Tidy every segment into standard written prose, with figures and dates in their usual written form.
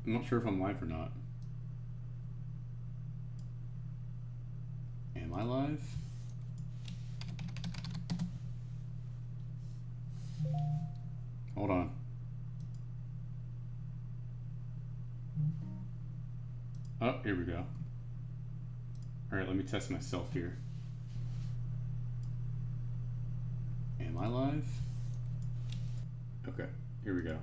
I'm not sure if I'm live or not. Am I live? Hold on. Oh, here we go. Alright, let me test myself here. Am I live? Okay, here we go.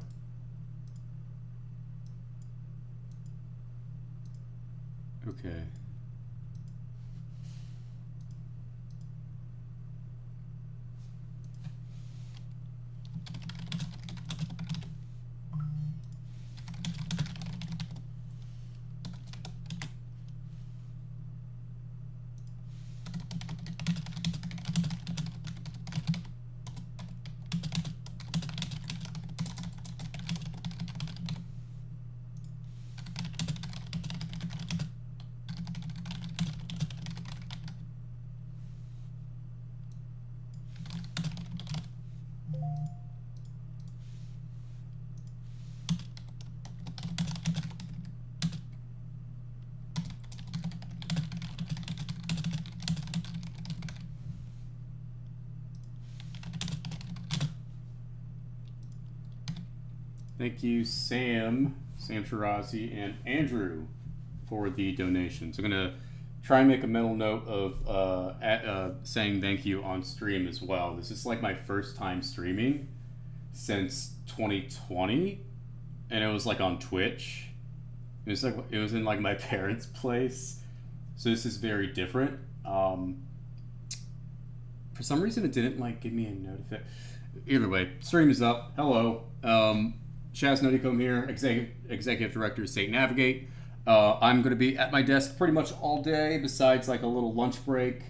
Okay. Thank you, Sam Shirazi, and Andrew for the donations. I'm going to try and make a mental note of saying thank you on stream as well. This is like my first time streaming since 2020, and it was like on Twitch. It was in like my parents' place, so this is very different. For some reason, it didn't like give me a notification. Either way, stream is up. Hello. Chaz Nuttycombe here, Executive Director of State Navigate. I'm going to be at my desk pretty much all day, besides like a little lunch break.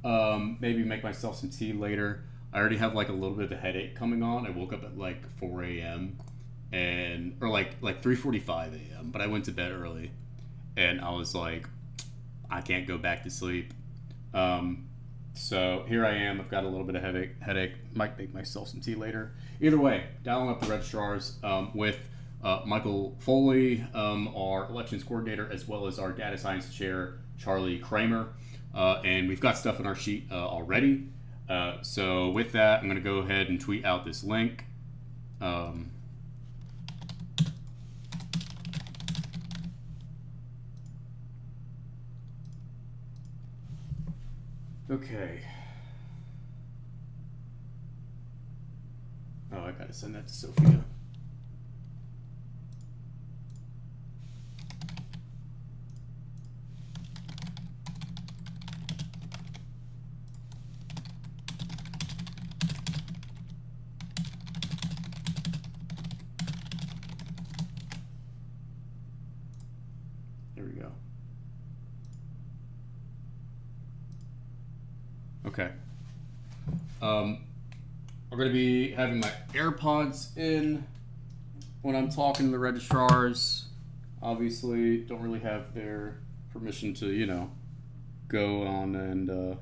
Maybe make myself some tea later. I already have like a little bit of a headache coming on. I woke up at like 4 a.m. or like 3:45 a.m. But I went to bed early, and I was like, I can't go back to sleep. So here I am. I've got a little bit of headache. Might make myself some tea later. Either way, dialing up the registrars with Michael Foley, our elections coordinator, as well as our data science chair, Charlie Kramer. And we've got stuff in our sheet already. So with that, I'm going to go ahead and tweet out this link. Okay. Oh, I gotta send that to Sophia. There we go. Okay. We're going to be having my AirPods in when I'm talking to the registrars. Obviously, don't really have their permission to, you know, go on and,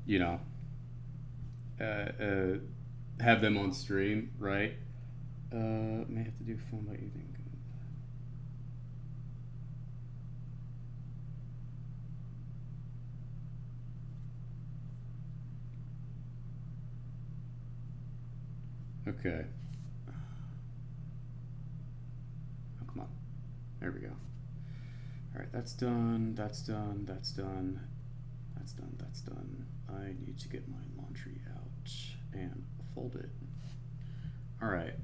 you know, have them on stream, right? May have to do phone by evening. Okay. Oh, come on. There we go. All right, that's done. That's done. That's done. That's done. That's done. I need to get my laundry out and fold it. All right.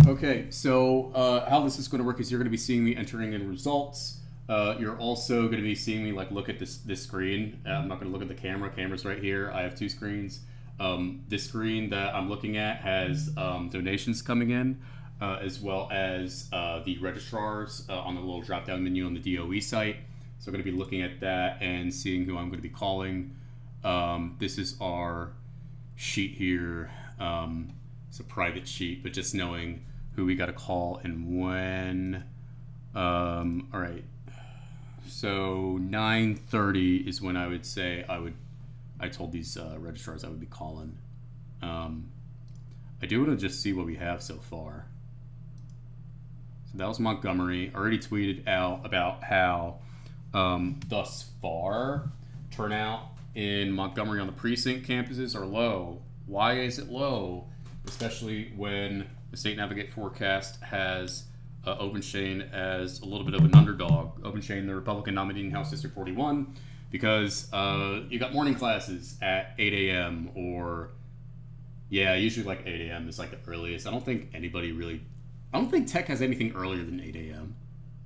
Okay, so how this is going to work is you're going to be seeing me entering in results. You're also going to be seeing me like look at this screen. I'm not going to look at the camera. Camera's right here. I have two screens. This screen that I'm looking at has donations coming in, as well as the registrars on the little drop-down menu on the DOE site. So I'm going to be looking at that and seeing who I'm going to be calling. This is our sheet here. It's a private sheet, but just knowing who we got to call and when. All right. So 9:30 is when I would say I told these registrars I would be calling. I do want to just see what we have so far. So that was Montgomery. I already tweeted out about how thus far turnout in Montgomery on the precinct campuses are low. Why is it low? Especially when the State Navigate forecast has Openshane as a little bit of an underdog. Openshane, the Republican nominating House District 41, because you got morning classes at 8 a.m. or, yeah, usually like 8 a.m. is like the earliest. I don't think Tech has anything earlier than 8 a.m.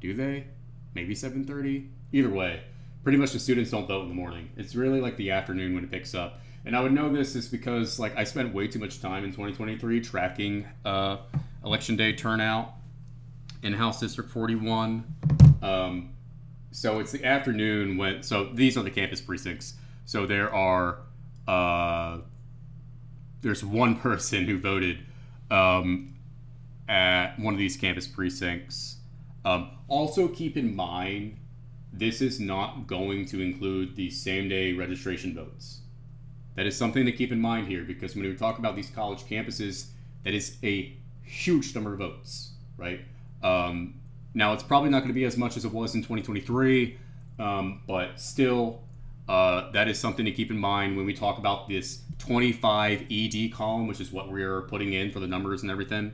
Do they? Maybe 7:30? Either way, pretty much the students don't vote in the morning. It's really like the afternoon when it picks up. And I would know this is because like I spent way too much time in 2023 tracking election day turnout in House District 41. So it's the afternoon when. So these are the campus precincts. So there's one person who voted at one of these campus precincts. Also keep in mind, this is not going to include the same day registration votes. That is something to keep in mind here, because when we talk about these college campuses, that is a huge number of votes, right? Now, it's probably not going to be as much as it was in 2023, but still, that is something to keep in mind when we talk about this 25 ED column, which is what we're putting in for the numbers and everything.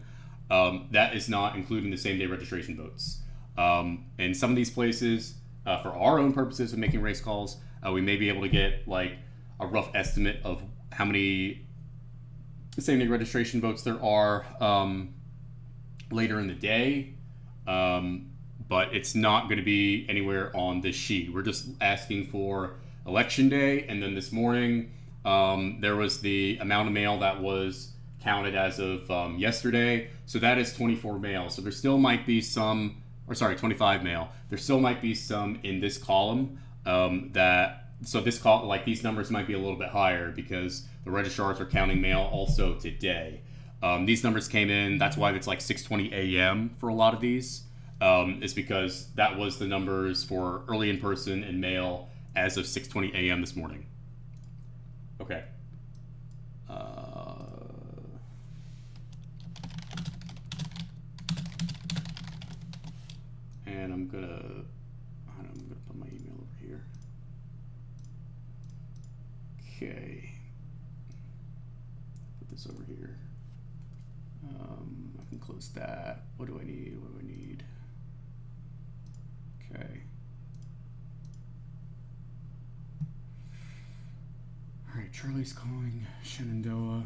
That is not including the same day registration votes. In some of these places, for our own purposes of making race calls, we may be able to get like a rough estimate of how many same day registration votes there are later in the day. But it's not going to be anywhere on this sheet. We're just asking for election day, and then this morning there was the amount of mail that was counted as of yesterday. So that is 24 mail. So there still might be some, 25 mail. There still might be some in this column so this call, like these numbers might be a little bit higher because the registrars are counting mail also today. These numbers came in, that's why it's like 6:20 a.m. for a lot of these. Is because that was the numbers for early in person and mail as of 6:20 a.m. this morning. Okay. And I'm gonna put my email over here. Okay. Put this over here. I can close that. What do I need? Okay. All right, Charlie's calling Shenandoah.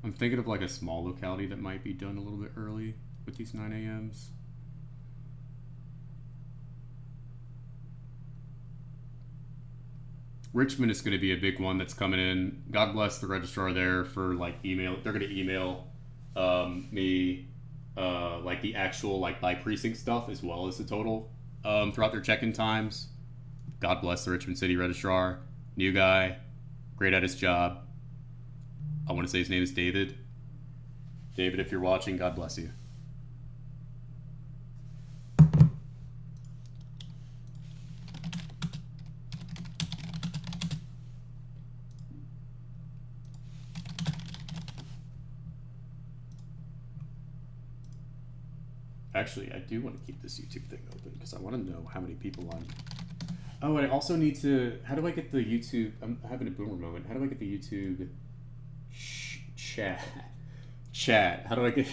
I'm thinking of like a small locality that might be done a little bit early with these 9 a.m.s. Richmond is going to be a big one that's coming in. God bless the registrar there for like email. They're going to email me like the actual like by precinct stuff as well as the total throughout their check-in times. God bless the Richmond City registrar. New guy, great at his job. I want to say his name is David. David, if you're watching, God bless you. Actually, I do want to keep this YouTube thing open because I want to know how many people I'm... Oh, I also need to... How do I get the YouTube... I'm having a boomer moment. How do I get the YouTube... Chat. How do I get...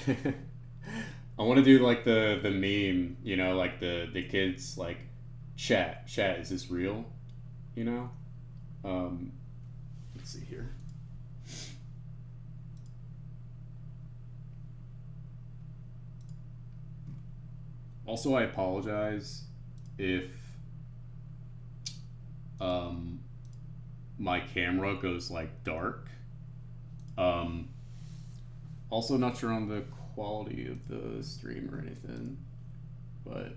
I want to do like the meme, you know, like the kids like chat, is this real? You know? Let's see here. Also, I apologize if my camera goes like dark. Also not sure on the quality of the stream or anything, but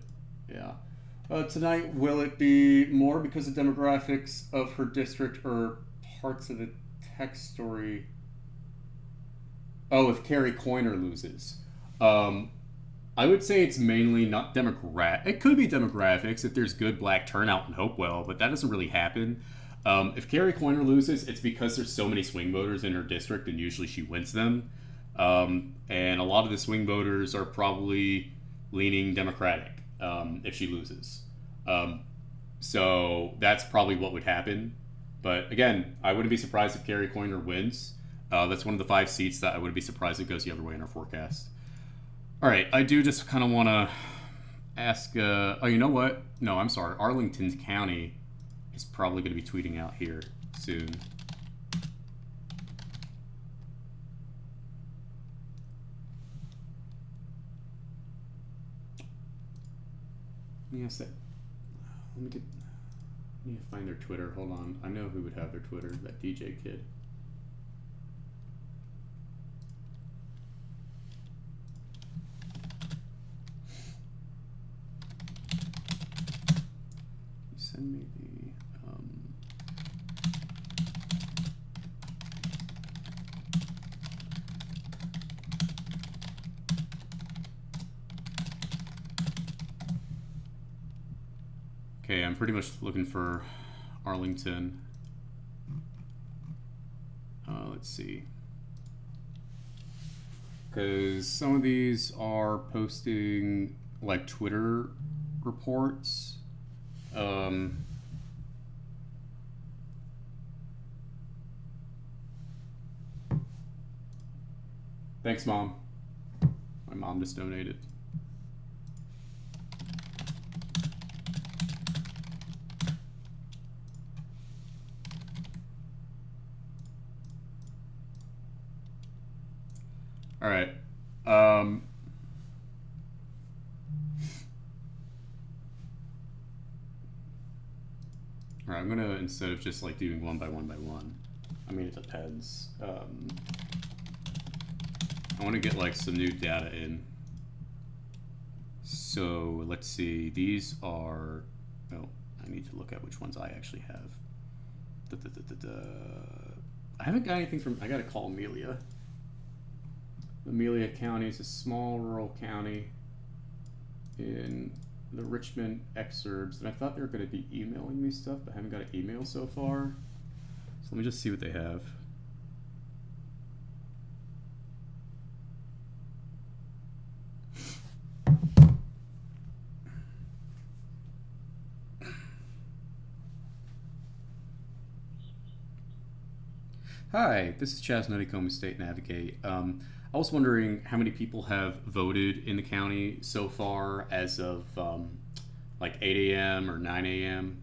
yeah. Tonight, will it be more because of demographics of her district or parts of the text story? Oh, if Carrie Coiner loses. I would say it's mainly not demographic. It could be demographics if there's good black turnout in Hopewell, but that doesn't really happen. If Carrie Coiner loses, it's because there's so many swing voters in her district, and usually she wins them. And a lot of the swing voters are probably leaning Democratic if she loses. Um, so that's probably what would happen. But again, I wouldn't be surprised if Carrie Coiner wins. That's one of the 5 seats that I wouldn't be surprised it goes the other way in our forecast. All right, I do just kind of want to ask. Oh, you know what? No, I'm sorry. Arlington County is probably going to be tweeting out here soon. Let me ask that. Let me find their Twitter. Hold on. I know who would have their Twitter. That DJ kid. Send me the. Okay, I'm pretty much looking for Arlington. Let's see. Because some of these are posting like Twitter reports. Thanks, Mom. My mom just donated. All right. All right, I'm gonna, instead of just like doing one by one, I mean, it depends. I want to get like some new data in. So let's see, these are, oh, I need to look at which ones I actually have. I haven't got anything from, I gotta call Amelia. Amelia County is a small rural county in the Richmond exurbs, and I thought they were going to be emailing me stuff, but I haven't got an email so far. So let me just see what they have. Hi, this is Chaz Nuttycombe with State Navigate. I was wondering how many people have voted in the county so far as of like 8 a.m. or 9 a.m.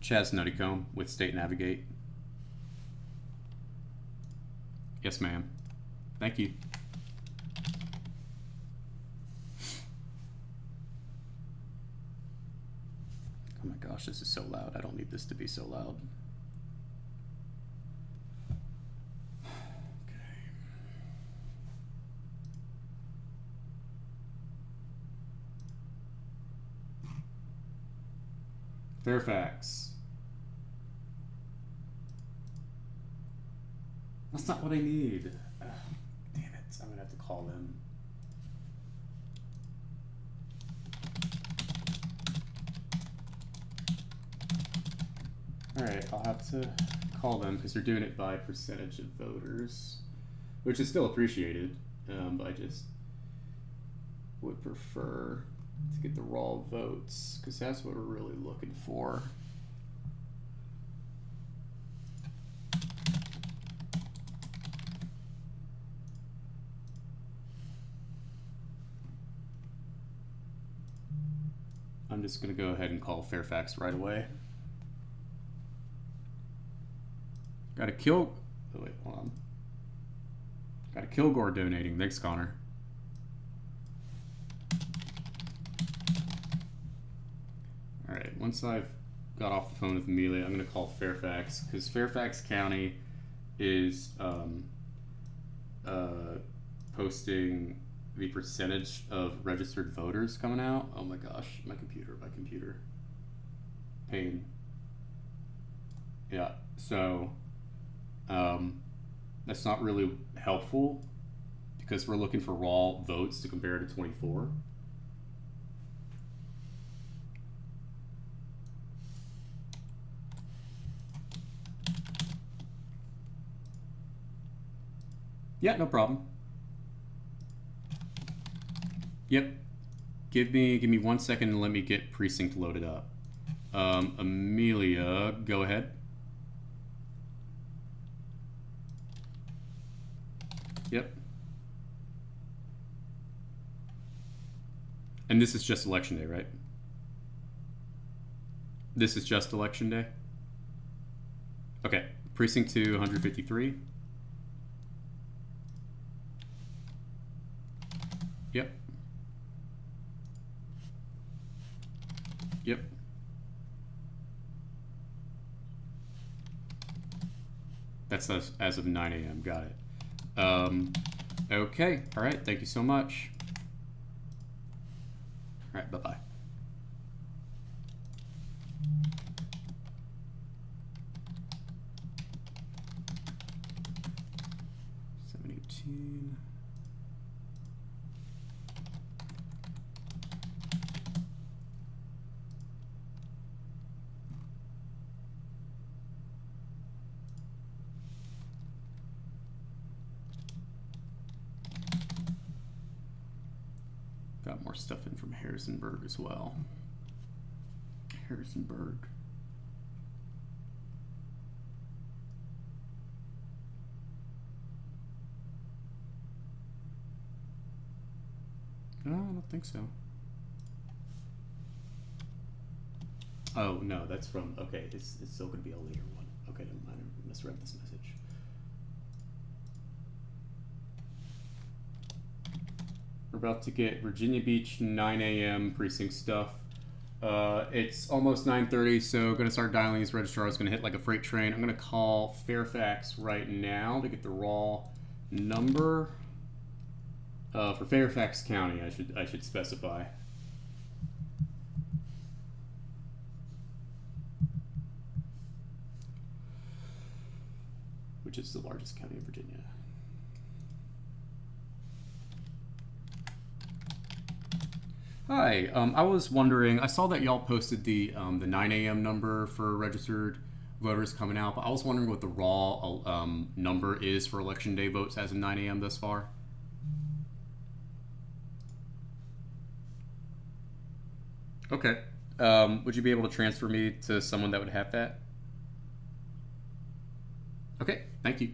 Chaz Nuttycombe with State Navigate. Yes, ma'am. Thank you. Oh my gosh, this is so loud. I don't need this to be so loud. Fairfax. That's not what I need. Ugh, damn it. I'm gonna have to call them. Alright, I'll have to call them because they're doing it by percentage of voters, which is still appreciated, but I just would prefer to get the raw votes because that's what we're really looking for. I'm just going to go ahead and call Fairfax right away. Got a kill. Oh, wait, hold on. Got a Kilgore donating. Thanks, Connor. All right. Once I've got off the phone with Amelia, I'm going to call Fairfax because Fairfax County is posting the percentage of registered voters coming out. Oh my gosh, my computer. Pain. Yeah. So. That's not really helpful because we're looking for raw votes to compare to 24. Yeah, no problem. Yep. Give me 1 second and let me get precinct loaded up. Amelia, go ahead. Yep. And this is just election day, right? This is just election day? Okay. Precinct 2, 153. Yep. Yep. That's as of 9 a.m. Got it. Okay. All right. Thank you so much. All right. Bye-bye. Got more stuff in from Harrisonburg as well. Harrisonburg. No, I don't think so. Oh, no, that's from, okay, it's still going to be a later one. Okay, never mind, I misread this message. We're about to get Virginia Beach 9 a.m. precinct stuff. It's almost 9:30, so going to start dialing these registrars. Going to hit like a freight train. I'm going to call Fairfax right now to get the raw number. For Fairfax County, I should specify. Which is the largest county in Virginia. Hi, I was wondering, I saw that y'all posted the 9 a.m. number for registered voters coming out, but I was wondering what the raw number is for election day votes as of 9 a.m. thus far. Okay. Would you be able to transfer me to someone that would have that? Okay, thank you.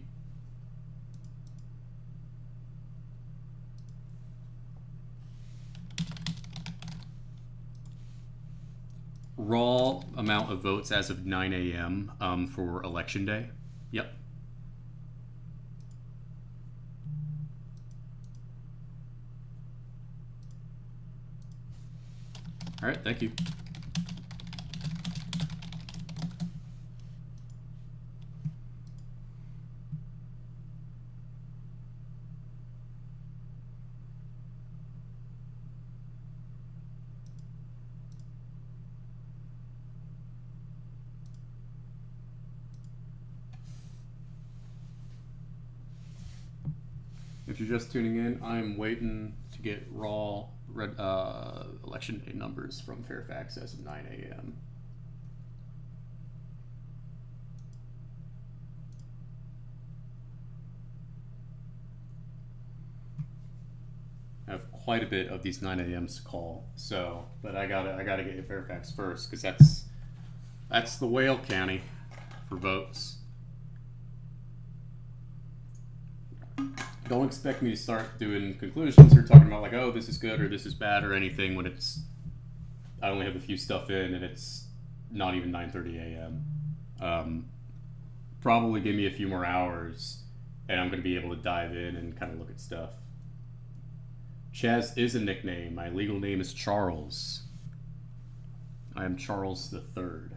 Raw amount of votes as of 9 a.m. For election day. Yep. All right, thank you. If you're just tuning in, I'm waiting to get raw election day numbers from Fairfax as of 9 a.m. I have quite a bit of these 9 a.m.s to call, so, but I gotta get Fairfax first, because that's the whale county for votes. Don't expect me to start doing conclusions or talking about like, oh, this is good or this is bad or anything when I only have a few stuff in and it's not even 9:30 a.m. Probably give me a few more hours and I'm going to be able to dive in and kind of look at stuff. Chaz is a nickname. My legal name is Charles. I am Charles the Third.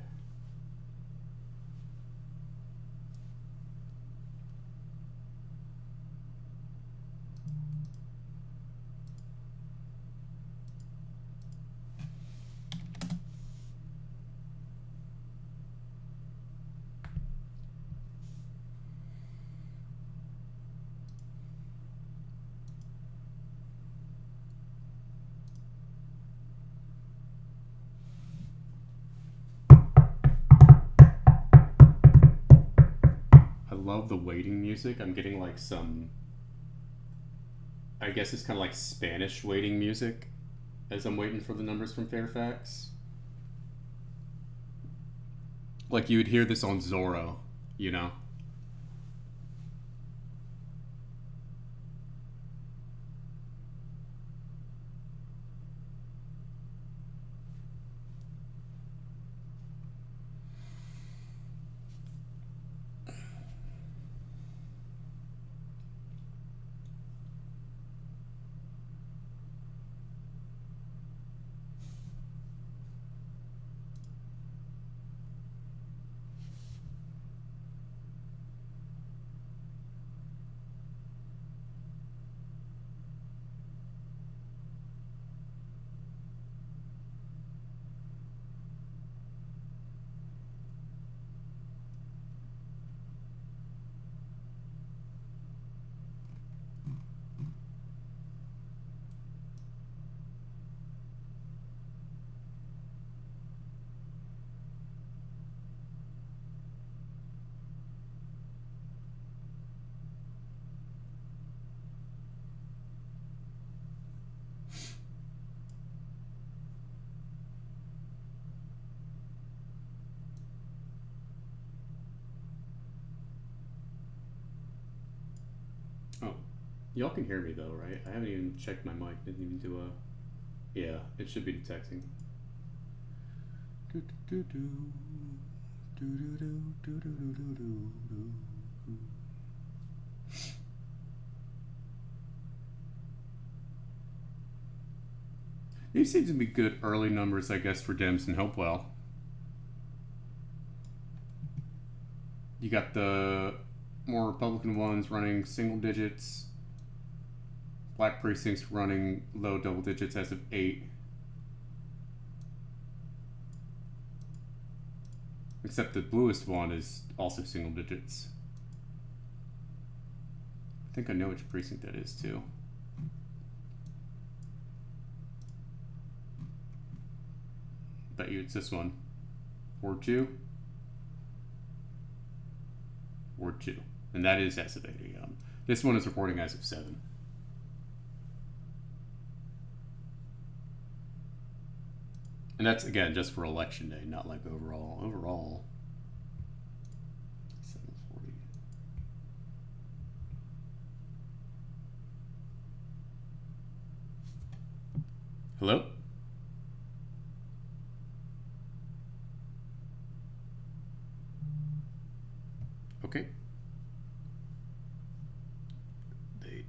love the waiting music. I'm getting like some, I guess it's kind of like Spanish waiting music as I'm waiting for the numbers from Fairfax. Like you would hear this on Zorro, you know? Oh, y'all can hear me though, right? I haven't even checked my mic. Didn't even do a. Yeah, it should be detecting. These seem to be good early numbers, I guess, for Dems and Hopewell. You got the more Republican ones running single digits. Black precincts running low double digits as of 8. Except the bluest one is also single digits. I think I know which precinct that is too. Bet you it's this one. Ward 2. Ward 2. And that is as of 8 a.m. This one is reporting as of 7. And that's, again, just for election day, not like overall. Overall, 740. Hello? Okay. They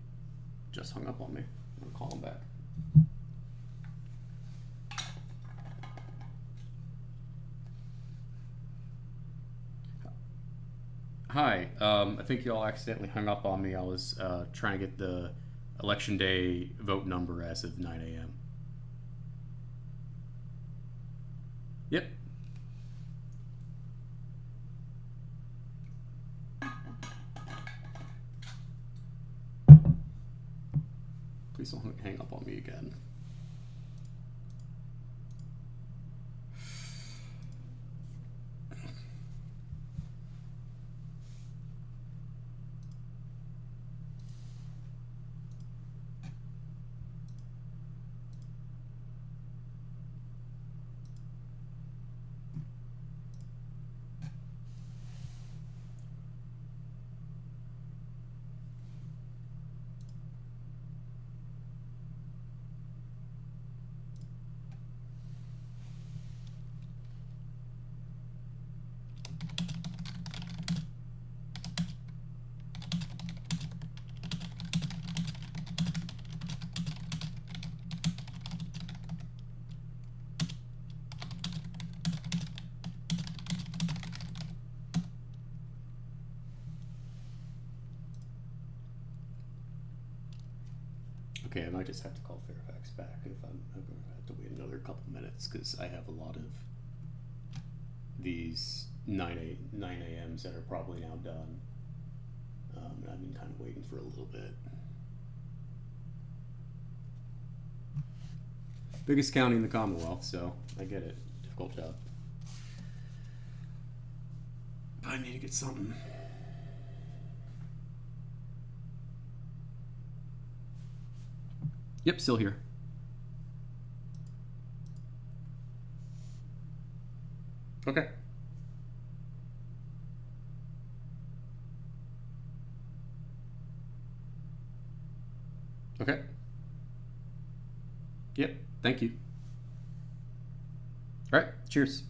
just hung up on me. I'm gonna call them back. Hi, I think y'all accidentally hung up on me. I was trying to get the election day vote number as of 9 a.m. Yep. Please don't hang up on me again. Okay, I might just have to call Fairfax back if I'm going to have to wait another couple minutes because I have a lot of these 9 a.m.s that are probably now done. And I've been kind of waiting for a little bit. Biggest county in the Commonwealth, so I get it. Difficult job. But I need to get something. Yep, still here. Okay. Okay. Yep, thank you. All right, cheers.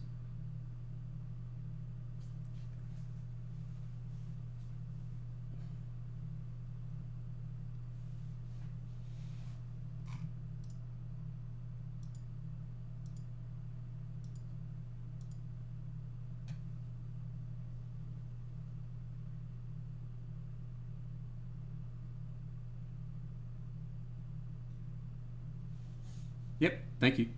Yep, thank you.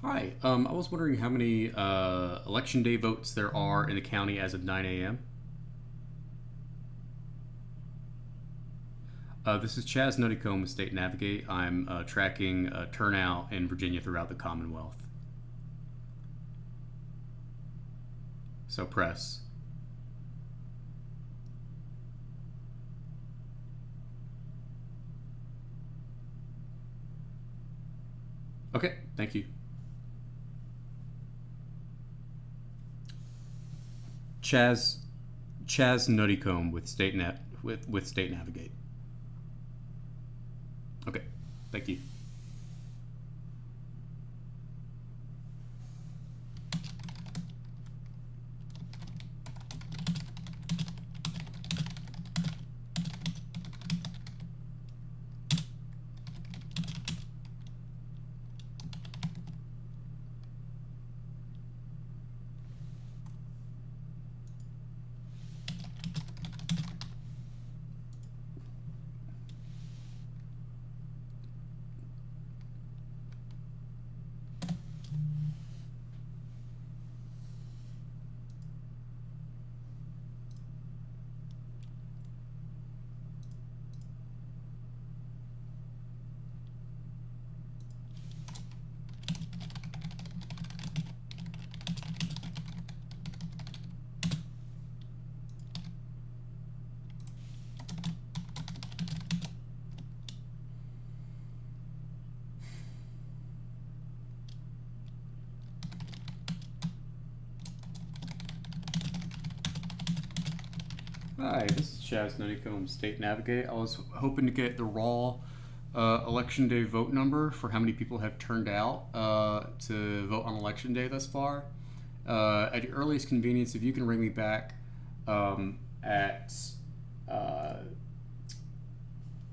Hi, I was wondering how many election day votes there are in the county as of 9 a.m. This is Chaz Nuttycombe with State Navigate. I'm tracking turnout in Virginia throughout the Commonwealth. So press. Okay, thank you. Chaz Nuttycombe with State Navigate. Okay, thank you. Hi, this is Chaz Nuttycombe, State Navigate. I was hoping to get the raw election day vote number for how many people have turned out to vote on election day thus far. At your earliest convenience, if you can ring me back at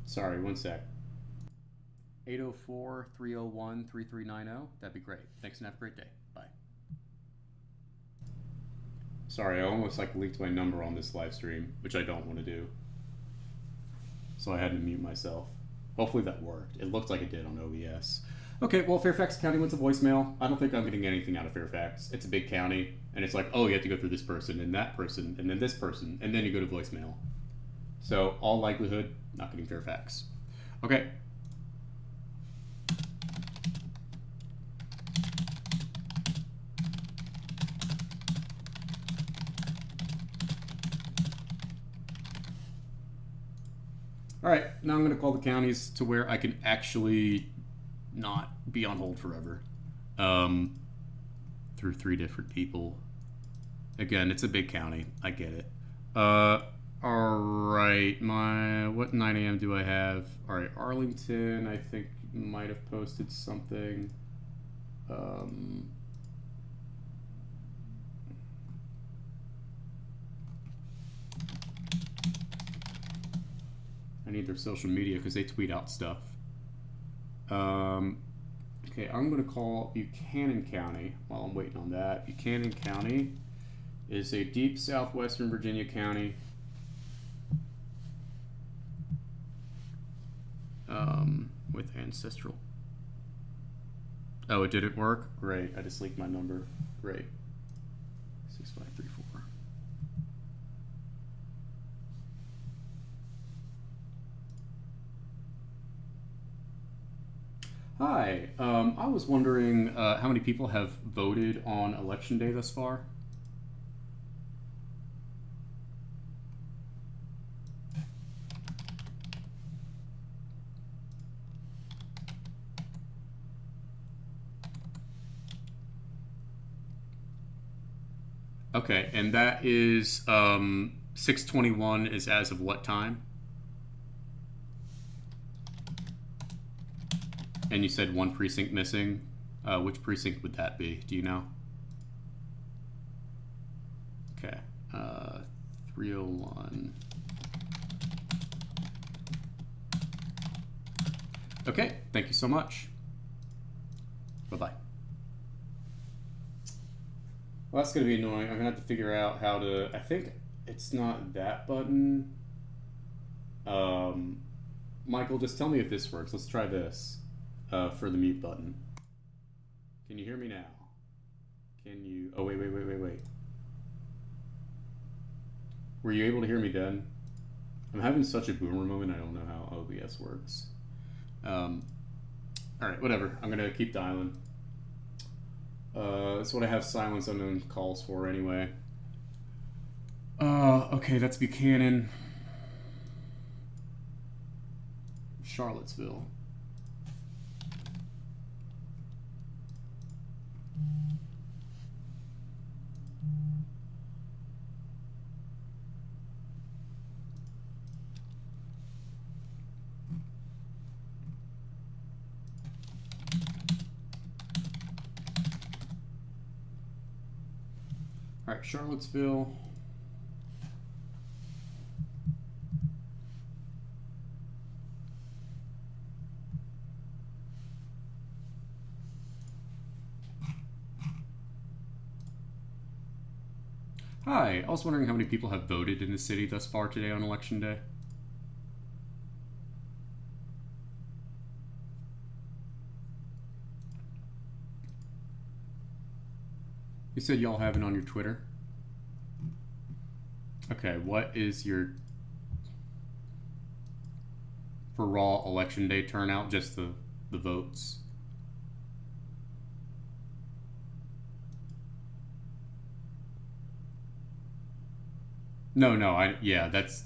sorry, one sec. 804-301-3390. That'd be great. Thanks and have a great day. Bye. Sorry, I almost leaked my number on this live stream, which I don't want to do. So I had to mute myself. Hopefully that worked. It looked like it did on OBS. Okay, well, Fairfax County went to voicemail. I don't think I'm getting anything out of Fairfax. It's a big county, and it's like, oh, you have to go through this person, and that person, and then this person, and then you go to voicemail. So, all likelihood, not getting Fairfax. Okay. All right, now I'm going to call the counties to where I can actually not be on hold forever. Through 3 different people. Again, it's a big county. I get it. All right, what 9 a.m. do I have? All right, Arlington, I think might have posted something. I need their social media because they tweet out stuff. Okay, I'm going to call Buchanan County while I'm waiting on that. Buchanan County is a deep southwestern Virginia county. with ancestral. Oh, it didn't work? Great. I just leaked my number. Great. 6534. Hi. I was wondering how many people have voted on Election Day thus far? Okay, and that is 6:21 is as of what time? And you said one precinct missing. Which precinct would that be? Do you know? Okay. 301. Okay, thank you so much. Bye-bye. Well, that's going to be annoying. I'm going to have to figure out how to... I think it's not that button. Michael, just tell me if this works. Let's try this for the mute button. Can you hear me now? Can you... Oh, wait. Were you able to hear me then? I'm having such a boomer moment, I don't know how OBS works. Alright, whatever. I'm going to keep dialing. That's what I have silence unknown calls for anyway. Okay, that's Buchanan. Charlottesville. All right, Charlottesville. Hi, I was wondering how many people have voted in the city thus far today on Election Day. You said y'all have it on your Twitter? Okay, what is your... for raw Election Day turnout, just the votes? No, yeah, that's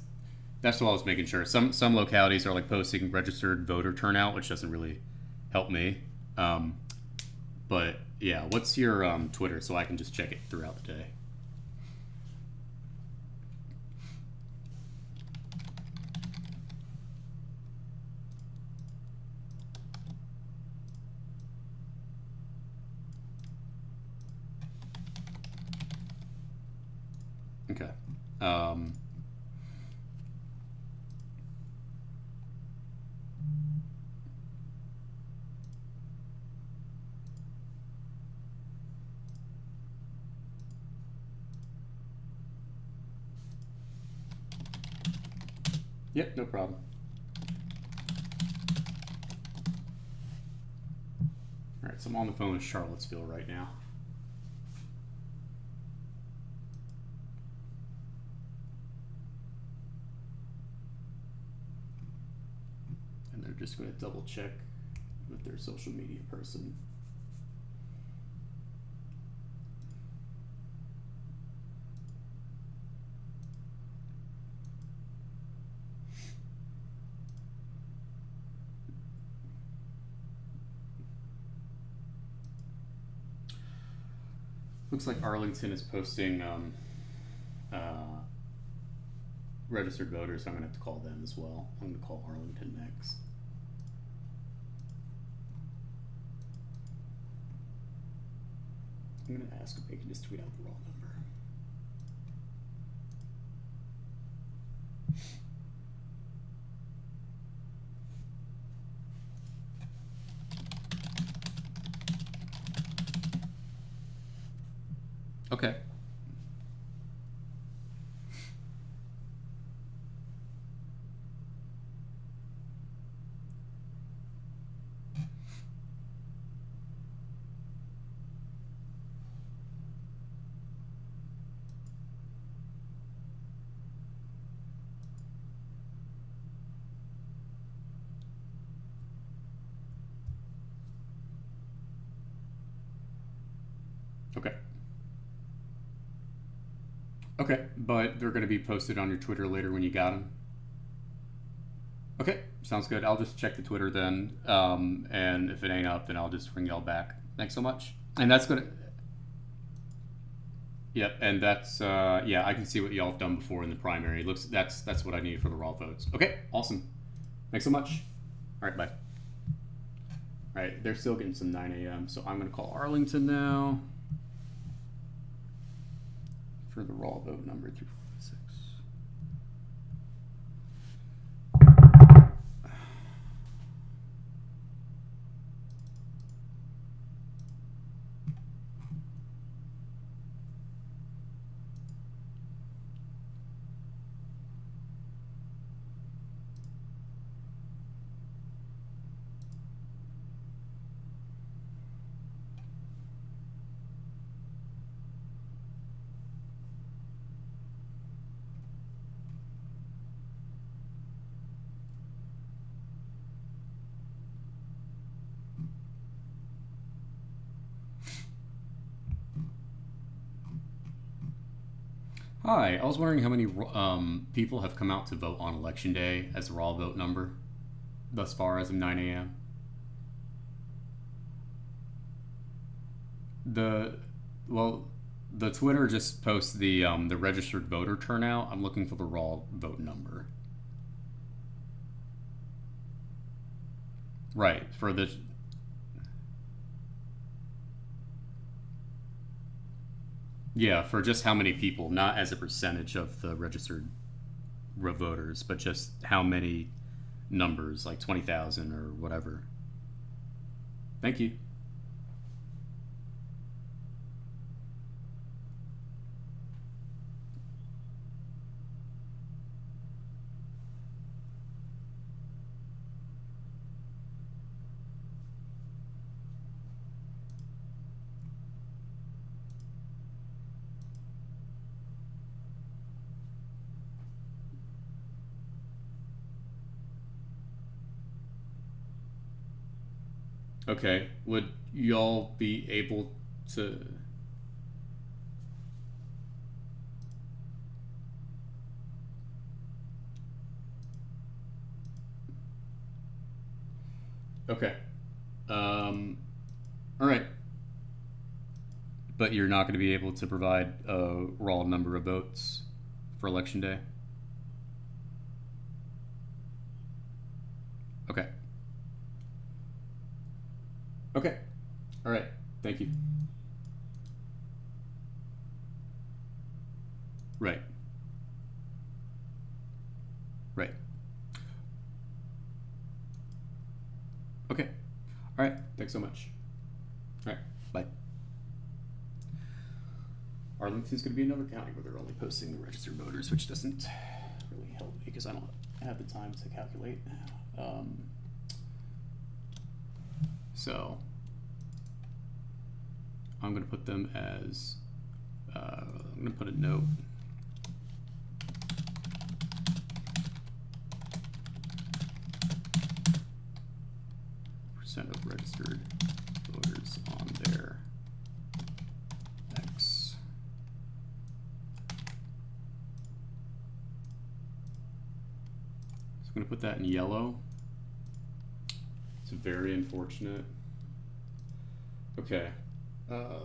what I was making sure. Some localities are like posting registered voter turnout, which doesn't really help me. But yeah, what's your Twitter so I can just check it throughout the day? Okay. Yep, no problem. All right, so I'm on the phone with Charlottesville right now. And they're just going to double check with their social media person. Looks like Arlington is posting registered voters, so I'm going to have to call them as well. I'm going to call Arlington next. I'm going to ask if they can just tweet out the raw number. Okay. Okay. Okay, but they're going to be posted on your Twitter later when you got them. Okay, sounds good. I'll just check the Twitter then, and if it ain't up, then I'll just ring y'all back. Thanks so much. And that's gonna. Yep, and that's yeah. I can see what y'all have done before in the primary. It looks that's what I need for the raw votes. Okay, awesome. Thanks so much. All right, bye. All right, they're still getting some 9 a.m. So I'm gonna call Arlington now for the raw vote number 346. Hi, I was wondering how many people have come out to vote on election day as the raw vote number thus far as of 9 a.m. The Twitter just posts the registered voter turnout. I'm looking for the raw vote number. Right, for the yeah, for just how many people, not as a percentage of the registered voters, but just how many numbers, like 20,000 or whatever. Thank you. Okay, would y'all be able to? Okay. All right. But you're not going to be able to provide a raw number of votes for election day? Okay. Okay. All right. Thank you. Right. Right. Okay. All right. Thanks so much. All right. Bye. Arlington's going to be another county where they're only posting the registered voters, which doesn't really help me because I don't have the time to calculate. So I'm going to put them as, I'm going to put a note. Percent of registered voters on their X. So I'm going to put that in yellow. It's very unfortunate. Okay. All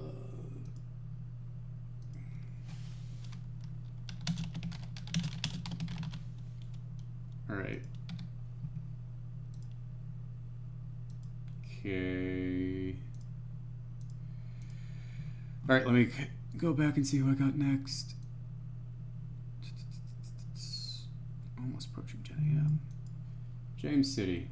right. Okay. All right, let me go back and see who I got next. Almost approaching 10 a.m. James City.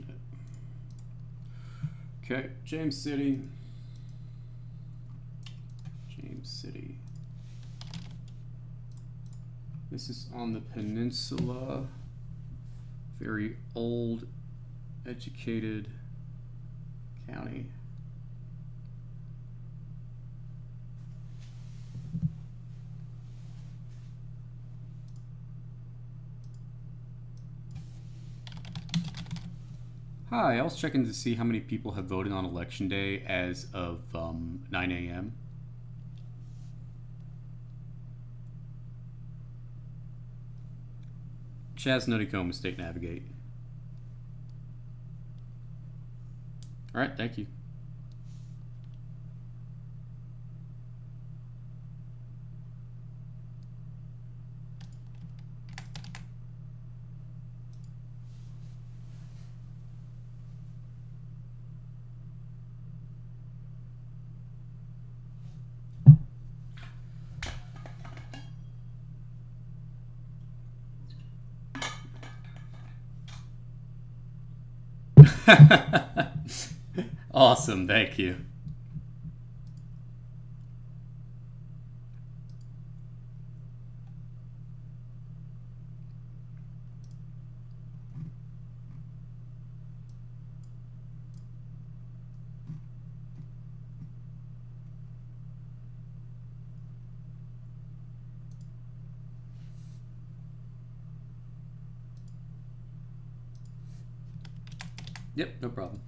unfortunate. Okay, James City. James City. This is on the peninsula. Very old, educated county. Hi, I was checking to see how many people have voted on election day as of 9 a.m. Chaz Nuttycombe, State Navigate. All right, thank you. Awesome, thank you. Yep, no problem.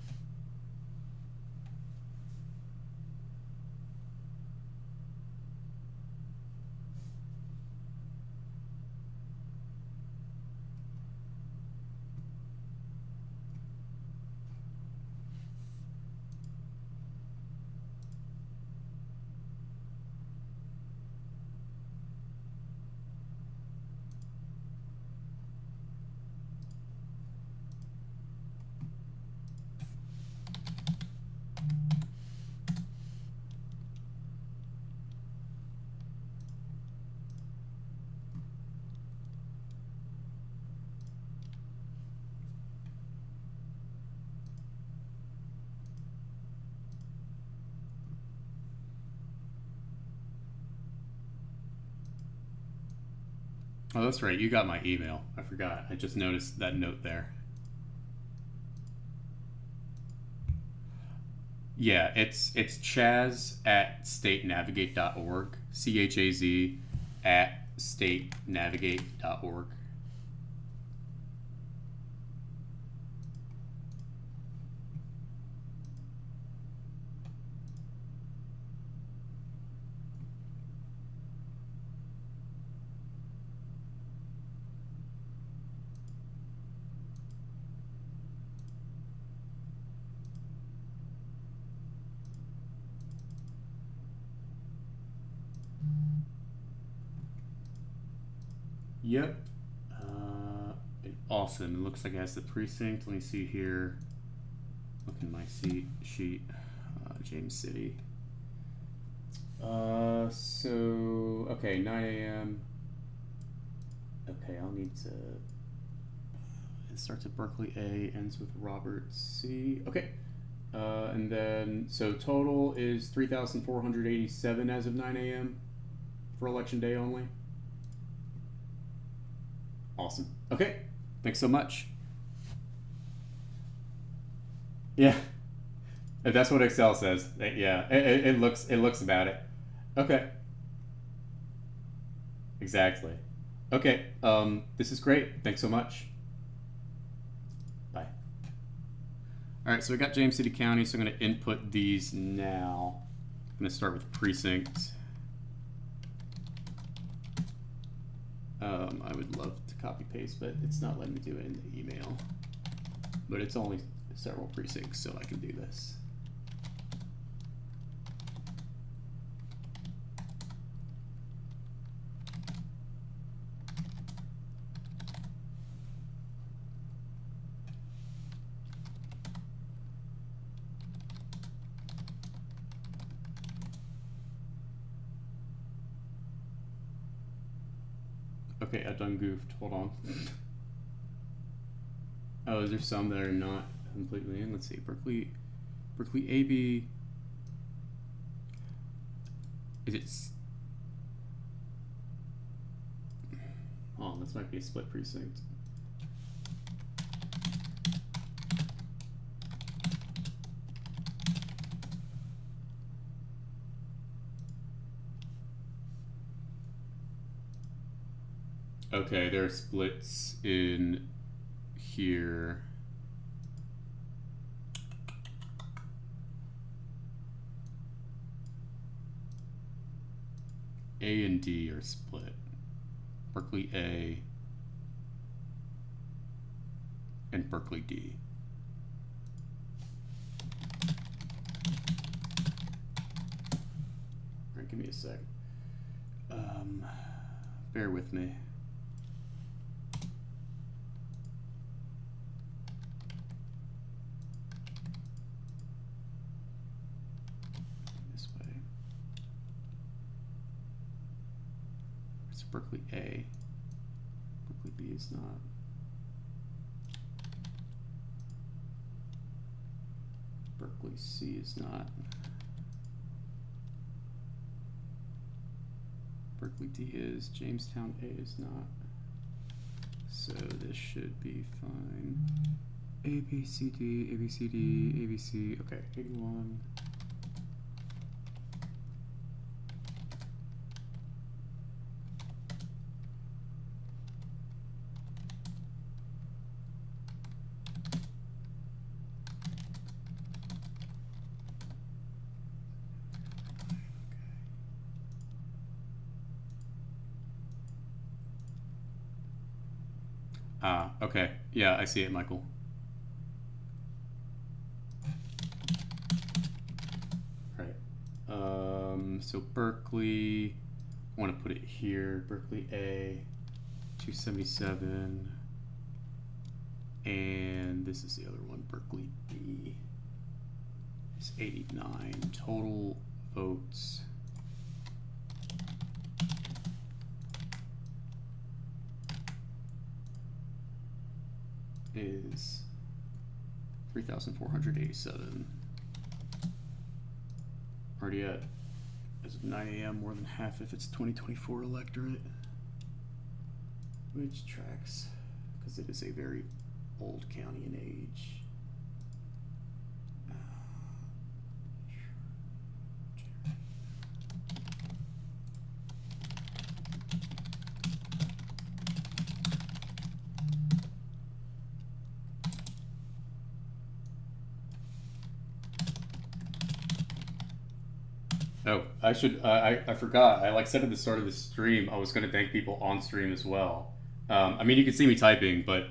Oh, that's right. You got my email. I forgot. I just noticed that note there. Yeah, it's Chaz at statenavigate.org. CHAZ at statenavigate.org. Yep. Awesome. It looks like it has the precinct. Let me see here. Look in my sheet. James City. So, okay, 9 a.m. Okay, I'll need to. It starts at Berkeley A, ends with Robert C. Okay. And then, so total is 3,487 as of 9 a.m. for election day only. Awesome. Okay. Thanks so much. Yeah. If that's what Excel says, yeah, it looks about it. Okay. Exactly. Okay. This is great. Thanks so much. Bye. All right. So we got James City County. So I'm going to input these now. I'm going to start with precinct. I would love to copy paste, but it's not letting me do it in the email. But it's only several precincts, so I can do this. Okay, I done goofed. Hold on. Oh, is there some that are not completely in. Let's see, Berkeley AB. Is it? Oh, this might be a split precinct. Okay, there are splits in here. A and D are split. Berkeley A and Berkeley D. All right, give me a sec. Bear with me. This way. It's Berkeley A. Berkeley B is not. Berkeley C is not. Berkeley D is. Jamestown A is not. So this should be fine. A, B, C, D, A, B, C, D, A, B, C. Okay, 81. Ah, okay. Yeah, I see it, Michael. Right. So Berkeley, I want to put it here. Berkeley A, 277. And this is the other one, Berkeley B. It's 89. Total votes. Is 3,487. Already at, as of 9 a.m., more than half if it's 2024 electorate. Which tracks, because it is a very old county in age. Oh, I should. I forgot. I like said at the start of the stream I was going to thank people on stream as well. I mean, you can see me typing, but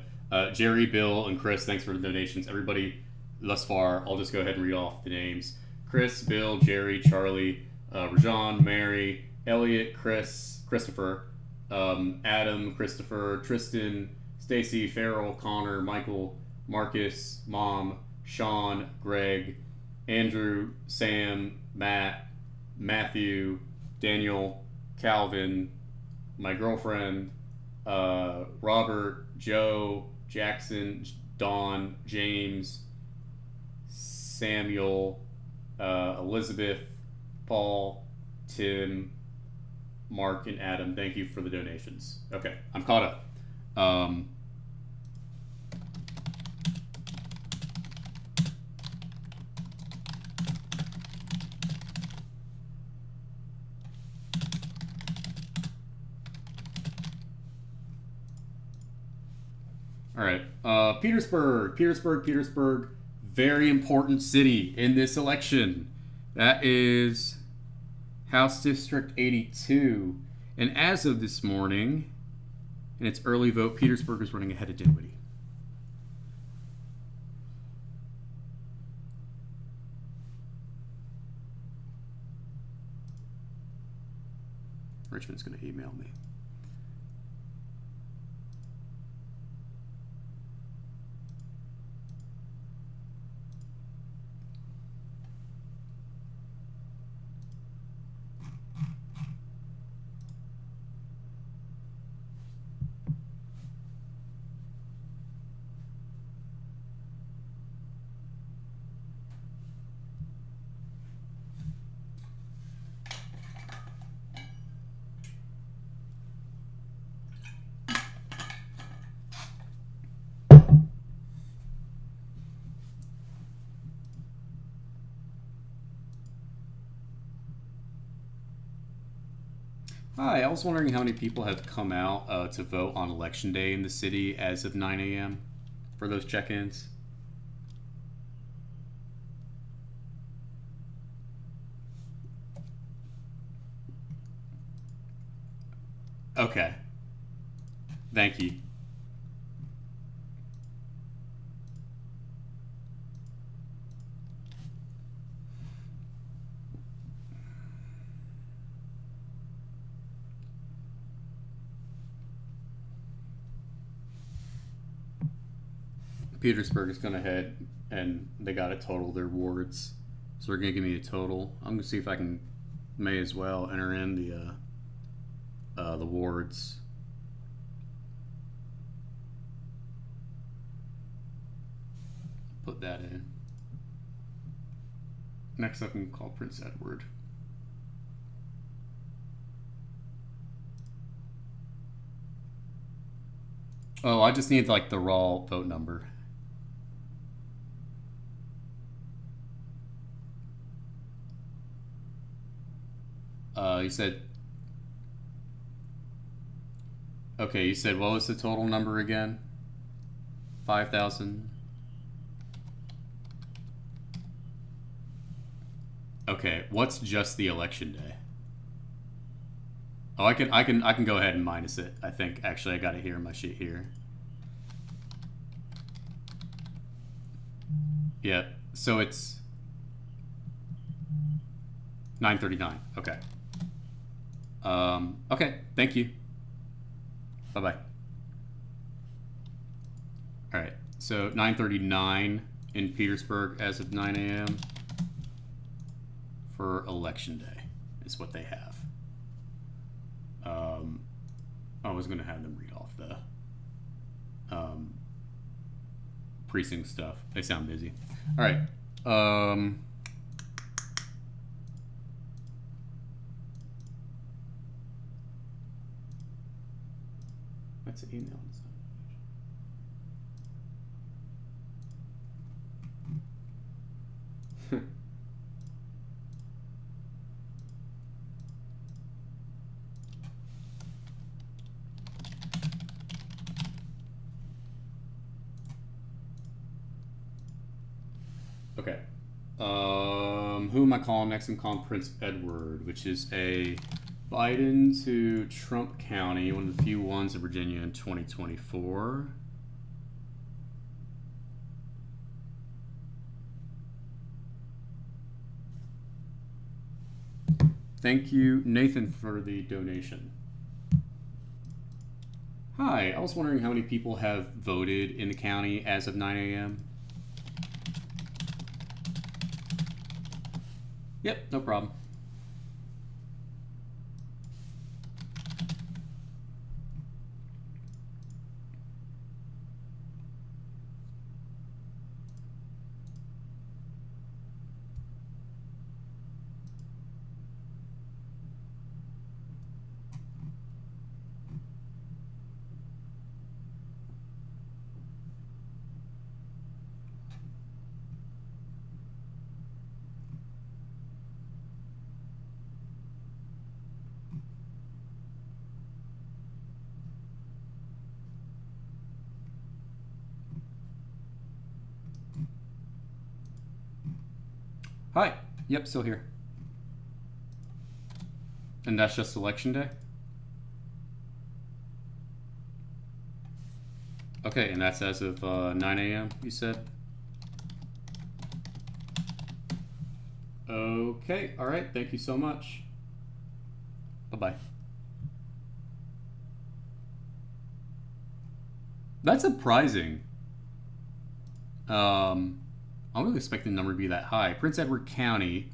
Jerry, Bill, and Chris, thanks for the donations. Everybody thus far, I'll just go ahead and read off the names: Chris, Bill, Jerry, Charlie, Rajan, Mary, Elliot, Chris, Christopher, Adam, Christopher, Tristan, Stacy, Farrell, Connor, Michael, Marcus, Mom, Sean, Greg, Andrew, Sam, Matt, Matthew, Daniel, Calvin, my girlfriend, Robert, Joe, Jackson, Don, James, Samuel, Elizabeth, Paul, Tim, Mark, and Adam. Thank you for the donations. Okay, I'm caught up. All right, Petersburg, very important city in this election. That is House District 82. And as of this morning, in its early vote, Petersburg is running ahead of Dinwiddie. Richmond's going to email me. Hi, I was wondering how many people have come out to vote on election day in the city as of 9 a.m. for those check-ins. Okay. Thank you. Petersburg is going to head, and they got to total their wards. So they're going to give me a total. I'm going to see if I may as well enter in the wards. Put that in. Next I can call Prince Edward. Oh, I just need like the raw vote number. You said... Okay, you said what was the total number again? 5,000. Okay, what's just the election day? Oh, I can go ahead and minus it. I think actually I got it here in my sheet here. Yeah, so it's 9:39. Okay. Okay, thank you. Bye-bye. All right, so 9:39 in Petersburg as of 9 a.m. for election day is what they have. I was going to have them read off the precinct stuff. They sound busy. All right. That's an email. Okay. Who am I calling next? I'm calling Prince Edward, which is a Biden to Trump County, one of the few ones in Virginia in 2024. Thank you, Nathan, for the donation. Hi, I was wondering how many people have voted in the county as of 9 a.m. Yep, no problem. Hi. Yep, still here. And that's just election day? Okay, and that's as of 9 a.m., you said? Okay, alright, thank you so much. Bye-bye. That's surprising. I wasn't expecting the number to be that high. Prince Edward County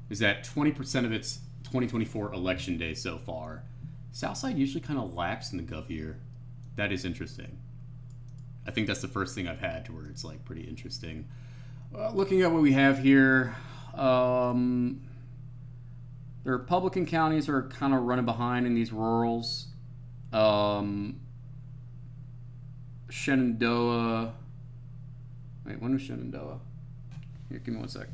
is at 20% of its 2024 election day so far. Southside usually kind of lacks in the gov year. That is interesting. I think that's the first thing I've had to where it's like pretty interesting. Looking at what we have here, the Republican counties are kind of running behind in these rurals. Shenandoah. Wait, when was Shenandoah? Here, give me one sec.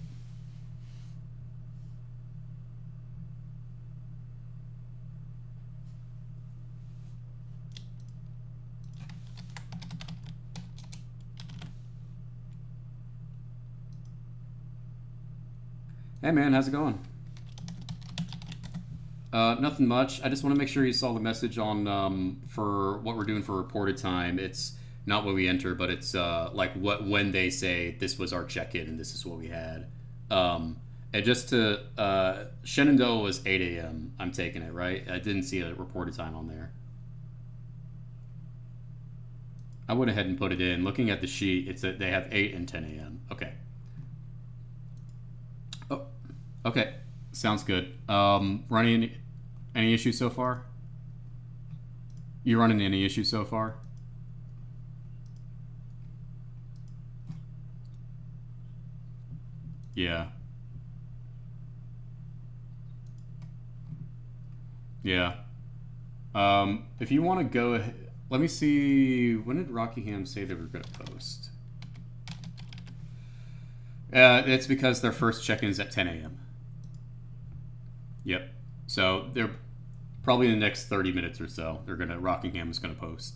Hey man, how's it going? Nothing much. I just want to make sure you saw the message on for what we're doing for reported time. It's not what we enter, but it's like when they say this was our check-in and this is what we had. And just to Shenandoah was 8 a.m. I'm taking it, right? I didn't see a reported time on there. I went ahead and put it in. Looking at the sheet, it's that they have 8 and 10 a.m. Okay. Oh, okay. Sounds good. Running any issues so far? You running any issues so far? Yeah. Yeah. If you want to go ahead, let me see. When did Rockingham say they were going to post? It's because their first check-in is at 10 a.m. Yep. So they're probably in the next 30 minutes or so. Rockingham is gonna post.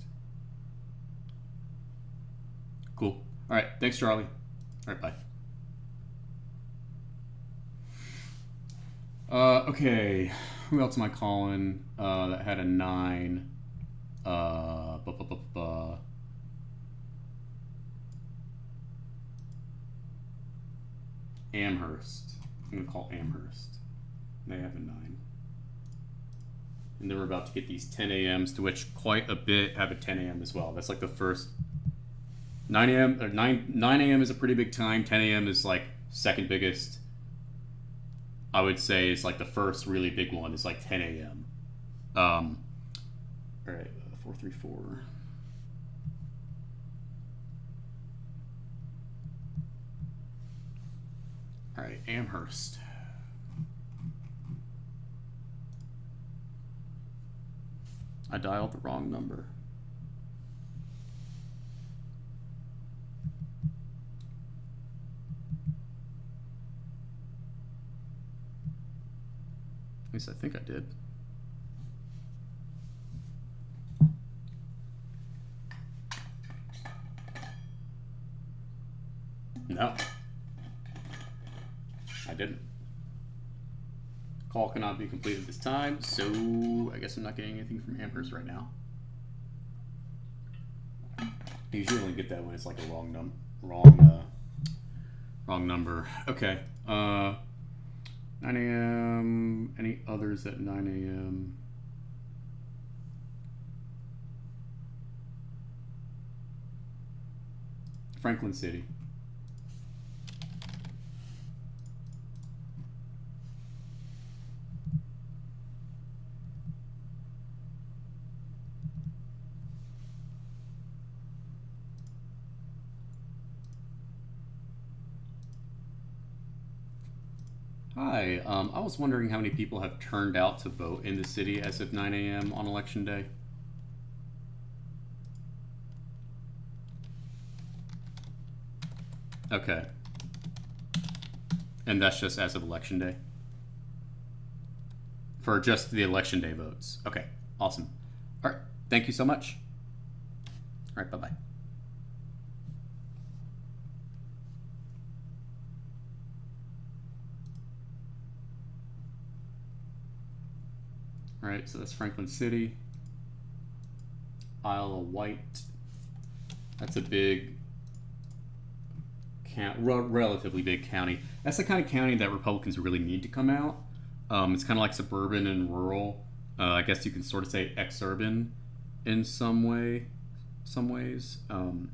Cool. All right. Thanks, Charlie. All right. Bye. Okay. Who else am I calling? That had a 9. Amherst. I'm gonna call Amherst. They have a 9. And then we're about to get these 10 a.m.s, to which quite a bit have a 10 a.m. as well. That's like the first 9 a.m. or 9 a.m. is a pretty big time. 10 a.m. is like second biggest. I would say it's like the first really big one is like 10 a.m. All right, 434. All right, Amherst. I dialed the wrong number. At least I think I did. No. I didn't. Call cannot be completed this time, so I guess I'm not getting anything from Amherst right now. I usually only get that when it's like a wrong number. Okay. 9 a.m. Any others at 9 a.m.? Franklin City. Hi, I was wondering how many people have turned out to vote in the city as of 9 a.m. on election day. Okay. And that's just as of election day? For just the election day votes. Okay, awesome. All right, thank you so much. All right, bye-bye. All right, so that's Franklin City. Isle of Wight. That's a big, relatively big county. That's the kind of county that Republicans really need to come out. It's kind of like suburban and rural. I guess you can sort of say exurban in some ways. And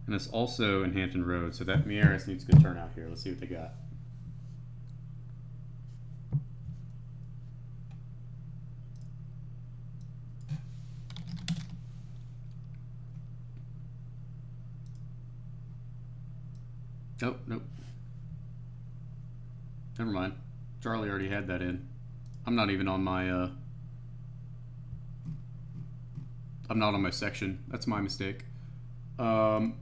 it's also in Hampton Road, so that Mieres needs a good turnout here. Let's see what they got. Oh, nope. Never mind. Charlie already had that in. I'm not even on my, I'm not on my section. That's my mistake. Okay,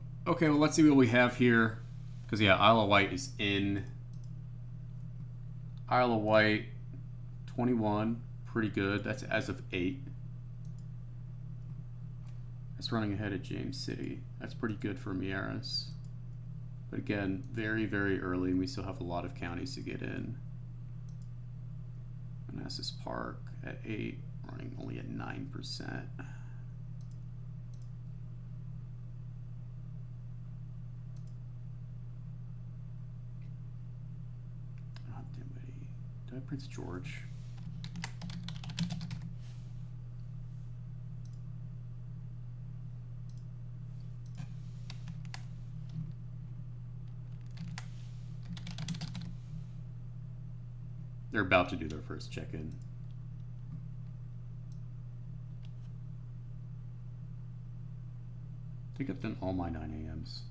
well, let's see what we have here. Because, yeah, Isle of Wight is in. Isle of Wight, 21. Pretty good. That's as of 8. That's running ahead of James City. That's pretty good for Mieres. But again, very, very early, and we still have a lot of counties to get in. Manassas Park at 8, running only at 9%. Do I have Prince George? They're about to do their first check-in. I think I've done all my 9 a.m.s.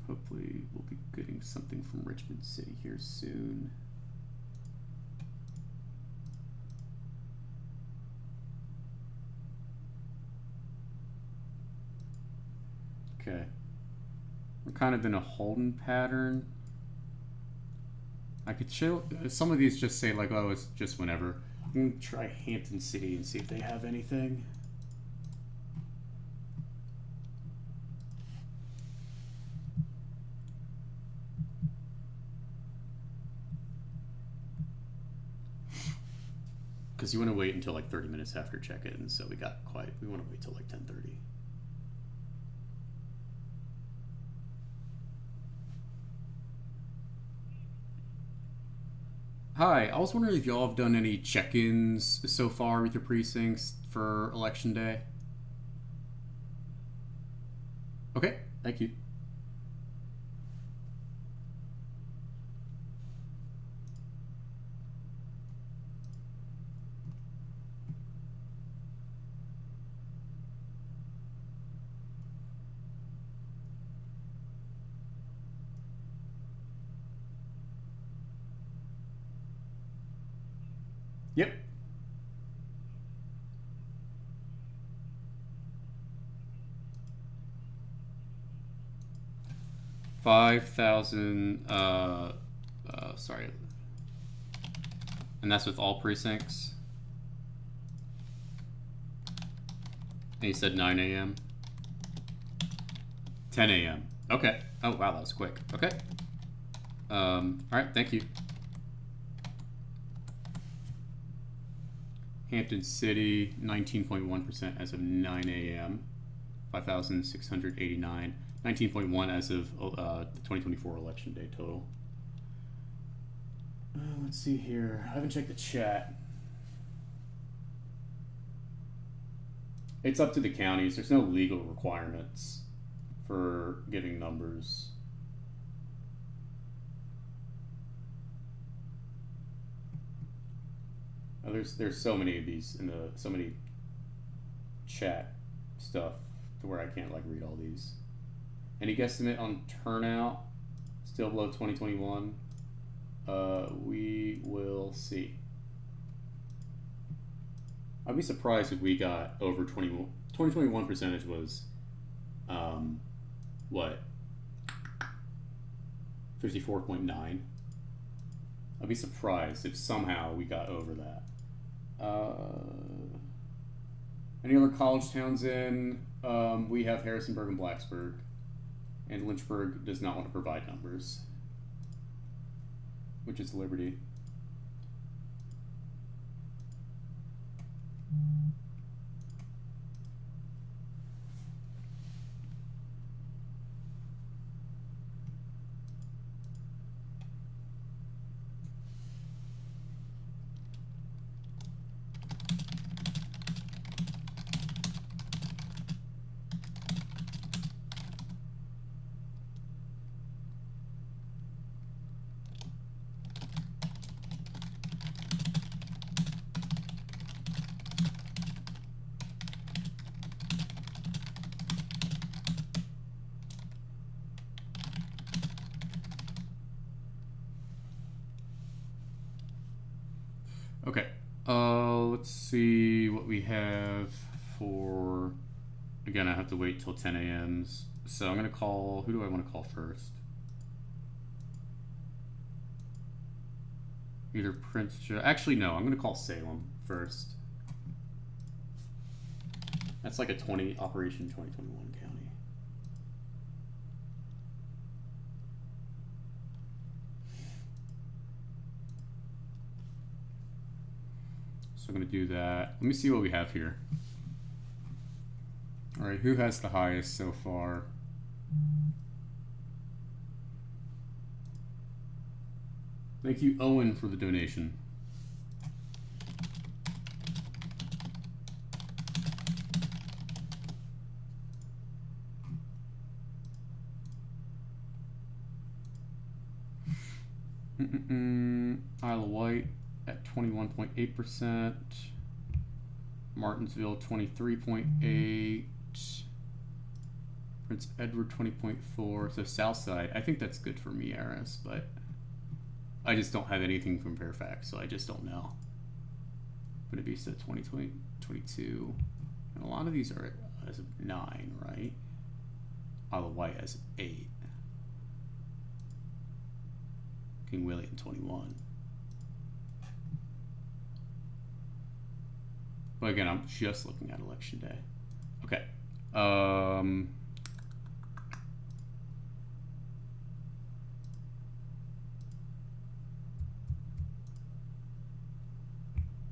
Hopefully we'll be getting something from Richmond City here soon. Okay. We're kind of in a holding pattern. I could show some of these just say like, oh, it's just whenever. I'm gonna try Hampton City and see if they have anything. Because you want to wait until like 30 minutes after check-in, so we want to wait till like 10:30. Hi, I was wondering if y'all have done any check-ins so far with your precincts for Election Day. Okay, thank you. Yep. $5,000. Sorry. And that's with all precincts. And you said 9 a.m. 10 a.m. Okay. Oh wow, that was quick. Okay. All right. Thank you. Hampton City, 19.1% as of 9 a.m. 5,689. 19.1 as of the 2024 election day total. Let's see here. I haven't checked the chat. It's up to the counties. There's no legal requirements for giving numbers. There's so many of these in so many chat stuff to where I can't like read all these. Any guesstimate on turnout? Still below 2021. We will see. I'd be surprised if we got over 2021 percentage was what? 54.9. I'd be surprised if somehow we got over that. Any other college towns in? We have Harrisonburg and Blacksburg, and Lynchburg does not want to provide numbers, which is Liberty. Okay, let's see what we have for, again, I have to wait till 10 a.m.s, so I'm going to call, who do I want to call first? Either Prince, actually no, I'm going to call Salem first. That's like a Operation 2021 county. So I'm going to do that. Let me see what we have here. All right, who has the highest so far? Thank you, Owen, for the donation. Isle of Wight at 21.8%. Martinsville 23.8%. Prince Edward 20.4%. So Southside, I think that's good for me, Aris, but I just don't have anything from Fairfax, so I just don't know. But it'd be set 2022. And a lot of these are as of 9, right? Isle of Wight as 8. King William 21. But again, I'm just looking at election day. Okay.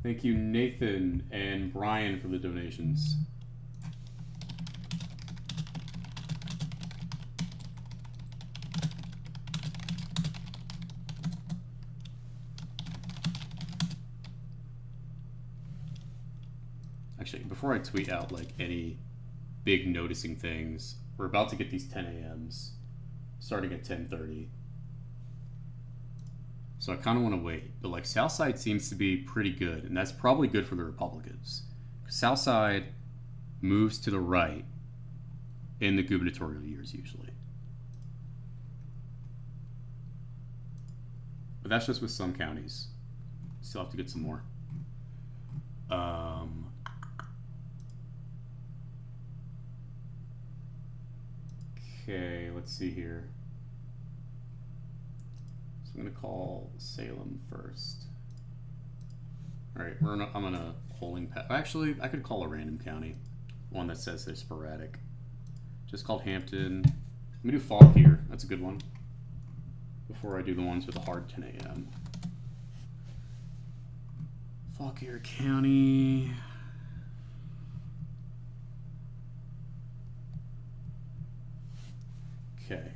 Thank you, Nathan and Brian, for the donations. Actually, before I tweet out like any big noticing things, we're about to get these 10 a.m.s starting at 10:30. So I kind of want to wait. But like Southside seems to be pretty good, and that's probably good for the Republicans. Southside moves to the right in the gubernatorial years usually. But that's just with some counties. Still have to get some more. Okay, let's see here. So I'm gonna call Salem first. All right, I'm gonna polling pat. Actually, I could call a random county, one that says they're sporadic. Just called Hampton. Let me do Fauquier. That's a good one. Before I do the ones with a hard 10 a.m. Fauquier County. Okay.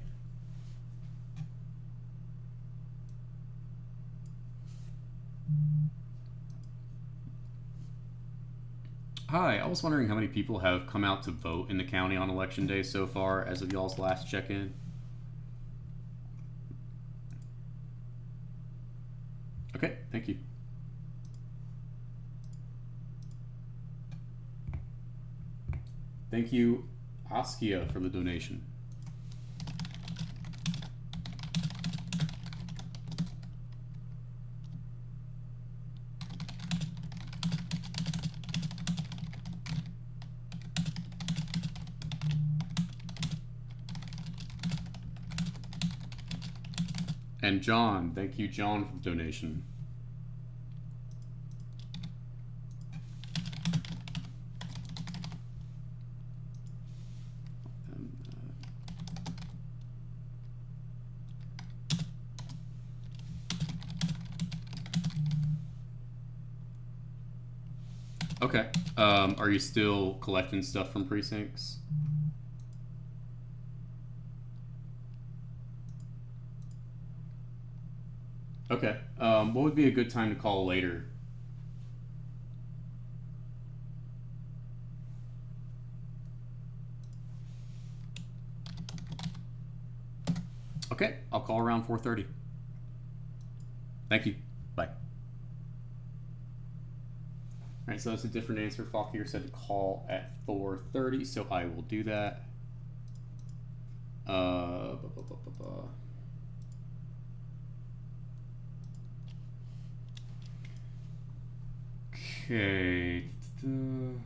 Hi, I was wondering how many people have come out to vote in the county on election day so far as of y'all's last check-in. Okay, thank you. Thank you, Askia, for the donation. And John, thank you, John, for the donation. Okay. Are you still collecting stuff from precincts? Okay. What would be a good time to call later? Okay, I'll call around 4:30. Thank you. Bye. All right, so that's a different answer. Fauquier said to call at 4:30, so I will do that. Okay. When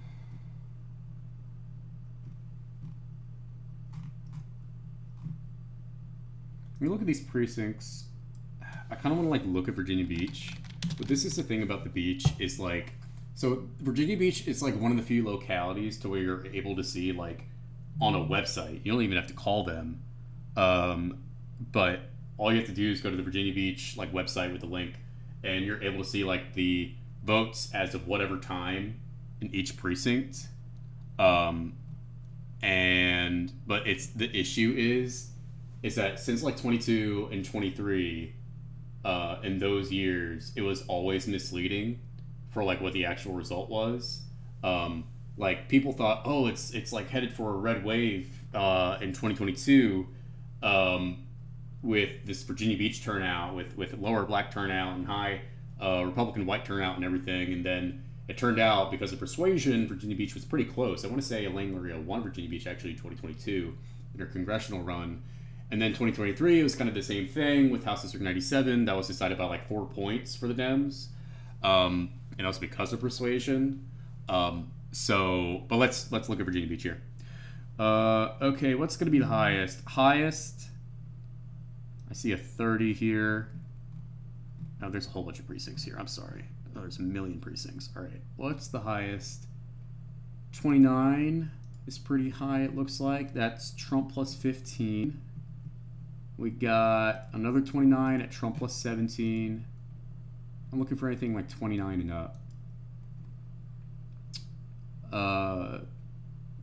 you look at these precincts, I kind of want to like look at Virginia Beach, but this is the thing about the beach is like So Virginia Beach is like one of the few localities to where you're able to see like on a website. You don't even have to call them, but all you have to do is go to the Virginia Beach like website with the link, and you're able to see like the votes as of whatever time in each precinct. And but it's the issue is that since like 22 and 23, in those years, it was always misleading for like what the actual result was. Like people thought, oh, it's like headed for a red wave in 2022, with this Virginia Beach turnout, with lower black turnout and high Republican white turnout and everything, and then it turned out because of persuasion, Virginia Beach was pretty close. I want to say Elaine Luria won Virginia Beach actually in 2022 in her congressional run. And then 2023, it was kind of the same thing with House District 97. That was decided by like 4 points for the Dems. And that was because of persuasion. But let's look at Virginia Beach here. Okay, what's going to be the highest? Highest, I see a 30 here. Oh, there's a whole bunch of precincts here. I'm sorry. Oh, there's a million precincts. All right, what's the highest? 29 is pretty high, it looks like. That's Trump plus 15. We got another 29 at Trump plus 17. I'm looking for anything like 29 and up.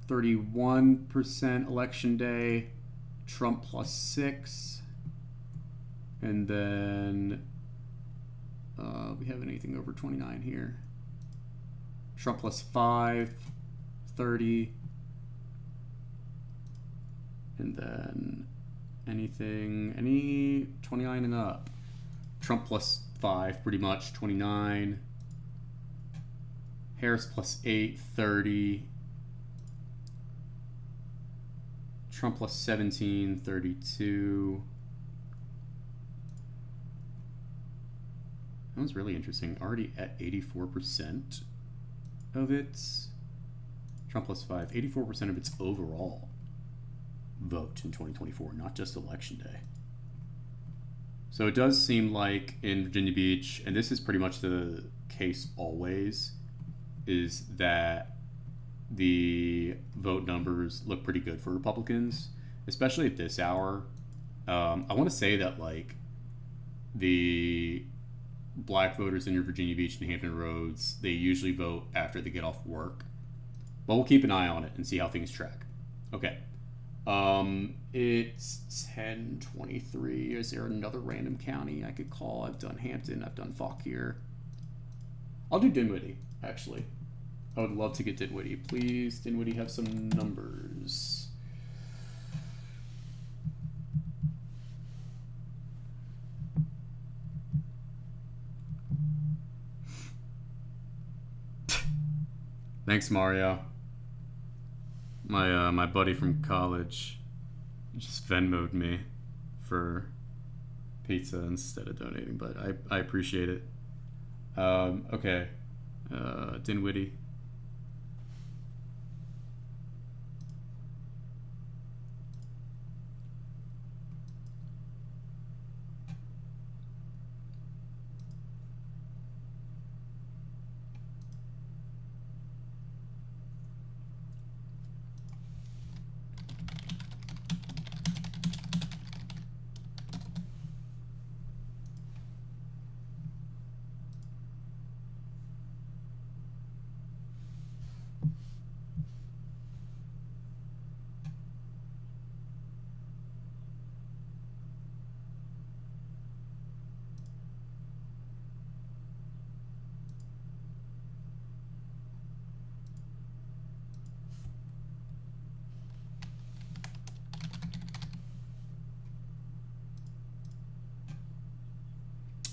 31% election day, Trump plus 6. And then we have anything over 29 here. Trump plus 5, 30. And then any 29 and up. Trump plus 5, pretty much, 29. Harris plus 8, 30. Trump plus 17, 32. That was really interesting. Already at 84% of its. Trump plus 5, 84% of its overall vote in 2024, not just election day. So it does seem like in Virginia Beach, and this is pretty much the case always, is that the vote numbers look pretty good for Republicans, especially at this hour. I want to say that like the black voters in your Virginia Beach and Hampton Roads, they usually vote after they get off work, but we'll keep an eye on it and see how things track. Okay. It's 10:23. Is there another random county I could call? I've done Hampton. I've done Fauquier. I'll do Dinwiddie, actually. I would love to get Dinwiddie. Please, Dinwiddie, have some numbers. Thanks, Mario. My buddy from college just Venmo'd me for pizza instead of donating, but I appreciate it. Okay. Dinwiddie.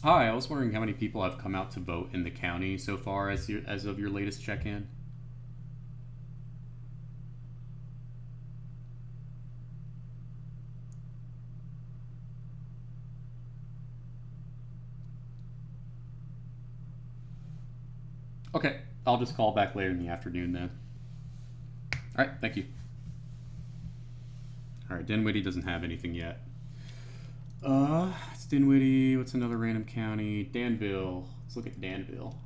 Hi, I was wondering how many people have come out to vote in the county so far as of your latest check-in. Okay, I'll just call back later in the afternoon then. All right, thank you. All right, Dinwiddie doesn't have anything yet. It's Dinwiddie. What's another random county? Danville. Let's look at Danville.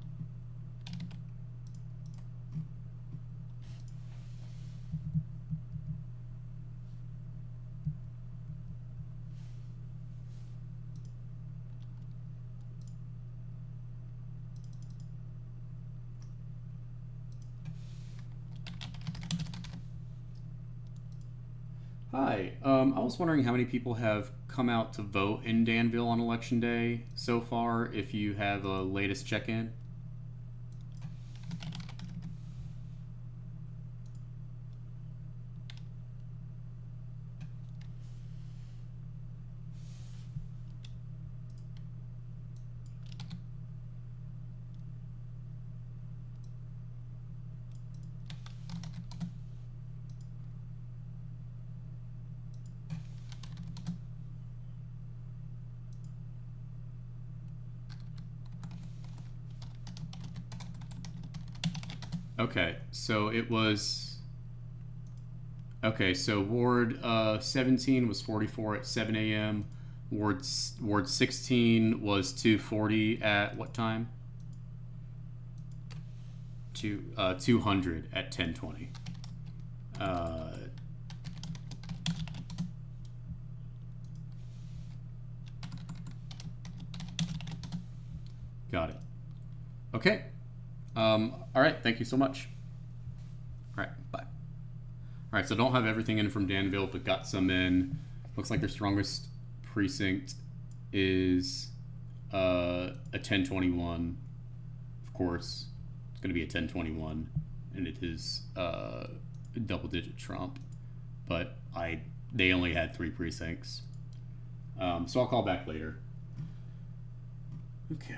Hi. I was wondering how many people have come out to vote in Danville on election day so far, if you have a latest check-in. Okay, so it was... Okay, so Ward 17 was 44 at 7 a.m. Ward 16 was 240 at what time? 200 at 10:20. Got it. Okay. All right. Thank you so much. All right. Bye. All right. So don't have everything in from Danville, but got some in. Looks like their strongest precinct is a 1021. Of course, it's going to be a 1021, and it is double-digit Trump. But they only had 3 precincts, so I'll call back later. Okay.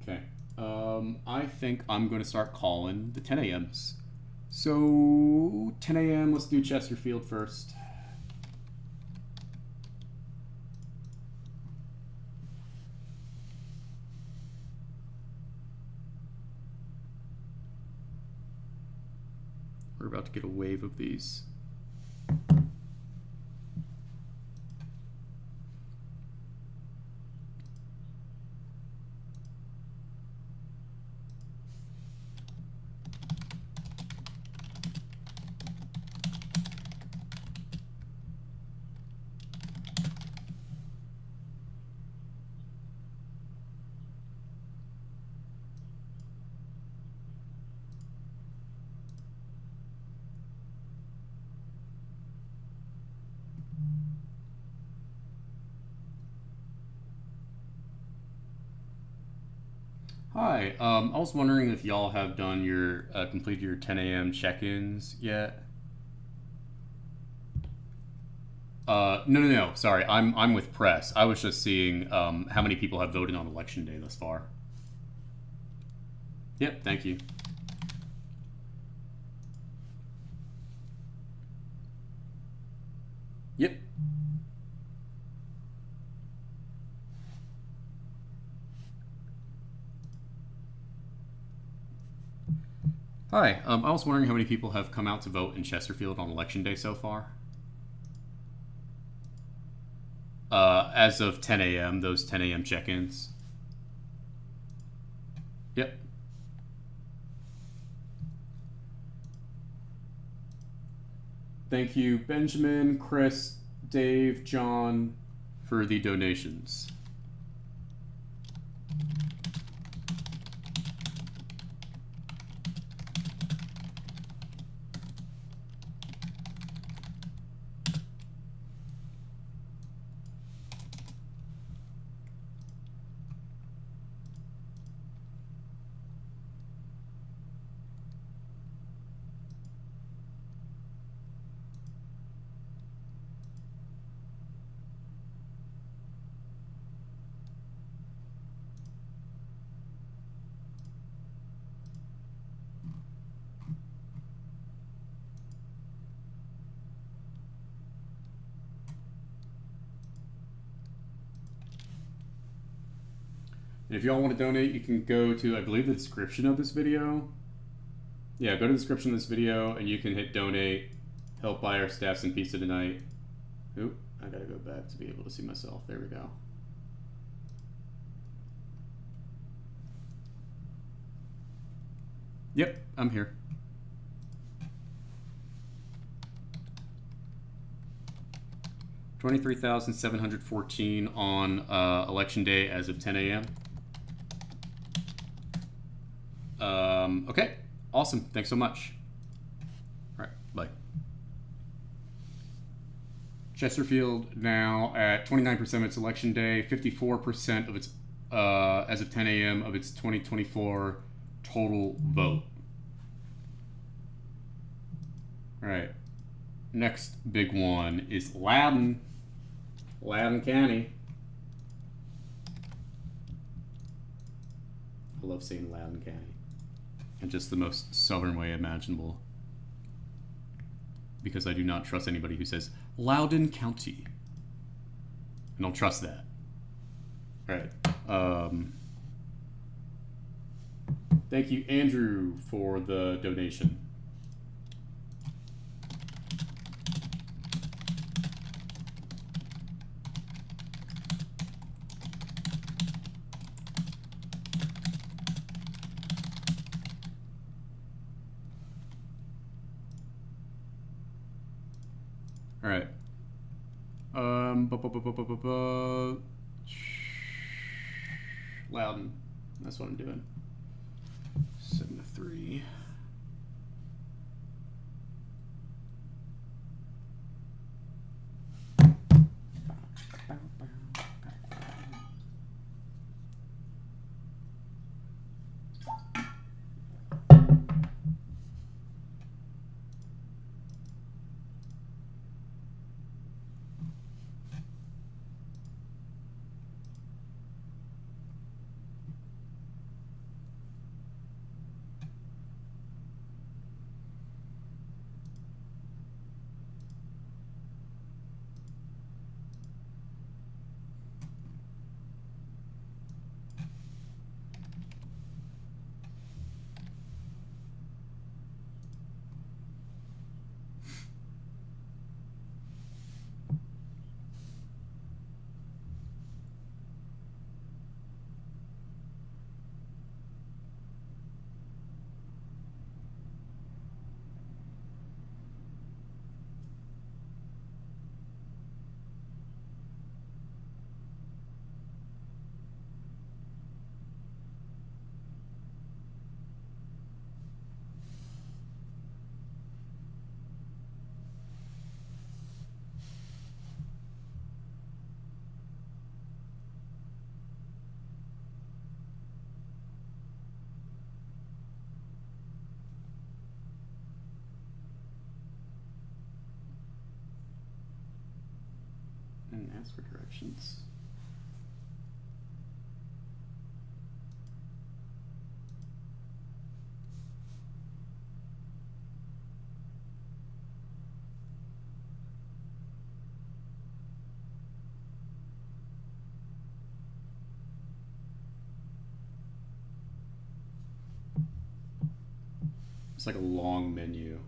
Okay. I think I'm going to start calling the 10 a.m.s. So 10 a.m. Let's do Chesterfield first. We're about to get a wave of these. Hi, I was wondering if y'all have done your completed your 10 a.m. check-ins yet. No. Sorry, I'm with press. I was just seeing how many people have voted on election day thus far. Yep, thank you. Yep. Hi, I was wondering how many people have come out to vote in Chesterfield on election day so far. As of 10 a.m., those 10 a.m. check-ins. Yep. Thank you, Benjamin, Chris, Dave, John, for the donations. And if y'all want to donate, you can go to, I believe, the description of this video. Yeah, go to the description of this video, and you can hit donate. Help buy our staff some pizza tonight. Oop, I gotta go back to be able to see myself. There we go. Yep, I'm here. 23,714 on election day as of 10 a.m. Okay, awesome. Thanks so much. All right, bye. Chesterfield now at 29% of its election day, 54% of its, as of 10 a.m. of its 2024 total vote. All right, next big one is Loudoun County. I love saying Loudoun County in just the most southern way imaginable, because I do not trust anybody who says Loudoun County. I don't trust that. All right. Thank you, Andrew, for the donation. All right. Loudoun. That's what I'm doing. 7 to 3. And ask for directions. It's like a long menu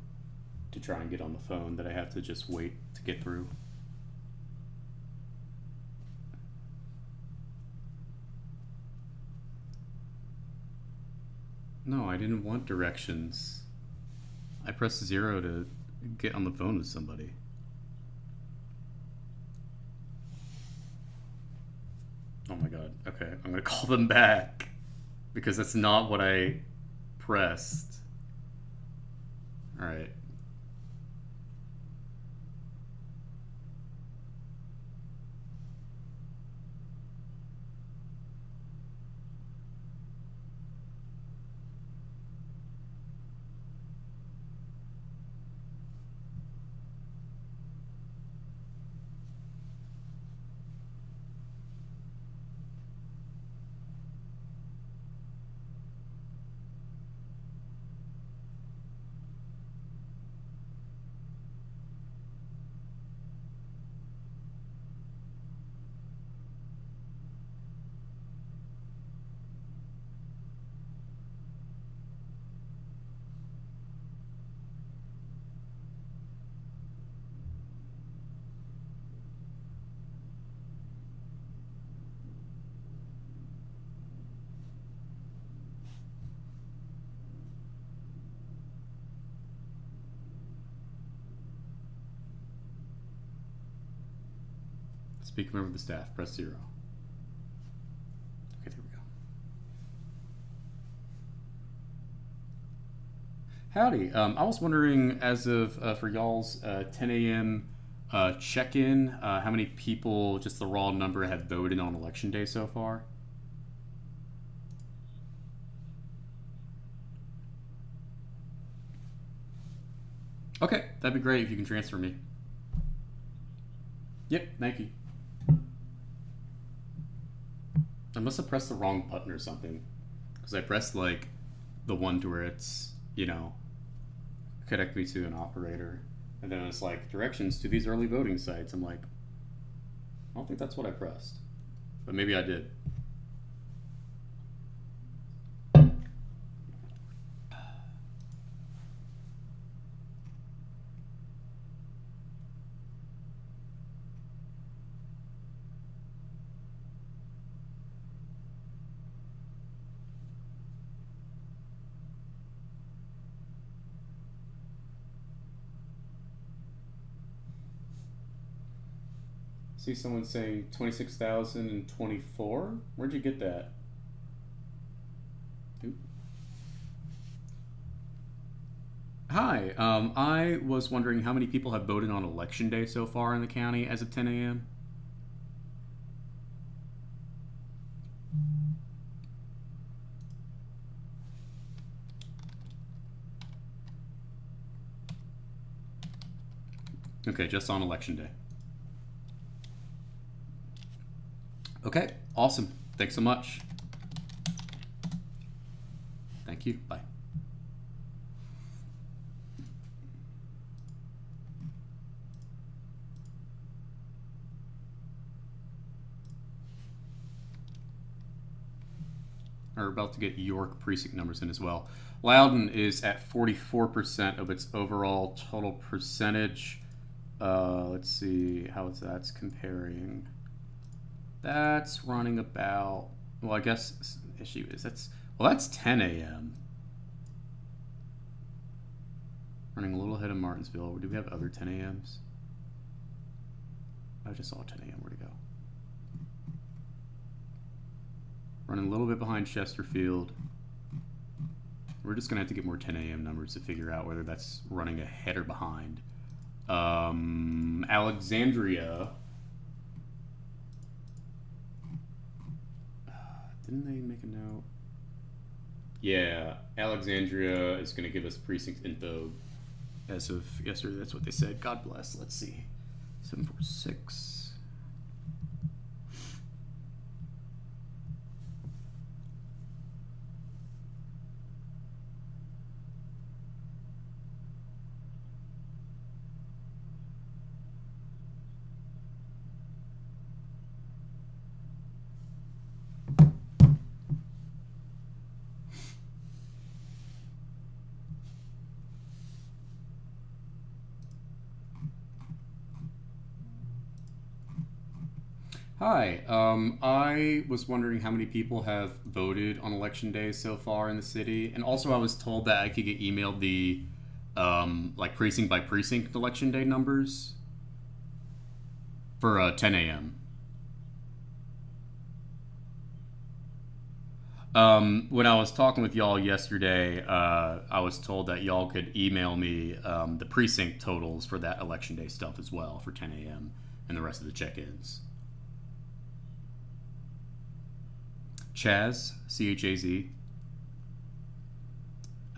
to try and get on the phone that I have to just wait to get through. No, I didn't want directions. I pressed 0 to get on the phone with somebody. Oh my god. Okay, I'm gonna call them back because that's not what I pressed. Alright. Speak member of the staff, press 0. Okay, there we go. Howdy. I was wondering, as of for y'all's 10 a.m. Check-in, how many people, just the raw number, have voted on election day so far? Okay, that'd be great if you can transfer me. Yep, thank you. I must have pressed the wrong button or something, because I pressed like the one to where it's, you know, connect me to an operator, and then it's like directions to these early voting sites. I'm like, I don't think that's what I pressed, but maybe I did. See someone saying 26,024? Where'd you get that? Oop. Hi, I was wondering how many people have voted on election day so far in the county as of 10 a.m. Okay, just on election day. Okay, awesome. Thanks so much. Thank you. Bye. We're about to get York precinct numbers in as well. Loudoun is at 44% of its overall total percentage. Let's see how that's comparing. That's running about, well, I guess the issue is that's 10 a.m. Running a little ahead of Martinsville. Do we have other 10 a.m.s? I just saw 10 a.m. Where'd it go? Running a little bit behind Chesterfield. We're just going to have to get more 10 a.m. numbers to figure out whether that's running ahead or behind. Alexandria. Didn't they make a note? Yeah, Alexandria is going to give us precinct info as of yesterday. That's what they said. God bless. Let's see. 746. Hi, I was wondering how many people have voted on election day so far in the city, and also I was told that I could get emailed the like precinct by precinct election day numbers for 10 a.m. When I was talking with y'all yesterday, I was told that y'all could email me the precinct totals for that election day stuff as well for 10 a.m. and the rest of the check-ins. Chaz, C-H-A-Z,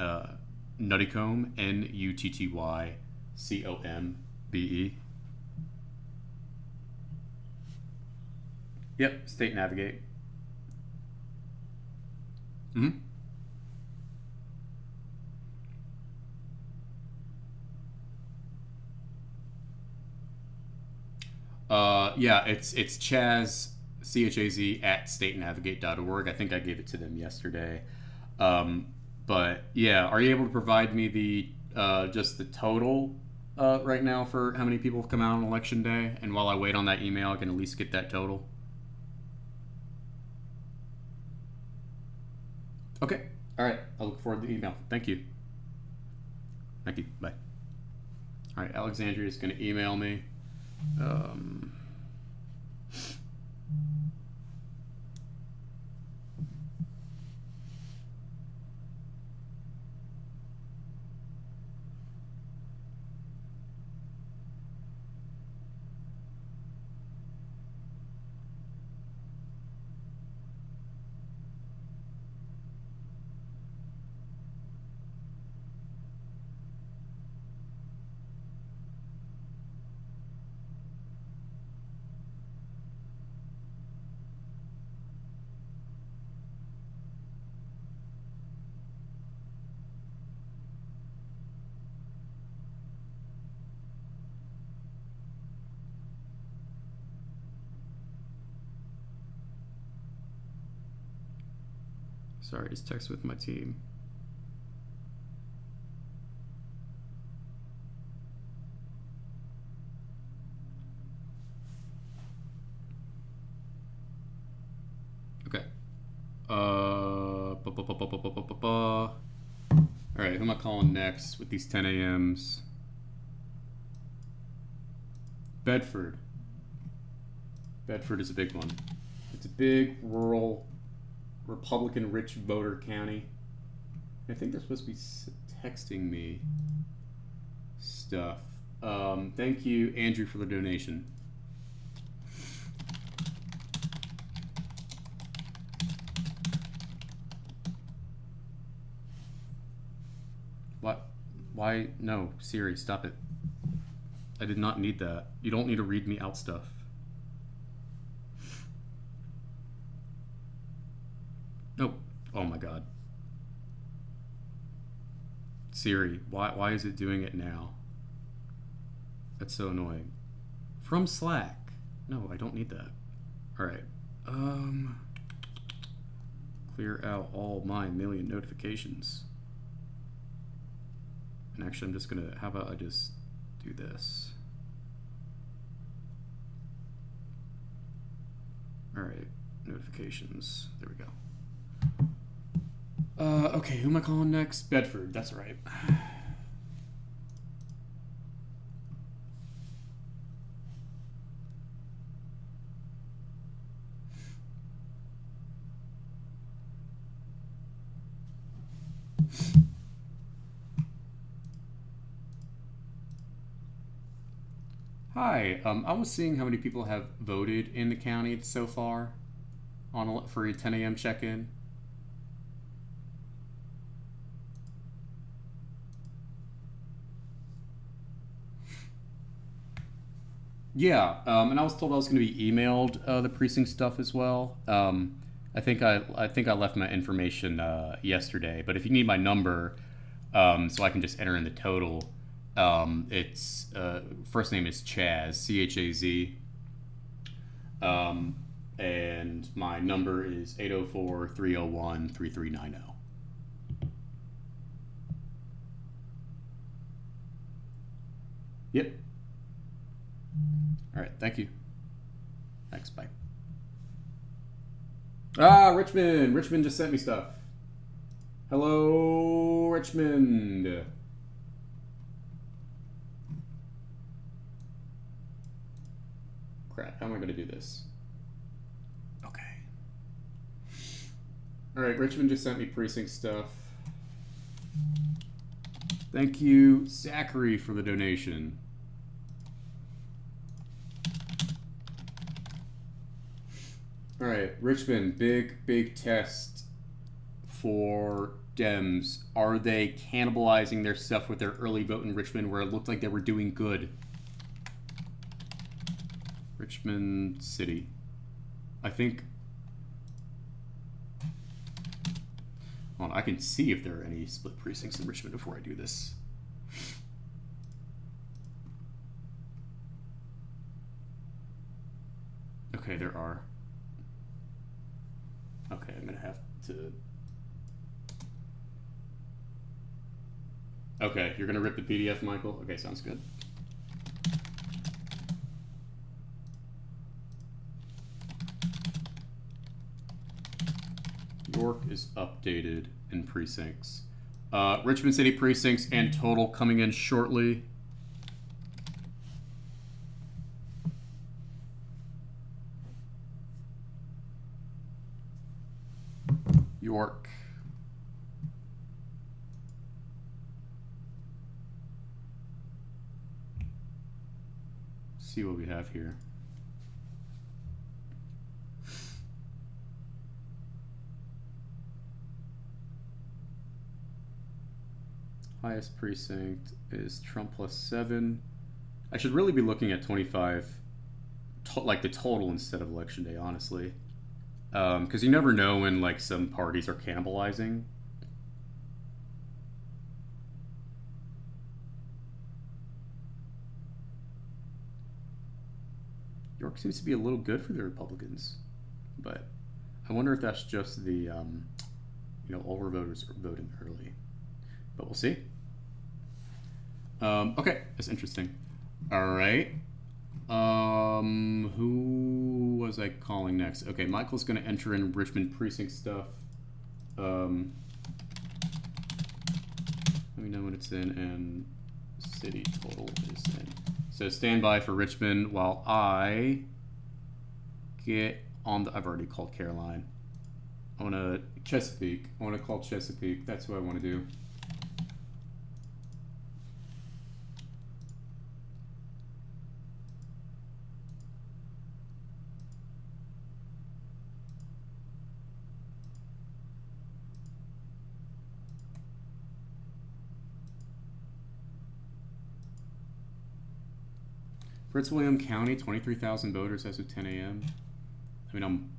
Nuttycombe, N-U-T-T-Y-C-O-M-B-E. Yep, State Navigate. Mm-hmm. Yeah, it's Chaz, Chaz at statenavigate.org. I think I gave it to them yesterday. But yeah, are you able to provide me the just the total right now for how many people have come out on election day? And while I wait on that email, I can at least get that total. Okay. All right. I'll look forward to the email. Thank you. Thank you. Bye. All right. Alexandria is going to email me. Sorry, just text with my team. Okay. All right, who am I calling next with these 10 a.m.s? Bedford. Bedford is a big one. It's a big, rural, Republican-rich voter county. I think they're supposed to be texting me stuff. Thank you, Andrew, for the donation. What? Why? No, Siri, stop it. I did not need that. You don't need to read me out stuff. No. Oh my god. Siri, why is it doing it now? That's so annoying. From Slack. No, I don't need that. Alright. Clear out all my million notifications. And actually, I'm just gonna, how about I just do this? Alright, notifications. There we go. Okay, who am I calling next? Bedford, that's right. Hi, I was seeing how many people have voted in the county so far for a 10 a.m. check-in. Yeah, and I was told I was going to be emailed the precinct stuff as well. I think I left my information yesterday, but if you need my number, so I can just enter in the total. It's first name is Chaz, C-H-A-Z, and my number is 804-301-3390. Yep. All right, thank you. Thanks, bye. Ah, Richmond. Richmond just sent me stuff. Hello, Richmond. Crap, how am I going to do this? Okay. All right, Richmond just sent me precinct stuff. Thank you, Zachary, for the donation. All right, Richmond, big test for Dems. Are they cannibalizing their stuff with their early vote in Richmond where it looked like they were doing good? Richmond City. I think... Hold on, I can see if there are any split precincts in Richmond before I do this. Okay, there are. Okay, I'm gonna have to... Okay, you're gonna rip the PDF, Michael? Okay, sounds good. York is updated in precincts. Richmond City precincts and total coming in shortly. see what we have here. Highest precinct is Trump +7. I should really be looking at 25, like the total instead of election day, honestly. Because you never know when like some parties are cannibalizing. York seems to be a little good for the Republicans, but I wonder if that's just the, you know, older voters are voting early. But we'll see. Okay, that's interesting. All right. Who was I calling next? Okay, Michael's going to enter in Richmond precinct stuff. Let me know when it's in and city total is in. So stand by for Richmond while I get on the... I've already called Caroline. I want to... Chesapeake. I want to call Chesapeake. That's what I want to do. Prince William County, 23,000 voters as of 10 a.m. I mean,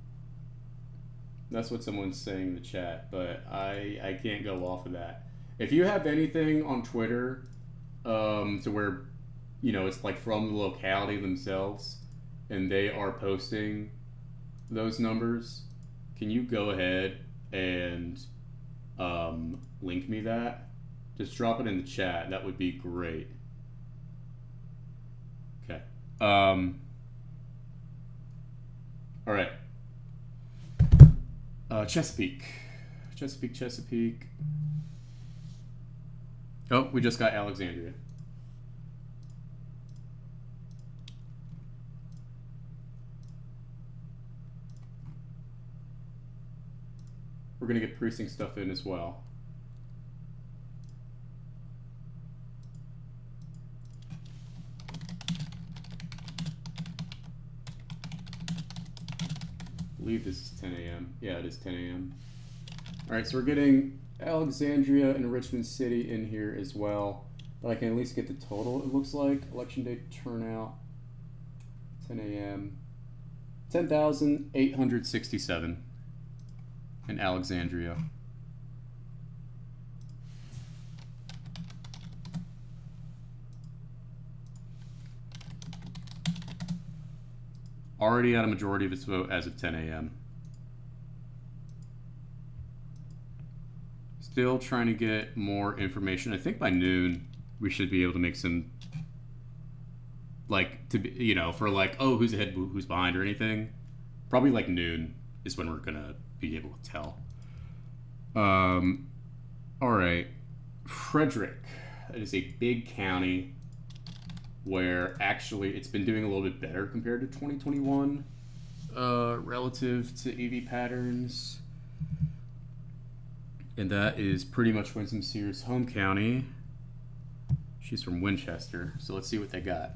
that's what someone's saying in the chat, but I can't go off of that. If you have anything on Twitter to where, you know, it's like from the locality themselves and they are posting those numbers, can you go ahead and link me that? Just drop it in the chat. That would be great. Okay. All right. Chesapeake. Chesapeake. Oh, we just got Alexandria. We're going to get precinct stuff in as well. I believe this is 10 a.m. Yeah, it is 10 a.m. All right, so we're getting Alexandria and Richmond City in here as well. But I can at least get the total, it looks like. Election day turnout, 10 a.m. 10,867 in Alexandria. Already at a majority of its vote as of 10 a.m. Still trying to get more information. I think by noon we should be able to make some, like, to be, you know, for like, oh, who's ahead, who's behind, or anything. Probably like noon is when we're gonna be able to tell. All right, Frederick. It is a big county where actually it's been doing a little bit better compared to 2021 relative to EV patterns. And that is pretty much Winsome Sears' home county. She's from Winchester, so let's see what they got.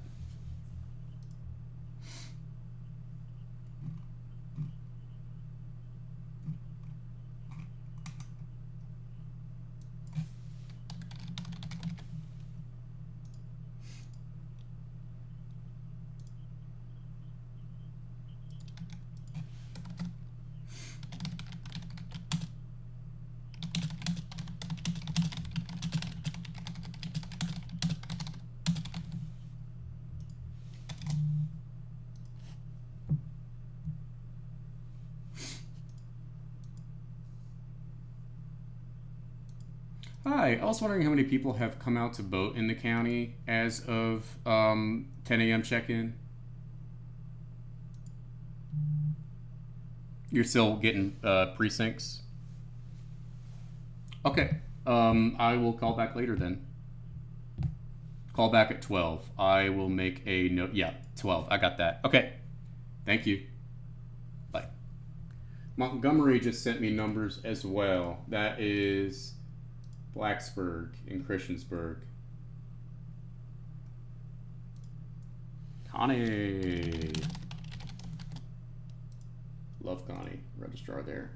Hi, I was wondering how many people have come out to vote in the county as of 10 a.m. check-in. You're still getting precincts? Okay, I will call back later then. Call back at 12. I will make a note. Yeah, 12. I got that. Okay, thank you. Bye. Montgomery just sent me numbers as well. That is Blacksburg and Christiansburg. Connie. Love Connie. Registrar there.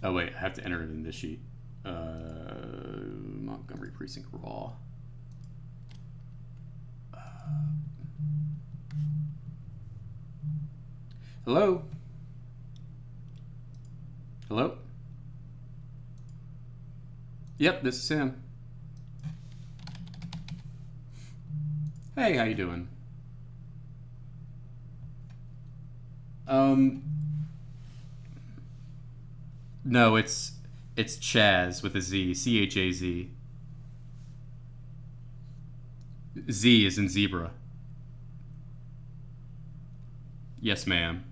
Oh wait, I have to enter it in this sheet. Montgomery Precinct Raw. Hello? Hello? Yep, this is him. Hey, how you doing? No, it's Chaz with a Z, C-H-A-Z. Z is in zebra. Yes, ma'am.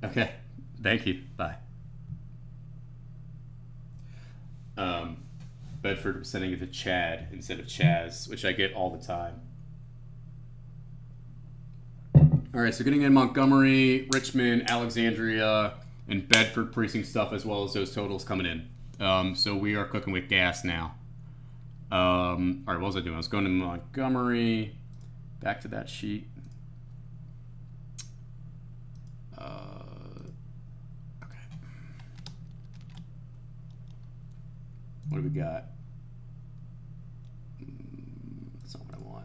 Okay, thank you. Bye. Bedford was sending it to Chad instead of Chaz, which I get all the time. All right, so getting in Montgomery, Richmond, Alexandria, and Bedford precinct stuff, as well as those totals coming in. So we are cooking with gas now. All right, what was I doing? I was going to Montgomery, back to that sheet. Okay. What do we got? That's not what I want.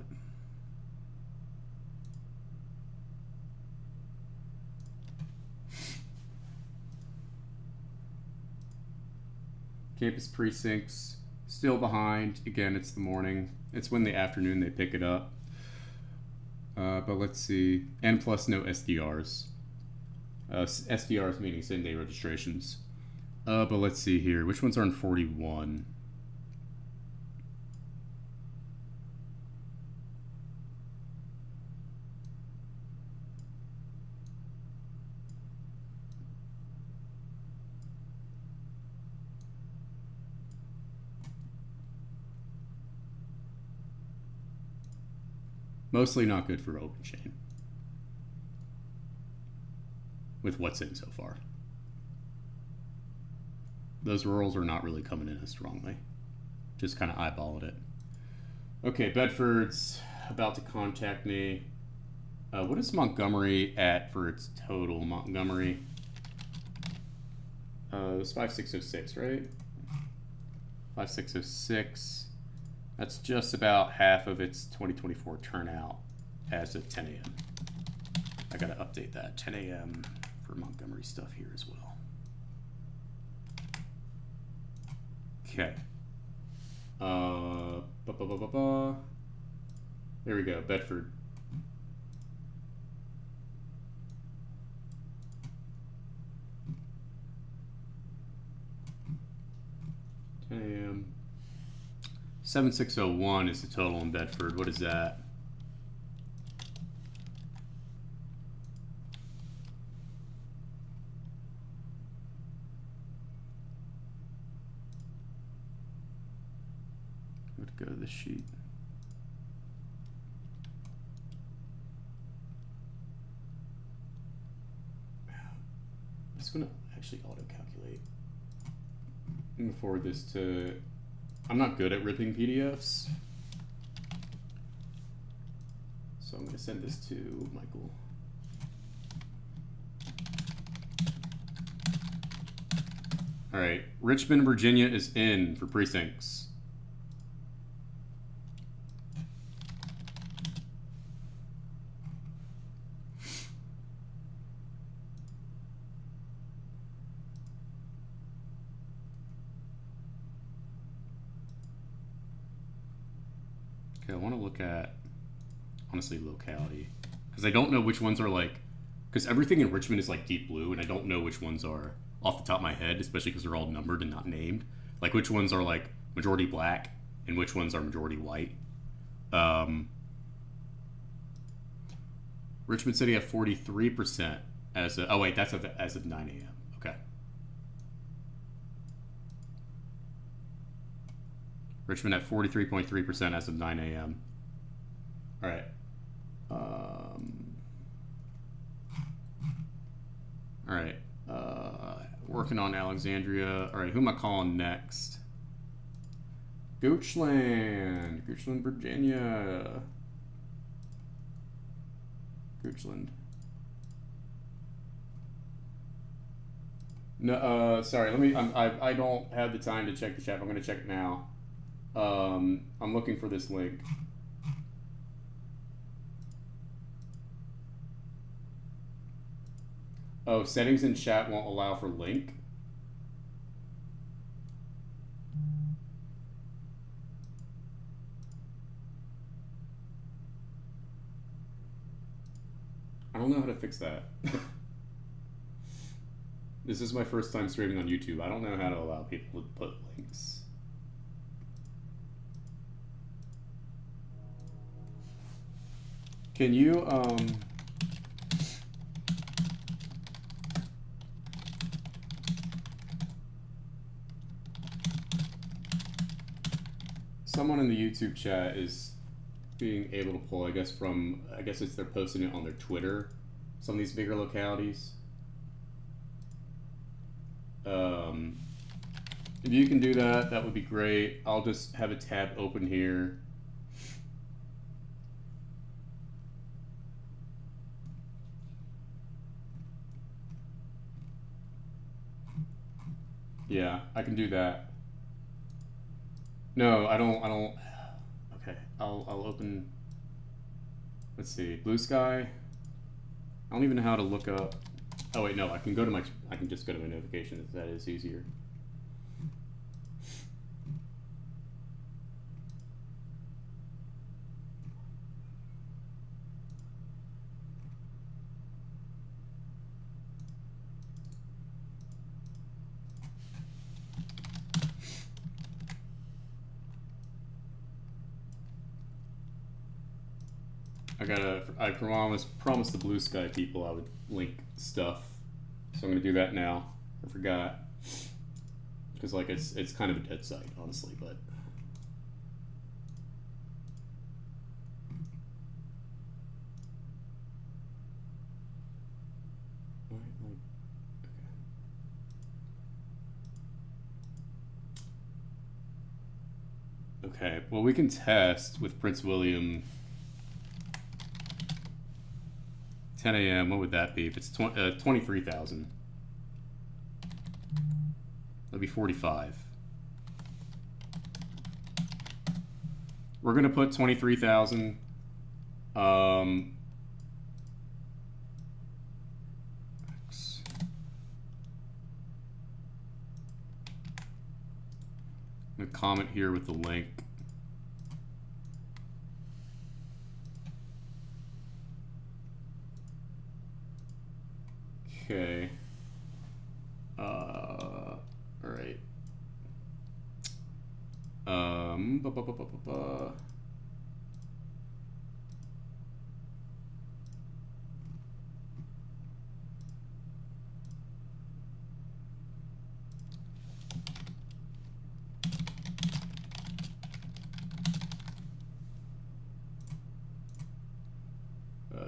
Campus precincts, still behind. Again, it's the morning. It's when the afternoon they pick it up. But let's see. N plus no SDRs. SDRs meaning same day registrations. But let's see here. Which ones are in 41? Mostly not good for open chain. With what's in so far. Those rolls are not really coming in as strongly. Just kind of eyeballing it. Okay, Bedford's about to contact me. What is Montgomery at for its total? Montgomery. It was 5606, right? 5606. That's just about half of its 2024 turnout as of 10 a.m. I gotta update that. 10 a.m. for Montgomery stuff here as well. Okay. There we go, Bedford. A.m. 7601 is the total in Bedford. What is that? Let's go to the sheet. I'm just gonna actually auto-calculate. I'm gonna forward this to. I'm not good at ripping PDFs, so I'm gonna send this to Michael. All right, Richmond, Virginia is in for precincts. I want to look at, honestly, locality. Because I don't know which ones are like, because everything in Richmond is like deep blue, and I don't know which ones are off the top of my head, especially because they're all numbered and not named. Like which ones are like majority black and which ones are majority white. Richmond City at 43% as of, oh wait, that's as of 9 a.m. Okay. Richmond at 43.3% as of 9 a.m. All right. All right. Working on Alexandria. All right, who am I calling next? Goochland, Virginia. Goochland. No, sorry. Let me. I don't have the time to check the chat. I'm gonna check it now. I'm looking for this link. Oh, settings in chat won't allow for link. I don't know how to fix that. This is my first time streaming on YouTube. I don't know how to allow people to put links. Can you, someone in the YouTube chat is being able to pull, I guess it's they're posting it on their Twitter, some of these bigger localities. If you can do that, that would be great. I'll just have a tab open here. Yeah, I can do that. No, I don't. Okay, I'll open. Let's see, Blue Sky. I don't even know how to look up. Oh wait, no, I can just go to my notifications. That is easier. I promised the Blue Sky people I would link stuff, so I'm gonna do that now. I forgot, because like it's kind of a dead site, honestly, but. Okay, well we can test with Prince William. 10 a.m. What would that be? If it's 23,000, that'd be 45. We're gonna put 23,000. I'm gonna comment here with the link. Okay. All right.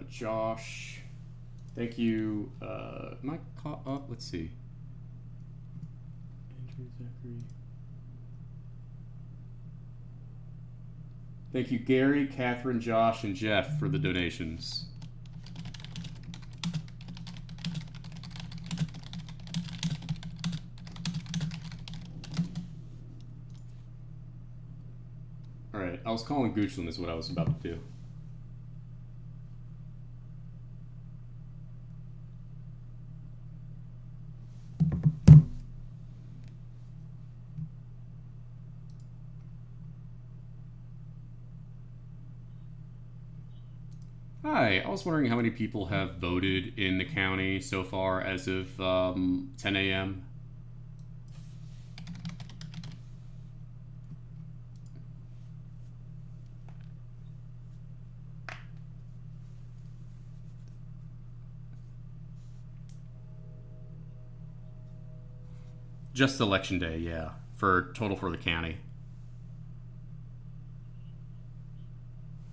Josh. Thank you. Am I caught up? Let's see. Andrew, Zachary. Thank you, Gary, Catherine, Josh, and Jeff for the donations. All right, I was calling Goochland is what I was about to do. Hi, I was wondering how many people have voted in the county so far as of 10 a.m. Just election day, yeah, for total for the county.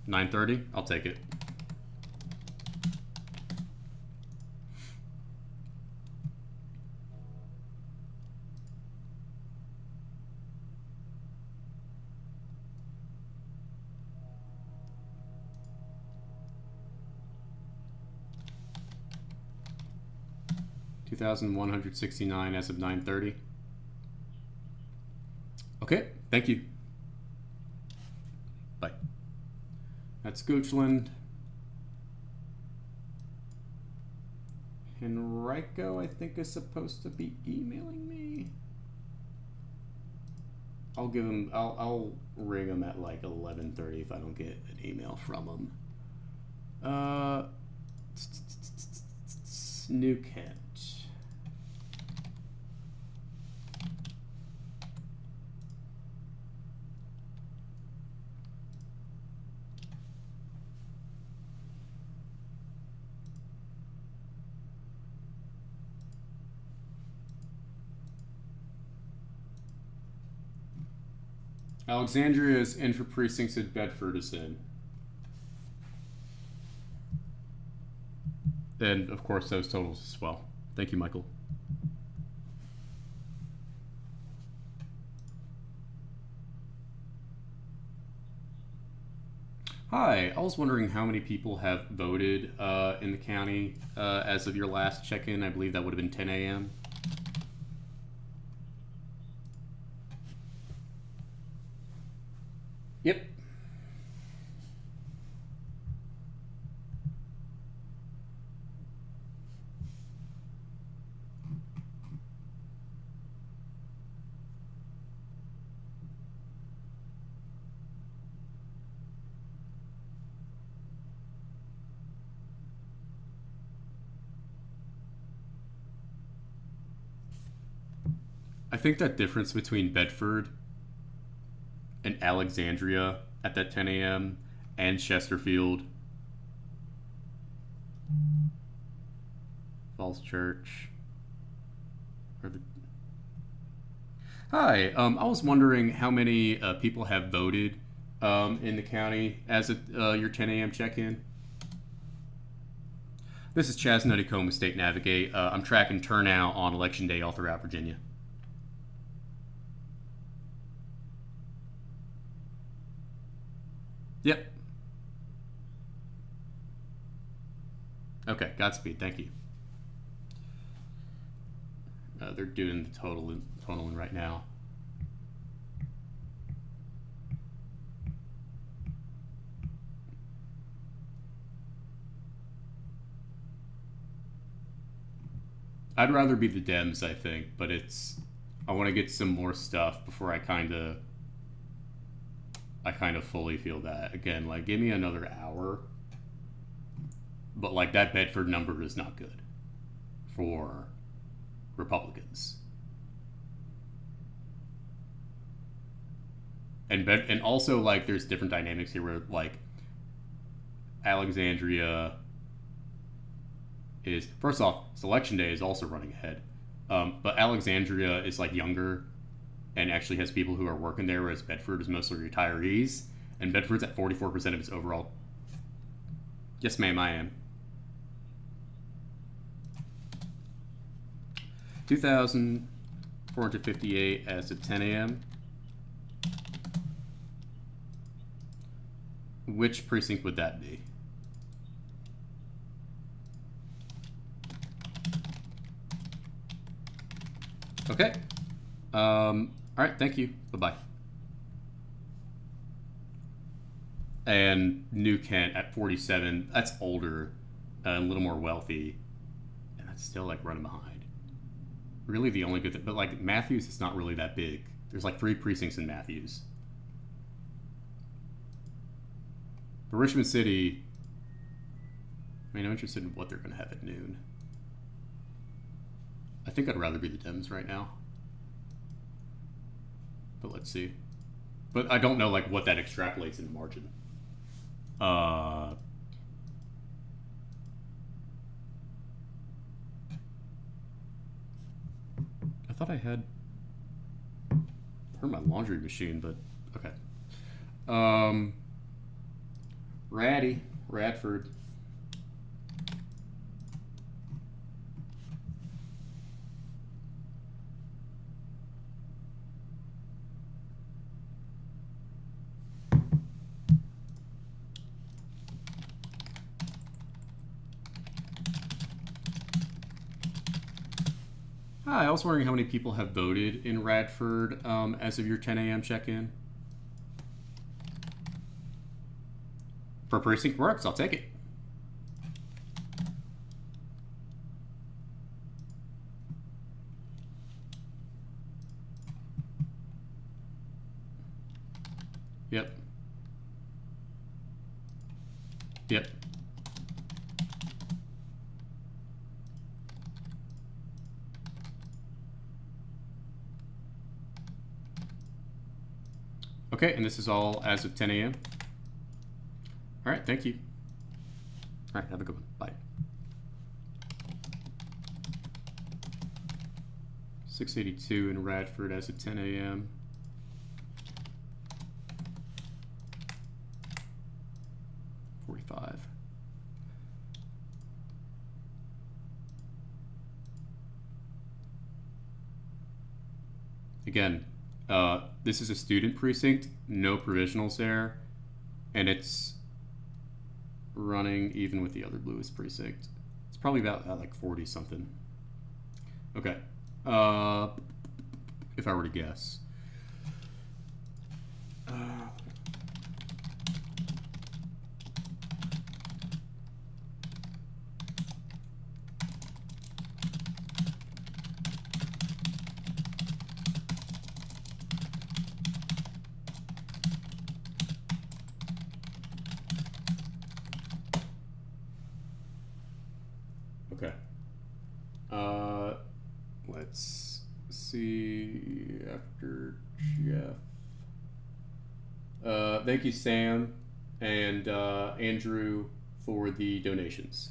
9:30? I'll take it. 2,169 as of 9:30. Okay, thank you. Bye. That's Goochland. Henrico, I think, is supposed to be emailing me. I'll give him. I'll ring him at like 11:30 if I don't get an email from him. New Kent. Alexandria is in for precincts and Bedford is in. And, of course, those totals as well. Thank you, Michael. Hi, I was wondering how many people have voted in the county as of your last check-in. I believe that would have been 10 a.m. Yep. I think that difference between Bedford and Alexandria at that 10 a.m. and Chesterfield, Falls Church. Hi, I was wondering how many people have voted in the county as of your 10 a.m. check-in. This is Chaz Nuttycombe with State Navigate. I'm tracking turnout on Election Day all throughout Virginia. Yep. Okay, Godspeed. Thank you. They're doing the totaling right now. I'd rather be the Dems, I think, but I want to get some more stuff before I kind of fully feel that. Again, like, give me another hour. But, like, that Bedford number is not good for Republicans. And also, like, there's different dynamics here where, like, Alexandria is... First off, Selection Day is also running ahead. But Alexandria is, like, younger and actually has people who are working there, whereas Bedford is mostly retirees. And Bedford's at 44% of its overall... Yes, ma'am, I am. 2,458 as of 10 a.m. Which precinct would that be? Okay. All right, thank you. Bye-bye. And New Kent at 47. That's older and a little more wealthy. And that's still, like, running behind. Really the only good thing. But, like, Matthews is not really that big. There's, like, 3 precincts in Matthews. But Richmond City... I mean, I'm interested in what they're going to have at noon. I think I'd rather be the Dems right now. But let's see. But I don't know, like, what that extrapolates in the margin. I thought I had heard my laundry machine, but okay. Radford. Hi, I was wondering how many people have voted in Radford as of your 10 a.m. check-in. Per precinct works, I'll take it. Yep. Yep. Okay, and this is all as of 10 a.m. All right, thank you. All right, have a good one. Bye. 682 in Radford as of 10 a.m. Again, this is a student precinct, no provisionals there, and it's running even with the other bluest precinct. It's probably about like 40 something. Okay, if I were to guess. Okay. Let's see after Jeff. Thank you, Sam and Andrew, for the donations.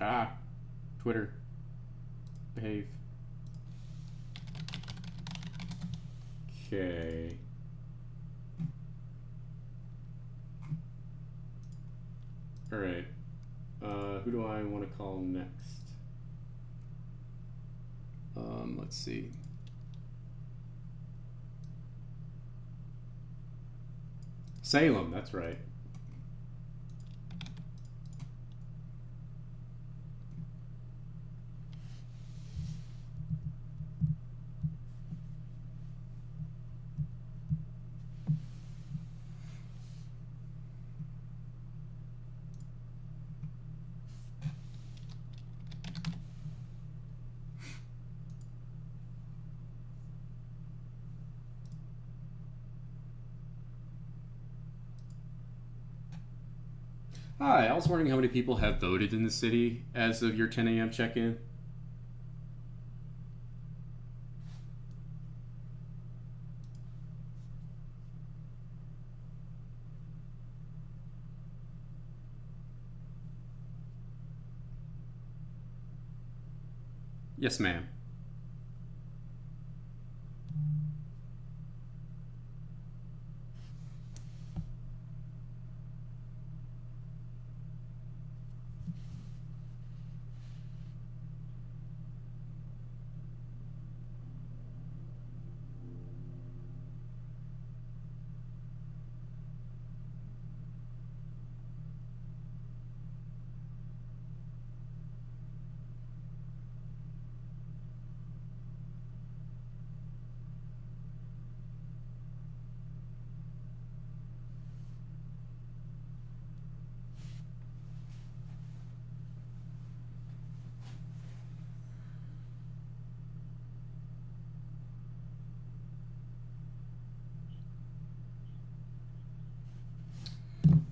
Ah, Twitter. Behave. Okay. All right. Who do I want to call next? Let's see. Salem, that's right. Hi, I was wondering how many people have voted in the city as of your 10 a.m. check-in. Yes, ma'am.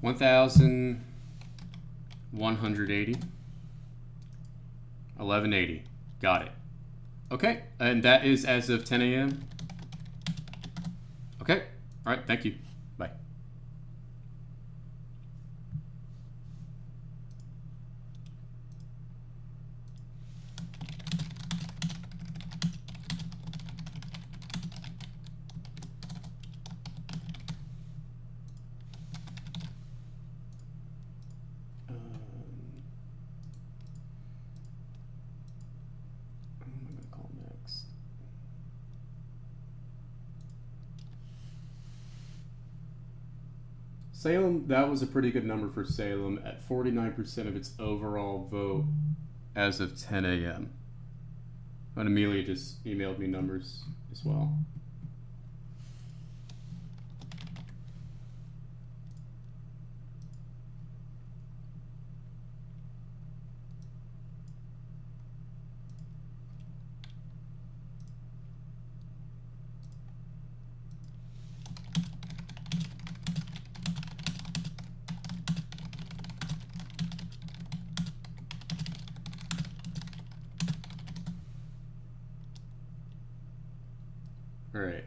1,180. 1180. Got it. Okay, and that is as of 10 a.m. Okay, all right, thank you. Bye. Salem, that was a pretty good number for Salem at 49% of its overall vote as of 10 a.m. And Amelia just emailed me numbers as well. All right.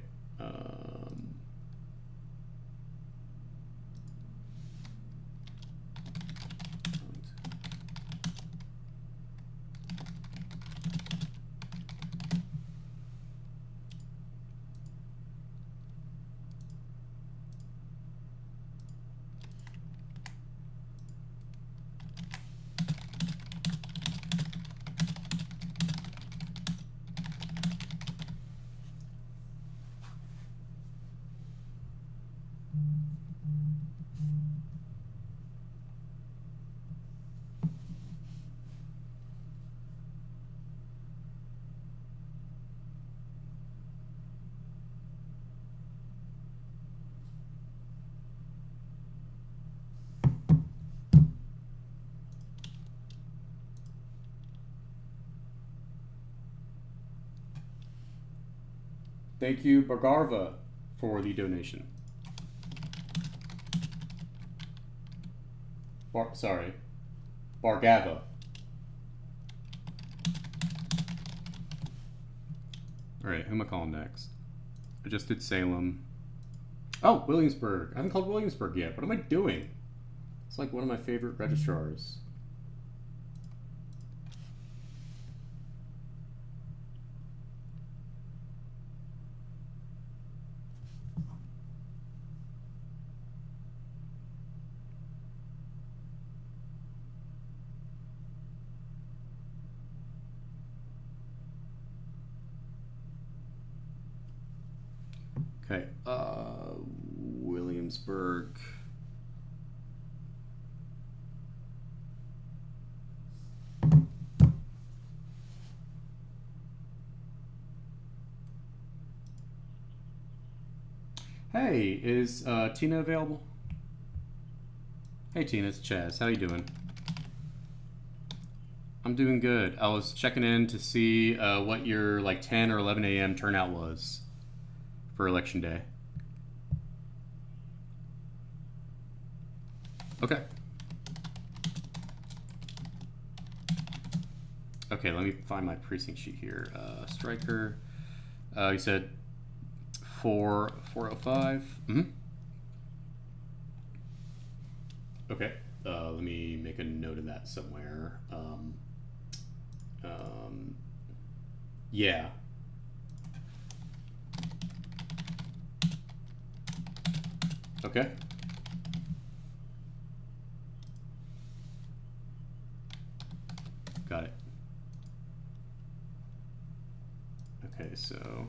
Thank you, Bargarva, for the donation. Bargava. All right, who am I calling next? I just did Salem. Oh, Williamsburg. I haven't called Williamsburg yet. What am I doing? It's like one of my favorite registrars. Okay, Williamsburg. Hey, is Tina available? Hey Tina, it's Chaz. How you doing? I'm doing good. I was checking in to see what your like 10 or 11 a.m. turnout was for election day. Okay. Okay, let me find my precinct sheet here. Striker. You said 405. Mm-hmm. Okay. Let me make a note of that somewhere. Yeah. Okay. Got it. Okay, so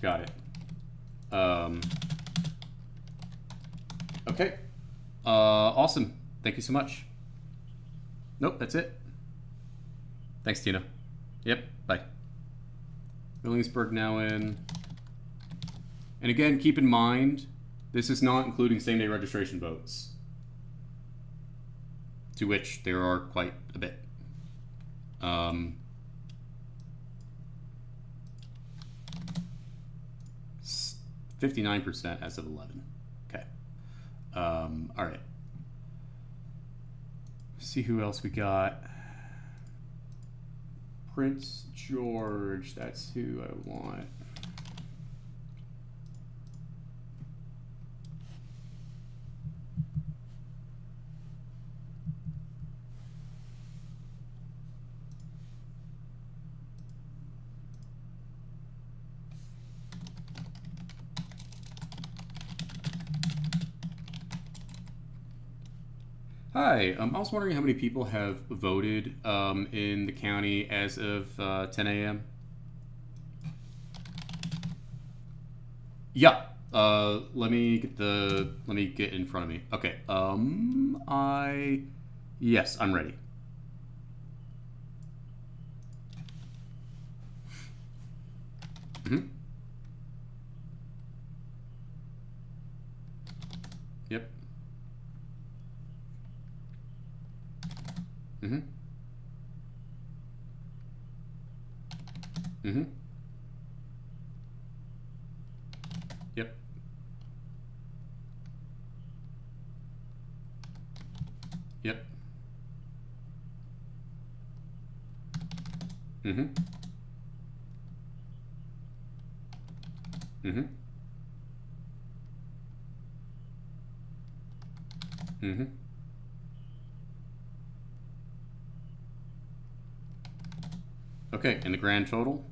got it. Okay. Awesome. Thank you so much. Nope, that's it. Thanks, Tina. Yep, bye. Williamsburg now in. And again, keep in mind, this is not including same-day registration votes, to which there are quite a bit. 59% as of 11. All right. See who else we got. Prince George, that's who I want. Hi, I was wondering how many people have voted in the county as of 10 a.m. Yeah. Let me get in front of me. Okay. Yes, I'm ready. Mm-hmm. Yep. Mm-hmm. Mm-hmm. Yep. Yep. Mm-hmm. Mm-hmm. Mm-hmm. Okay, and the grand total?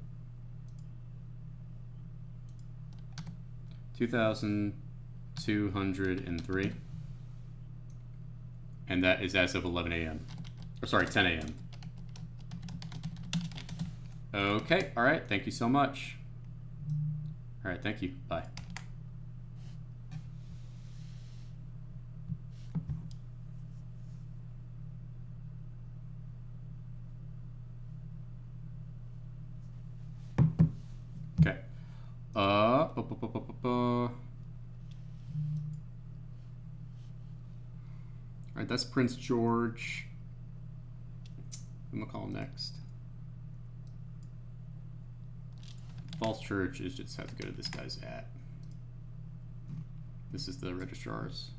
2,203. And that is as of 11 a.m. Or sorry, 10 a.m. Okay, all right. Thank you so much. All right, thank you. Bye. Okay. All right, that's Prince George. I'm gonna call him next. Falls Church is just have to go to this guy's at. This is the registrars.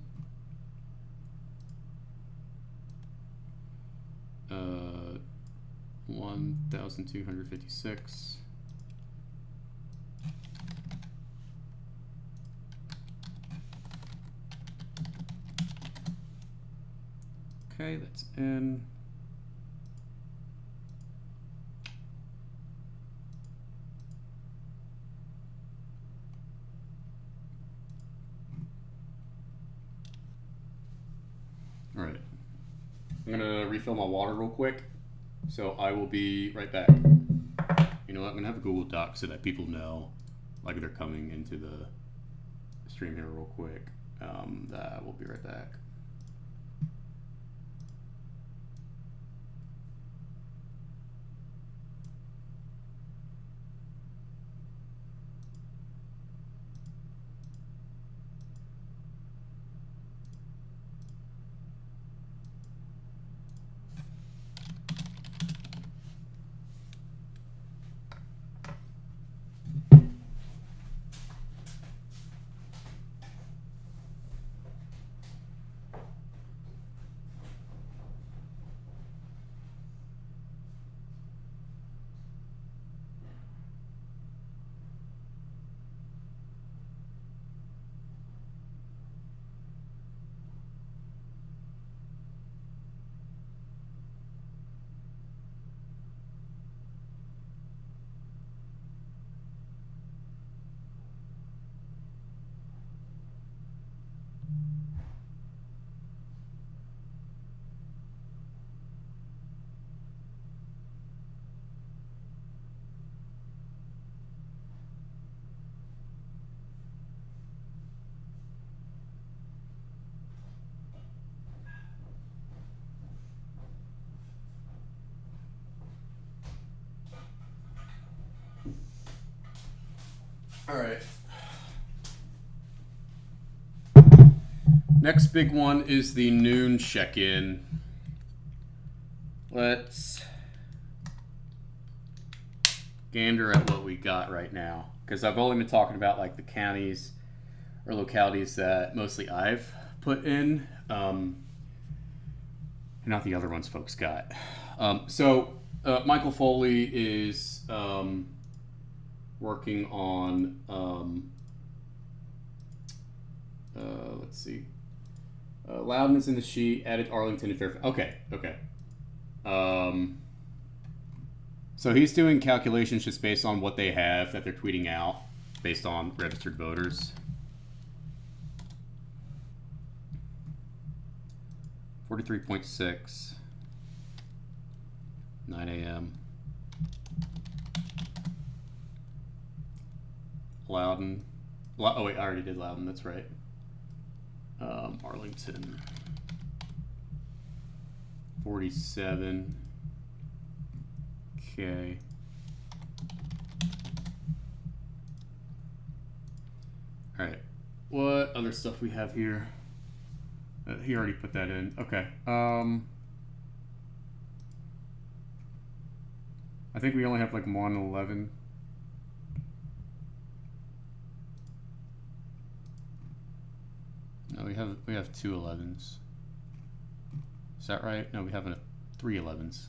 1,256. Okay, that's in. All right. I'm gonna refill my water real quick, so I will be right back. You know what? I'm gonna have a Google Doc so that people know, like they're coming into the stream here real quick. We'll be right back. All right. Next big one is the noon check-in. Let's gander at what we got right now, because I've only been talking about like the counties or localities that mostly I've put in, and not the other ones folks got. So Michael Foley is working on, let's see, Loudon's in the sheet, added Arlington and Fairfax. Okay. So he's doing calculations just based on what they have that they're tweeting out, based on registered voters. 43.6, 9 a.m. Loudon. Oh wait, I already did Loudon, that's right. Arlington. 47. Okay. All right. What other stuff we have here? He already put that in. Okay. I think we only have like 111. No, we have 2 11s. Is that right? No, we have 3 11s.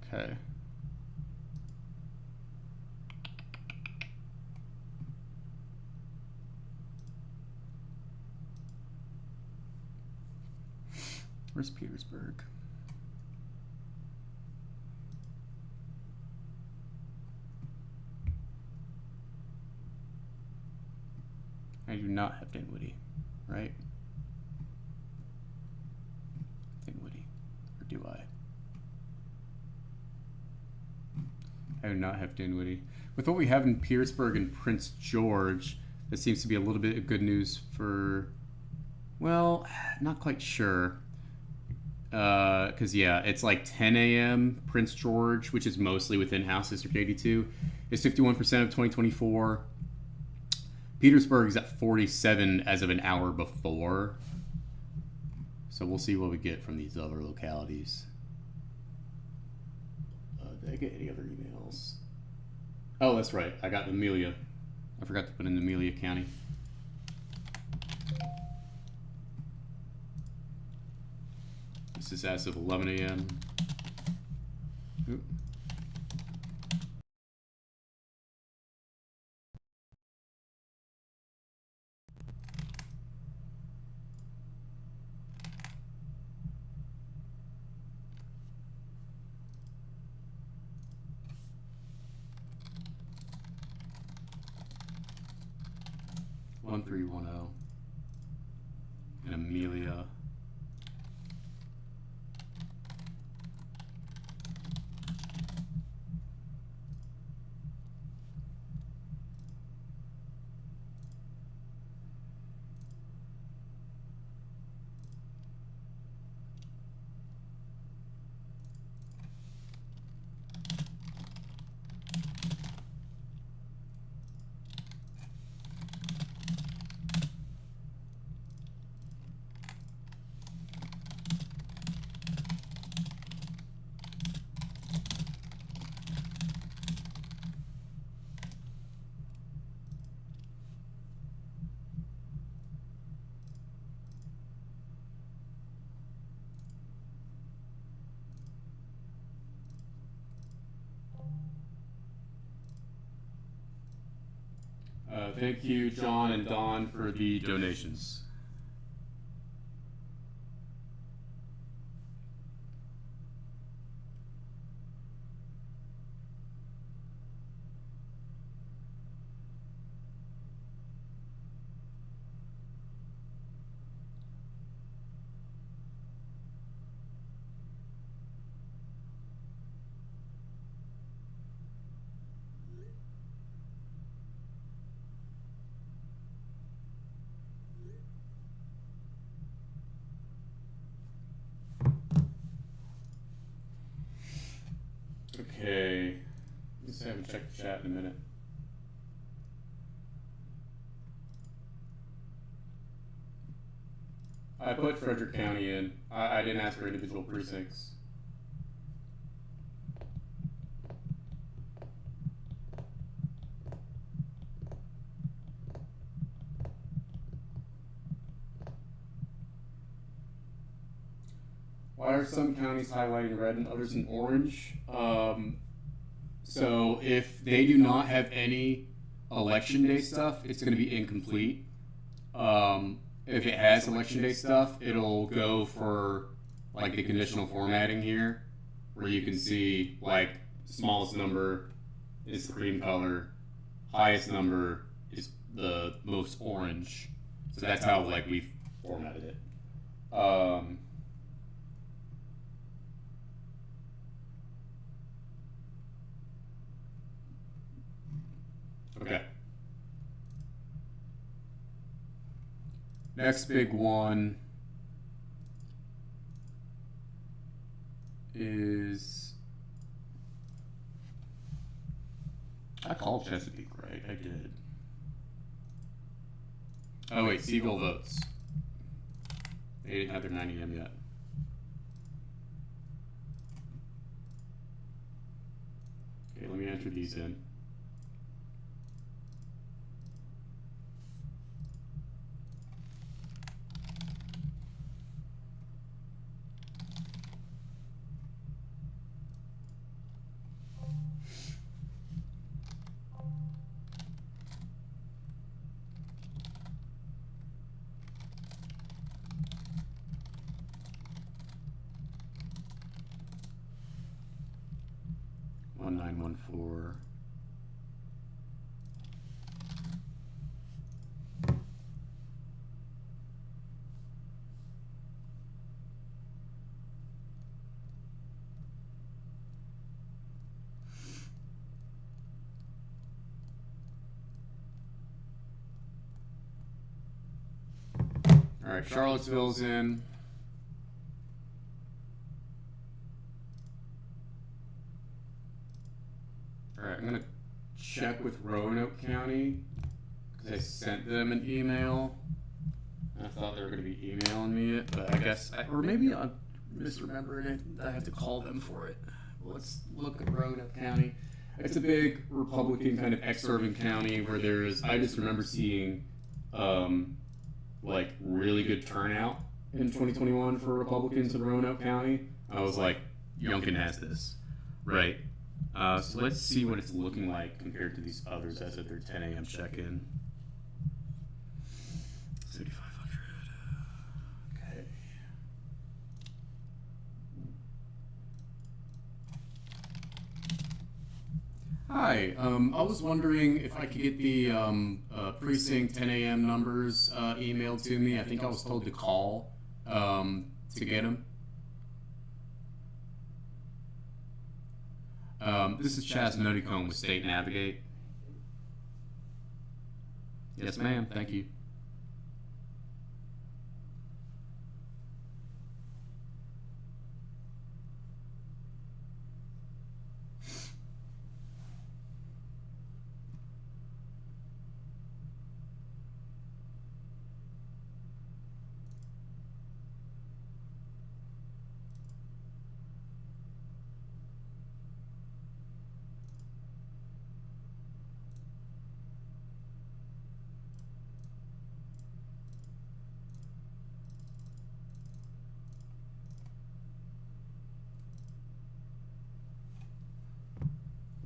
Okay. Where's Petersburg? I do not have Dinwiddie, right? Dinwiddie, or do I? I do not have Dinwiddie. With what we have in Petersburg and Prince George, that seems to be a little bit of good news for, well, not quite sure. Because yeah, it's like 10 a.m. Prince George, which is mostly within House District 82, is 51% of 2024. Petersburg is at 47 as of an hour before. So we'll see what we get from these other localities. Did I get any other emails? Oh, that's right. I got Amelia. I forgot to put in Amelia County. This is as of 11 a.m. Oop. One 310 and Amelia. Thank you, John and Don, for the donations. Okay, just haven't checked the chat in a minute. I put Frederick County in. I didn't ask for individual precincts. Why are some counties highlighted in red and others in orange? So if they do not have any election day stuff, it's going to be incomplete. If it has election day stuff, it'll go for like the conditional formatting here, where you can see like smallest number is the cream color, highest number is the most orange. So that's how like we've formatted it. Okay. Next big one is I called Chesapeake, right? I did. Oh wait, Seagull votes. They didn't have their 9 a.m. yet. Okay, let me enter these in. Four. All right, Charlottesville's in. Alright, I'm going to check with Roanoke County because I sent them an email. I thought they were going to be emailing me it, but I guess, or maybe I'm misremembering it. I have to call them for it. Let's look at Roanoke County. It's a big Republican kind of ex-serving county where there's, I just remember seeing like really good turnout in 2021 for Republicans in Roanoke County. I was like, Youngkin has this, right? So let's see what it's looking like compared to these others as of their 10 a.m. check-in. 7,500. Okay. Hi. I was wondering if I could get the precinct 10 a.m. numbers emailed to me. I think I was told to call to get them. This is Chaz Nuttycombe with State Navigate. Yes, ma'am. Thank you.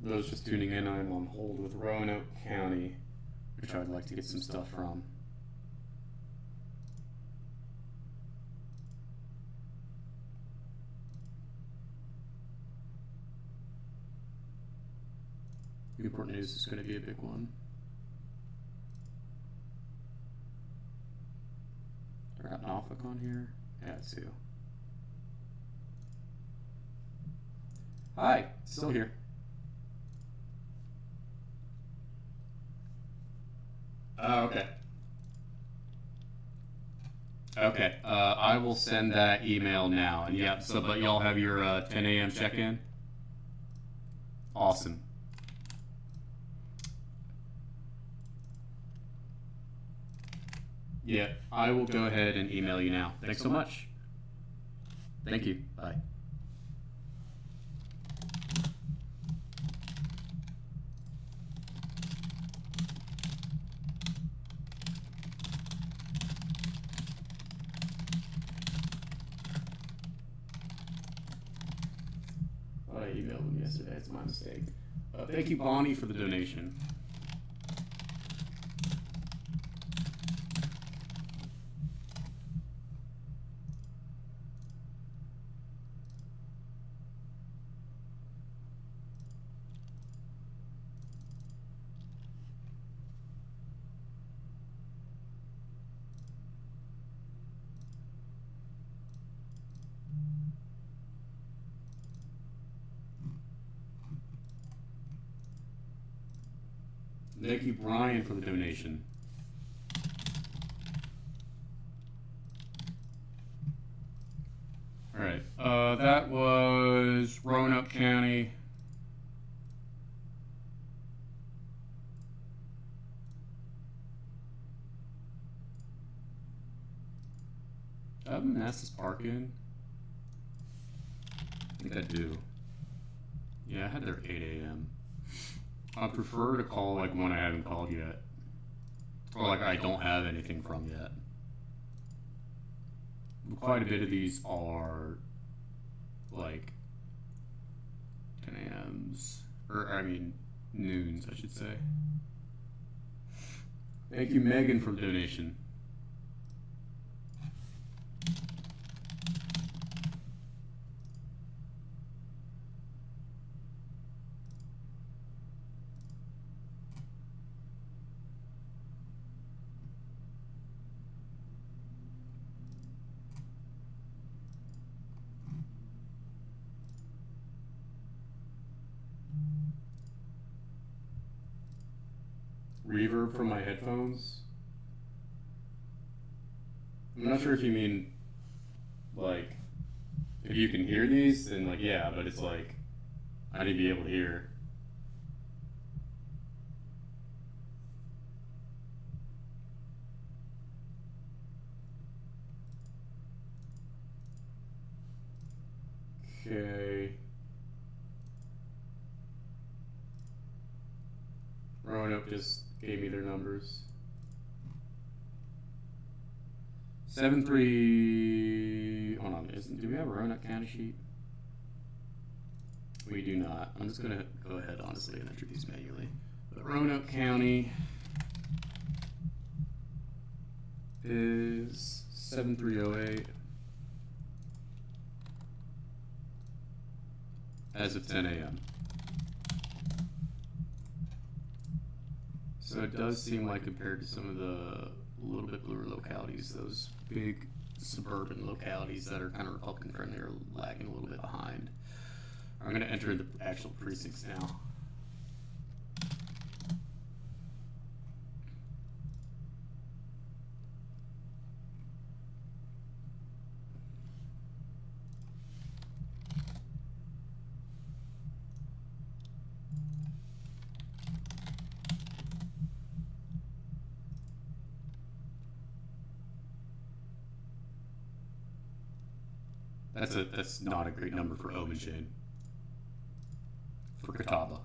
For those just tuning in, I'm on hold with Roanoke County, which I'd like to get some stuff from. Newport News is going to be a big one. I got Norfolk on here. Yeah, it's too. Hi, still here. Oh, okay. Okay, I will send that email now. And yeah, so but y'all have your 10 a.m. check-in? Awesome. Yeah, I will go ahead and email you now. Thanks so much. Thank you. Bye. emailed them yesterday. It's my mistake. Thank you, Bonnie, for the donation. Thank you, Brian, for the donation. All right, that was Roanoke County. Do I have Manassas Park in? I think I do. Yeah, I had their 8 a.m. I prefer to call like one I haven't called yet, or like I don't have anything from yet. Quite a bit of these are like 10 a.m.s, or I mean noons, I should say. Thank you, Megan, for the donation. Reverb from my headphones. I'm not sure if you mean like if you can hear these, then like yeah, but it's like I need to be able to hear. Okay. Roanoke just gave me their numbers. 7-3. Hold on. Do we have a Roanoke County sheet? We do not. I'm just gonna go ahead honestly and enter these manually. But Roanoke County is 7308 as of 10 a.m. So it does seem like compared to some of the little bit bluer localities, those big suburban localities that are kind of Republican friendly are lagging a little bit behind. I'm going to enter the actual precincts now. That's not a great number for Obenshain. For Catawba.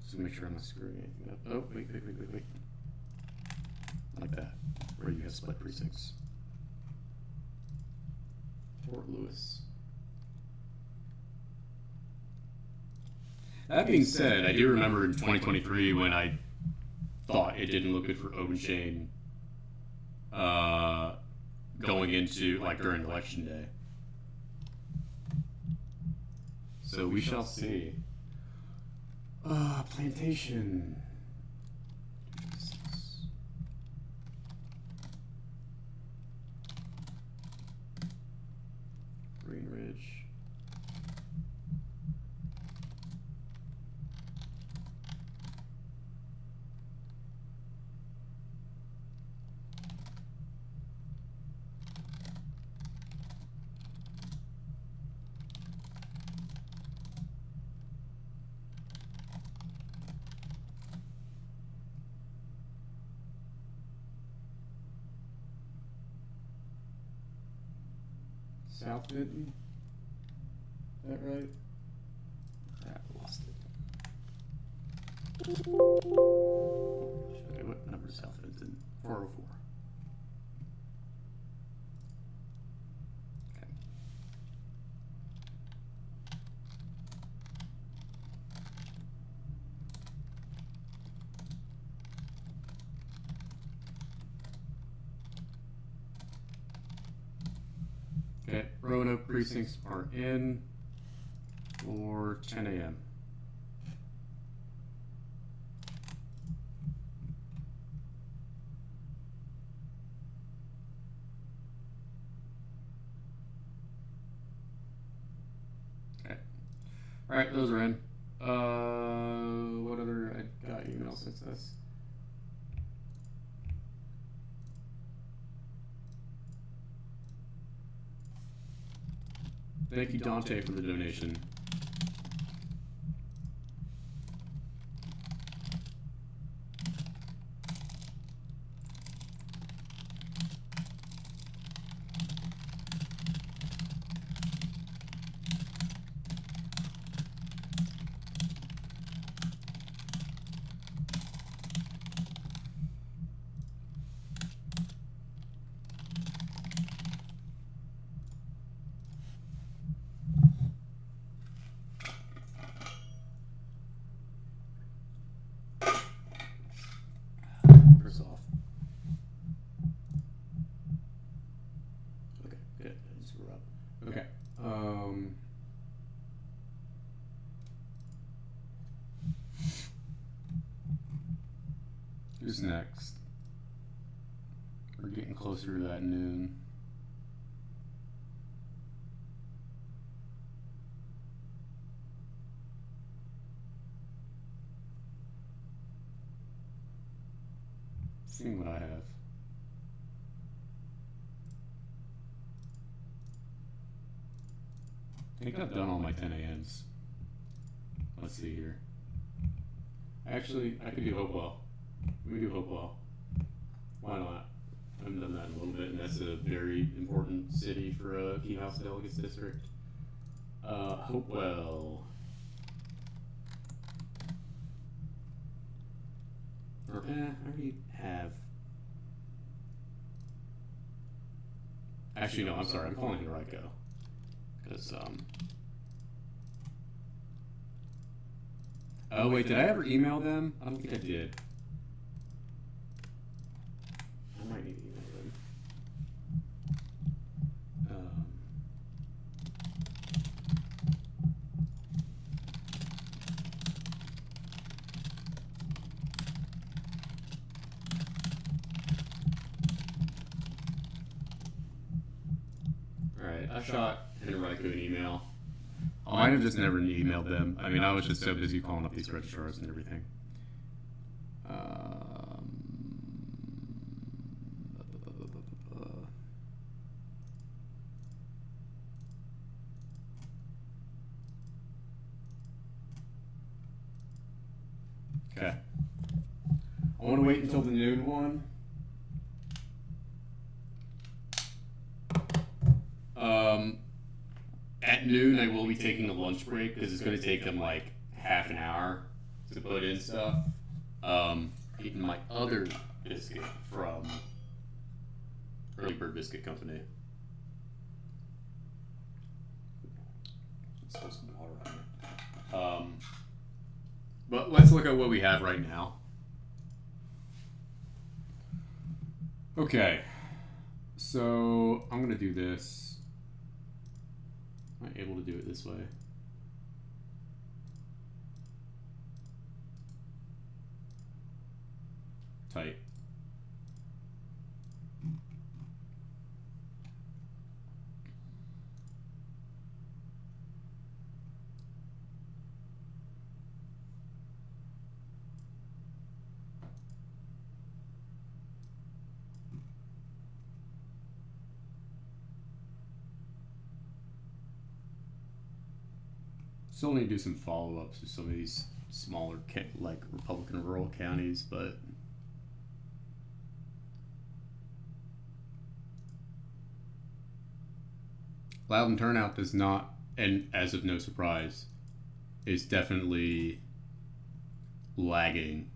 Just make sure I'm not screwing anything up. Oh, wait. Like that. Where you have split precincts. Fort Lewis. That being said, I do remember in 2023 when I thought it didn't look good for Obenshain going into, like, during Election Day. So we shall see. Plantation. Green Ridge. South Vinton? Is that right? Crap, I lost it. Okay, what number is South Bend's in? 404. Okay, Roanoke precincts are in for 10 a.m. Okay. All right, those are in. What other? I got email since this. Thank you, Dante, for the donation. First off. Okay, good. We're up. Okay. Who's next? We're getting closer to that noon. Seeing what I have. I think I've done all my 10 a.m.s. Let's see here. Actually, I could do Hopewell. We do Hopewell. Why not? I haven't done that in a little bit, and that's a very important city for a Key House Delegates District. Hopewell. Or, I already have. Actually, no, I'm sorry. I'm calling Henrico. Because, oh, wait, did I ever email them? I don't think I did. I might need to email them. Alright, I shot Henrico an email. I might have just never emailed them. I mean, I was just so busy calling up these registrars and everything. Okay. I want to wait until the noon one. At noon, I will be taking a lunch break because it's going to take them like half an hour to put in stuff. Eating my other biscuit from Early Bird Biscuit Company. Let's put some water on it. But let's look at what we have right now. Okay, so I'm going to do this. Am I able to do it this way? Tight. Still need to do some follow-ups with some of these smaller, like Republican rural counties, but Loudon turnout does not, and as of no surprise, is definitely lagging.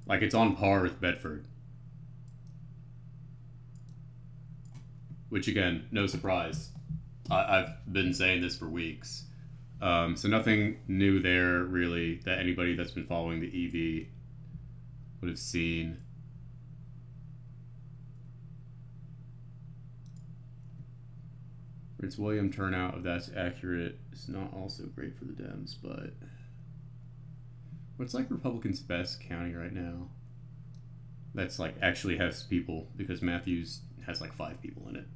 Like, it's on par with Bedford. Which, again, no surprise. I've been saying this for weeks. So nothing new there, really, that anybody that's been following the EV would have seen. Prince William turnout, if that's accurate, is not also great for the Dems, but what's like Republicans' best county right now? That's like actually has people, because Matthews has like 5 people in it.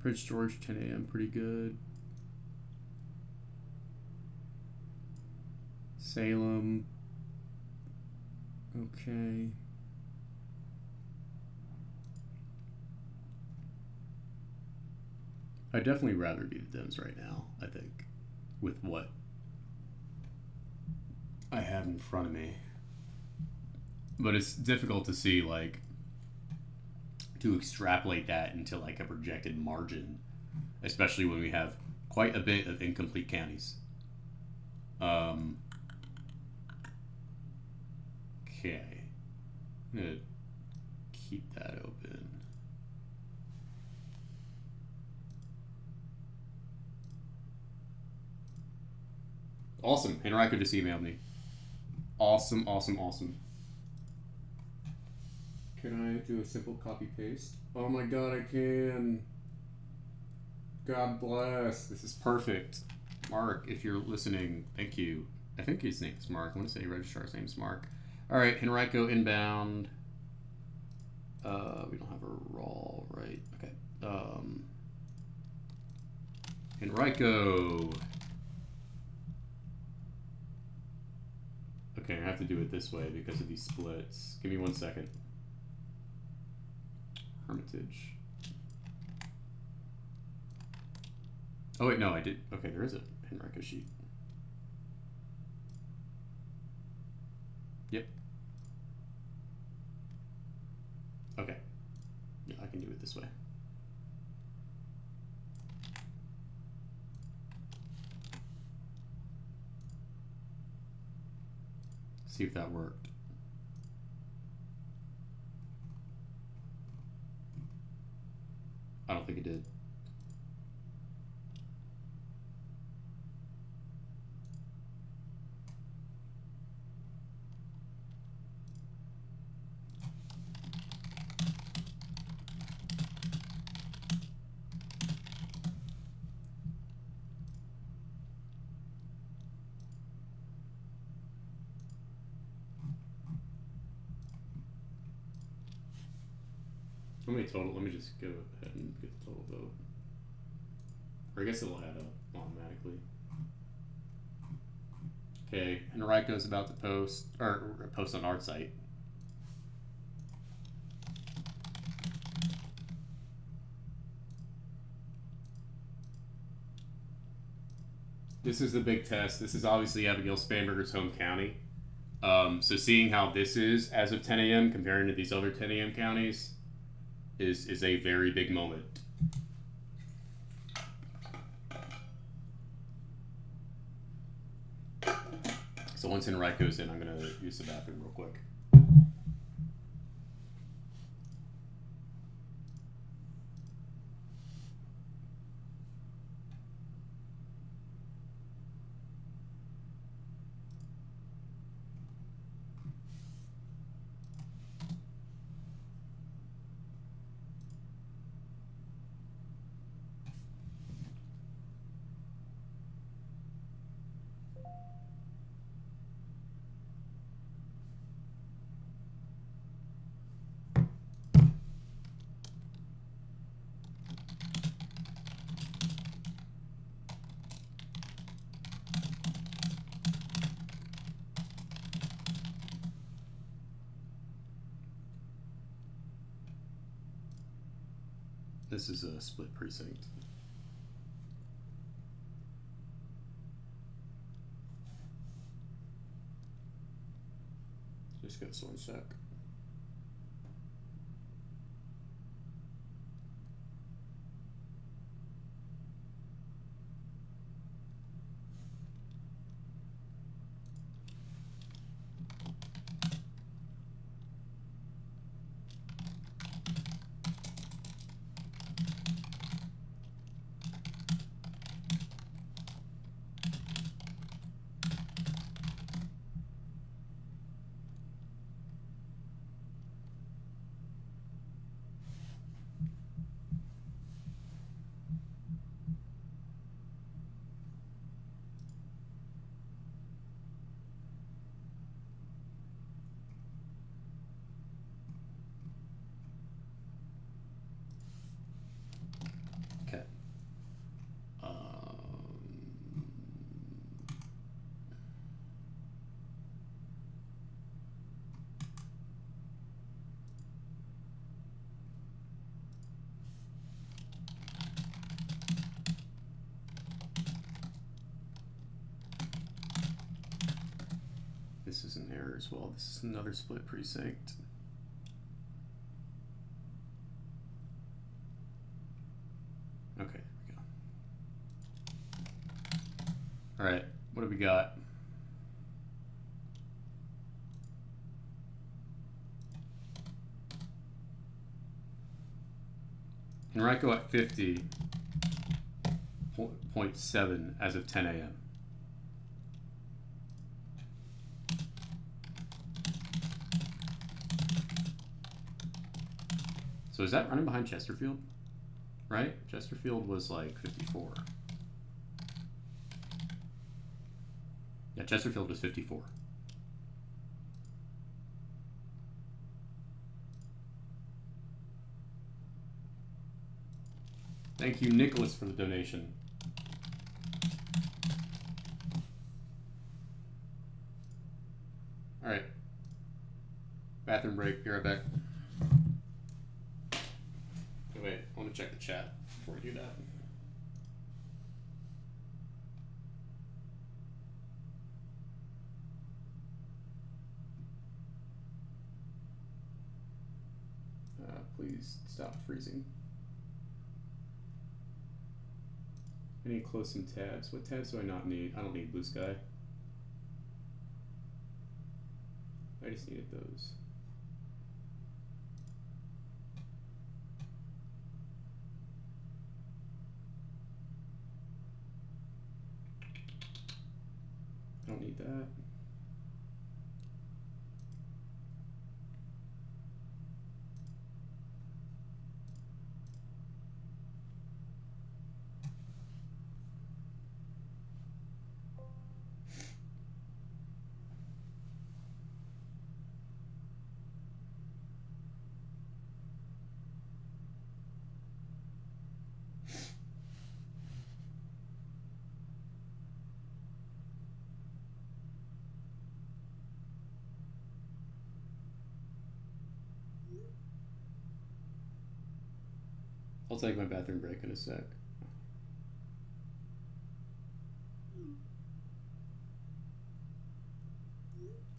Prince George, 10 a.m., pretty good. Salem, okay. I'd definitely rather be the Dems right now, I think, with what I have in front of me. But it's difficult to see, like, to extrapolate that into, like, a projected margin, especially when we have quite a bit of incomplete counties. Okay. I'm going to keep that open. Awesome. Henrico just emailed me. Awesome, awesome, awesome. Can I do a simple copy paste? Oh my god, I can. God bless. This is perfect. Mark, if you're listening, thank you. I think his name is Mark. I want to say registrar's name is Mark. Alright, Henrico inbound. We don't have a raw, right? Okay. Henrico. Okay, I have to do it this way because of these splits. Give me 1 second. Hermitage. Oh wait, no, I did. Okay, there is a Henrico sheet. Yep. Okay. Yeah, I can do it this way. See if that worked. I don't think it did. How many total? Let me just go ahead and get the total vote. Or I guess it'll add up automatically. Okay, Henrico's about to post, or post on our site. This is the big test. This is obviously Abigail Spanberger's home county. So seeing how this is as of 10 a.m. comparing to these other 10 a.m. counties is a very big moment. So once Henrico's in, I'm going to use the bathroom real quick. This is a split precinct. Just give us 1 sec. this is an error as well. This is another split precinct. Okay, there we go. All right, what do we got? Henrico at 50.7 as of 10 a.m. So is that running behind Chesterfield? Right? Chesterfield was like 54. Yeah, Chesterfield was 54. Thank you, Nicholas, for the donation. All right. Bathroom break. Be right back. Wait, I want to check the chat before we do that. Please stop freezing. I need to close some tabs. What tabs do I not need? I don't need Blue Sky. I just needed those. I don't need that. I'll take my bathroom break in a sec.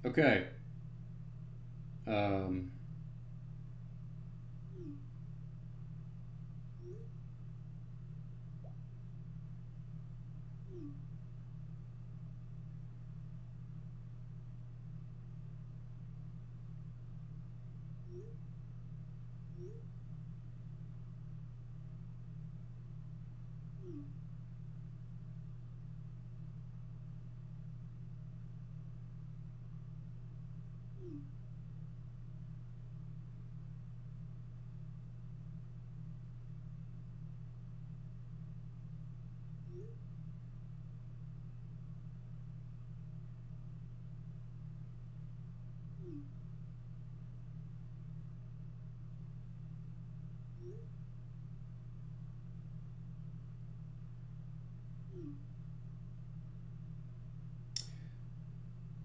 Okay.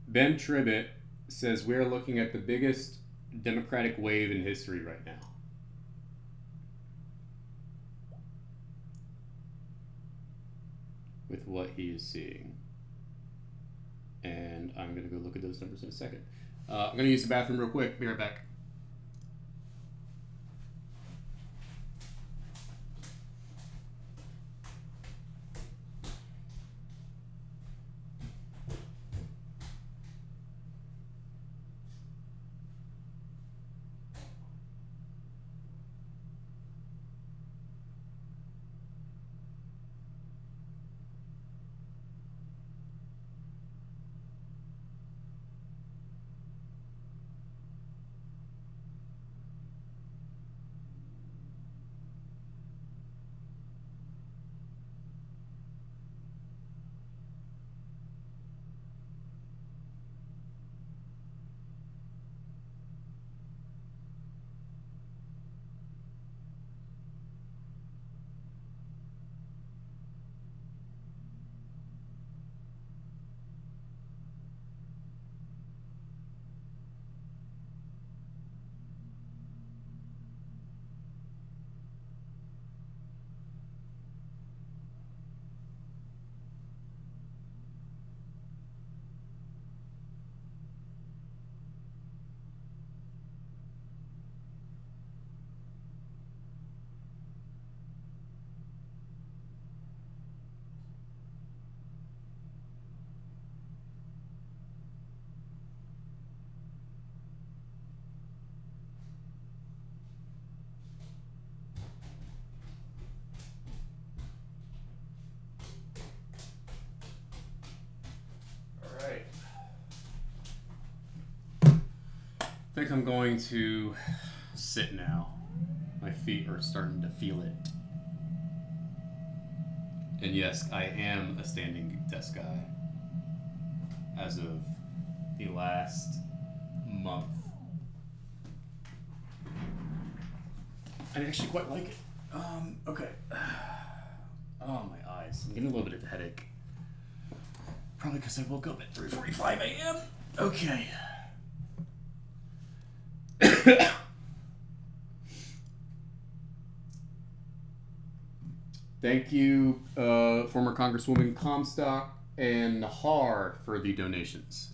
Ben Tribbett says we're looking at the biggest Democratic wave in history right now. With what he is seeing. And I'm going to go look at those numbers in a second. I'm going to use the bathroom real quick. Be right back. think I'm going to sit now. My feet are starting to feel it. And yes, I am a standing desk guy as of the last month. I actually quite like it. Okay. Oh, my eyes. I'm getting a little bit of a headache. Probably because I woke up at 3:45 a.m. Okay. Thank you, former Congresswoman Comstock and Nahar, for the donations.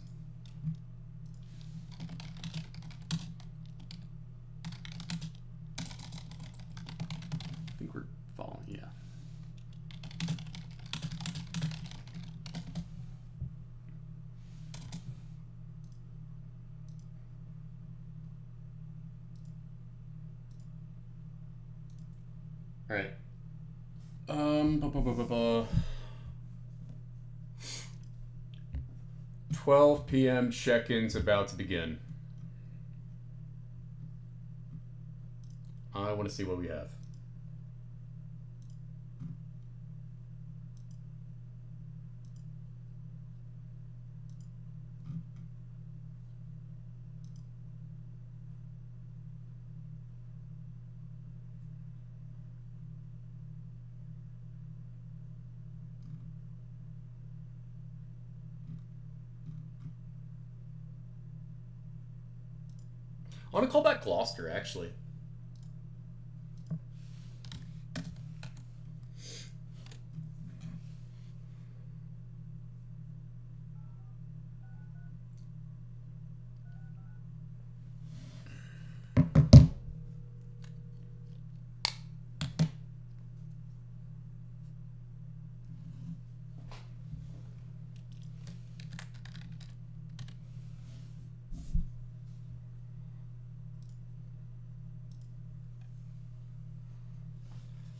I think we're following, yeah. All right. 12 p.m. check-ins about to begin. I want to see what we have. I want to call back Gloucester, actually.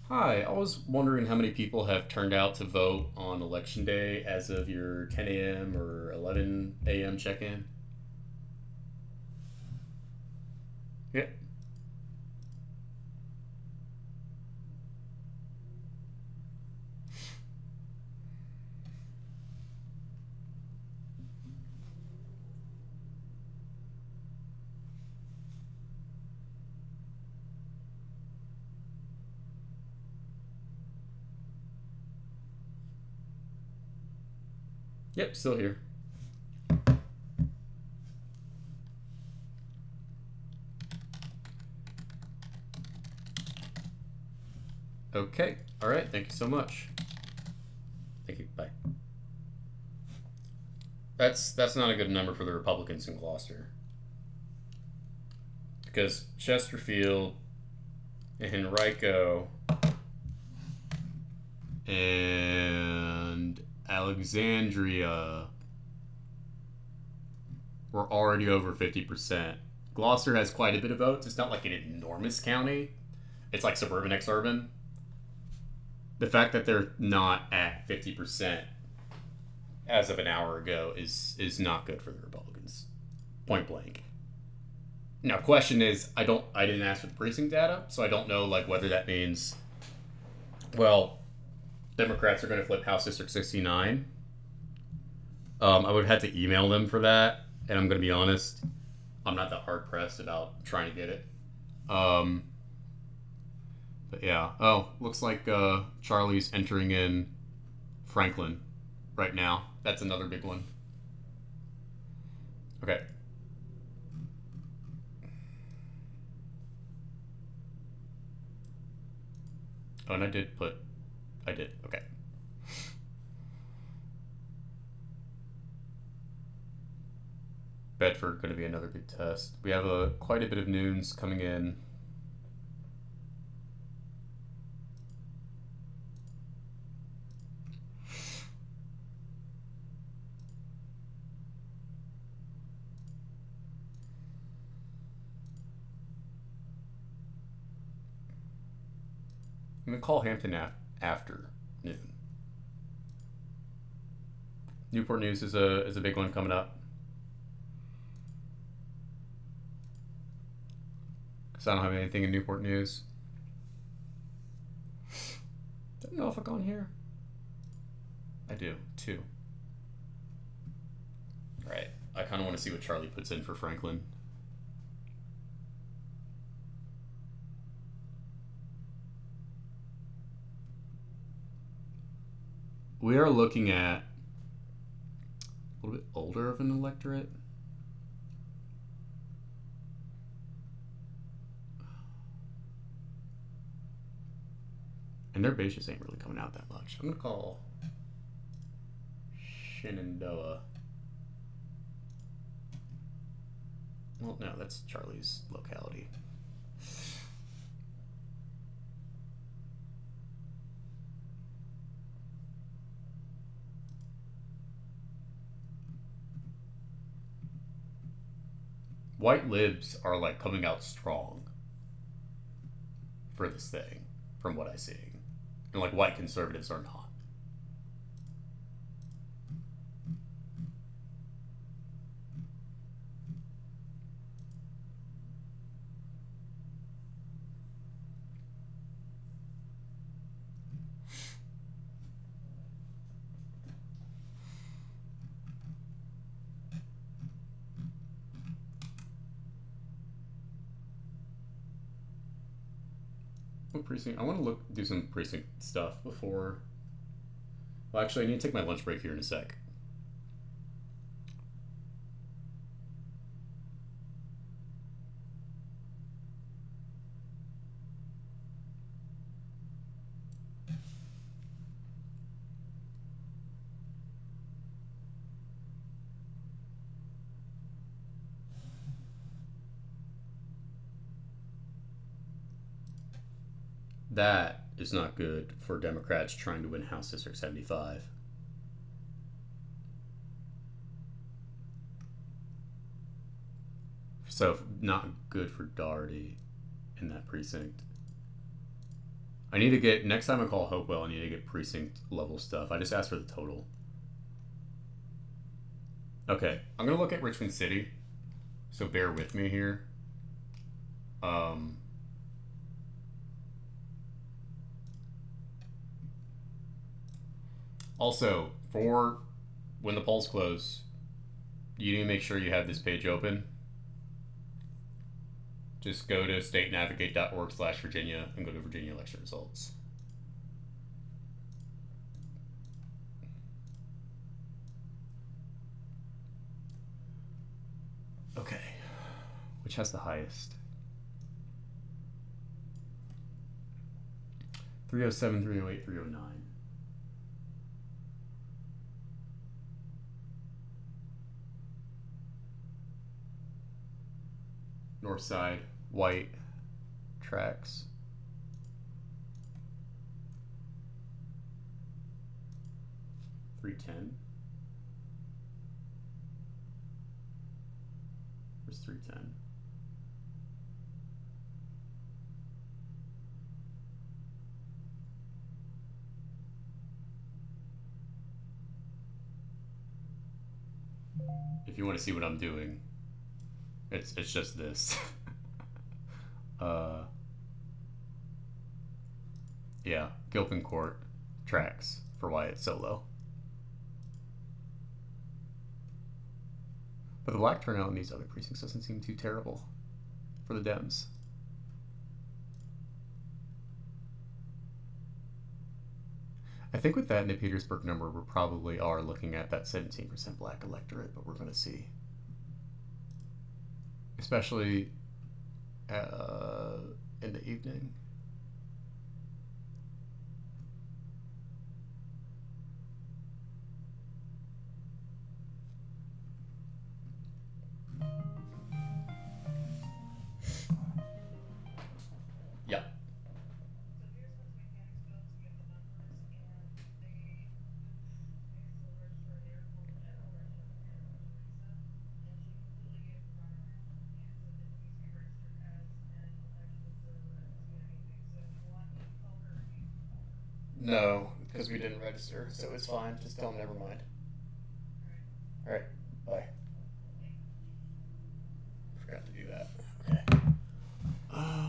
Hi, I was wondering how many people have turned out to vote on Election Day as of your 10 a.m. or 11 a.m. check-in. Yeah. Yep, still here. Okay. All right. Thank you so much. Thank you. Bye. That's not a good number for the Republicans in Gloucester. Because Chesterfield and Henrico and Alexandria were already over 50%. Gloucester has quite a bit of votes. It's not like an enormous county. It's like suburban exurban. The fact that they're not at 50% as of an hour ago is not good for the Republicans. Point blank. Now, question is, I didn't ask for the precinct data, so I don't know like whether that means, well, Democrats are going to flip House District 69. I would have to email them for that, and I'm going to be honest, I'm not that hard pressed about trying to get it. But yeah. Oh, looks like Charlie's entering in Franklin right now. That's another big one. Okay. Oh, and I did. Okay. Bedford going to be another big test. We have quite a bit of noons coming in. I'm going to call Hampton after noon. Newport News is a big one coming up. because I don't have anything in Newport News. Is Norfolk on here? I do, 2. Alright, I kind of want to see what Charlie puts in for Franklin. We are looking at a little bit older of an electorate. And their base just ain't really coming out that much. I'm going to call Shenandoah. Well, no, that's Charlie's locality. White libs are like coming out strong for this thing, from what I'm seeing. And like white conservatives are not. What precinct? I want to do some precinct stuff before. Well, actually, I need to take my lunch break here in a sec. That is not good for Democrats trying to win House District 75. So, not good for Daugherty in that precinct. I need to get, next time I call Hopewell, I need to get precinct level stuff. I just asked for the total. Okay, I'm going to look at Richmond City. So bear with me here. Also, for when the polls close, you need to make sure you have this page open. Just go to statenavigate.org/Virginia and go to Virginia election results. Okay. Which has the highest? 307, 308, 309. North side, white, tracks. .310. Where's 310? If you want to see what I'm doing, it's just this. Yeah, Gilpin Court tracks for why it's so low. But the black turnout in these other precincts doesn't seem too terrible for the Dems. I think with that in the Petersburg number, we probably are looking at that 17% black electorate, but we're going to see. Especially in the evening. Yeah. No, because we didn't register, so it's fine. Just tell them never mind. All right, bye. Forgot to do that. Okay.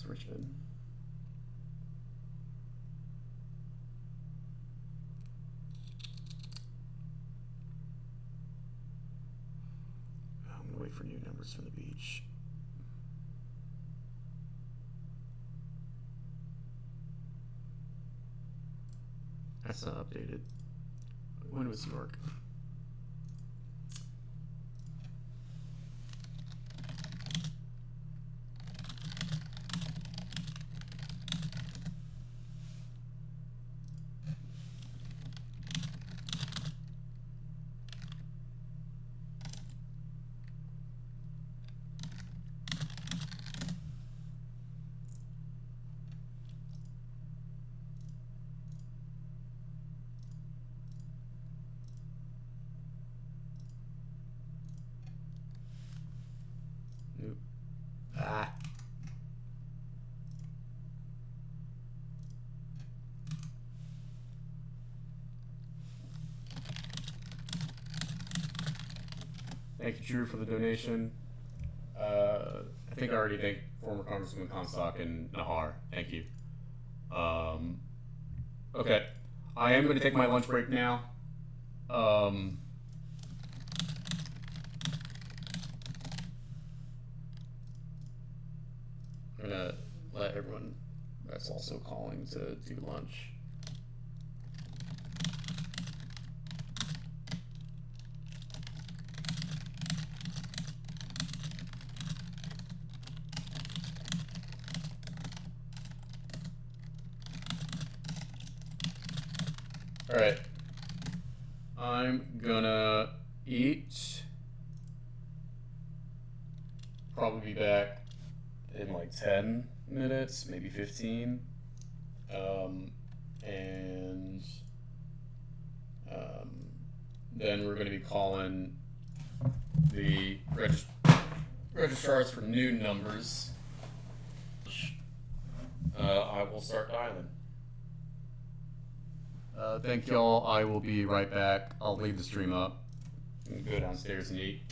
Richmond. I'm gonna wait for new numbers from the beach. That's not updated. When was York? Nope. Ah. Thank you, Drew, for the donation. I think I already thanked former Congressman Comstock and Nahar. Thank you. Okay. I am going to take my lunch break now. I'm going to let everyone that's also calling to do lunch. All right. I'm gonna eat. Probably be back in like 10 minutes, maybe 15. And then we're gonna be calling the registrars for new numbers. I will start dialing. Thank y'all. I will be right back. I'll leave the stream up and go downstairs and eat.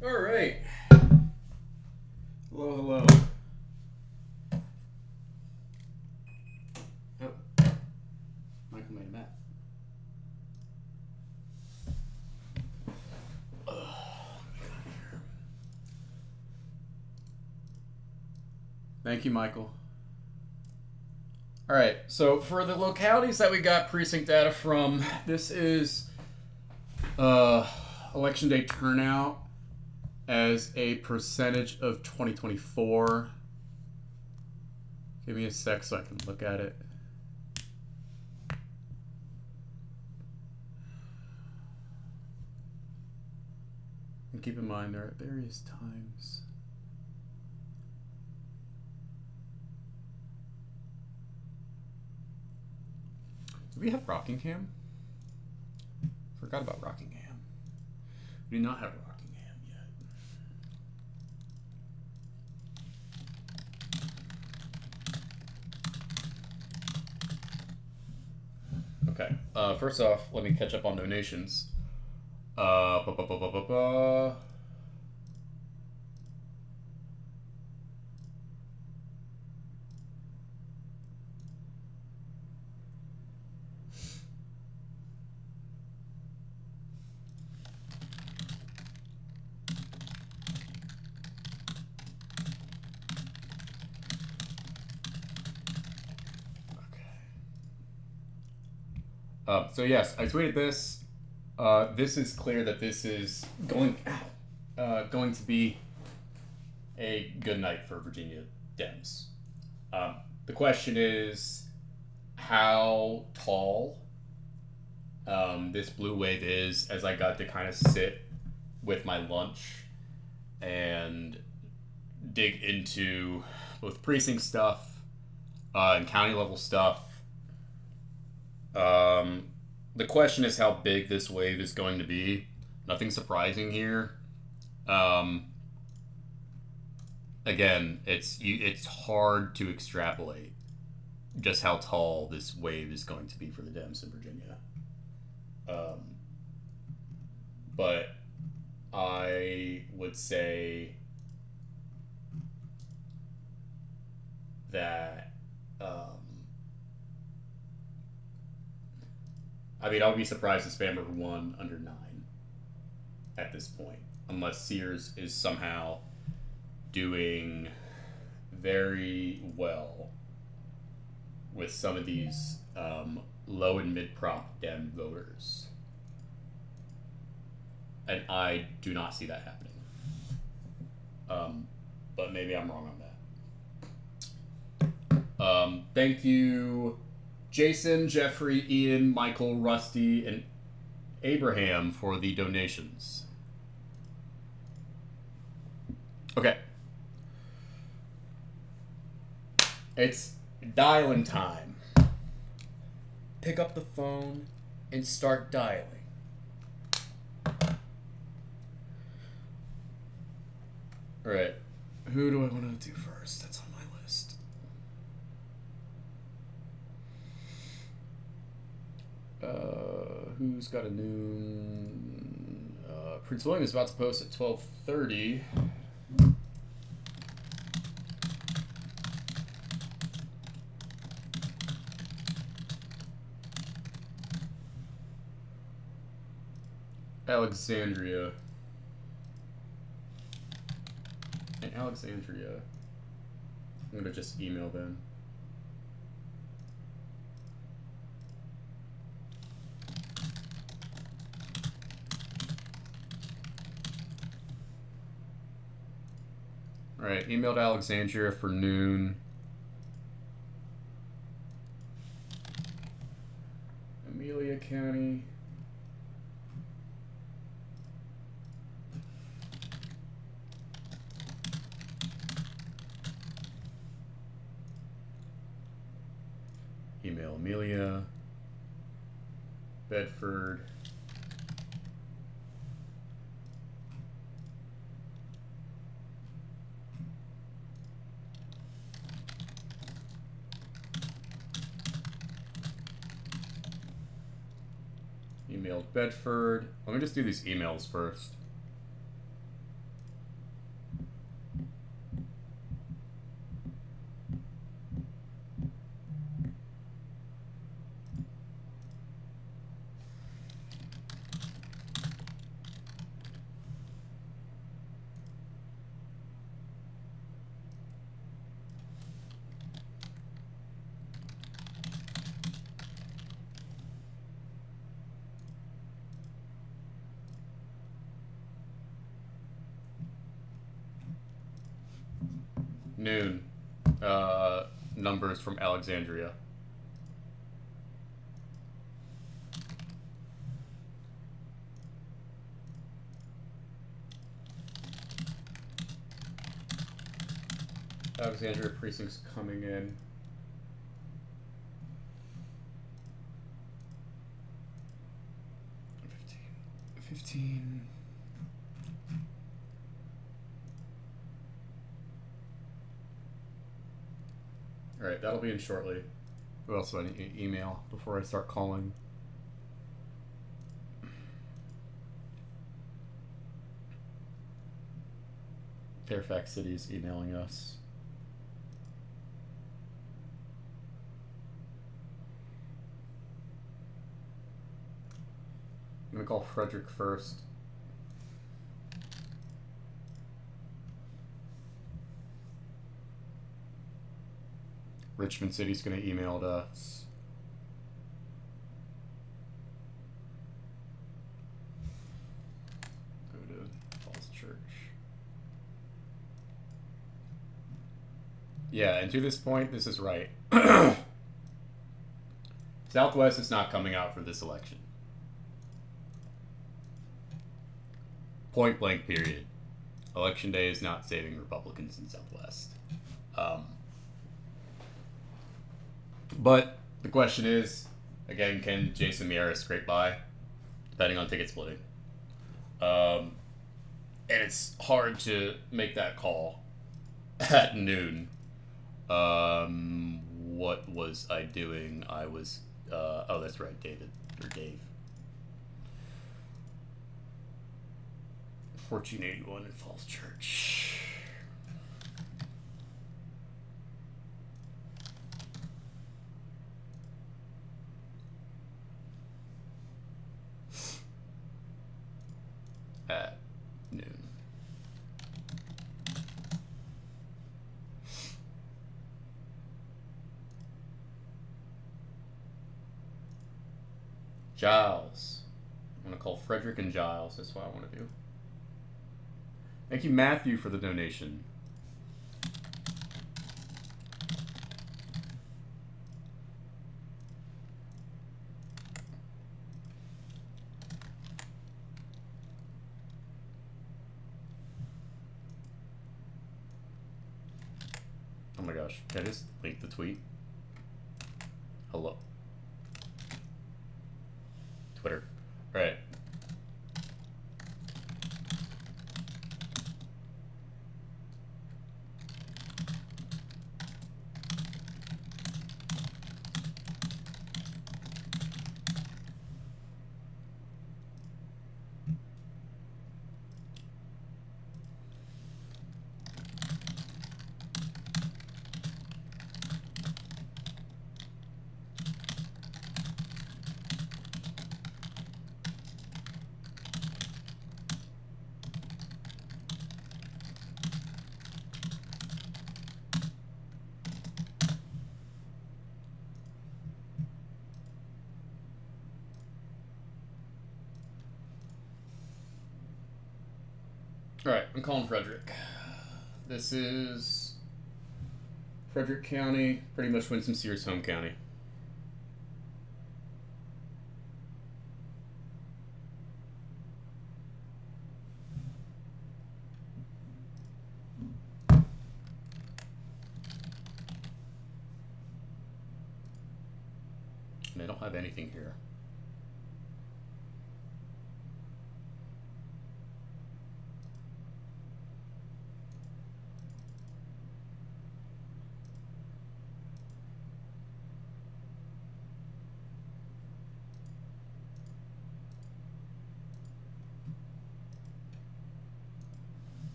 All right. Hello, hello. Oh, Michael made a map. Thank you, Michael. All right, so for the localities that we got precinct data from, this is election day turnout as a percentage of 2024. Give me a sec so I can look at it. And keep in mind there are various times. Do we have Rockingham? Forgot about Rockingham. We do not have Rockingham yet. Okay. First off, let me catch up on donations. So yes, I tweeted this. This is clear that this is going to be a good night for Virginia Dems. The question is how tall this blue wave is, as I got to kind of sit with my lunch and dig into both precinct stuff and county level stuff. The question is how big this wave is going to be. Nothing surprising here. Again, it's hard to extrapolate just how tall this wave is going to be for the Dems in Virginia. But I would say that I mean, I would be surprised if Spammer won under 9 at this point, unless Sears is somehow doing very well with some of these low and mid prop Dem voters. And I do not see that happening. But maybe I'm wrong on that. Thank you, Jason, Jeffrey, Ian, Michael, Rusty, and Abraham for the donations. Okay. It's dialing time. Pick up the phone and start dialing. Alright. Who do I want to do first? That's on my list. Who's got a noon? Prince William is about to post at 12:30. Alexandria. And Alexandria. I'm gonna just email them. Alright, emailed Alexandria for noon. Amelia County. Email Amelia. Bedford. Emailed Bedford. Let me just do these emails first. noon. Numbers from Alexandria. Alexandria precincts coming in. 15. Alright, that'll be in shortly. Who else do I need to email before I start calling? Fairfax City's emailing us. I'm gonna call Frederick first. Richmond City's gonna email us. Go to Falls Church. Yeah, and to this point, this is right. Southwest is not coming out for this election. Point blank period. Election day is not saving Republicans in Southwest. But the question is, again, can Jason Miera scrape by? Depending on ticket splitting. And it's hard to make that call at noon. What was I doing? I was, oh, that's right, David, or Dave. 1481 in Falls Church. At noon. Giles. I'm going to call Frederick and Giles. That's what I want to do. Thank you, Matthew, for the donation. Oh my gosh. Can I just link the tweet? Hello. Twitter. All right. Alright, I'm calling Frederick. This is Frederick County, pretty much Winston Sears home county. And I don't have anything here.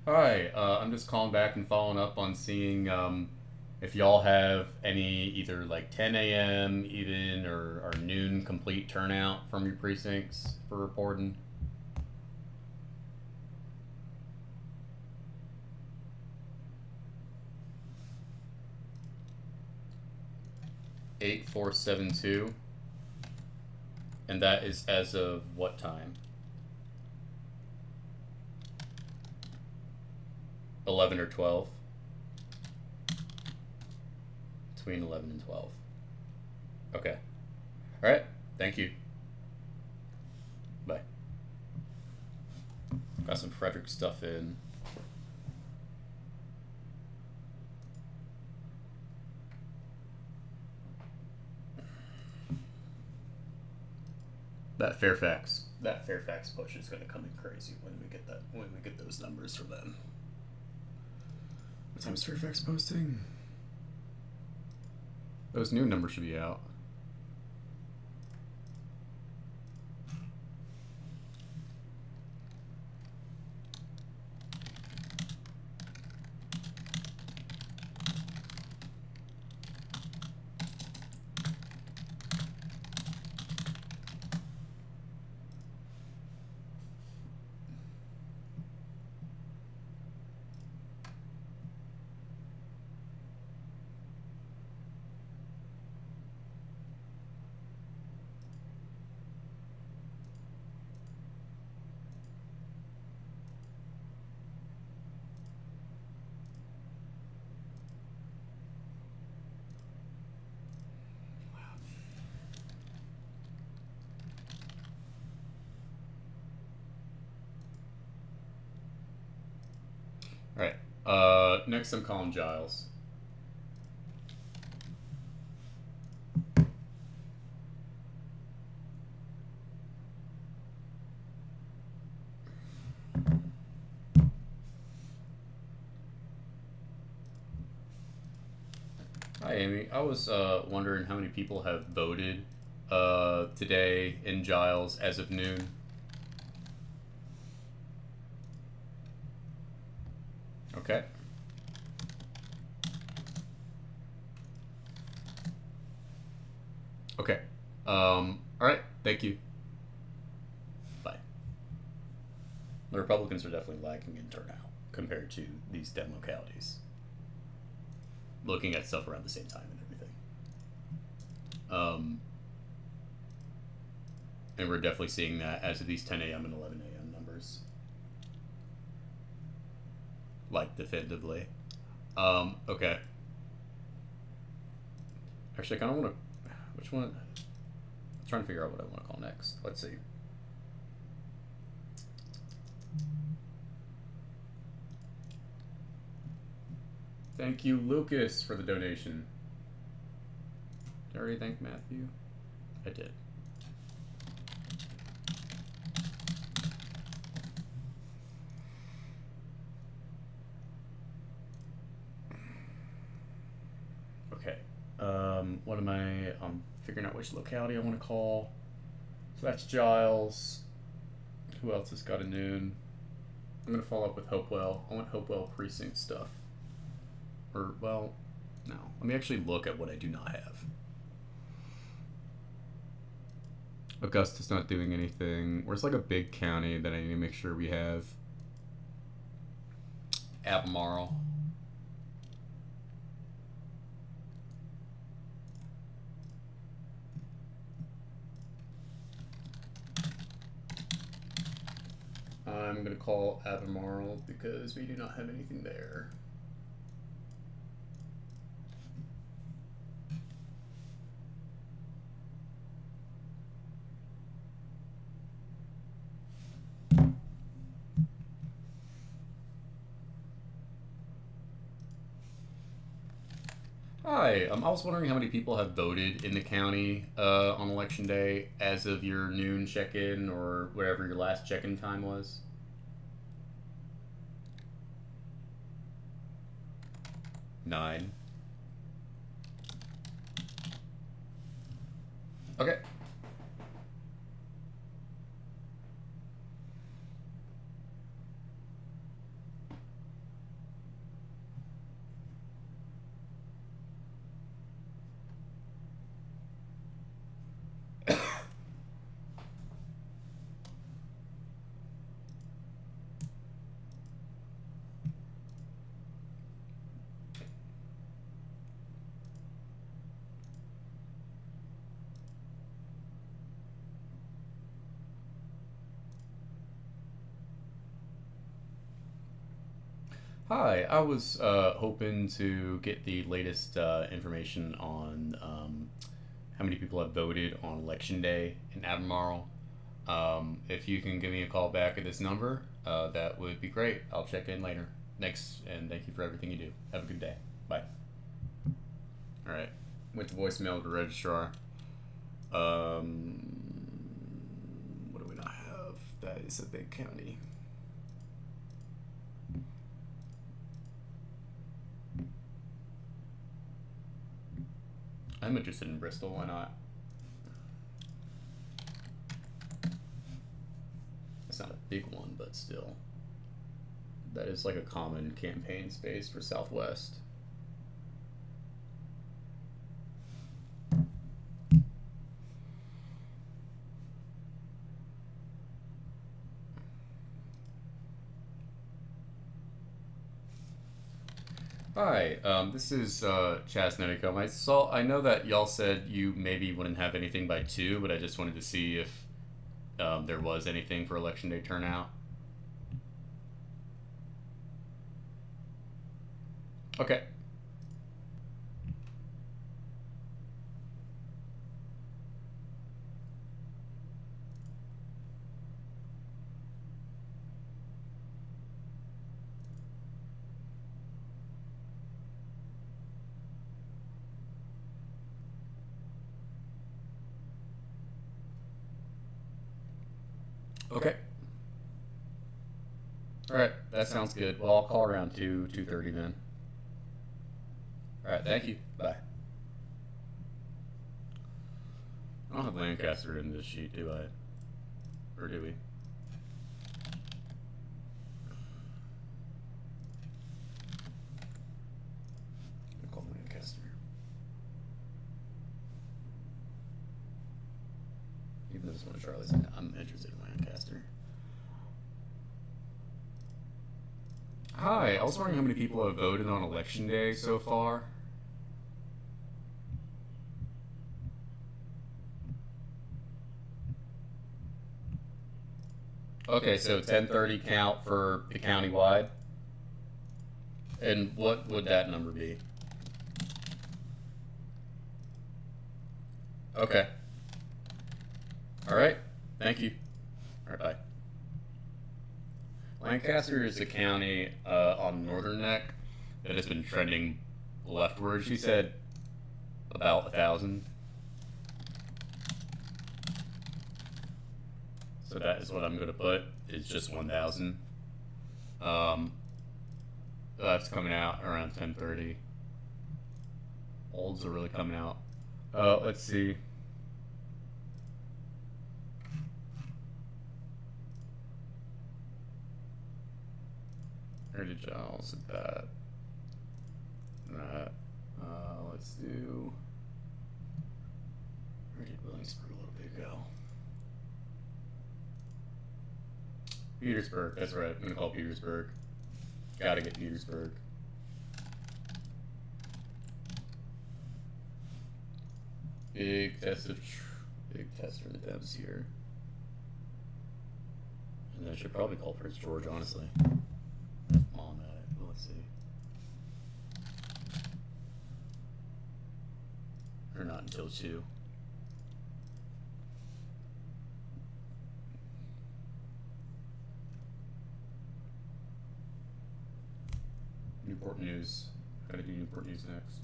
Hi, I'm just calling back and following up on seeing if y'all have any either like 10 a.m. even or noon complete turnout from your precincts for reporting. 8472. And that is as of what time? 11 or 12? Between 11 and 12. Okay. All right. Thank you. Bye. Got some Frederick stuff in. That Fairfax push is going to come in crazy when we get those numbers from them. What time is Fairfax posting? Those new numbers should be out. All right. Next, I'm calling Giles. Hi, Amy. I was wondering how many people have voted today in Giles as of noon. Okay. Okay. All right. Thank you. Bye. The Republicans are definitely lacking in turnout compared to these 10 localities. Looking at stuff around the same time and everything. And we're definitely seeing that as of these 10 a.m. and 11 a.m. numbers. Like, definitively. Okay. Actually, I kind of want to... Which one? I'm trying to figure out what I want to call next. Let's see. Thank you, Lucas, for the donation. Did I already thank Matthew? I did. Okay. What am I... I'm figuring out which locality I want to call. So that's Giles. Who else has got a noon? I'm going to follow up with Hopewell. I want Hopewell precinct stuff. Or, well, no. Let me actually look at what I do not have. Augusta's not doing anything. Where's like a big county that I need to make sure we have? Albemarle. I'm going to call Albemarle because we do not have anything there. Hi, I was wondering how many people have voted in the county on election day as of your noon check-in or whatever your last check-in time was. Nine. Okay. Hi, I was hoping to get the latest information on how many people have voted on Election Day in Albemarle. If you can give me a call back at this number, that would be great. I'll check in later. Thanks, and thank you for everything you do. Have a good day. Bye. All right. Went to voicemail to registrar. What do we not have? That is a big county. I'm interested in Bristol. Why not? It's not a big one, but still. That is like a common campaign space for Southwest. Hi, this is Chaz Nuttycombe. I know that y'all said you maybe wouldn't have anything by 2, but I just wanted to see if there was anything for Election Day turnout. Okay. Okay. All right, that sounds good. Well, I'll call around 2:30 then. All right, thank you. Bye. I don't have Lancaster in this sheet, do I? Or do we? I'll call Lancaster. Even though this one is Charlie's, I'm interested in Lancaster. Hi, I was wondering how many people have voted on Election Day so far. Okay, so 10:30 count for the county-wide. And what would that number be? Okay. All right. Thank you. All right, bye. Lancaster is a county on Northern Neck that has been trending leftward. She said about 1,000. So that is what I'm going to put. It's just 1,000. That's coming out around 10:30. Olds are really coming out. Let's see. Heritage Isles at that. That. Let's do. Where did Williamsburg a little bit ago? Petersburg, that's right. I'm gonna call Petersburg. Gotta get Petersburg. Big test for the Debs here. And I should probably call Prince George, honestly. On that, let's see. Or not until 2. Newport News. Gotta do Newport News next.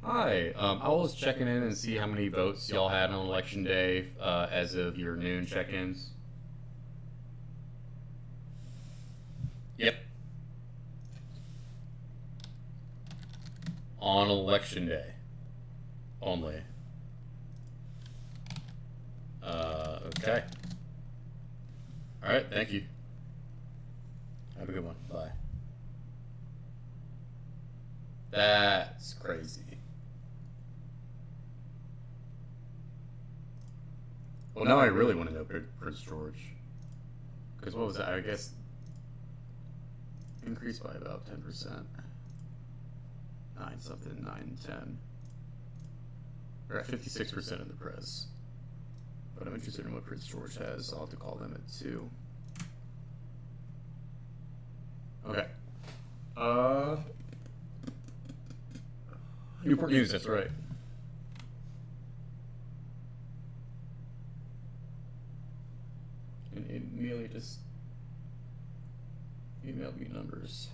Hi, I was checking in and see how many votes y'all had on Election Day as of your noon check-ins. Yep. On Election Day. Only. Okay. All right, thank you. Have a good one. Bye. That's crazy. Well, now I really want to know Prince George. Because what was that? I guess increased by about 10%. 9 something, 9, 10. We're at 56% in the press. But I'm interested in what Prince George has, so I'll have to call them at 2. Okay. Newport News, that's right. And Amelia just emailed me numbers.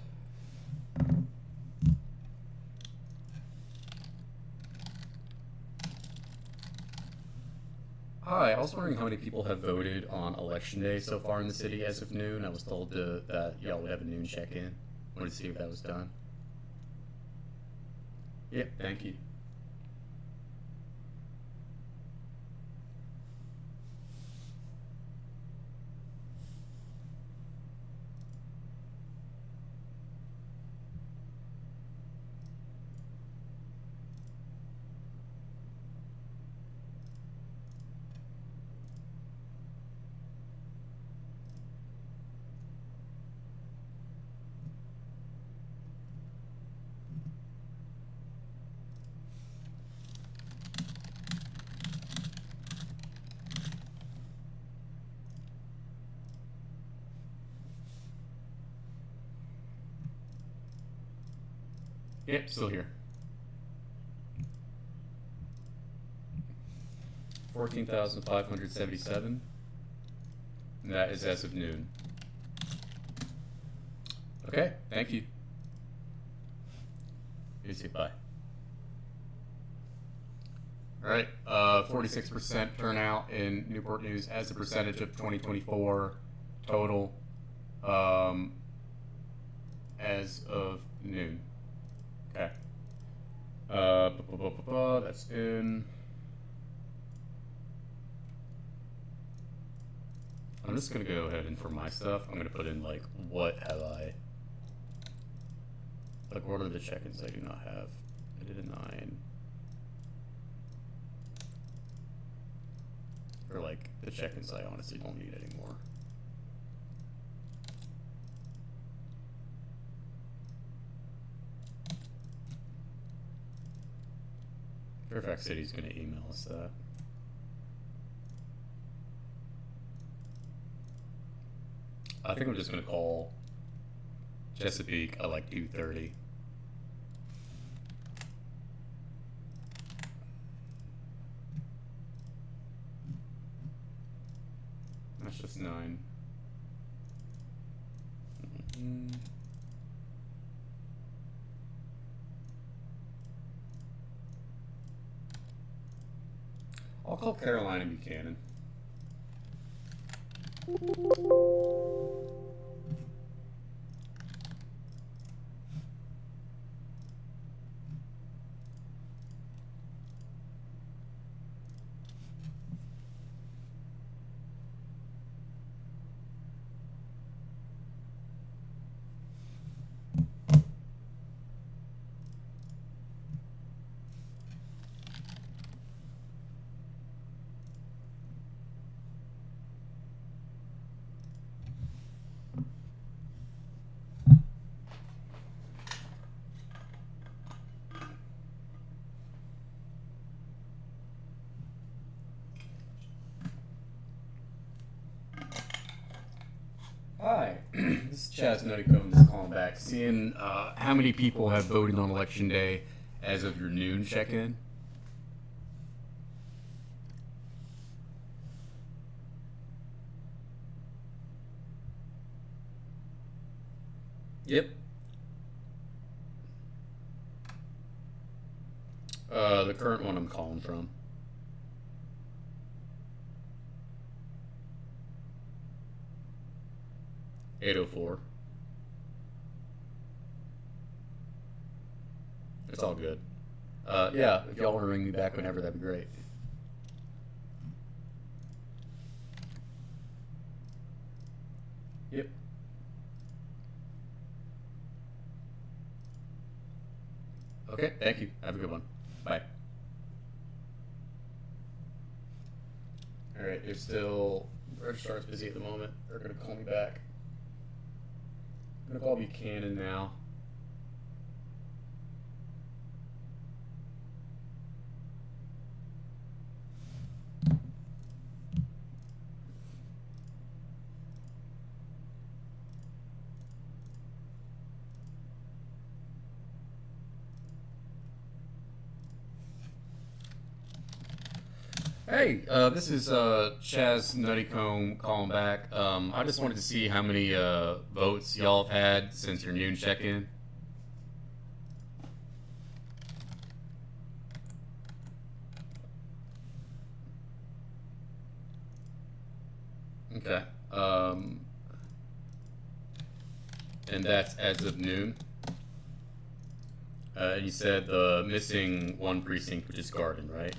Hi, I was wondering how many people have voted on Election Day so far in the city as of noon. I was told that y'all would have a noon check-in. Wanted to see if that was done. Yep, thank you. Yep, still here. 14,577. And that is as of noon. Okay, thank you. You see, bye. All right, 46% turnout in Newport News as a percentage of 2024 total as of noon. Okay. That's in. I'm just gonna go ahead and for my stuff, I'm gonna put in like, what have I? Like, what are the check-ins I do not have? I did a 9. Or like the check-ins I honestly don't need anymore. Fairfax City's gonna email us that. I think I'm just gonna call Chesapeake at like 2:30. That's just 9. I'll call Carolina Buchanan. Hi, this is Chaz Nuttycombe, just calling back, seeing how many people have voted on Election Day as of your noon check-in. Yep. The current one I'm calling from. $804. It's all good. Yeah, if y'all want to ring me back whenever, that'd be great. Yep. Okay, thank you. Have a good one. Bye. All right, they're still, registrar's busy at the moment. They're going to call me back. I'm going to call Buchanan now. Hey, this is Chaz Nuttycombe calling back. I just wanted to see how many votes y'all have had since your noon check-in. Okay. And that's as of noon. And you said the missing one precinct, which is Garden, right?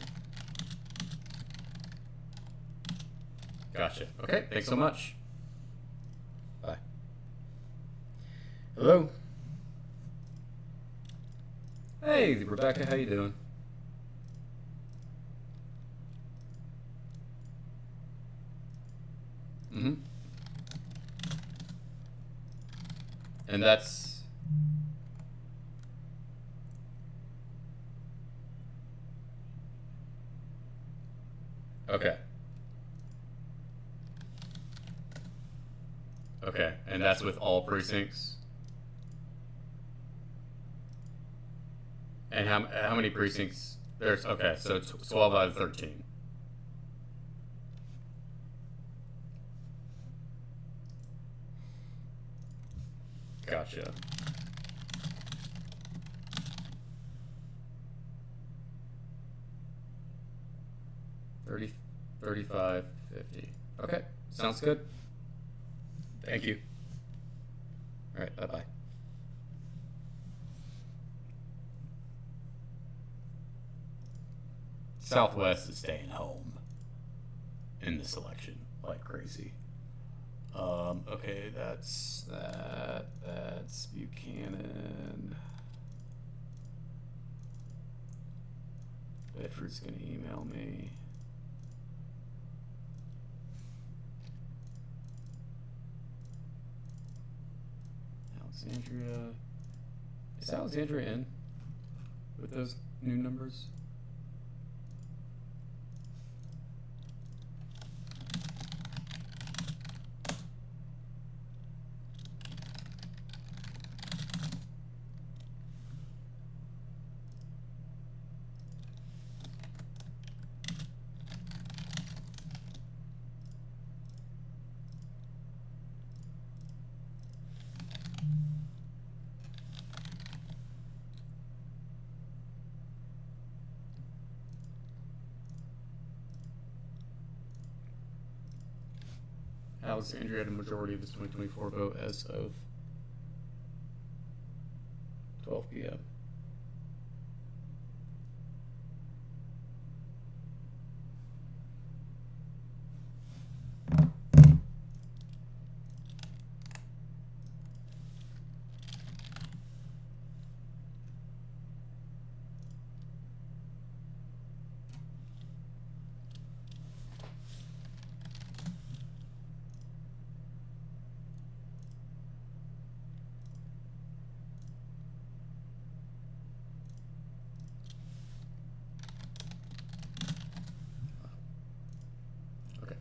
Gotcha. Okay, thanks so much. Bye. Hello? Hey, Rebecca, how you doing? Mm-hmm. And that's... Okay. Okay, and that's with all precincts? And how many precincts? There's, okay, so 12 out of 13. Gotcha. 30, 35, 50. Okay, sounds good. Thank you. All right, bye-bye. Southwest is staying home in this election like crazy. Okay, that's that. That's Buchanan. Bedford's gonna email me. Alexandria. Is Alexandria in with those new numbers? Alexandria had a majority of its 2024 vote as of 12 p.m. Okay.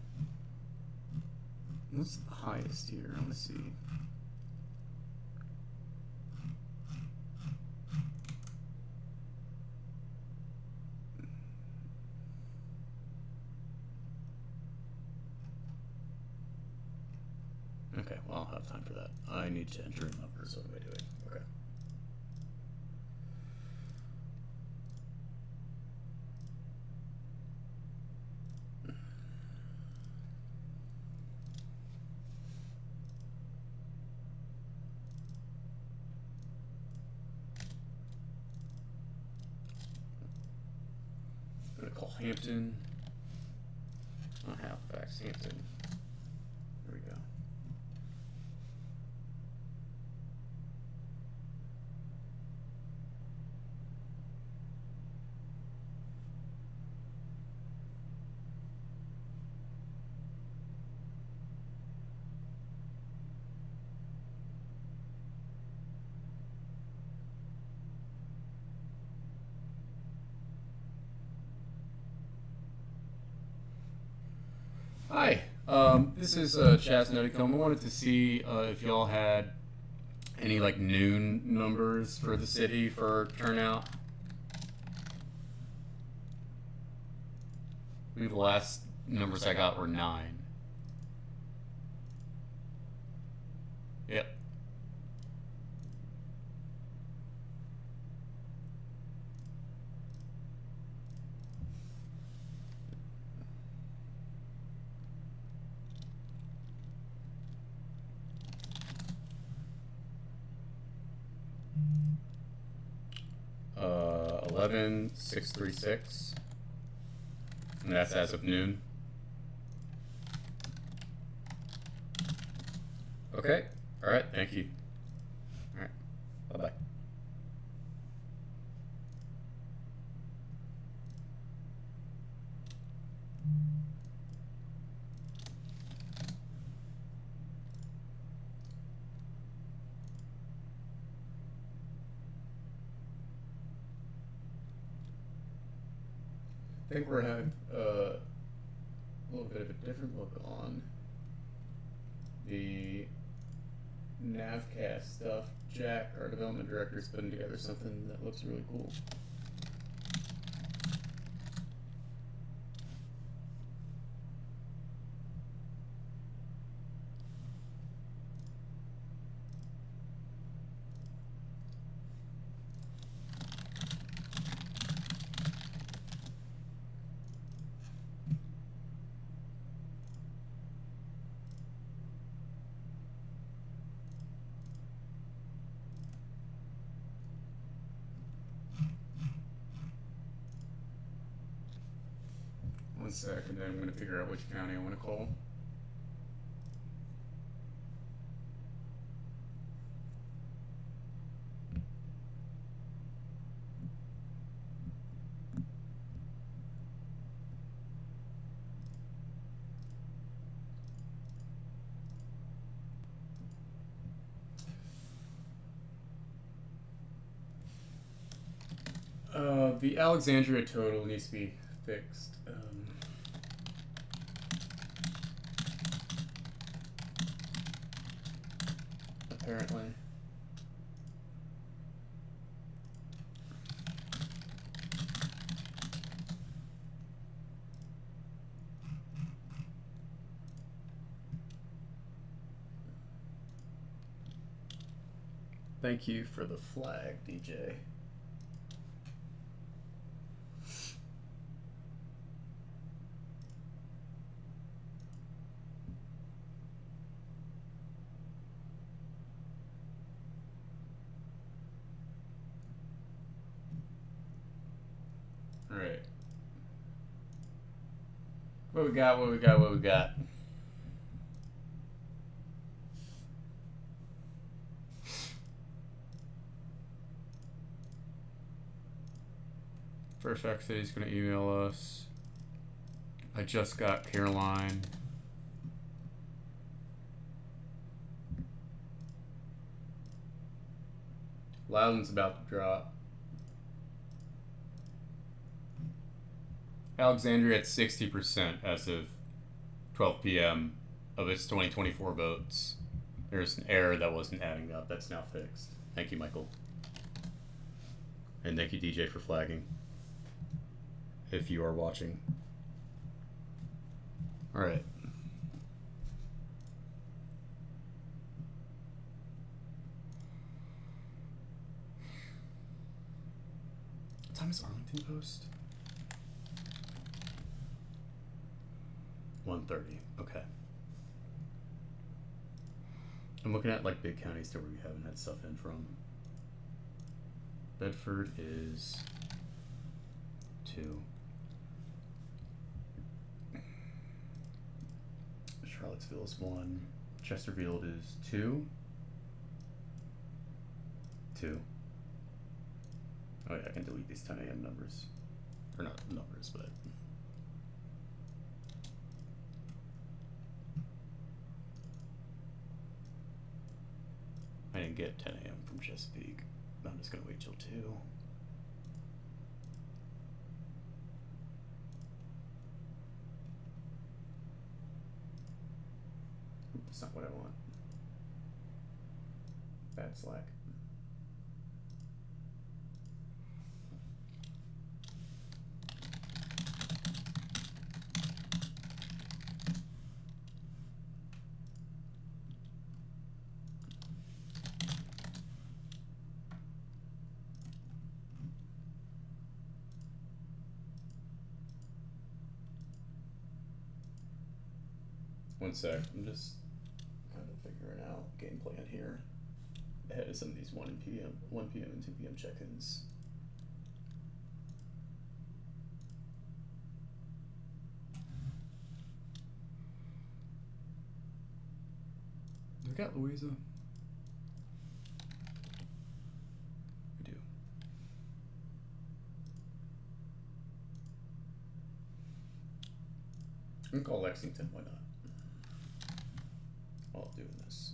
What's the highest here? Let's see. Okay, well, I'll have time for that. I need to enter in numbers. What am I doing? Okay. I'm gonna call Hampton. Not Halifax, Hampton. There we go. Hi, this is Chaz Nuttycombe. I wanted to see if y'all had any like noon numbers for the city for turnout. I believe the last numbers I got were 9. Yep. Uh, 11,636. And that's as of noon. Okay. All right. Thank you. All right. Bye bye. I think we're having a little bit of a different look on the Navcast stuff. Jack, our development director, is putting together something that looks really cool. One sec, and then I'm going to figure out which county I want to call. The Alexandria total needs to be fixed. Apparently. Thank you for the flag, DJ. Alright. What we got? Fairfax City's gonna email us. I just got Caroline. Loudon's about to drop. Alexandria at 60% as of 12 p.m. of its 2024 votes. There's an error that wasn't adding up. That's now fixed. Thank you, Michael. And thank you, DJ, for flagging. If you are watching. All right. What time is Arlington Post? 1:30. Okay. I'm looking at like big counties where we haven't had stuff in from. Bedford is 2. Charlottesville is 1. Chesterfield is 2. 2. Oh yeah, I can delete these 10 a.m. numbers. Or not numbers, but... I didn't get 10 a.m. from Chesapeake. I'm just gonna wait till 2. That's not what I want. Bad Slack. One sec, I'm just kind of figuring out game plan here ahead of some of these 1 p.m. and 2 p.m. check-ins. We got Louisa. We do. I'm gonna call Lexington, why not? While doing this.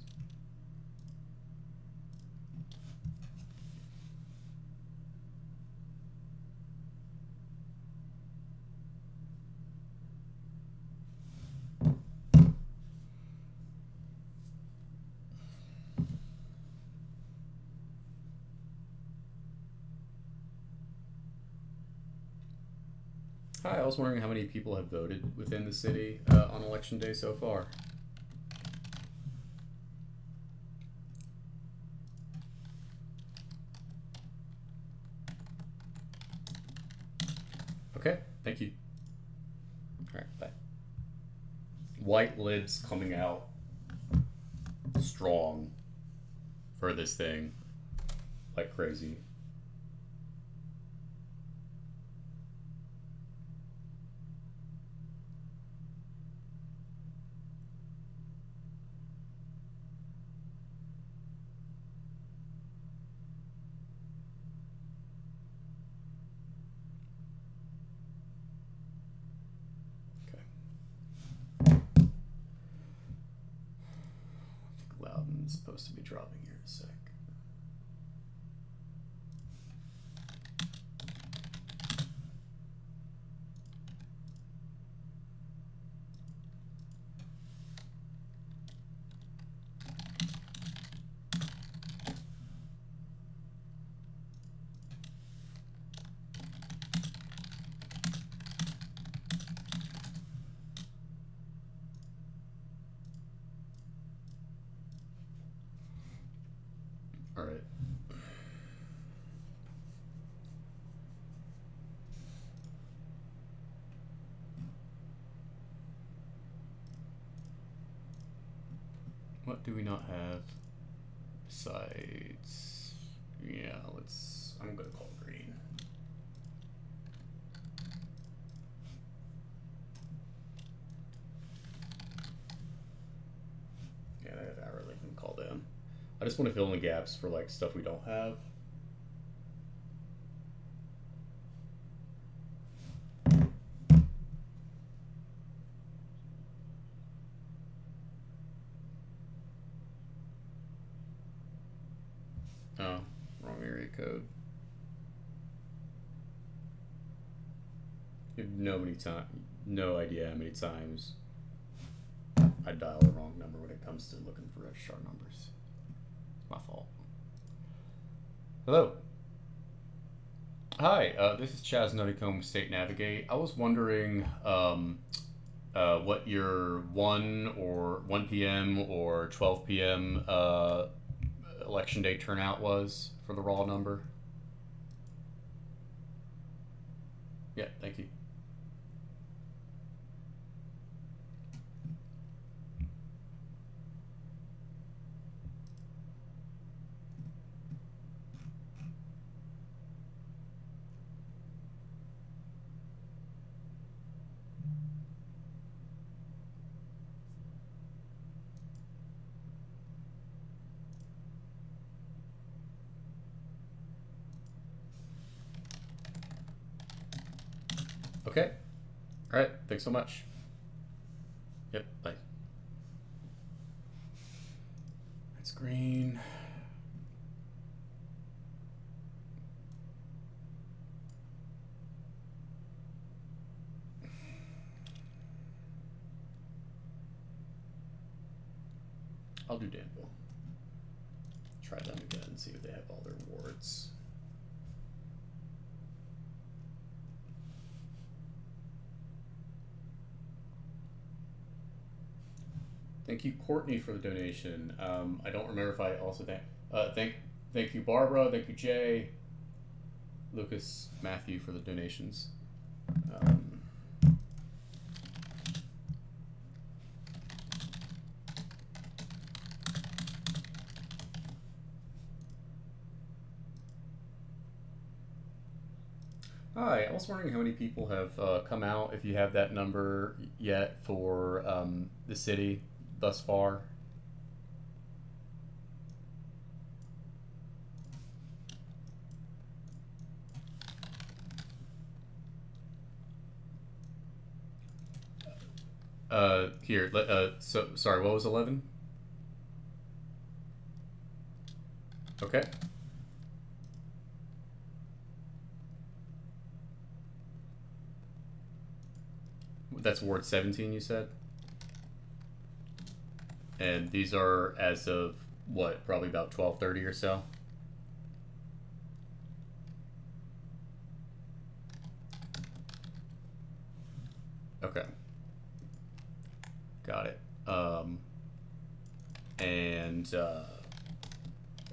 Hi, I was wondering how many people have voted within the city on election day so far. Okay, thank you. All right, bye. White lids coming out strong for this thing like crazy. Loudon's supposed to be dropping here in a sec. All right. What do we not have besides? Yeah, I'm gonna call green. Yeah, I really can call them. I just want to fill in the gaps for like stuff we don't have. Oh, wrong area code. You have no idea how many times I dial the wrong number when it comes to looking for registrar numbers. My fault. Hello. Hi, this is Chaz Nuttycombe, State Navigate. I was wondering what your 1 p.m. or 12 p.m. Election day turnout was for the raw number. Yeah, thank you. Okay. All right. Thanks so much. Yep. Bye. It's green. I'll do Danville. Try them again and see if they have all their wards. Thank you, Courtney, for the donation. I don't remember if I also thank you, Barbara. Thank you, Jay, Lucas, Matthew, for the donations. Hi, I was wondering how many people have come out, if you have that number yet, for the city thus far. Here, so, sorry, what was 11? Okay. That's Ward 17, you said? And these are as of, what, probably about 12:30 or so? Okay. Got it.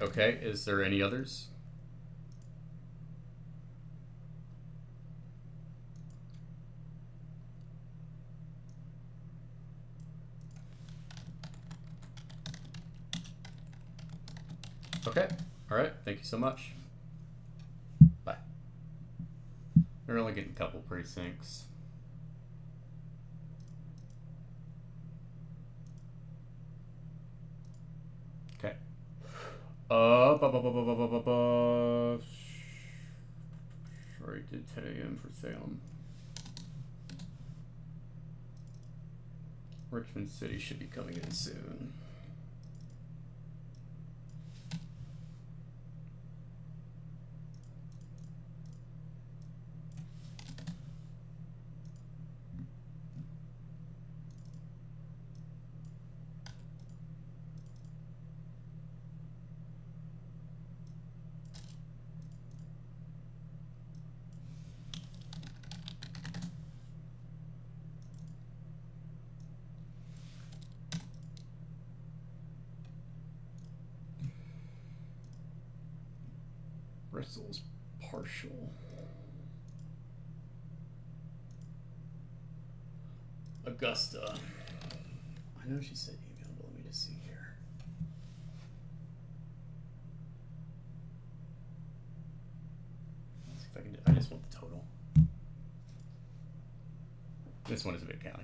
Okay, is there any others? Okay, alright, thank you so much. Bye. We're only getting a couple precincts. Okay. Sorry, did 10 a.m. for Salem. Richmond City should be coming in soon. Bristol's partial. Augusta. I know she said email, but let me just see here. Let's see if I can I just want the total. This one is a big county.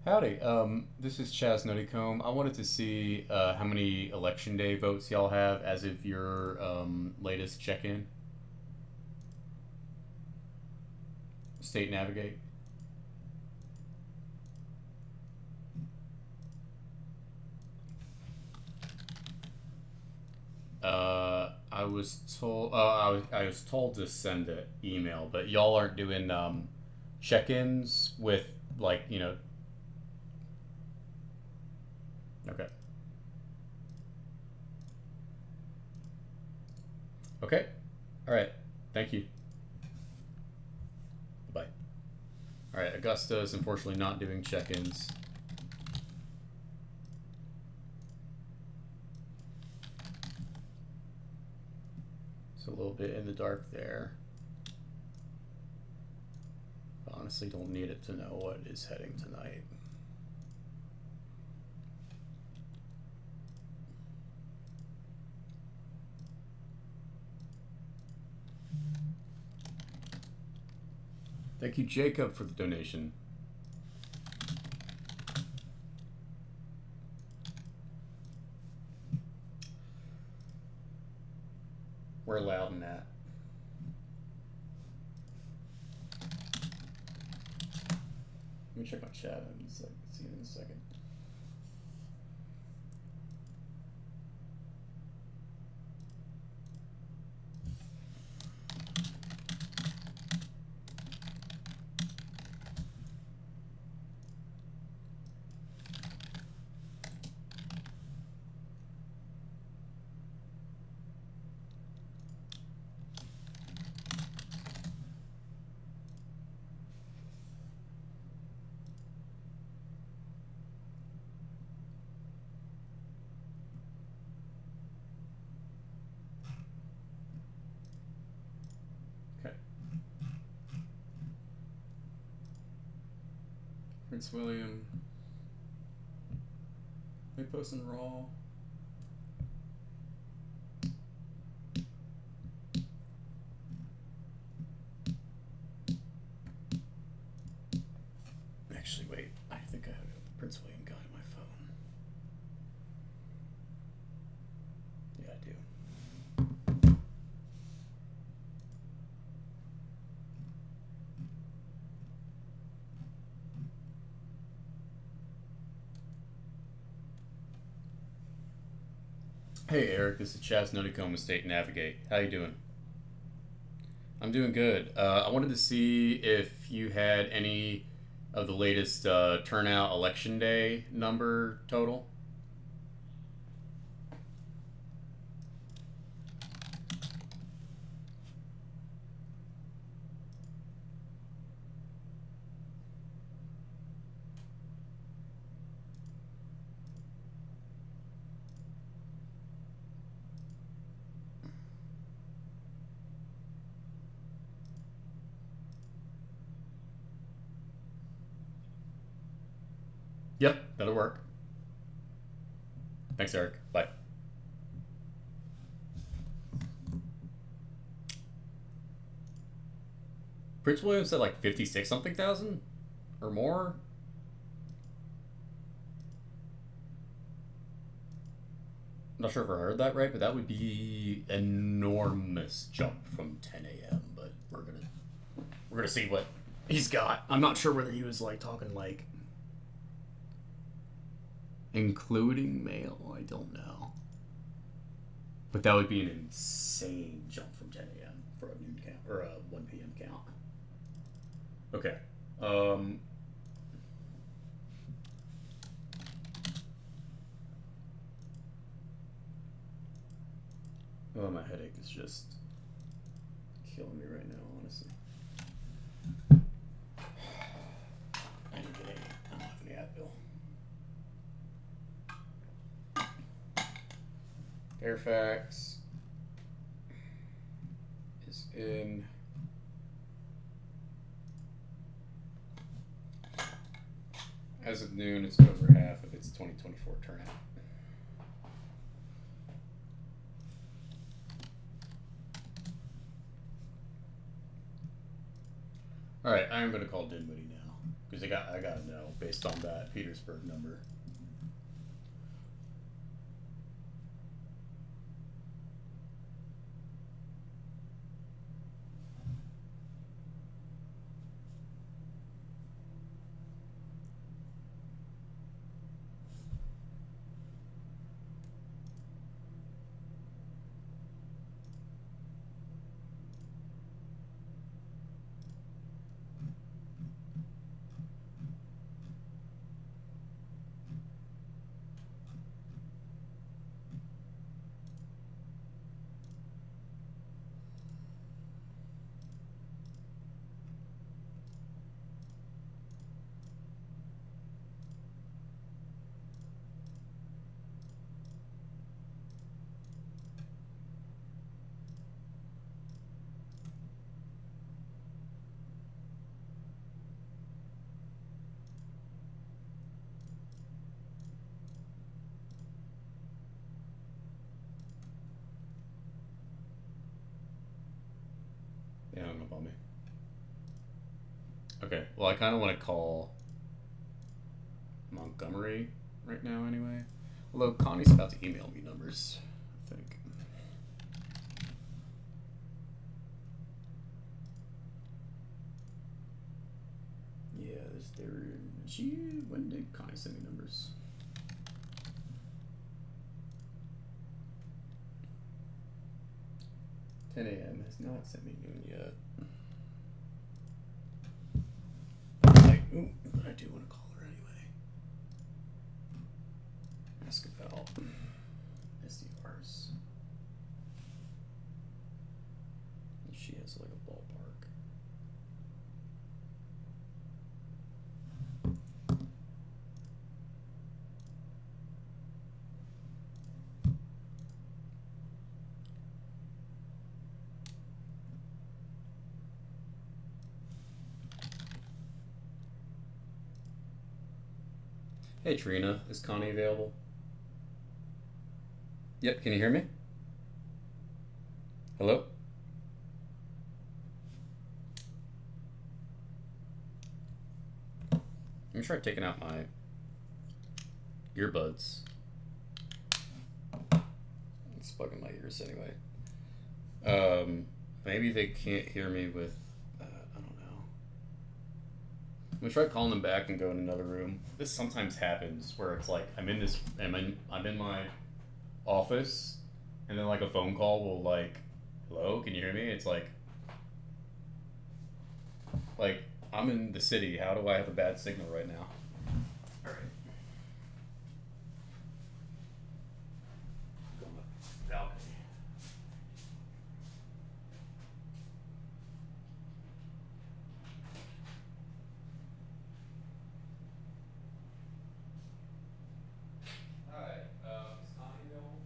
Howdy, this is Chaz Nuttycombe. I wanted to see how many election day votes y'all have as of your latest check-in. State Navigate. I was told I was told to send an email, but y'all aren't doing check-ins with, like, you know. Okay. Okay. All right. Thank you. Bye. All right. Augusta is unfortunately not doing check-ins. It's a little bit in the dark there. Honestly, don't need it to know what is heading tonight. Thank you, Jacob, for the donation. We're loud in that. Let me check my chat and see you in a second. Prince William. They post in Raw. Actually, wait. I think I have the Prince William guide on my phone. Yeah, I do. Hey Eric, this is Chaz Nuttycombe with State Navigate. How you doing? I'm doing good. I wanted to see if you had any of the latest turnout election day number total. Yep, that'll work. Thanks, Eric. Bye. Prince William said like 56 something thousand or more. I'm not sure if I heard that right, but that would be enormous jump from 10 a.m. But we're gonna see what he's got. I'm not sure whether he was like talking like including mail. I don't know, but that would be an insane jump from 10 a.m. for a noon count or a 1 p.m. count. Okay. Oh, my headache is just killing me right now, honestly. I don't have any Advil. Fairfax is in. As of noon, it's over half of its 2024 turnout. All right, I'm going to call Dinwiddie now because I got to know based on that Petersburg number. Yeah, hung up on me. Okay, well, I kind of want to call Montgomery right now anyway. Although Connie's about to email me numbers, I think. Yeah, when did Connie send me numbers? $10 a.m. has not sent me noon yet. But I do want to call her anyway. Ask about SDRs. She has like a ballpark. Hey Trina, is Connie available? Yep, can you hear me? Hello? Let me try taking out my earbuds. It's bugging my ears anyway. Maybe they can't hear me with, I don't know. I'm gonna try calling them back and go in another room. This sometimes happens where it's like I'm in my office, and then like a phone call will like, hello, can you hear me? It's like I'm in the city. How do I have a bad signal right now? All right. Go on the balcony. All right. Is Connie available?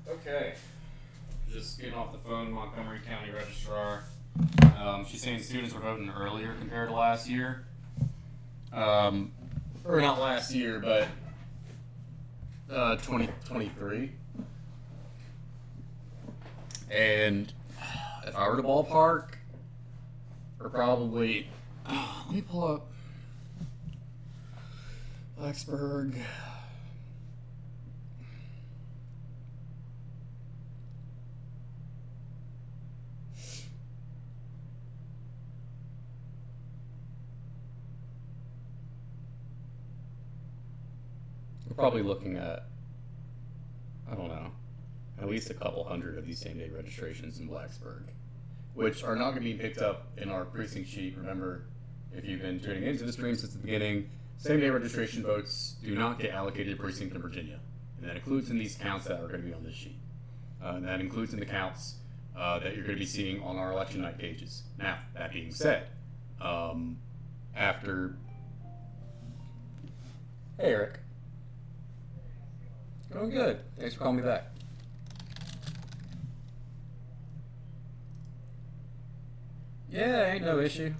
Okay. Just getting off the phone, Montgomery County Registrar. She's saying students are voting earlier compared to last year. Or not last year, but 2023. And if I were to ballpark, we're probably. Let me pull up Blacksburg. We're probably looking at, I don't know, at least a couple hundred of these same-day registrations in Blacksburg, which are not going to be picked up in our precinct sheet. Remember, if you've been tuning into the stream since the beginning, same-day registration votes do not get allocated to precinct in Virginia. And that includes in these counts that are going to be on this sheet. And that includes in the counts that you're going to be seeing on our election night pages. Now, that being said, after... Hey, Eric. Going good. Thanks for calling me back. Yeah, ain't no issue.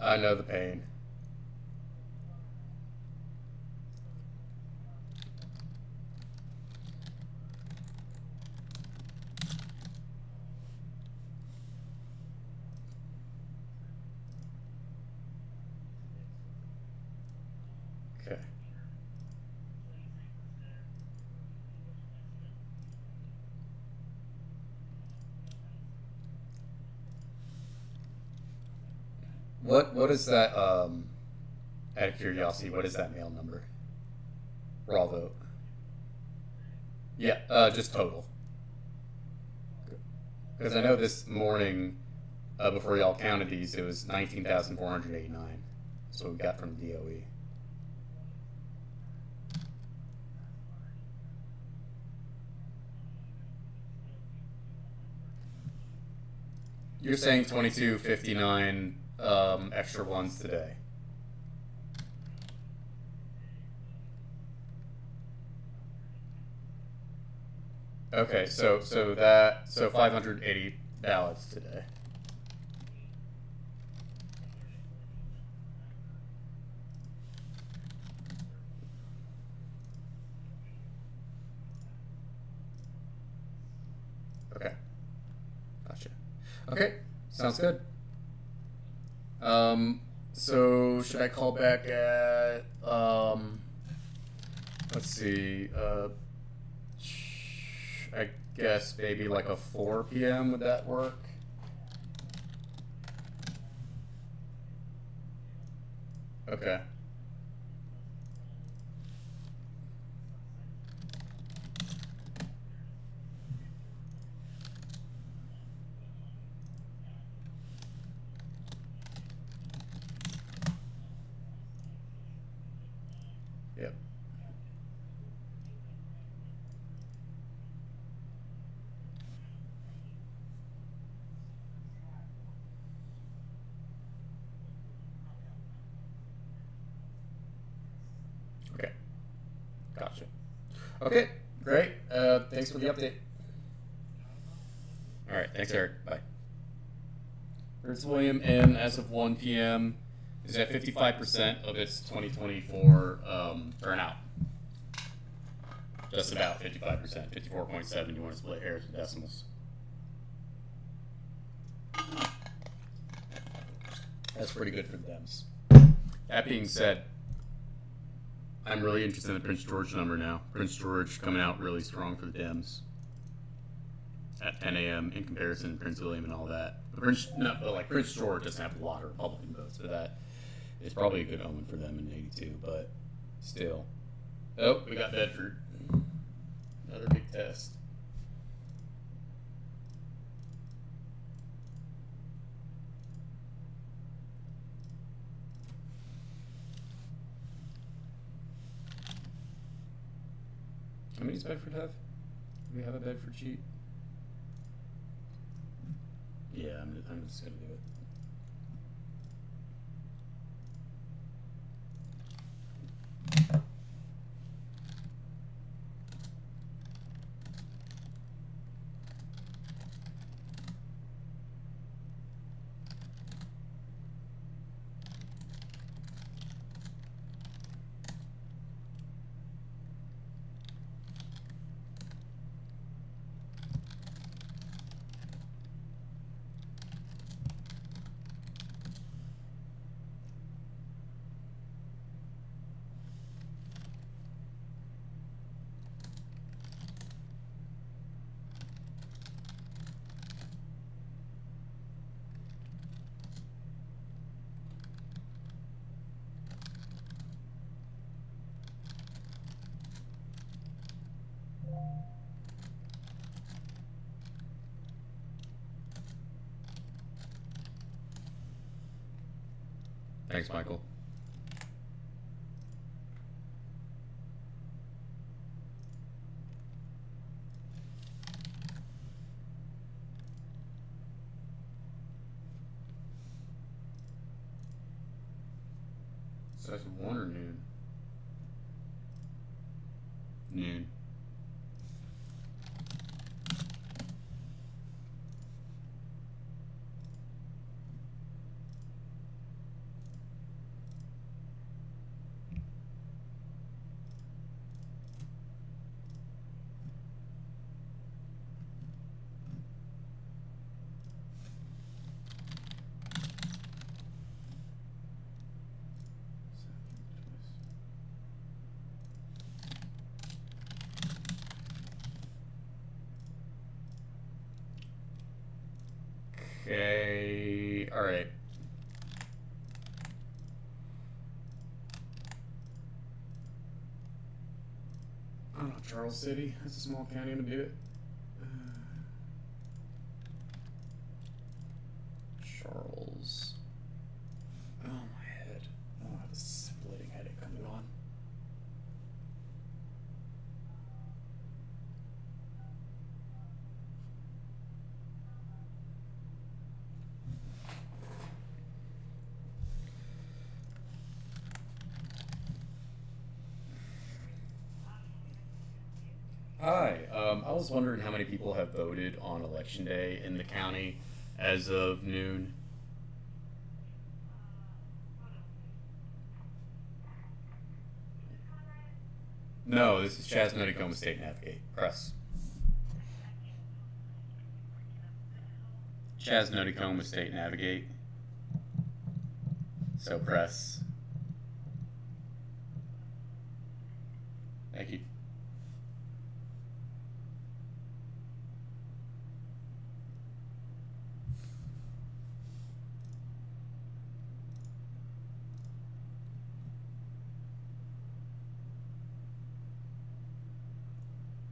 I know the pain. Okay. What is that? Out of curiosity, what is that mail number? Raw vote. Yeah, just total. Because I know this morning, before y'all counted these, it was 19,489. That's what we got from DOE. You're saying 2259 extra ones today. Okay, so 580 ballots today. Okay, gotcha. Okay, sounds good. So should I call back at let's see, I guess maybe like a 4 p.m. Would that work? Okay. Yep. Okay. Gotcha. Okay. Great. Thanks for the update. All right. Thanks, Eric. Bye. Prince William Inn, as of 1 p.m., is at 55% of its 2024 turnout. Just about 55%. 54.7. You want to split hairs and decimals. That's pretty good for the Dems. That being said, I'm really interested in the Prince George number now. Prince George coming out really strong for the Dems at 10 a.m. in comparison to Prince William and all that. But Prince George doesn't have a lot of Republican votes, but that is probably a good omen for them in '82. But still, oh, we got Bedford. Another big test. How many does Bedford have? Do we have a Bedford sheet? Yeah, I'm just gonna do it. Thanks, Michael. So that's 1 or noon? Noon. Okay. All right. I don't know. Charles City. That's a small county. I'm gonna do it. Charles. Oh, my head. Oh, I have a splitting headache coming on. Hi. I was wondering how many people have voted on Election Day in the county as of noon. No, this is Chaz Nuttycombe, State Navigate. Press. Chaz Nuttycombe, State Navigate. So press. Thank you.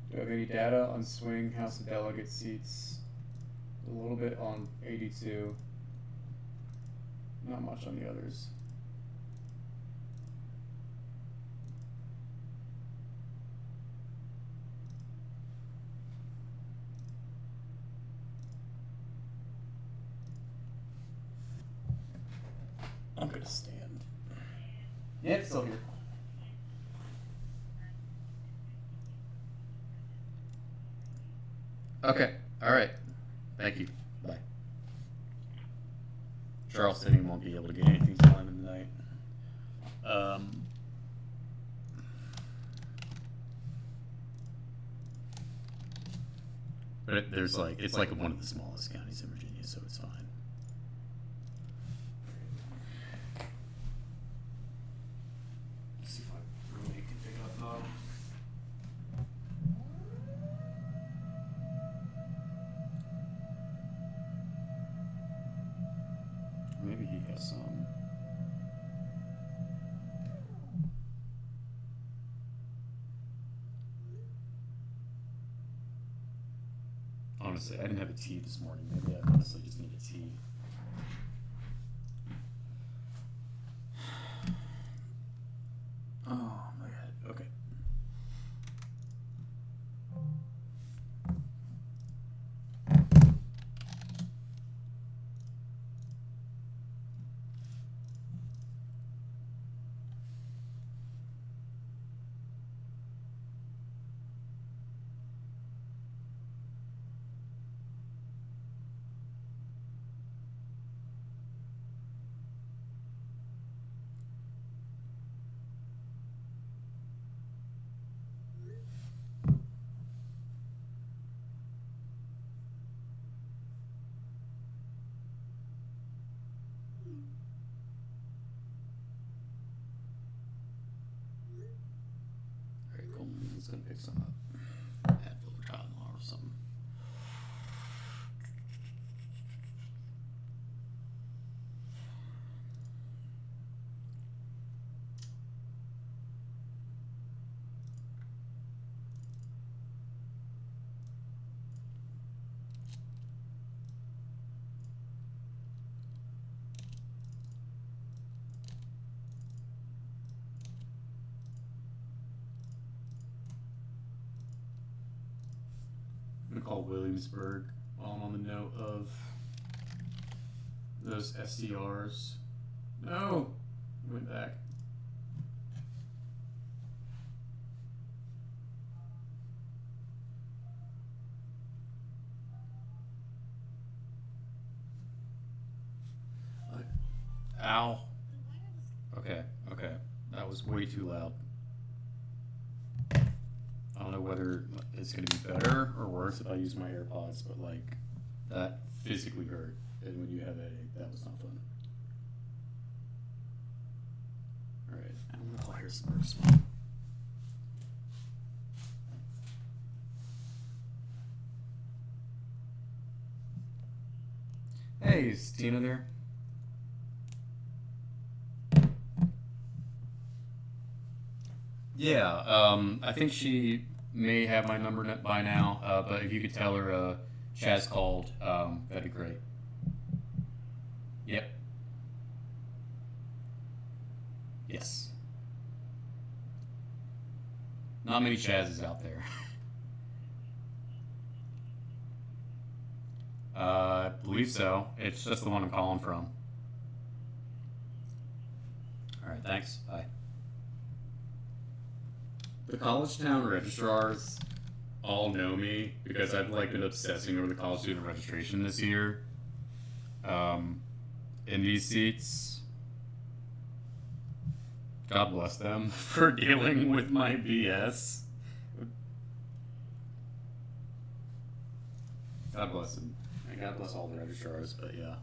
Do you have any data on swing House of Delegate seats? A little bit on 82. Not much on the others. I'm gonna stand. Yeah, it's still here. Okay. All right. Thank you. Bye. Charles City won't be able to get anything till 11 in the night. But there's like it's like one of the smallest counties in Virginia, so it's fine. Let's see if my roommate can pick up though. Maybe he has some. Honestly, I didn't have a tea this morning. Maybe I honestly just need a tea. Oh, my head. Okay. Alright, cool. Let's go pick some up. Advil or Tylenol or something. I'm gonna call Williamsburg while I'm on the note of those SDRs. No! He went back. Ow. Okay, okay. That was way too loud. I don't know whether it's going to be better or worse if I use my AirPods, but like, that physically hurt. And when you have a headache, that was not fun. Alright, I'm going to call Harrisonburg small. Hey, is Tina there? Yeah, I think she may have my number by now, but if you could tell her Chaz called, that'd be great. Yep. Yes. Not many Chazes out there. I believe so. It's just the one I'm calling from. All right, thanks. Bye. The college town registrars all know me because I've like been obsessing over the college student registration this year. In these seats, God bless them for dealing with my BS. God bless them. And God bless all the registrars, but yeah.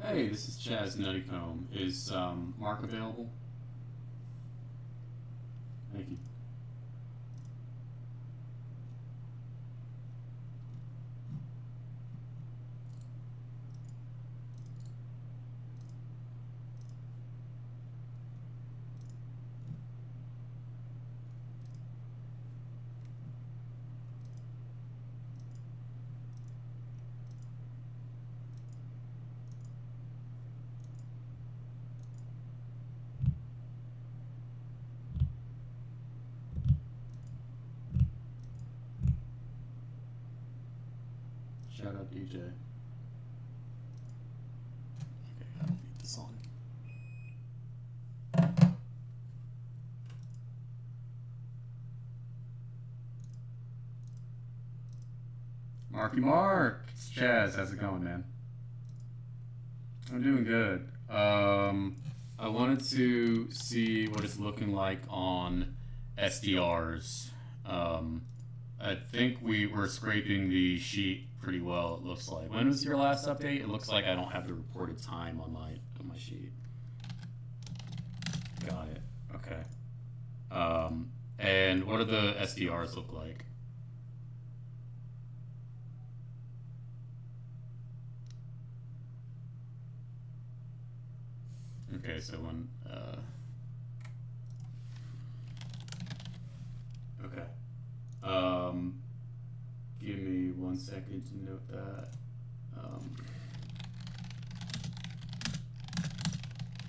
Hey, this is Chaz Nuttycombe. Is Mark available? Thank you. Shout out DJ. Okay, I don't need this on. Marky Mark! It's Chaz. How's it going, man? I'm doing good. I wanted to see what it's looking like on SDRs. I think we were scraping the sheet pretty well, it looks like. When was your last update? It looks like I don't have the reported time on my sheet. Got it. Okay. And what do the SDRs look like? Okay, so when okay. Give me 1 second to note that.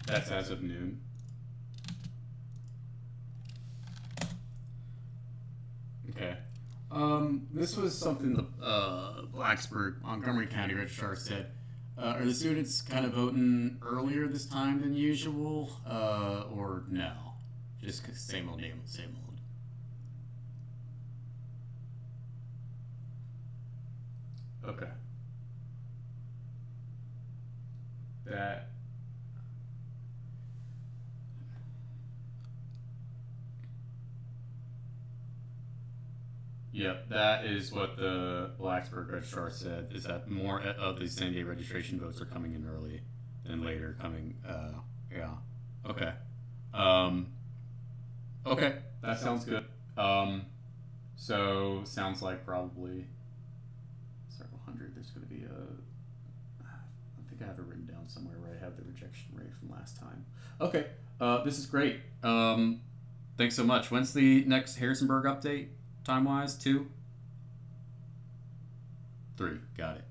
That's as of noon. Okay. This was something the Blacksburg, Montgomery County Registrar said. Are the students kind of voting earlier this time than usual, or no? Just same old, same old. Okay. That. Yep, that is what the Blacksburg registrar said. Is that more of the same day registration votes are coming in early than later coming? Yeah. Okay. Okay, that sounds good. So sounds like probably several hundred. There's going to be I think I have it written down somewhere where I have the rejection rate from last time. Okay. This is great. Thanks so much. When's the next Harrisonburg update? Time-wise, 2? 3. Got it.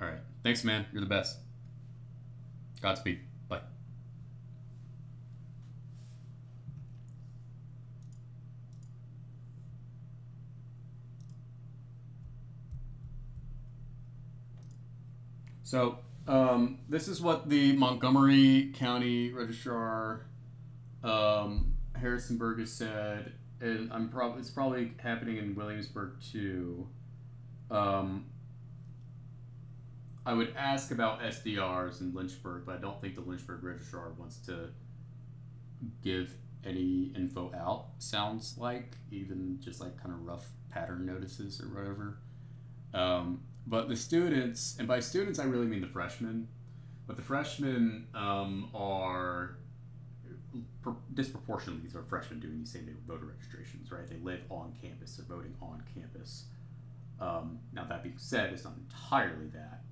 All right. Thanks, man. You're the best. Godspeed. Bye. So this is what the Montgomery County Registrar Harrisonburg has said, and it's probably happening in Williamsburg too. I would ask about SDRs in Lynchburg, but I don't think the Lynchburg Registrar wants to give any info out. Sounds like even just like kind of rough pattern notices or whatever. But the students, and by students I really mean the freshmen, but the freshmen are disproportionately, these are freshmen doing these same day voter registrations, right? They live on campus, they're voting on campus. Now that being said, it's not entirely that,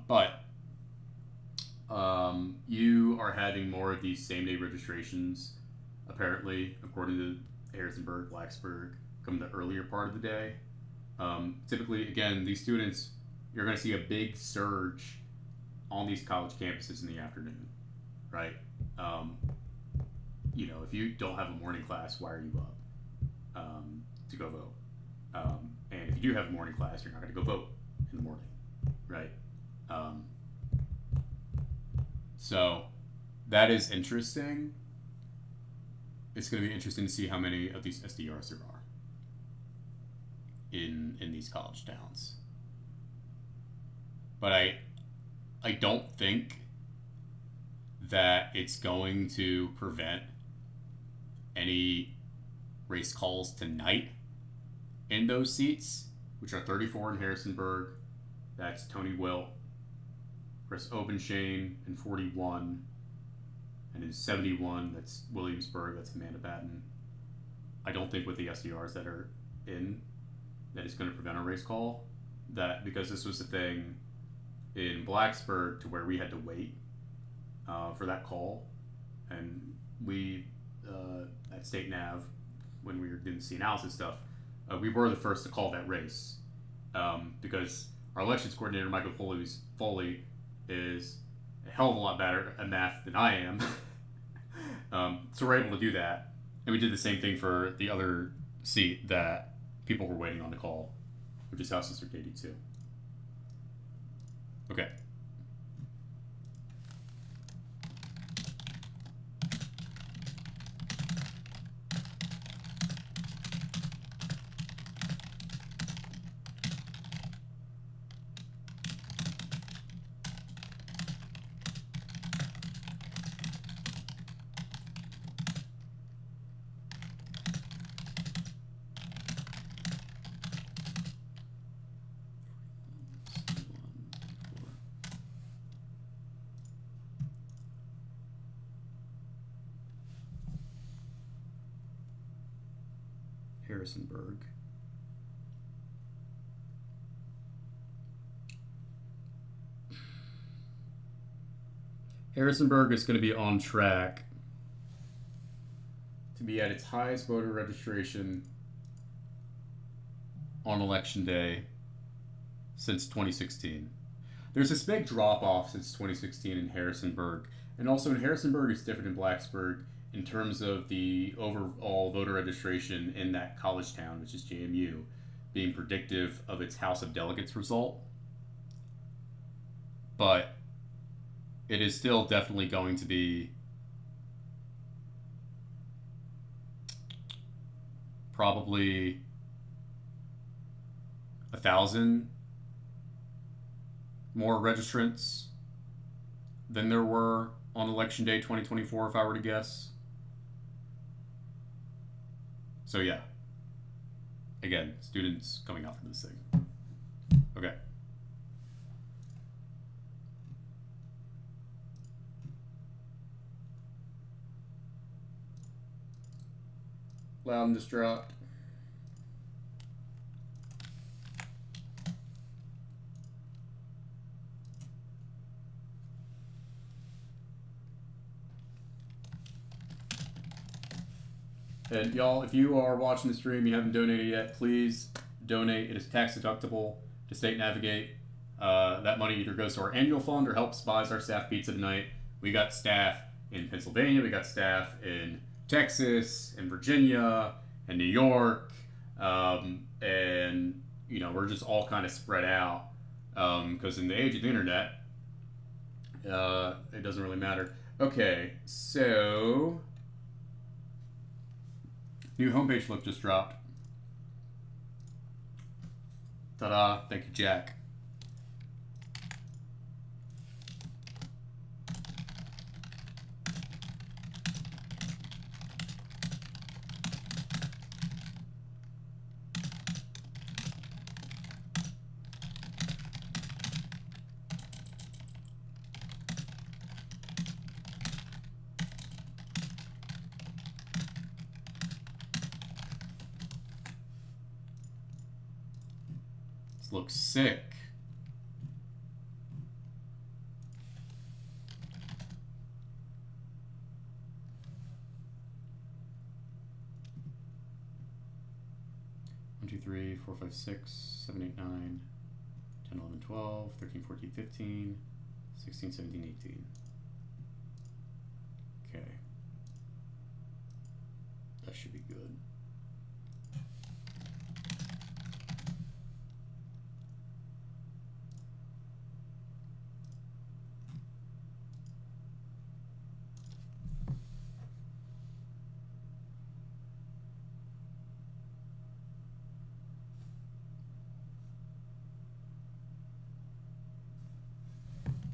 but you are having more of these same day registrations, apparently, according to Harrisonburg, Blacksburg, come the earlier part of the day. Typically, again, these students, you're going to see a big surge on these college campuses in the afternoon, right? If you don't have a morning class, why are you up to go vote? And if you do have a morning class, you're not going to go vote in the morning, right? So that is interesting. It's going to be interesting to see how many of these SDRs there are in these college towns. But I don't think that it's going to prevent any race calls tonight in those seats, which are 34 in Harrisonburg. That's Tony Wilt, Chris Obenshane in 41, and in 71, that's Williamsburg, that's Amanda Batten. I don't think with the SDRs that are in, that it's going to prevent a race call. That because this was the thing in Blacksburg to where we had to wait for that call, and we at State Nav, when we were doing the analysis stuff, we were the first to call that race because our elections coordinator Michael Foley is a hell of a lot better at math than I am. So we're able to do that, and we did the same thing for the other seat that people were waiting on to call, which is House District 82. Okay. Harrisonburg. Harrisonburg is going to be on track to be at its highest voter registration on election day since 2016. There's this big drop off since 2016 in Harrisonburg, and also in Harrisonburg it's different in Blacksburg in terms of the overall voter registration in that college town, which is JMU, being predictive of its House of Delegates result. But it is still definitely going to be probably 1,000 more registrants than there were on election day 2024, if I were to guess. So yeah, again, students coming out from this thing. Okay. Loudness dropped. And y'all, if you are watching the stream, you haven't donated yet, please donate. It is tax deductible to State Navigate. That money either goes to our annual fund or helps buys our staff pizza tonight. We got staff in Pennsylvania, we got staff in Texas, in Virginia, and New York, and we're just all kind of spread out. because in the age of the internet, it doesn't really matter. Okay, so new homepage look just dropped. Ta-da! Thank you, Jack. Looks sick. One, 2, 3, 4, 5, 6, 7, 8, 9, 10, 11, 12, 13, 14, 15, 16, 17, 18. Okay. That should be good.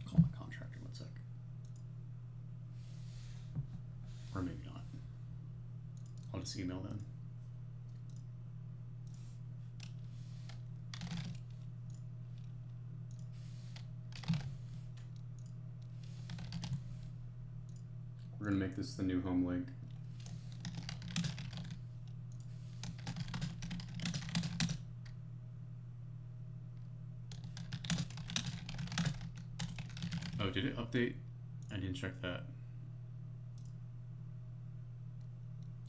Call my contractor, one sec. Or maybe not. I'll just email them. We're going to make this the new home link. Oh, did it update? I didn't check that.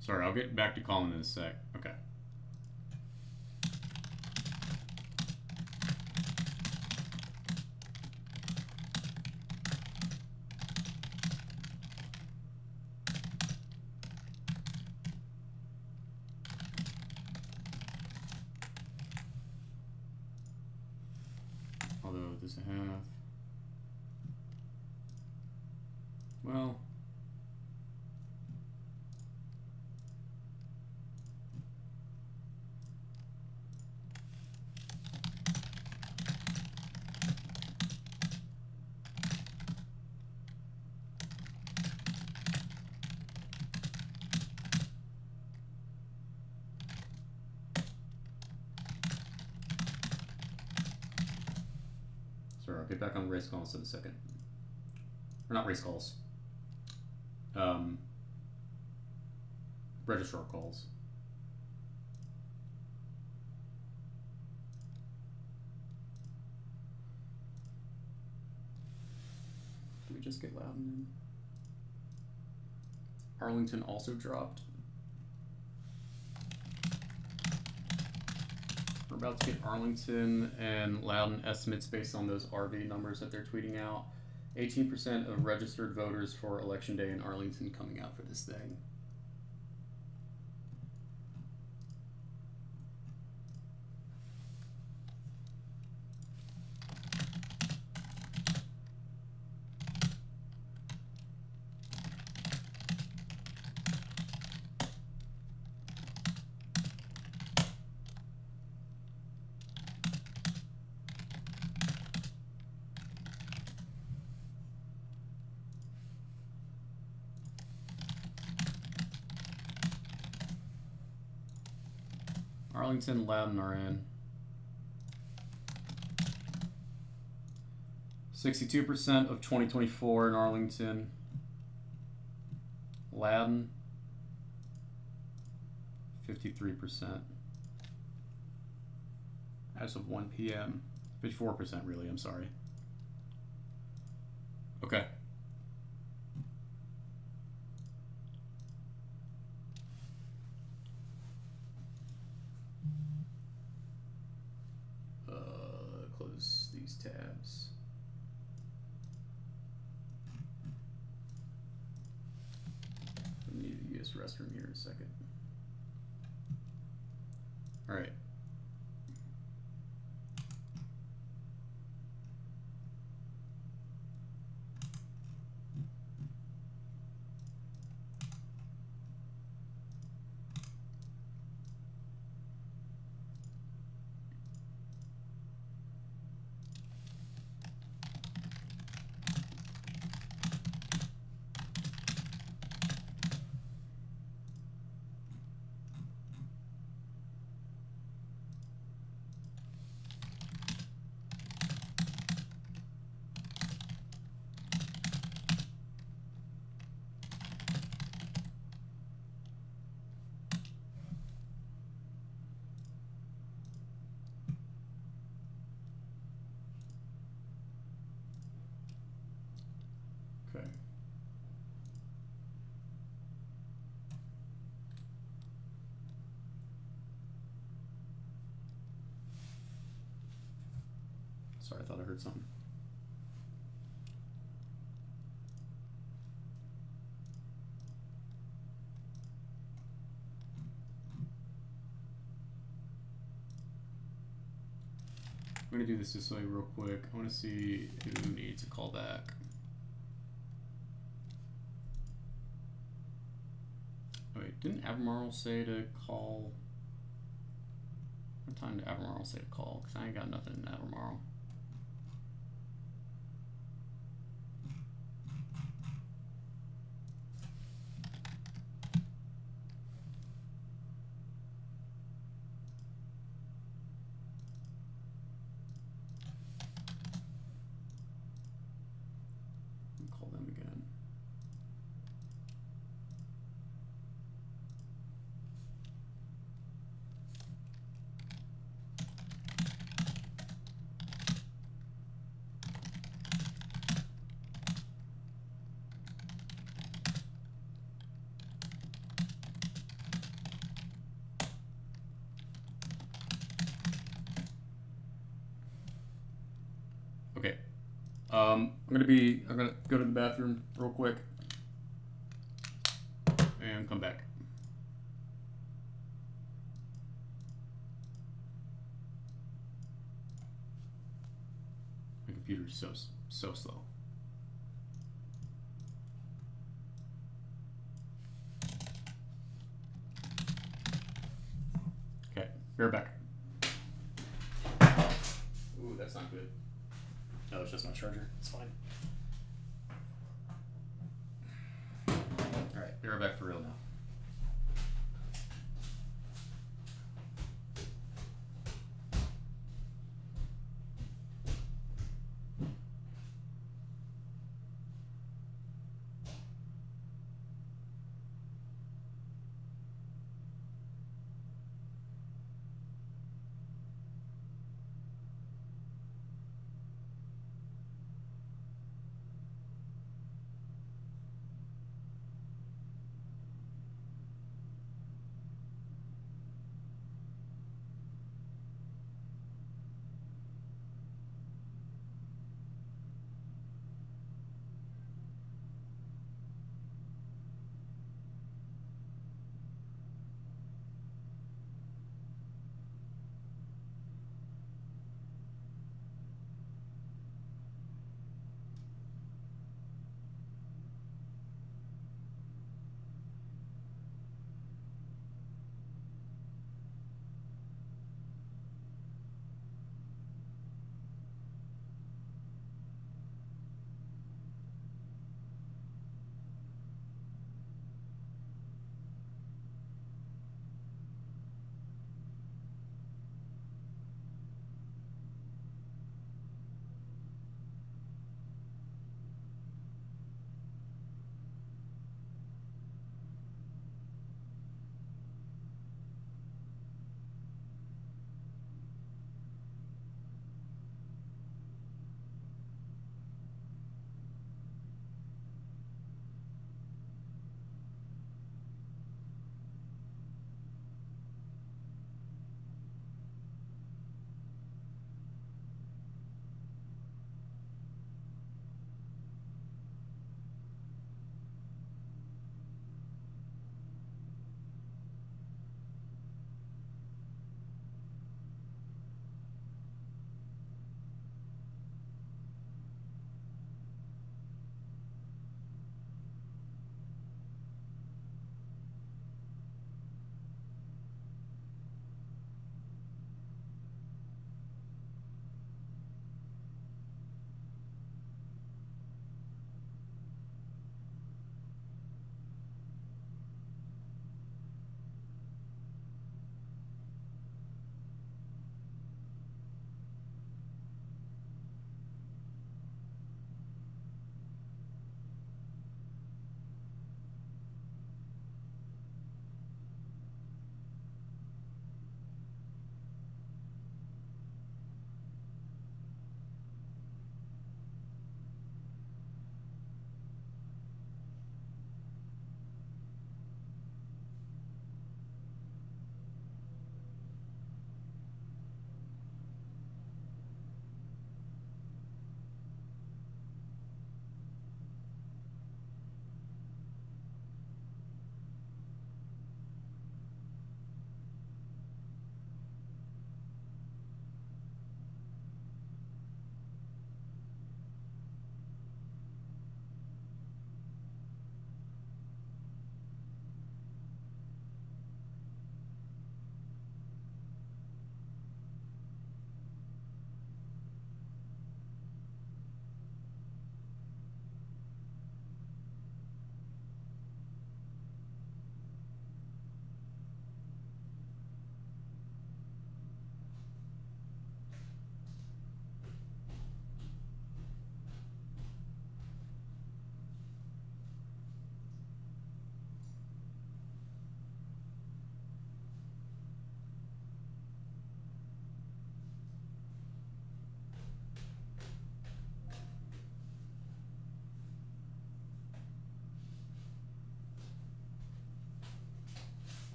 Sorry, I'll get back to Colin in a sec. Okay. Although, does it have... Well... Sorry, I'll get back on race calls in a second. Or not race calls. Registrar calls. Did we just get Loudon in? Arlington also dropped. We're about to get Arlington and Loudon estimates based on those RV numbers that they're tweeting out. 18% of registered voters for Election Day in Arlington coming out for this thing. Arlington, Loudon are in. 62% of 2024 in Arlington. Loudon, 53%. As of 1 p.m. 54% really, I'm sorry. Okay. Close these tabs. I need to use restroom here in a second. All right. Sorry, I thought I heard something. I'm gonna do this way real quick. I want to see who needs a call back. Oh, wait, didn't Albemarle say to call? What time did Albemarle say to call? Because I ain't got nothing in Albemarle. Call them again. Okay. I'm gonna go to the bathroom real quick and come back. My computer's so slow. Okay, be right back. Ooh, that's not good. No, it's just my charger. It's fine. Alright, be right back for real now.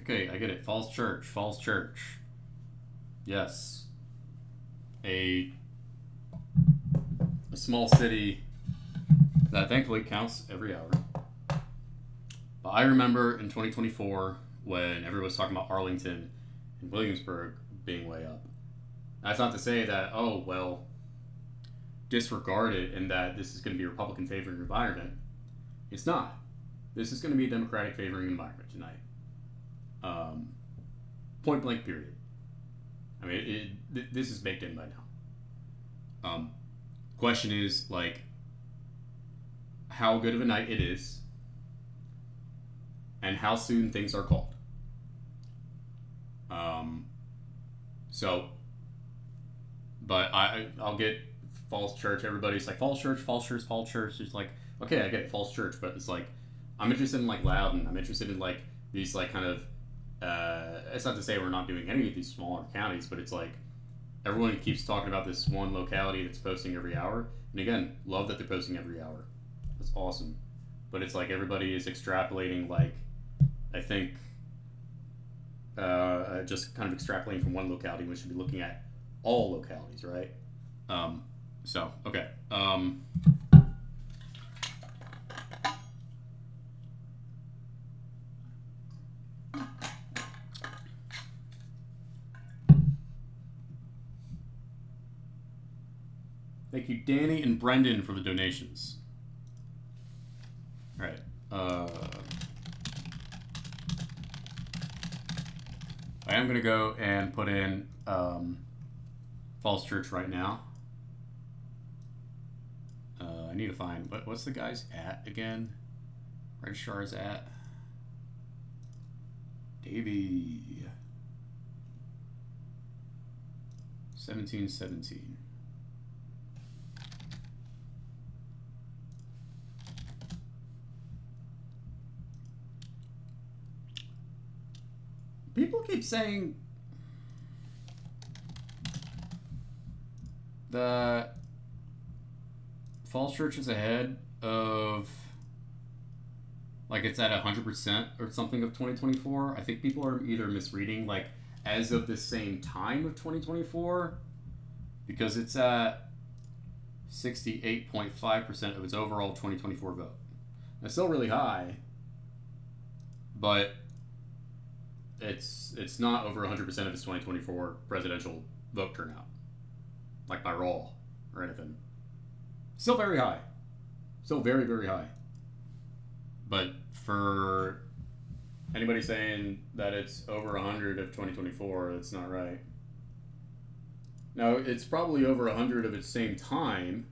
Okay, I get it. Falls Church. Falls Church. Yes. A small city that thankfully counts every hour. But I remember in 2024 when everyone was talking about Arlington and Williamsburg being way up. That's not to say that, oh, well, disregard it and that this is going to be a Republican favoring environment. It's not. This is going to be a Democratic favoring environment tonight. Point blank, period. I mean, this is baked in by now. Question is, like, how good of a night it is and how soon things are called. But I'll get Falls Church. Everybody's like, Falls Church, Falls Church, Falls Church. It's like, okay, I get it, Falls Church, but it's like, I'm interested in, like, Loudon. I'm interested in, like, these, like, kind of, it's not to say we're not doing any of these smaller counties, but it's like, everyone keeps talking about this one locality that's posting every hour. And again, love that they're posting every hour. That's awesome. But it's like everybody is extrapolating, like, I think, just kind of extrapolating from one locality. We should be looking at all localities, right? Okay. Thank you, Danny and Brendan, for the donations. All right. I am going to go and put in Falls Church right now. I need to find, what's the guy's at again? Registrars at? Davey. 1717. People keep saying that Falls Church is ahead of, like, it's at 100% or something of 2024. I think people are either misreading, like, as of the same time of 2024, because it's at 68.5% of its overall 2024 vote. That's still really high, but it's not over 100% of its 2024 presidential vote turnout, like by raw or anything. Still very high. Still very, very high. But for anybody saying that it's over 100 of 2024, that's not right. Now, it's probably over 100 of its same time,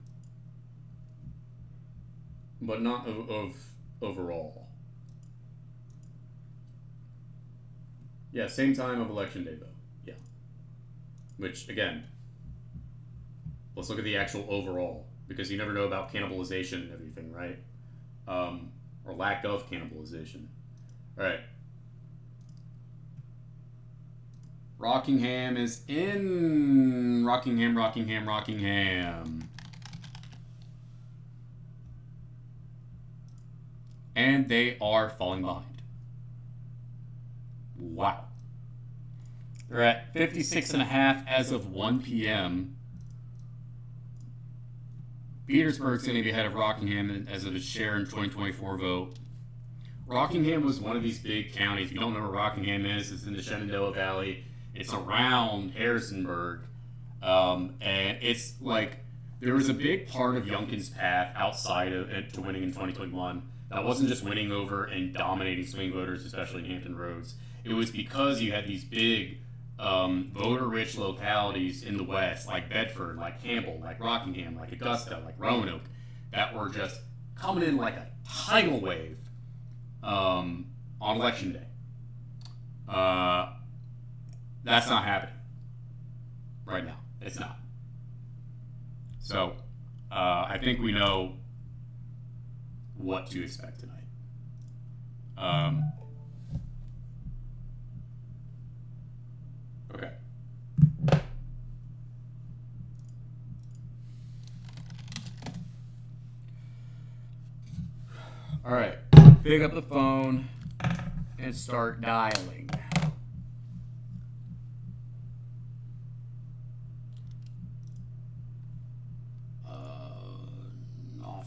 but not of overall. Yeah, same time of election day, though. Yeah. Which, again, let's look at the actual overall, because you never know about cannibalization and everything, right? Or lack of cannibalization. All right. Rockingham is in. Rockingham. And they are falling behind. Wow. They're at 56.5 as of 1 p.m. Petersburg's going to be ahead of Rockingham as of its share in 2024 vote. Rockingham was one of these big counties. If you don't know where Rockingham is, it's in the Shenandoah Valley. It's around Harrisonburg. And it's like, there was a big part of Youngkin's path outside of it to winning in 2021. That wasn't just winning over and dominating swing voters, especially in Hampton Roads. It was because you had these big voter-rich localities in the West, like Bedford, like Campbell, like Rockingham, like Augusta, like Roanoke, that were just coming in like a tidal wave on Election Day. That's not happening right now. It's not. So I think we know what to expect tonight. Okay. All right. Pick up the phone and start dialing.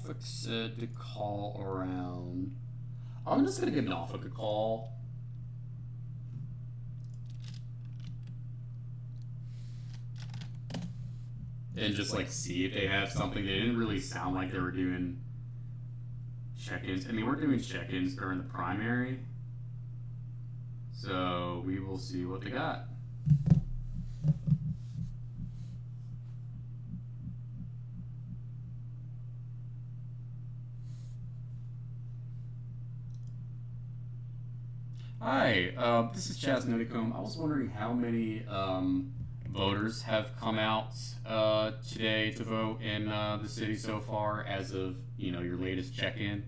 Norfolk said to call around. I'm just gonna give Norfolk a call. And just like see if they have something. They didn't really sound like they were doing check-ins. I mean, we're doing check-ins during the primary. So we will see what they got. Hi, this is Chaz Nuttycombe. I was wondering how many voters have come out today to vote in the city so far, as of your latest check-in.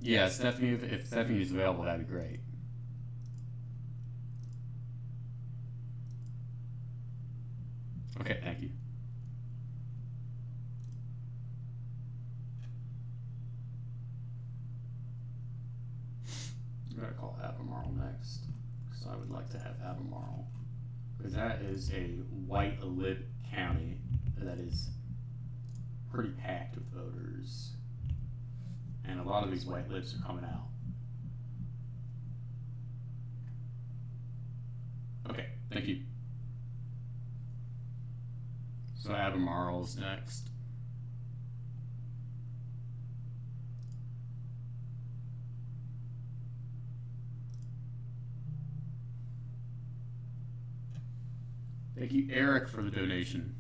Yeah, Stephanie. If Stephanie is available, that'd be great. Okay, thank you. I'm gonna call Albemarle next, because I would like to have Albemarle, because that is a white-lit county that is pretty packed with voters, and a lot of these white lips are coming out. Okay, thank you. So Albemarle's next. Thank you, Eric, for the donation.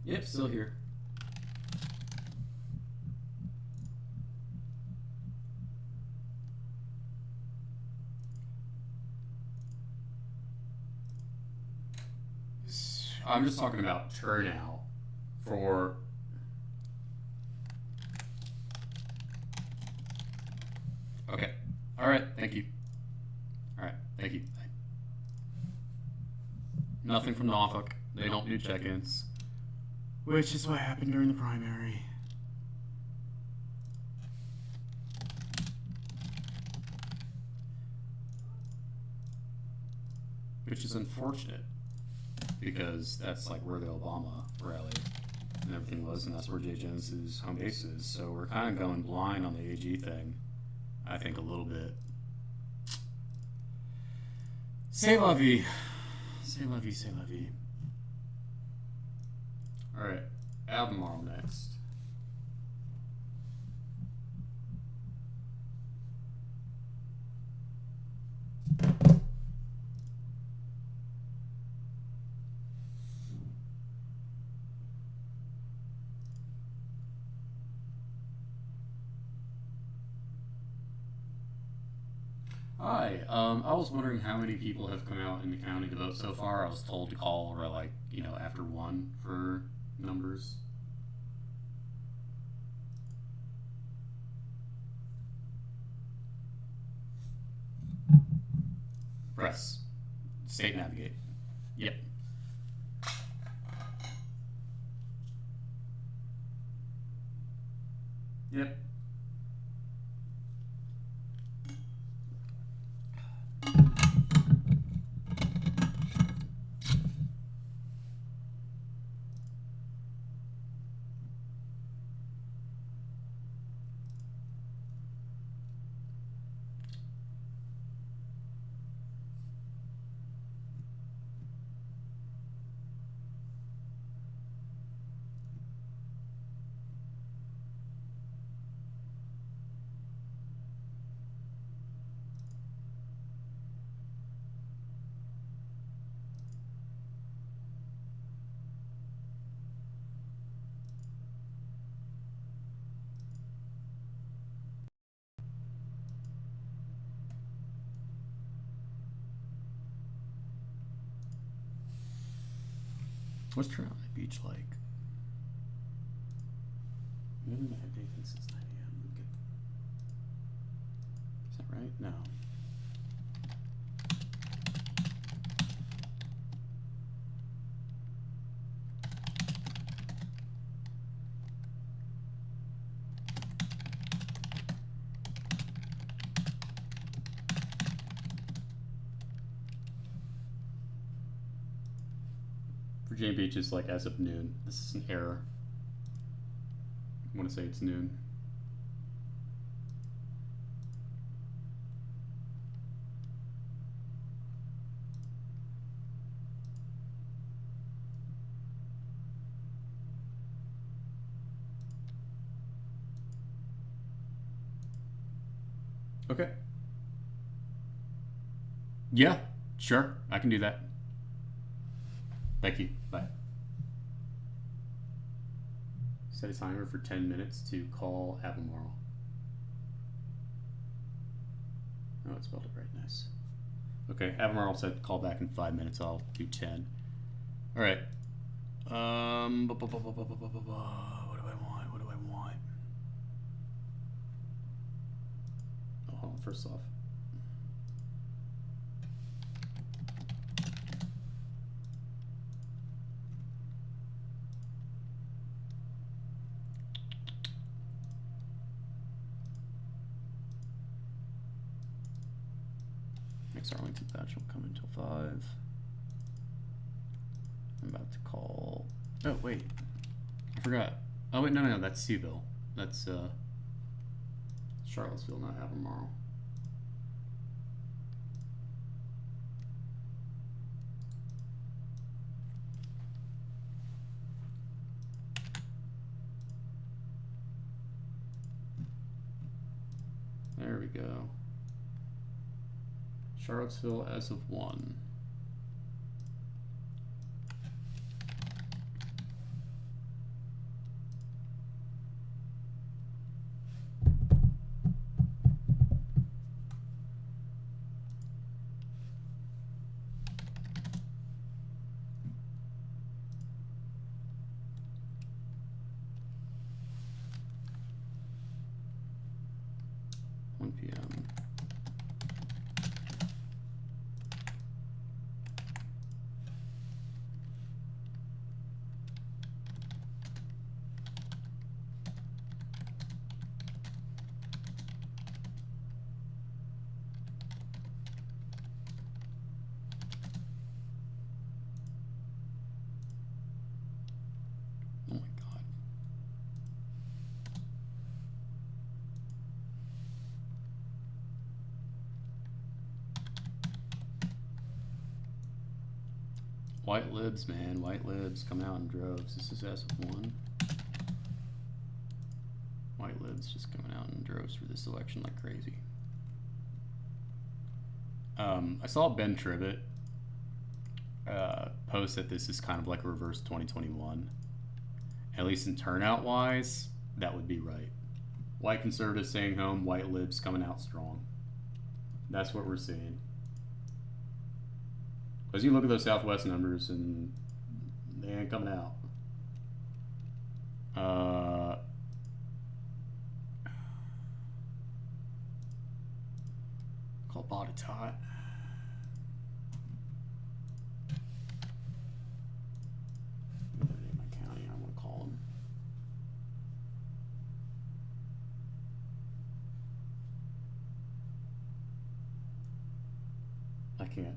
Yep, still here. I'm just talking about turnout for. Okay. All right. Thank you. All right. Thank you. Nothing from Norfolk. They don't do check-ins, which is what happened during the primary. Which is unfortunate, because that's like where the Obama rally and everything was, and that's where Jay Jones's home base is. So we're kind of going blind on the AG thing, I think, a little bit. C'est la vie. C'est la vie, c'est la vie. Alright, Albemarle next. Hi, I was wondering how many people have come out in the county to vote so far. I was told to call or after 1 for numbers. Press. State navigate. Yep. Yep. What's Toronto Beach like? We haven't had anything since 9 a.m. Is that right? No. Virginia Beach is like as of noon. This is an error. I want to say it's noon. Okay. Yeah, sure. I can do that. Thank you. Bye. Set a timer for 10 minutes to call Albemarle. Oh, it spelled it right. Nice. Okay, Albemarle said call back in 5 minutes. I'll do 10. All right. What do I want? What do I want? Oh, hold on. First off. Next Arlington batch will come until 5. I'm about to call. Oh, wait. I forgot. Oh, wait, no, that's Seaville. That's, Charlottesville, not Albemarle. There we go. Charlottesville as of 1. PM. Oh my God. White libs, man. White libs coming out in droves. This is as of 1. White libs just coming out in droves for this election like crazy. I saw Ben Tribbett post that this is kind of like a reverse 2021. At least in turnout wise, that would be right. White conservatives staying home, white libs coming out strong. That's what we're seeing. Because you look at those Southwest numbers and they ain't coming out. Call Botetourt. My county, I want to call him.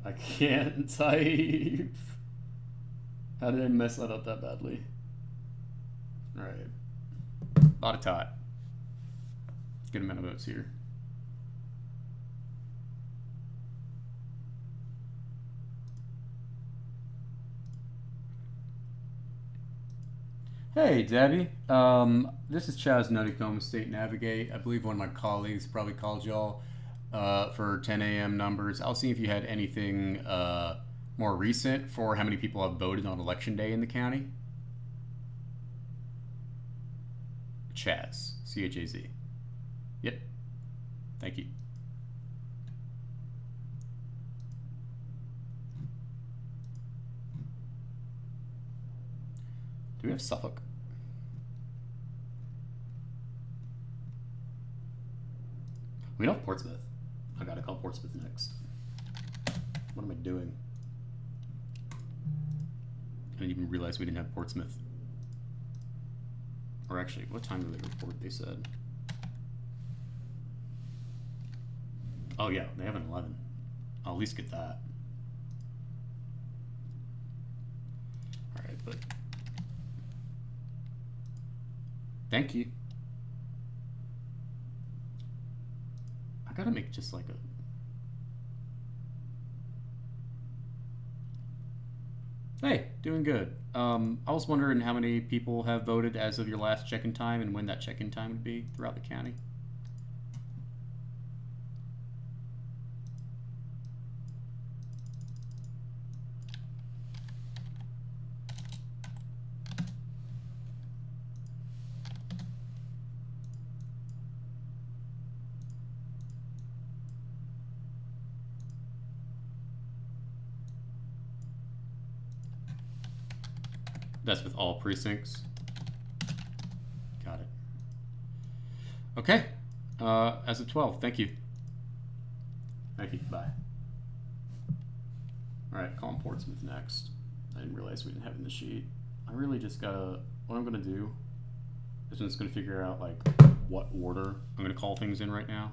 I can't type. How did I mess that up that badly? Alright. Botetourt. Good amount of votes here. Hey, Debbie. This is Chaz Nuttycombe, State Navigate. I believe one of my colleagues probably called y'all for 10 a.m. numbers. I'll see if you had anything more recent for how many people have voted on Election Day in the county. Chaz, C-H-A-Z. Yep. Thank you. we have Suffolk? We don't have Portsmouth. I gotta call Portsmouth next. What am I doing? I didn't even realize we didn't have Portsmouth. Or actually, what time did they report, they said? Oh yeah, they have an 11. I'll at least get that. Alright, but... Thank you. I gotta make just like a... Hey, doing good. I was wondering how many people have voted as of your last check-in time and when that check-in time would be throughout the county. That's with all precincts. Got it. Okay. As of 12, thank you. Thank you. Bye. Alright, calling Portsmouth next. I didn't realize we didn't have it in the sheet. I really just gotta... What I'm gonna do is I'm just gonna figure out, like, what order I'm gonna call things in right now.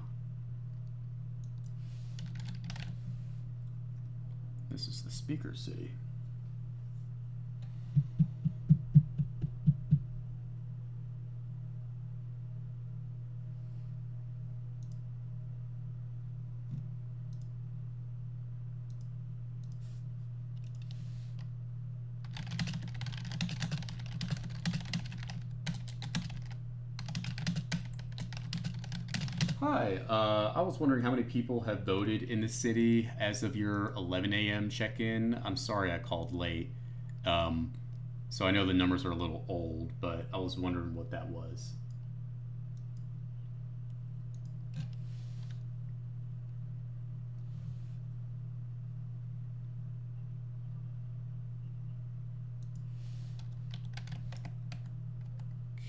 This is the speaker city. Hi, I was wondering how many people have voted in the city as of your 11 a.m. check-in. I'm sorry I called late. So I know the numbers are a little old, but I was wondering what that was.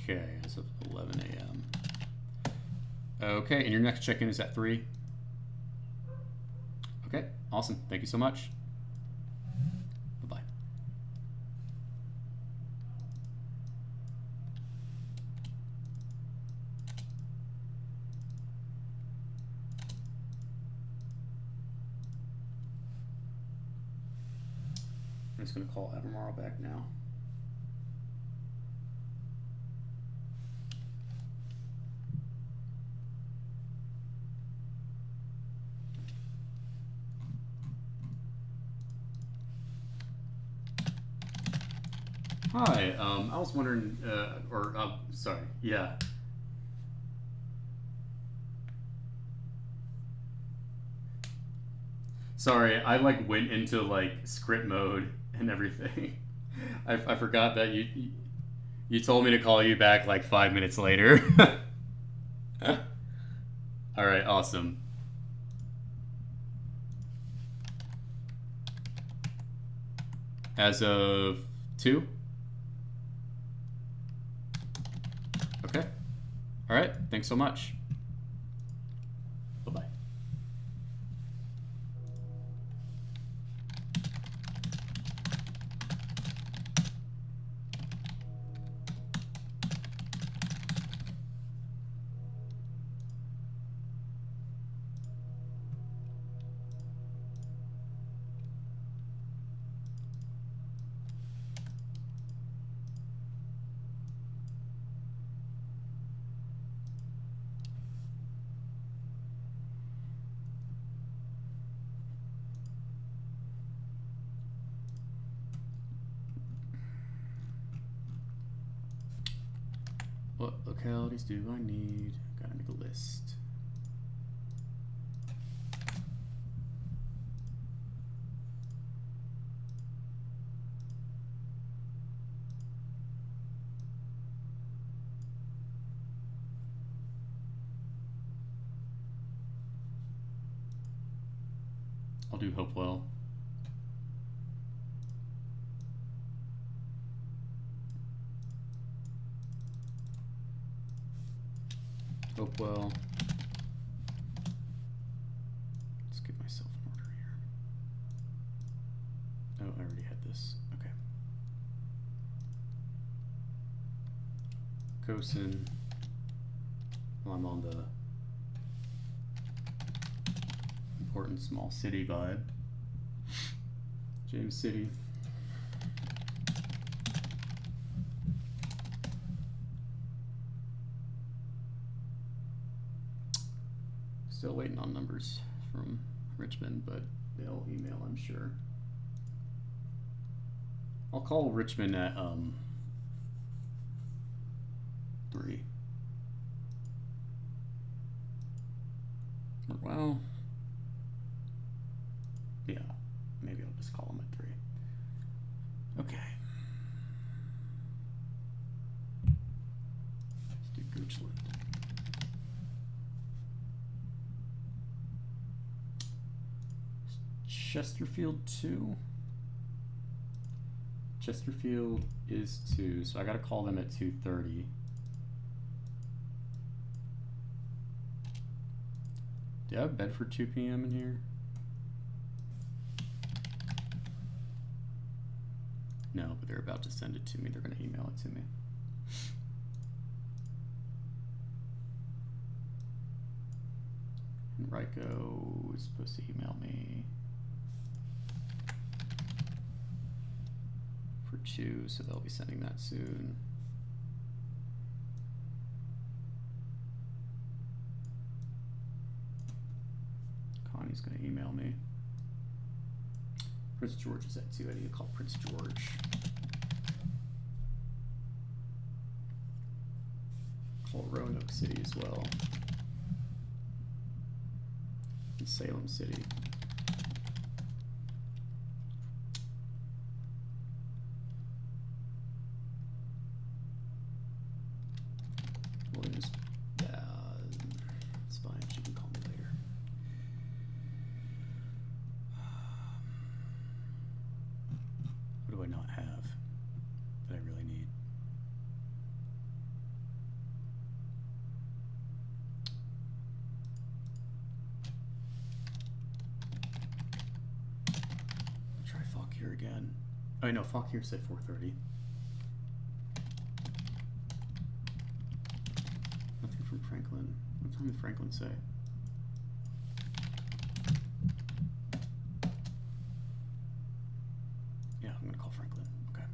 Okay, as of 11 a.m. Okay, and your next check-in is at 3? Okay, awesome. Thank you so much. Bye-bye. I'm just going to call Admiral back now. Hi, I was wondering, sorry, yeah. Sorry, I like went into like script mode and everything. I forgot that you told me to call you back like 5 minutes later. All right, awesome. As of 2? Okay. All right. Thanks so much. Bye-bye. What localities do I need? Gotta make a list. I'll do Hopewell. Hopewell. Let's get myself in order here. Oh, I already had this. Okay. Cosin. Well, I'm on the important small city vibe. James City. Still waiting on numbers from Richmond, but they'll email, I'm sure. I'll call Richmond at 3. Well, yeah, maybe I'll just call them at 3. Okay. Let's do Goochland. Chesterfield 2. Chesterfield is 2, so I gotta call them at 2:30. Do I have Bedford 2 p.m. in here? No, but they're about to send it to me. They're gonna email it to me. And Ryko is supposed to email me for 2, so they'll be sending that soon. Connie's gonna email me. Prince George is at 2. I need to call Prince George. Call Roanoke City as well. And Salem City. Williams. It's fine. She can call me later. What do I not have that I really need? Try Fauquier again. Oh no, Fauquier said 4:30. Nothing from Franklin. What time did Franklin say? Yeah, I'm gonna call Franklin. Okay.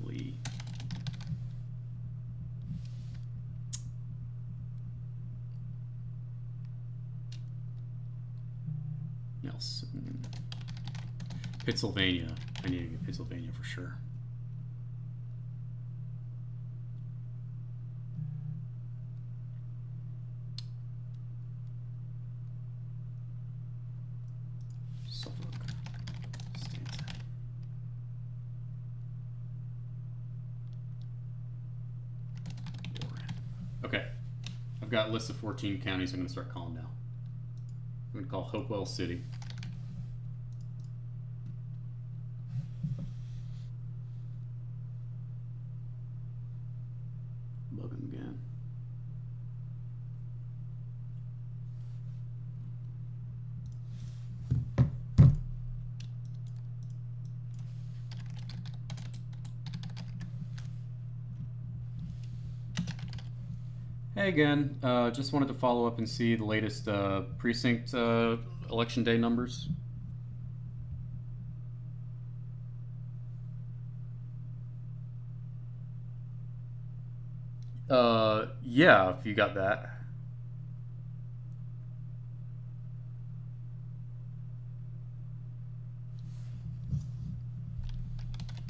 Lee. Nelson. Pennsylvania. I need to get Pennsylvania for sure. Suffolk. Stanton. Warren. Okay. I've got a list of 14 counties I'm going to start calling now. I'm going to call Hopewell City. Bug him again. Hey again, just wanted to follow up and see the latest precinct election day numbers. Yeah, if you got that.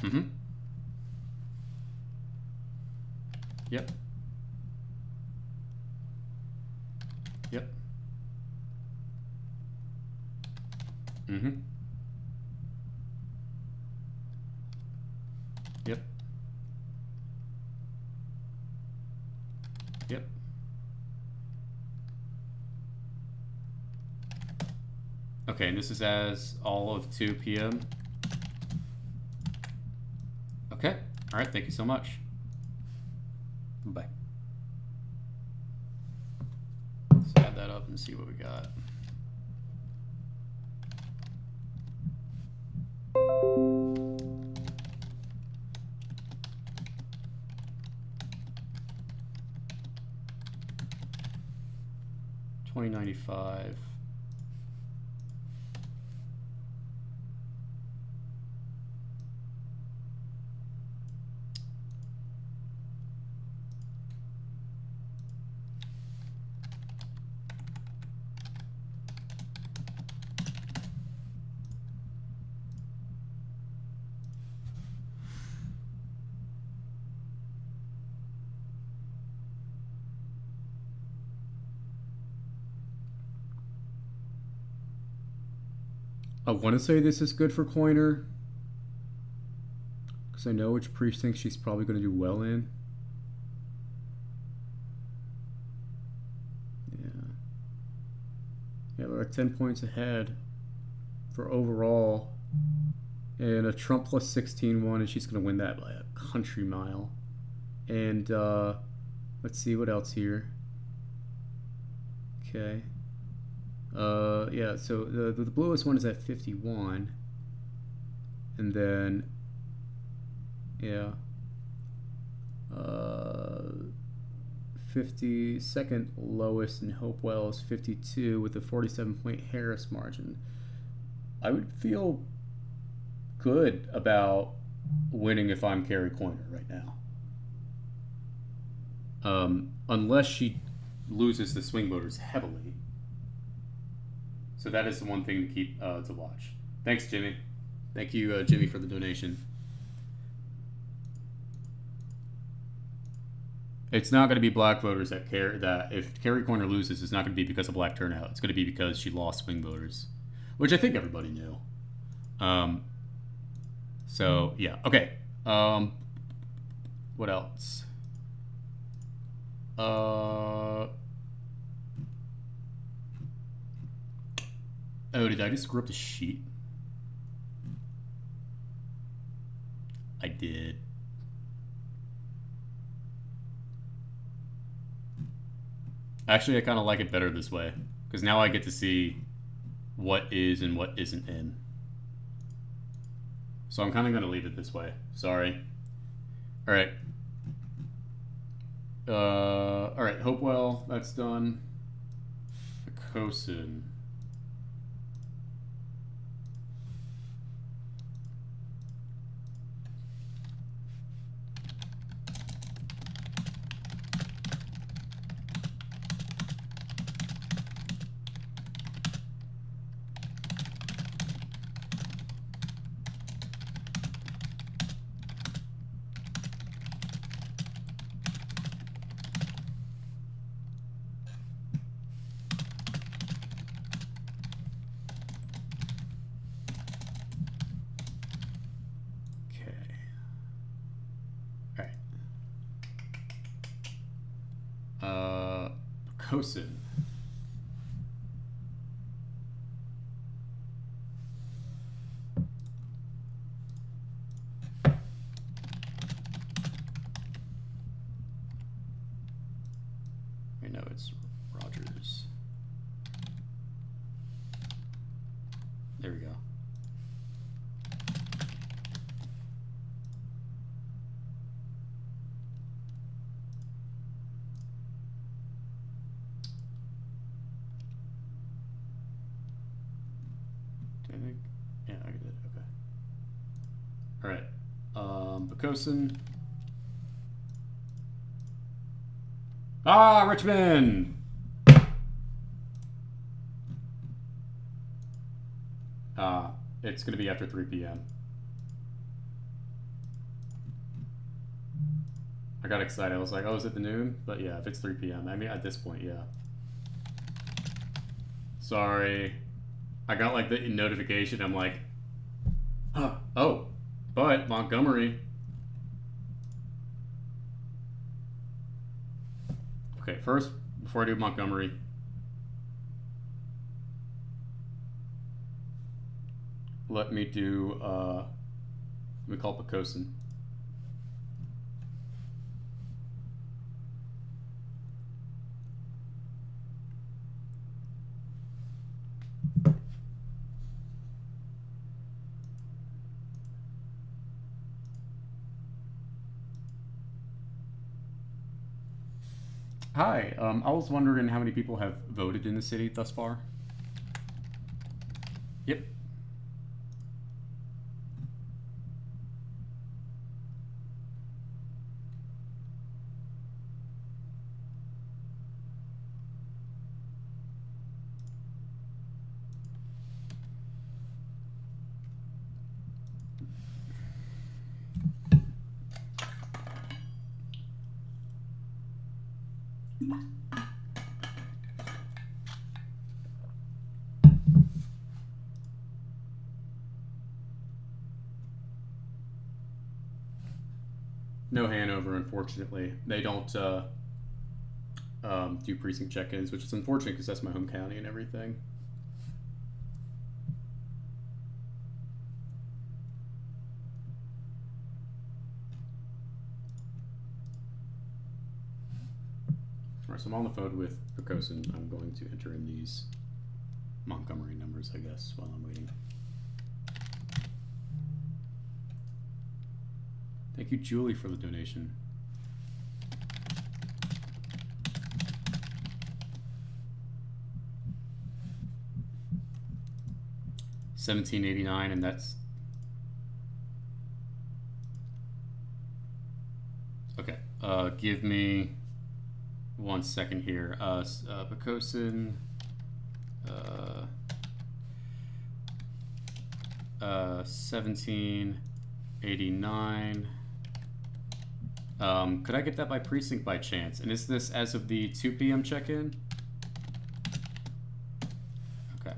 Mm-hmm. Yep. Yep. Mm-hmm. Yep. Yep. Okay, and this is as all of 2 p.m. All right, thank you so much. Bye. Let's add that up and see what we got. $20.95. I want to say this is good for Coiner, because I know which precinct she's probably going to do well in. Yeah, we're like 10 points ahead for overall. And a Trump plus 16 one, and she's going to win that by a country mile. And let's see what else here. Okay. Yeah, so the bluest one is at 51. And then, yeah. 52nd lowest in Hopewell is 52 with a 47-point Harris margin. I would feel good about winning if I'm Kerry Coiner right now. Unless she loses the swing voters heavily. So that is the one thing to keep to watch. Thanks, Jimmy. Thank you, Jimmy, for the donation. It's not going to be black voters that care. That if Kerry Coiner loses, it's not going to be because of black turnout. It's going to be because she lost swing voters, which I think everybody knew. So yeah, okay. What else? Oh, did I just screw up the sheet? I did. Actually, I kind of like it better this way, because now I get to see what is and what isn't in. So I'm kind of going to leave it this way. Sorry. All right. All right, Hopewell, that's done. Cosin. Cosin. I know it's Rogers. There we go. Yeah, I did. Okay. All right. Bacosin. Ah, Richmond. It's gonna be after 3 p.m. I got excited. I was like, "Oh, is it the noon?" But yeah, if it's 3 p.m. I mean, at this point, yeah. Sorry. I got like the notification. I'm like, oh, but Montgomery. Okay, first, before I do Montgomery, let me do, let me call Bacosin. Hi, I was wondering how many people have voted in the city thus far? Yep. No Hanover, unfortunately. They don't do precinct check-ins, which is unfortunate because that's my home county and everything. Alright, so I'm on the phone with Percosin. I'm going to enter in these Montgomery numbers, I guess, while I'm waiting. Thank you, Julie, for the donation. $17.89, and that's okay. Give me 1 second here. Percosin. 1789. Could I get that by precinct by chance? And is this as of the 2 p.m. check-in? Okay.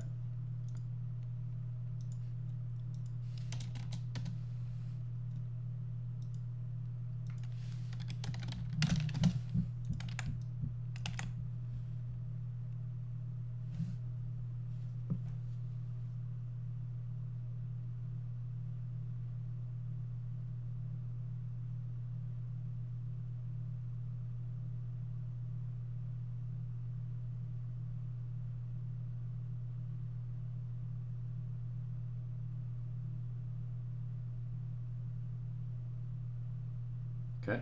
Okay.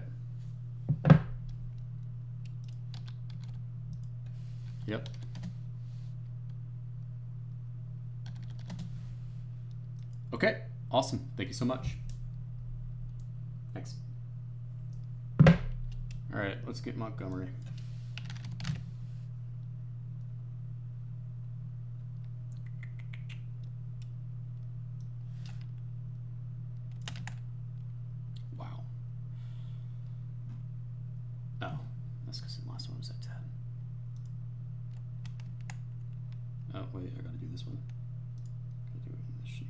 Yep. Okay. Awesome. Thank you so much. Thanks. All right, let's get Montgomery. Wow. Oh, that's because the last one was at 10. Oh, wait, I gotta do this one. Gotta do it in the sheet.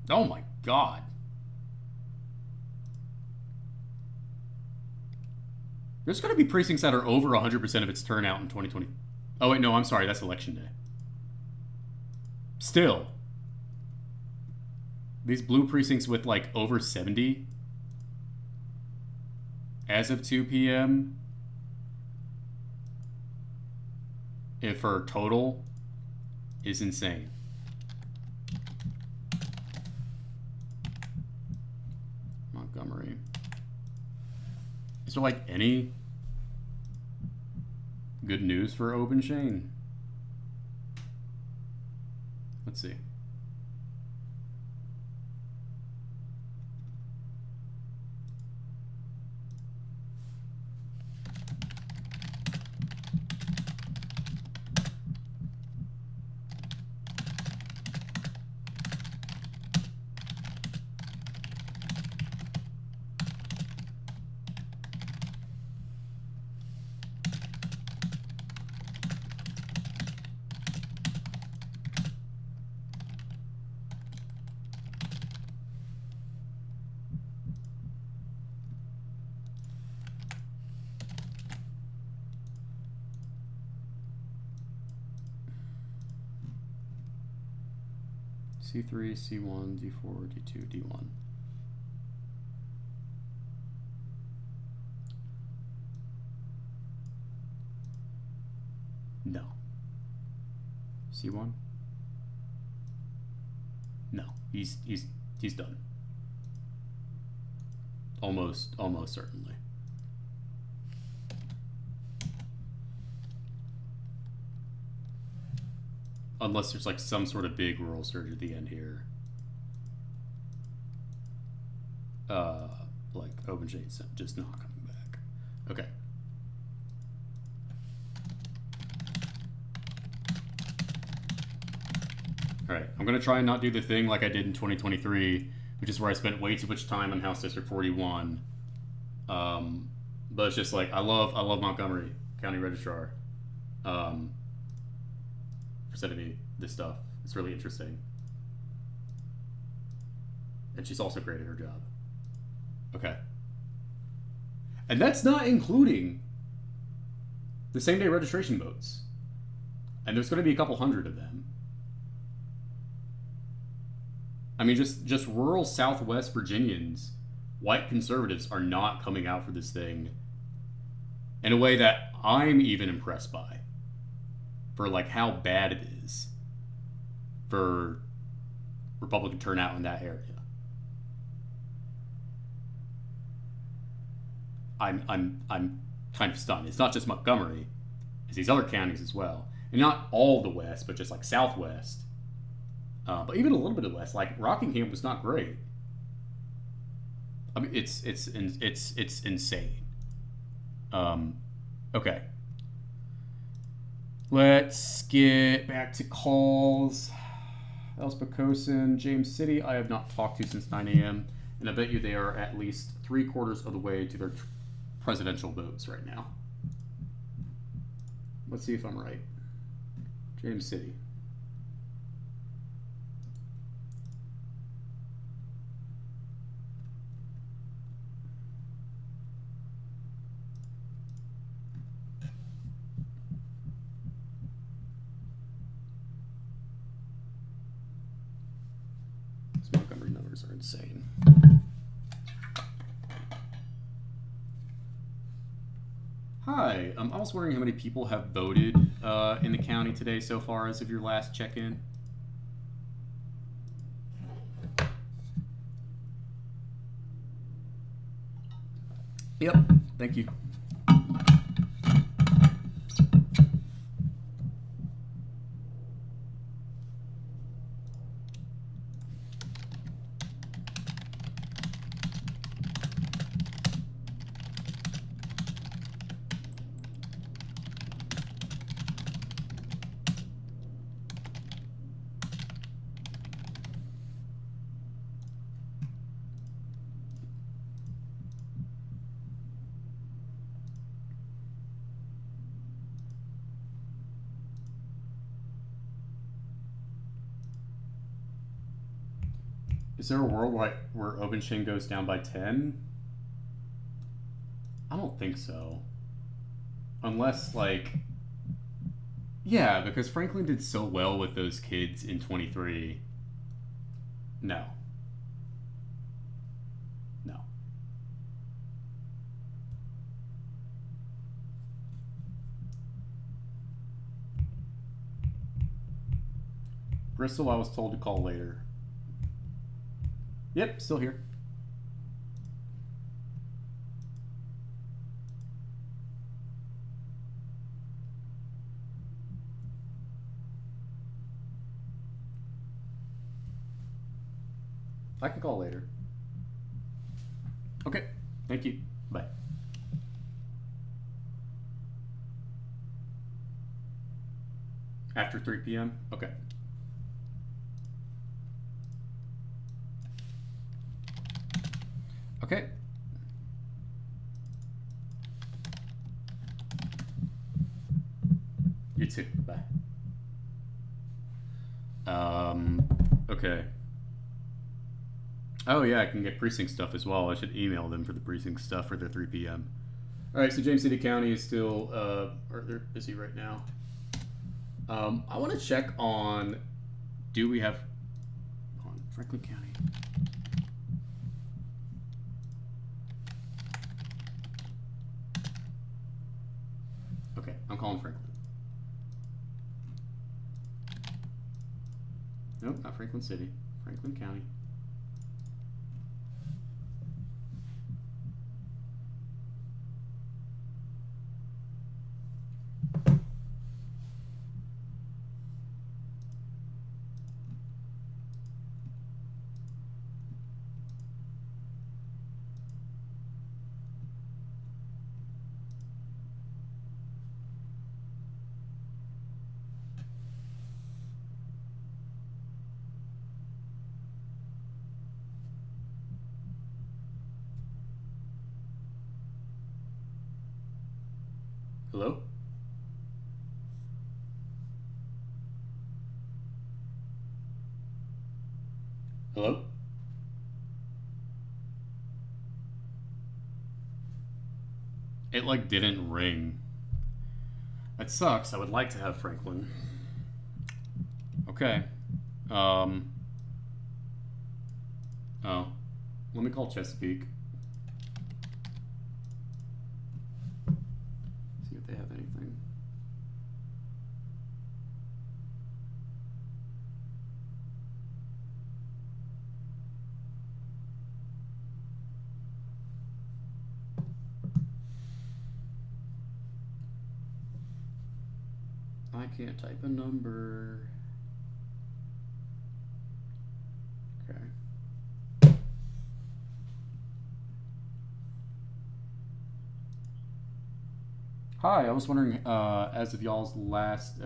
Oh my God. There's going to be precincts that are over 100% of its turnout in 2020. Oh, wait, no, I'm sorry. That's election day. Still. These blue precincts with like over 70 as of 2 p.m. if her total is insane. Montgomery. Is there like any good news for Open Shane? Let's see. C3, C1, D4, D2, D1. No. C1? No, he's done. Almost certainly. Unless there's like some sort of big rural surge at the end here. Like OpenShade's just not coming back. Okay. Alright, I'm gonna try and not do the thing like I did in 2023, which is where I spent way too much time on House District 41. But it's just like, I love Montgomery County Registrar. For sending me this stuff. It's really interesting. And she's also great at her job. Okay. And that's not including the same-day registration votes. And there's going to be a couple hundred of them. I mean, just rural Southwest Virginians, white conservatives, are not coming out for this thing in a way that I'm even impressed by. For, like, how bad it is for Republican turnout in that area. I'm kind of stunned. It's not just Montgomery, it's these other counties as well, and not all the West, but just like Southwest, but even a little bit of West. Like Rockingham was not great. I mean, it's insane. Okay, let's get back to calls. Elspokosin, James City, I have not talked to since 9 a.m. and I bet you they are at least 3/4 of the way to their presidential votes right now. Let's see if I'm right. James City. These Montgomery numbers are insane. Hi, I was wondering how many people have voted in the county today so far as of your last check-in. Yep, thank you. Is there a world where OpenShane goes down by 10? I don't think so. Unless, like... Yeah, because Franklin did so well with those kids in 23. No. No. Bristol, I was told to call later. Yep, still here. I can call later. Okay, thank you. Bye. After 3 p.m.? Okay. Okay. You too. Bye. Okay. Oh yeah, I can get precinct stuff as well. I should email them for the precinct stuff for their 3 p.m. All right, so James City County is still, or they're busy right now. I want to check on, do we have, hold on, Franklin County. Okay, I'm calling Franklin. Nope, not Franklin City. Franklin County. Hello? Hello? It like didn't ring. That sucks. I would like to have Franklin. Okay. Oh. Let me call Chesapeake. See if they have anything. I can't type a number. Okay. Hi, I was wondering, as of y'all's last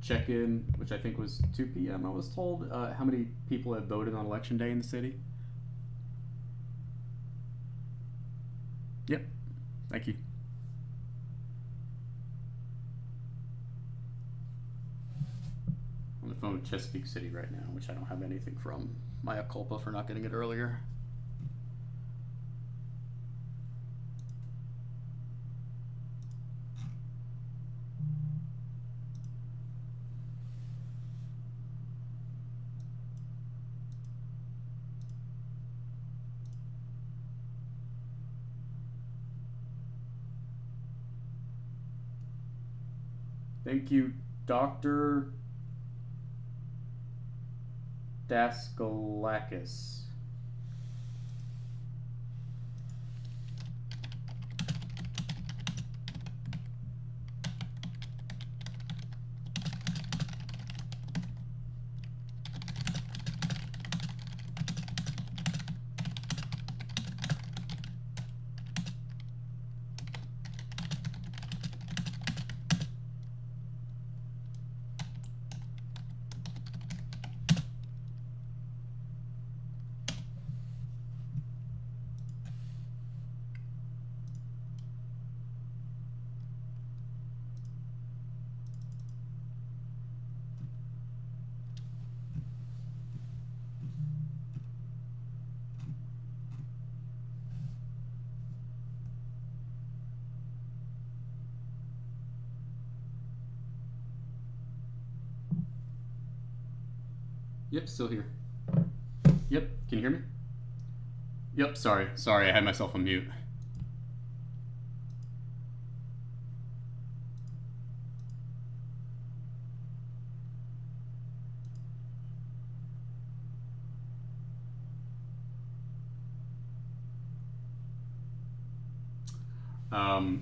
check-in, which I think was 2 p.m., I was told, how many people have voted on Election Day in the city? Yep. Thank you. On the phone with Chesapeake City right now, which I don't have anything from. Mea culpa for not getting it earlier. Thank you, Dr. Daskalakis. Yep, still here. Yep, can you hear me? Yep, sorry, I had myself on mute.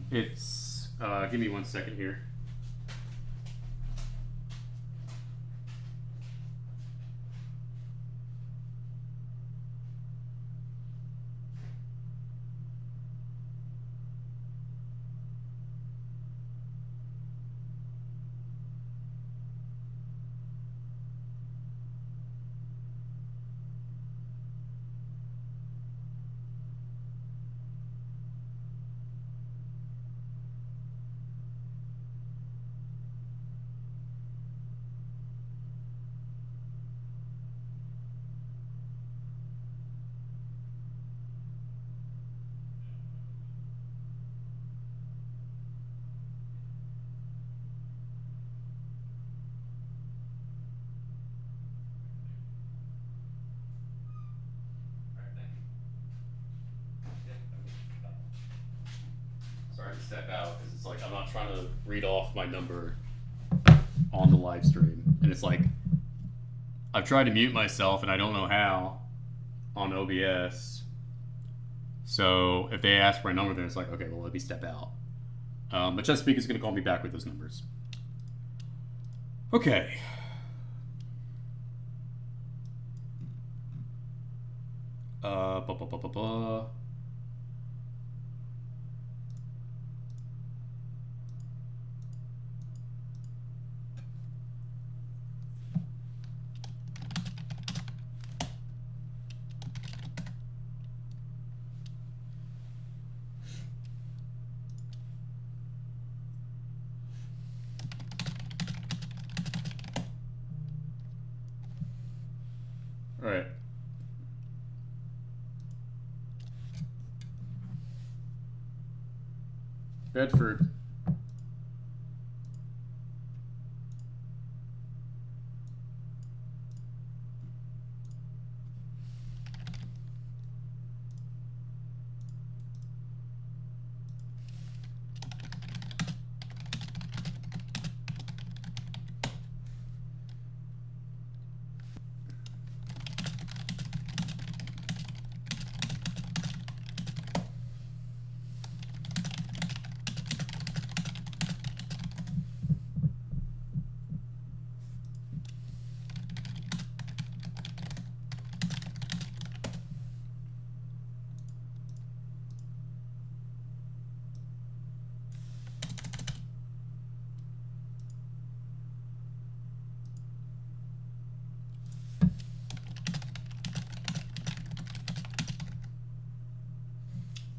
It's, give me 1 second here. Sorry to step out because it's like I'm not trying to read off my number on the live stream, and it's like I've tried to mute myself and I don't know how on OBS. So if they ask for a number, then it's like, okay, well, let me step out. But Chesapeake is going to call me back with those numbers. Okay. Ba, ba, ba, ba, ba. All right. Bedford.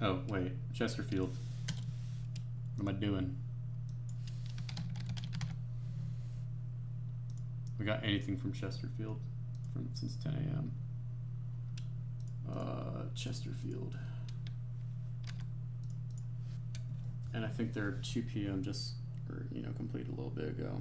Oh, wait. Chesterfield. What am I doing? We got anything from Chesterfield since 10 a.m. Chesterfield. And I think they're 2 p.m. just, or, completed a little bit ago.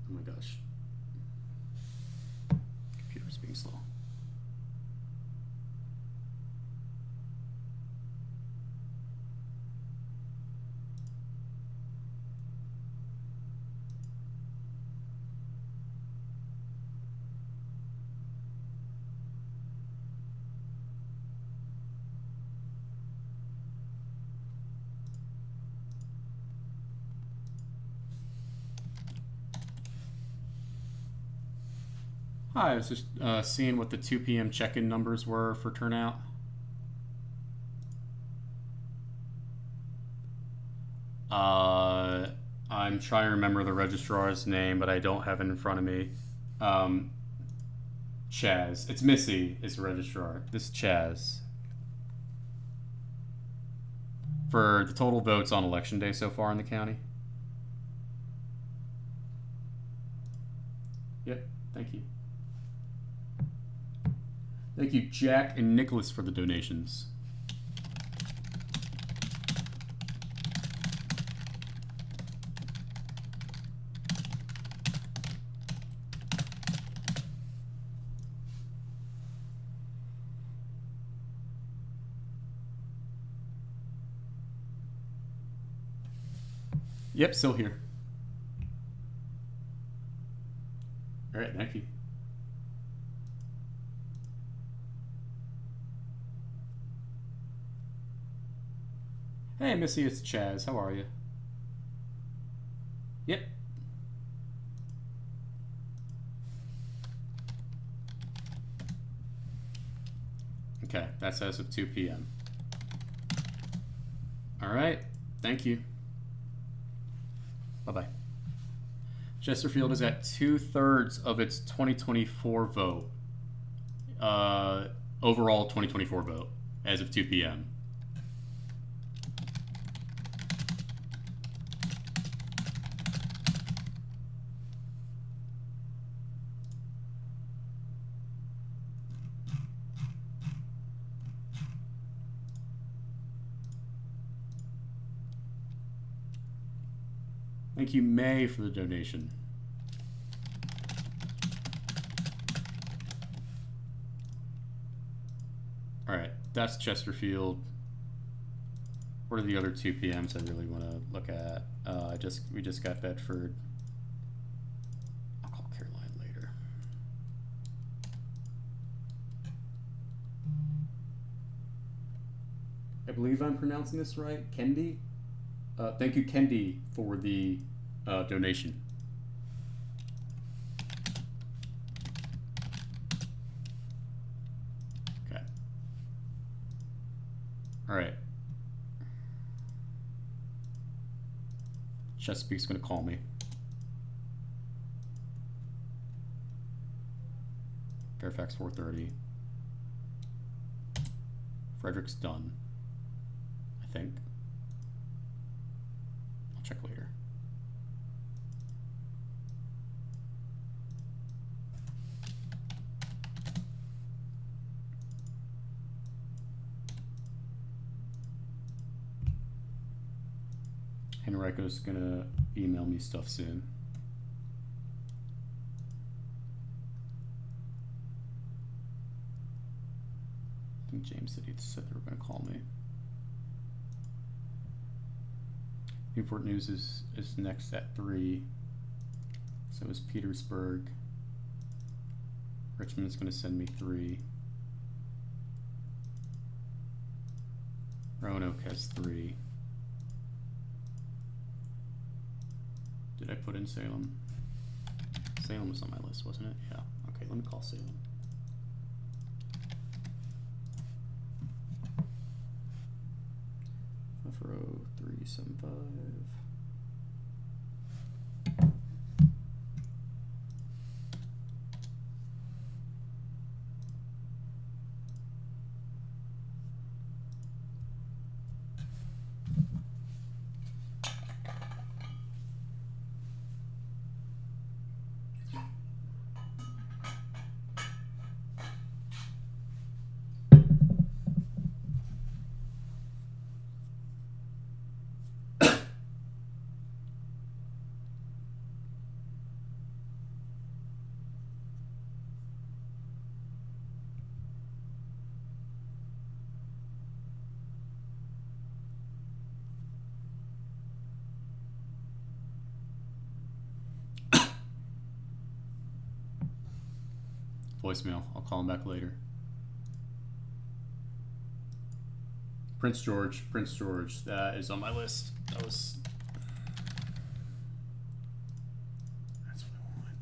Oh my gosh. Computer's being slow. Hi, I was just seeing what the 2 p.m. check-in numbers were for turnout. I'm trying to remember the registrar's name, but I don't have it in front of me. Chaz. It's Missy is the registrar. This is Chaz. For the total votes on election day so far in the county. Yep, thank you. Thank you, Jack and Nicholas, for the donations. Yep, still here. All right, thank you. Hey, Missy, it's Chaz. How are you? Yep. Okay, that's as of 2 p.m. All right, thank you. Bye-bye. Chesterfield is at 2/3 of its 2024 vote. Overall 2024 vote as of 2 p.m. Thank you, May, for the donation. All right, that's Chesterfield. What are the other 2 PMs I really want to look at? We just got Bedford. I'll call Caroline later. I believe I'm pronouncing this right. Kendi? Thank you, Kendi, for the donation. Okay. All right. Chesapeake's going to call me. Fairfax 4:30. Frederick's done, I think. I'll check later. Henrico's gonna email me stuff soon. I think James said they were gonna call me. Newport News is next at 3. So is Petersburg. Richmond's gonna send me 3. Roanoke has 3. Did I put in Salem? Salem was on my list, wasn't it? Yeah. Okay, let me call Salem. FRO 375. Voicemail. I'll call him back later. Prince George. That is on my list. That's what I want.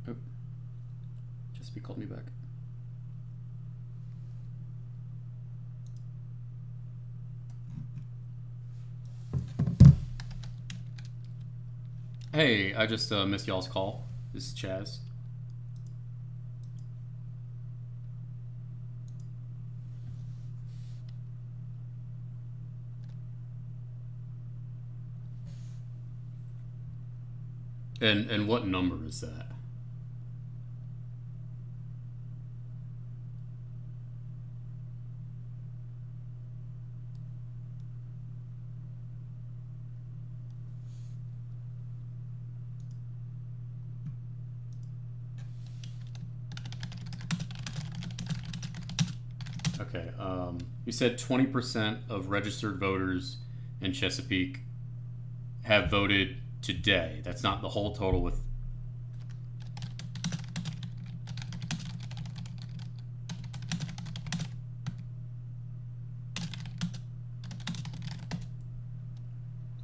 Oh. Chesapeake called me back. Hey, I just missed y'all's call. This is Chaz. And what number is that? Okay, you said 20% of registered voters in Chesapeake have voted today. That's not the whole total with...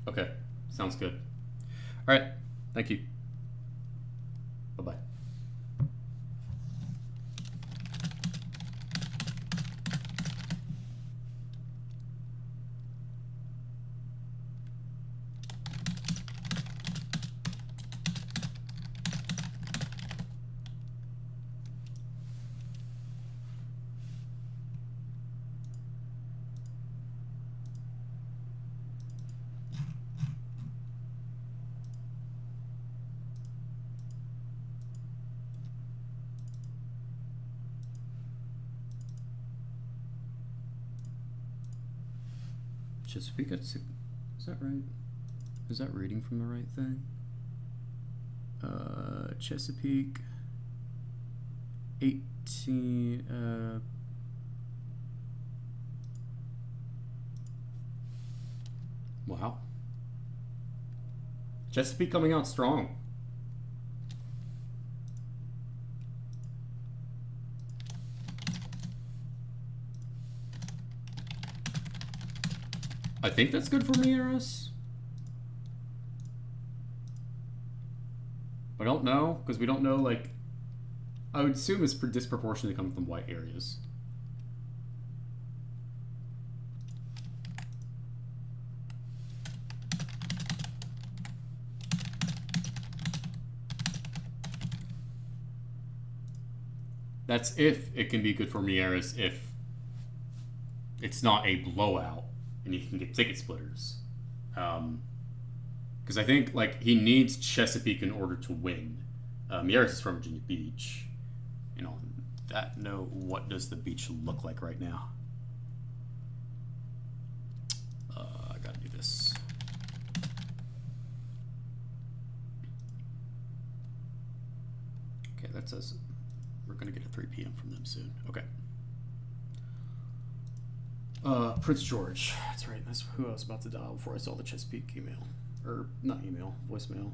Okay, sounds good. All right, thank you. Bye-bye. Chesapeake at 6. Is that right? Is that reading from the right thing? Chesapeake 18. Wow. Chesapeake coming out strong. I think that's good for me, Eris. I don't know, because we don't know, like, I would assume it's disproportionately coming from white areas. That's if it can be good for Mieres, if it's not a blowout and you can get ticket splitters. Because I think like he needs Chesapeake in order to win. Mieres is from Virginia Beach. You know, that note, what does the beach look like right now? I gotta do this. Okay, that says we're gonna get a 3 p.m. from them soon. Okay. Prince George. That's right. That's who I was about to dial before I saw the Chesapeake email. Or, not email, voicemail.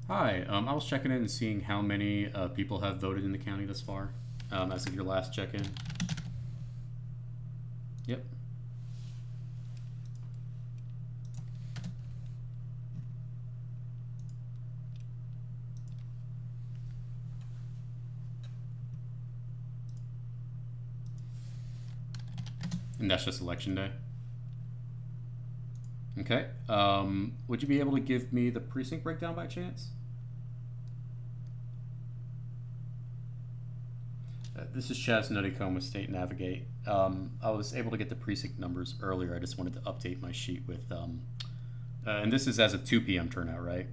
Hi, I was checking in and seeing how many people have voted in the county thus far, as of your last check-in. Yep. And that's just election day. Okay. Would you be able to give me the precinct breakdown by chance? This is Chaz Nuttycombe with State Navigate. I was able to get the precinct numbers earlier. I just wanted to update my sheet with, and this is as of 2 p.m. turnout, right?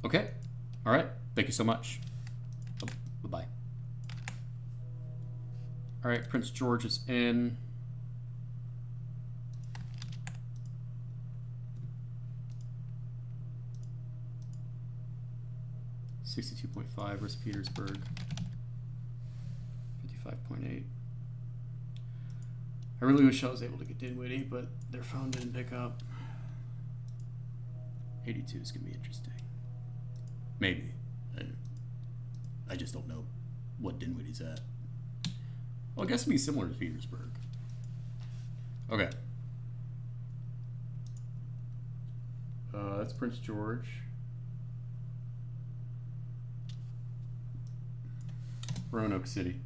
Okay. All right. Thank you so much. Bye-bye. All right. Prince George is in. $62.5. Where's Petersburg? 55.8. I really wish I was able to get Dinwiddie, but their phone didn't pick up. 82 is going to be interesting. Maybe. I just don't know what Dinwiddie's at. Well, I guess it'd be similar to Petersburg. Okay. That's Prince George. Roanoke City.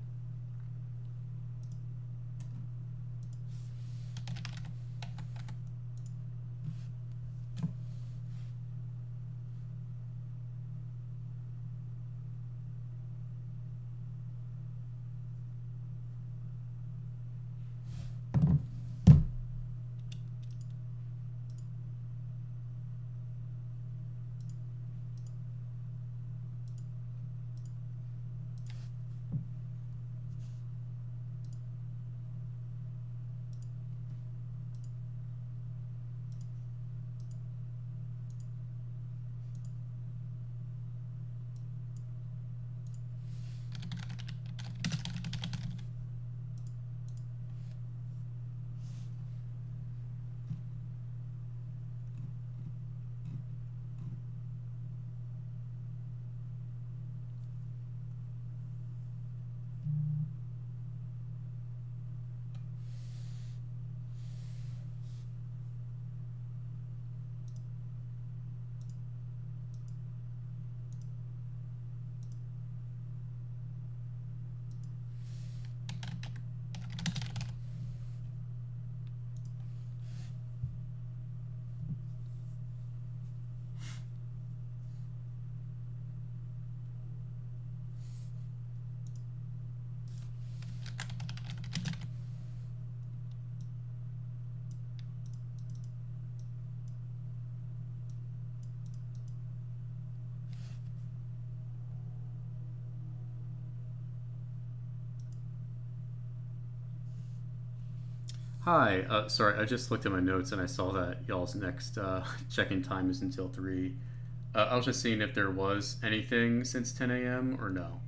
Hi, sorry, I just looked at my notes and I saw that y'all's next check-in time is until 3. I was just seeing if there was anything since 10 a.m. or no.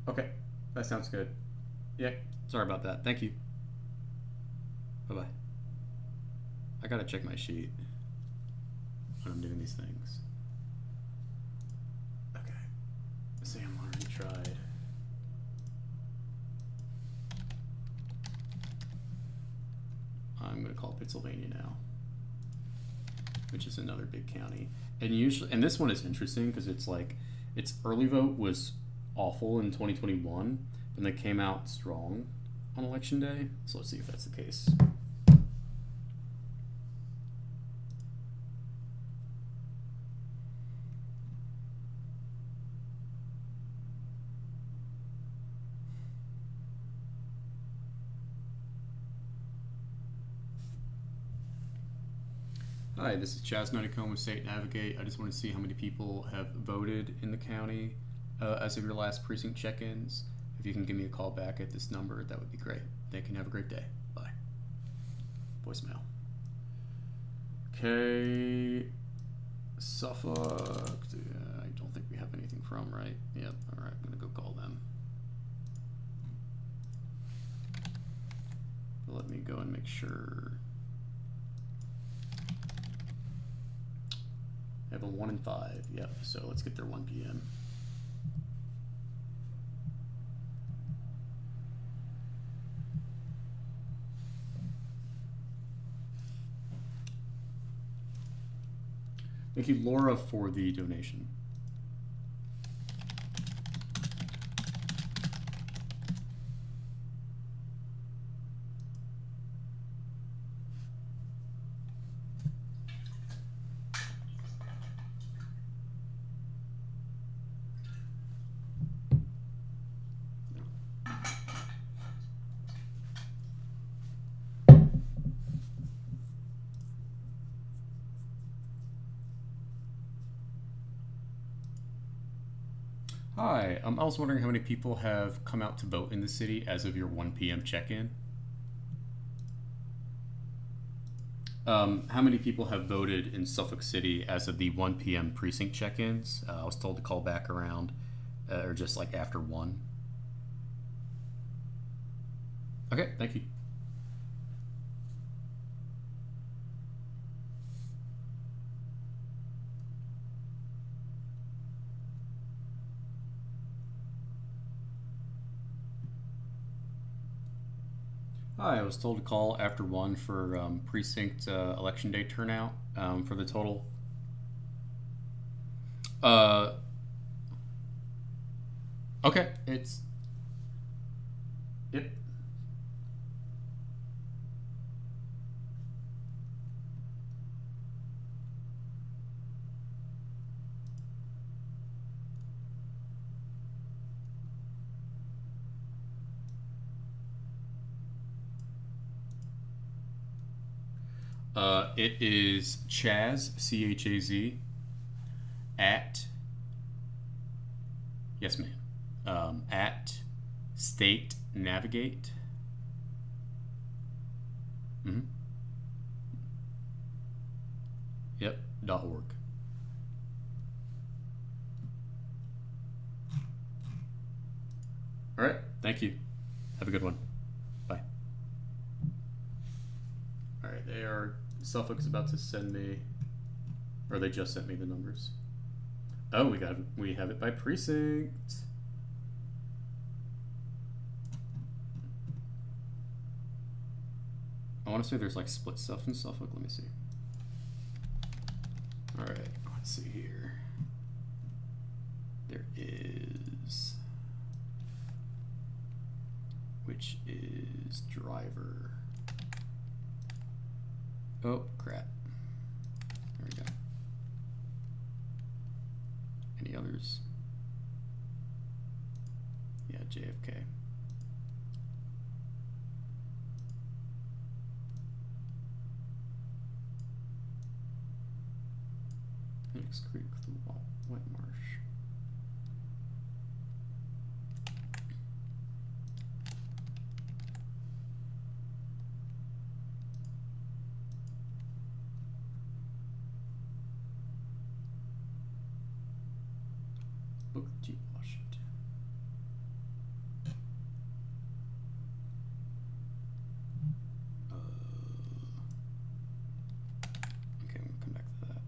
Okay, that sounds good. Yeah, sorry about that. Thank you. Bye-bye. I gotta check my sheet when I'm doing these things. Okay, Sam already tried. I'm gonna call Pennsylvania now, which is another big county. And usually, and this one is interesting because it's like, its early vote was awful in 2021, but they came out strong on election day. So let's see if that's the case. Hi, this is Chaz Nuttycombe with State Navigate. I just want to see how many people have voted in the county as of your last precinct check-ins. If you can give me a call back at this number, that would be great. Thank you and have a great day. Bye. Voicemail. Okay. Suffolk. I don't think we have anything from, right? Yep. All right, I'm going to go call them. But let me go and make sure. I have a 1 and 5, yep, so let's get there 1 p.m. Thank you, Laura, for the donation. Hi, I was wondering how many people have come out to vote in the city as of your 1 p.m. check-in. How many people have voted in Suffolk City as of the 1 p.m. precinct check-ins? I was told to call back around, or just like after 1. Okay, thank you. Hi, I was told to call after 1 for precinct election day turnout for the total. Okay, it's. Yep. It is Chaz, C-H-A-Z, at, yes ma'am, at State Navigate. Yep, .org. All right, thank you. Have a good one. Bye. All right, Suffolk is about to send me, or they just sent me the numbers. Oh, we have it by precinct. I want to say there's like split stuff in Suffolk. Let me see. All right, let's see here. There is, which is driver. Oh, crap. There we go. Any others? Yeah, JFK. Phoenix Creek, the White Marsh. Booker T. Washington. Okay, we'll come back to that.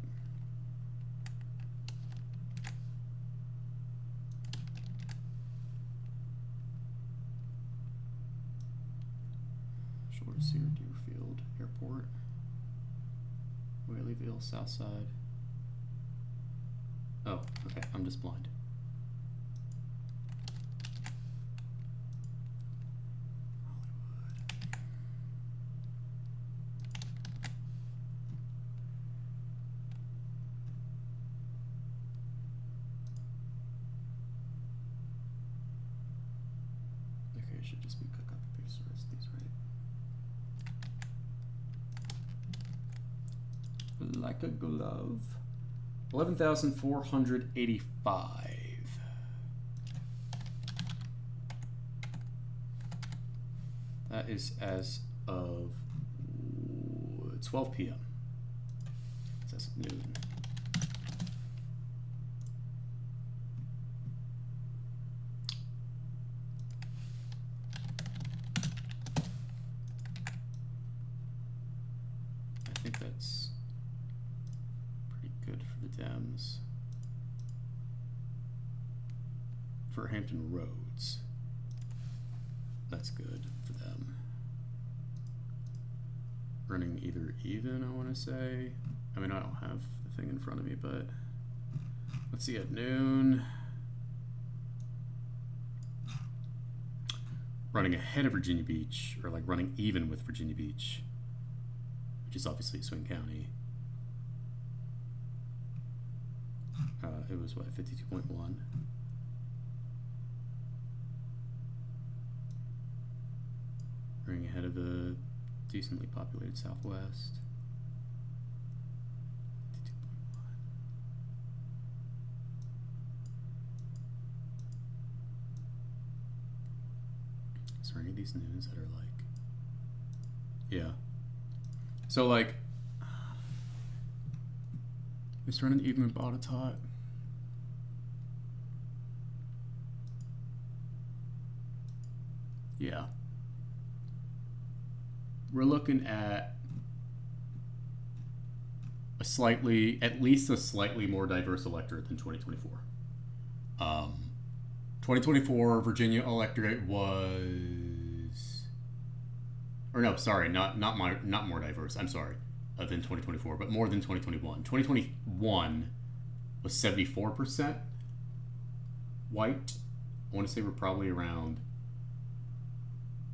Shore Sear Deerfield Airport. Whaleyville, Southside. Oh, okay, I'm just blind. Okay, it should just be cook up and paste the rest of these, right? Like a glove. 11,485. That is as of 12 p.m. It's as of noon. I think that's pretty good for the Dems. For Hampton Roads, that's good for them. Running either even, I want to say. I mean, I don't have the thing in front of me, but let's see, at noon. Running ahead of Virginia Beach, or like running even with Virginia Beach, which is obviously Swing County. It was what, 52.1? Running ahead of the decently populated Southwest. 52.1. Is there any of these noons that are like, yeah. So like, it's running even with Botetourt. Yeah. We're looking at a slightly, at least a slightly more diverse electorate than 2024. 2024 Virginia electorate was, or no, sorry, not more diverse. I'm sorry, than 2024, but more than 2021. 2021 was 74% white. I want to say we're probably around,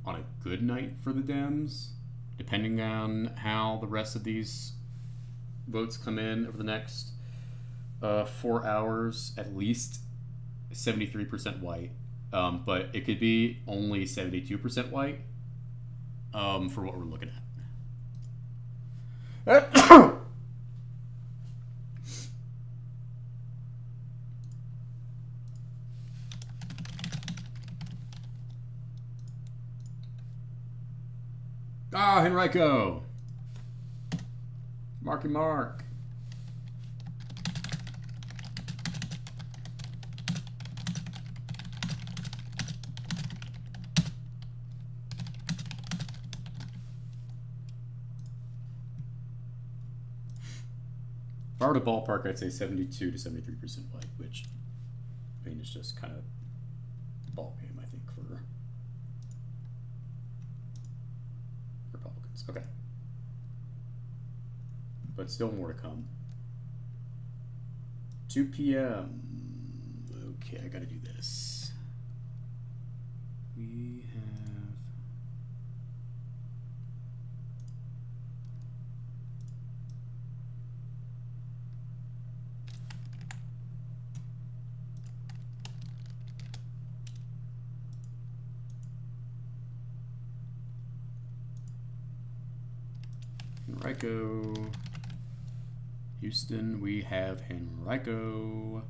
on a good night for the Dems, depending on how the rest of these votes come in over the next 4 hours, at least 73% white. But it could be only 72% white for what we're looking at. Ah, Henrico! Marky Mark. If I were to ballpark, I'd say 72 to 73% white, which, I mean, it's just kind of ball game, I think, for Republicans. Okay. But still more to come. 2 p.m. Okay, I gotta do this. We have... Henrico. Houston, we have Henrico.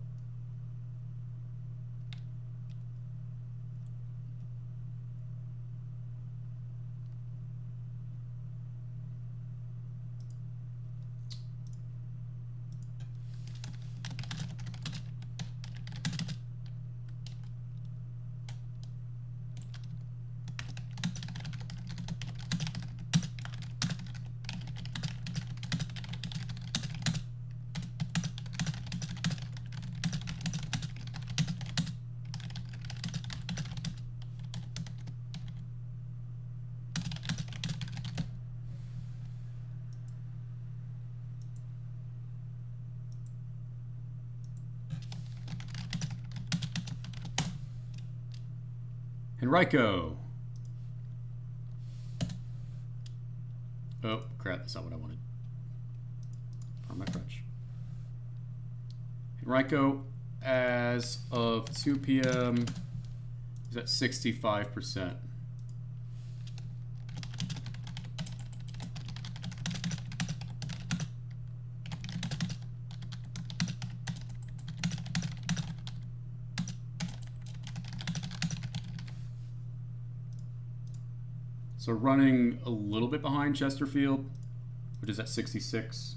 Henrico. Oh, crap, that's not what I wanted. Pardon my French. Henrico, as of 2 p.m., is at 65%. So running a little bit behind Chesterfield, which is at 66.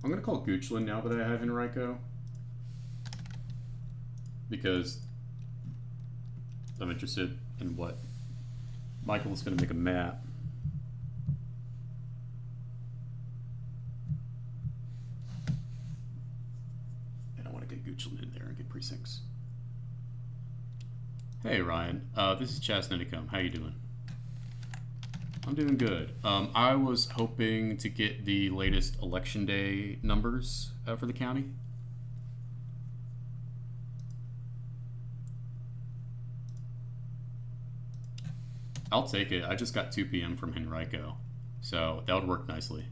I'm going to call Goochland now that I have Henrico, because I'm interested in what Michael is going to make a map. And I want to get Goochland in there and get precincts. Hey Ryan, this is Chaz Nuttycombe. How you doing? I'm doing good. I was hoping to get the latest election day numbers for the county. I'll take it. I just got 2 p.m. from Henrico, so that would work nicely.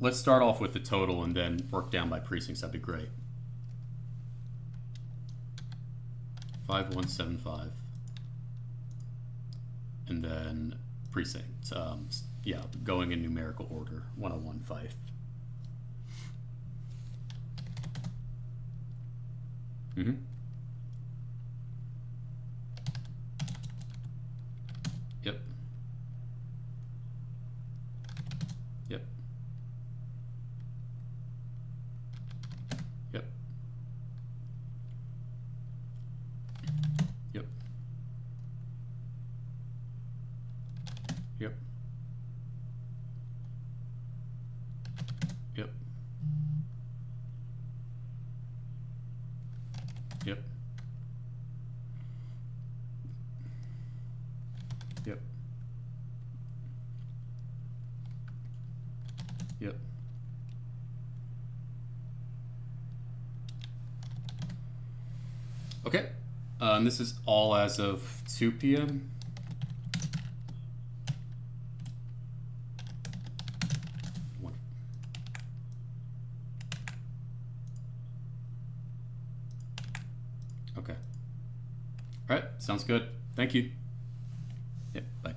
Let's start off with the total and then work down by precincts. That'd be great. 5175, and then precinct. Yeah, going in numerical order. 101 Fife. Mm-hmm. Yep. Yep. Yep. Yep. Yep. Yep. Yep. Yep. Yep. Okay. And this is all as of 2 p.m. Okay. All right. Sounds good. Thank you. Yep. Bye.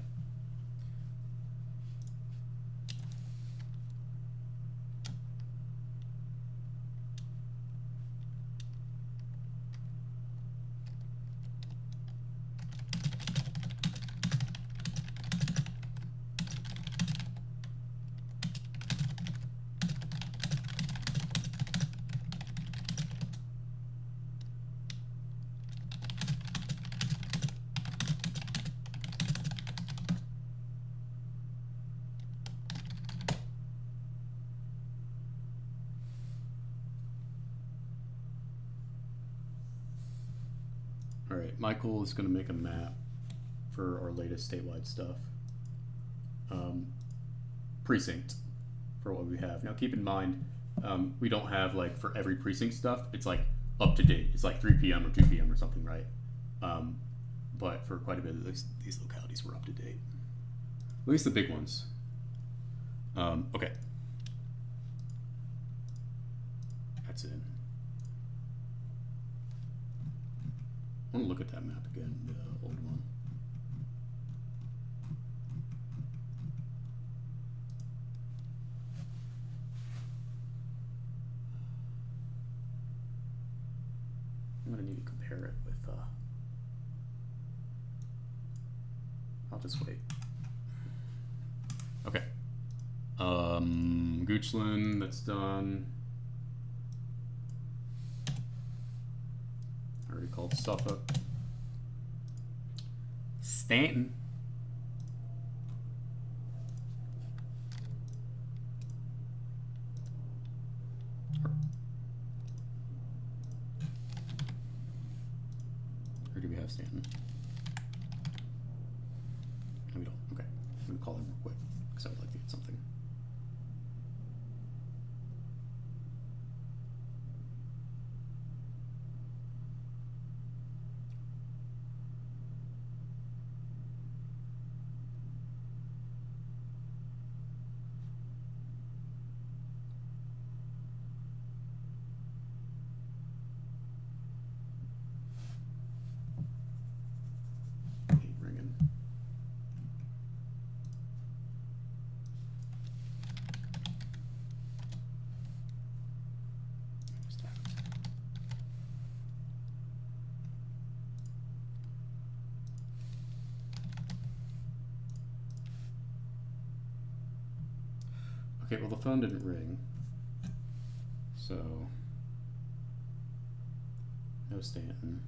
All right, Michael is going to make a map for our latest statewide stuff. Precinct for what we have. Now keep in mind, we don't have like for every precinct stuff, it's like up to date. It's like 3 p.m. or 2 p.m. or something, right? But for quite a bit of these localities were up to date. At least the big ones. Okay. That's in. I want to look at that map again, the old one. I'm going to need to compare it with, I'll just wait. Okay. Goochland, that's done. I already called Suffolk. Stanton. Or do we have Stanton? No, we don't. Okay. I'm going to call him real quick because I would like to get something. Ringing. Okay, well the phone didn't ring, so no Stanton.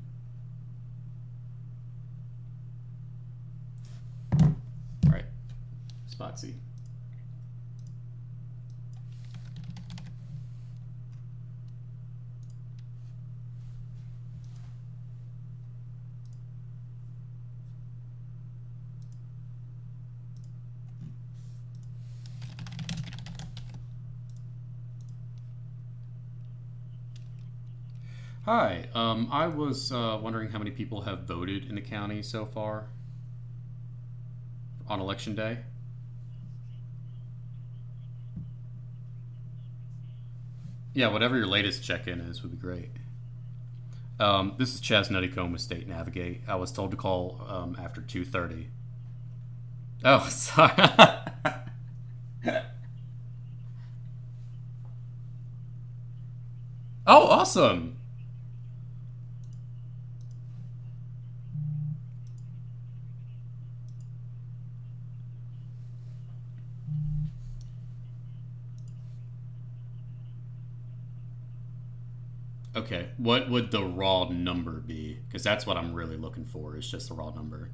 All right, Spotsy. Hi, I was wondering how many people have voted in the county so far on election day. Yeah, whatever your latest check-in is would be great. This is Chaz Nuttycombe with State Navigate. I was told to call after 2:30. Oh, sorry. Oh, awesome. Okay, what would the raw number be? Because that's what I'm really looking for, is just the raw number.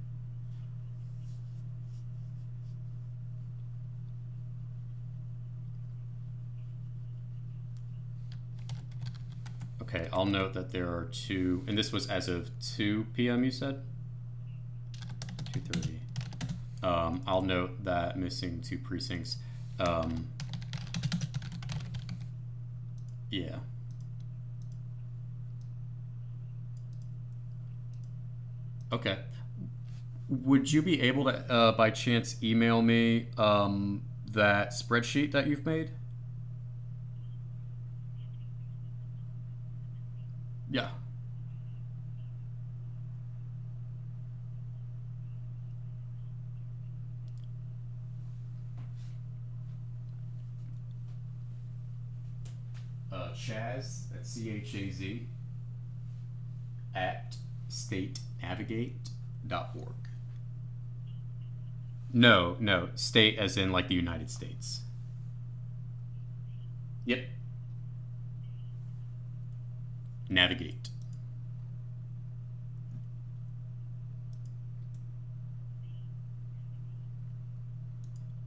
Okay, I'll note that there are two, and this was as of 2 p.m. you said? 2:30. I'll note that missing 2 precincts. Yeah. Okay. Would you be able to, by chance, email me that spreadsheet that you've made? Yeah. Chaz, that's CHAZ, at statenavigate.org. No, no, state as in like the United States. Yep. Navigate.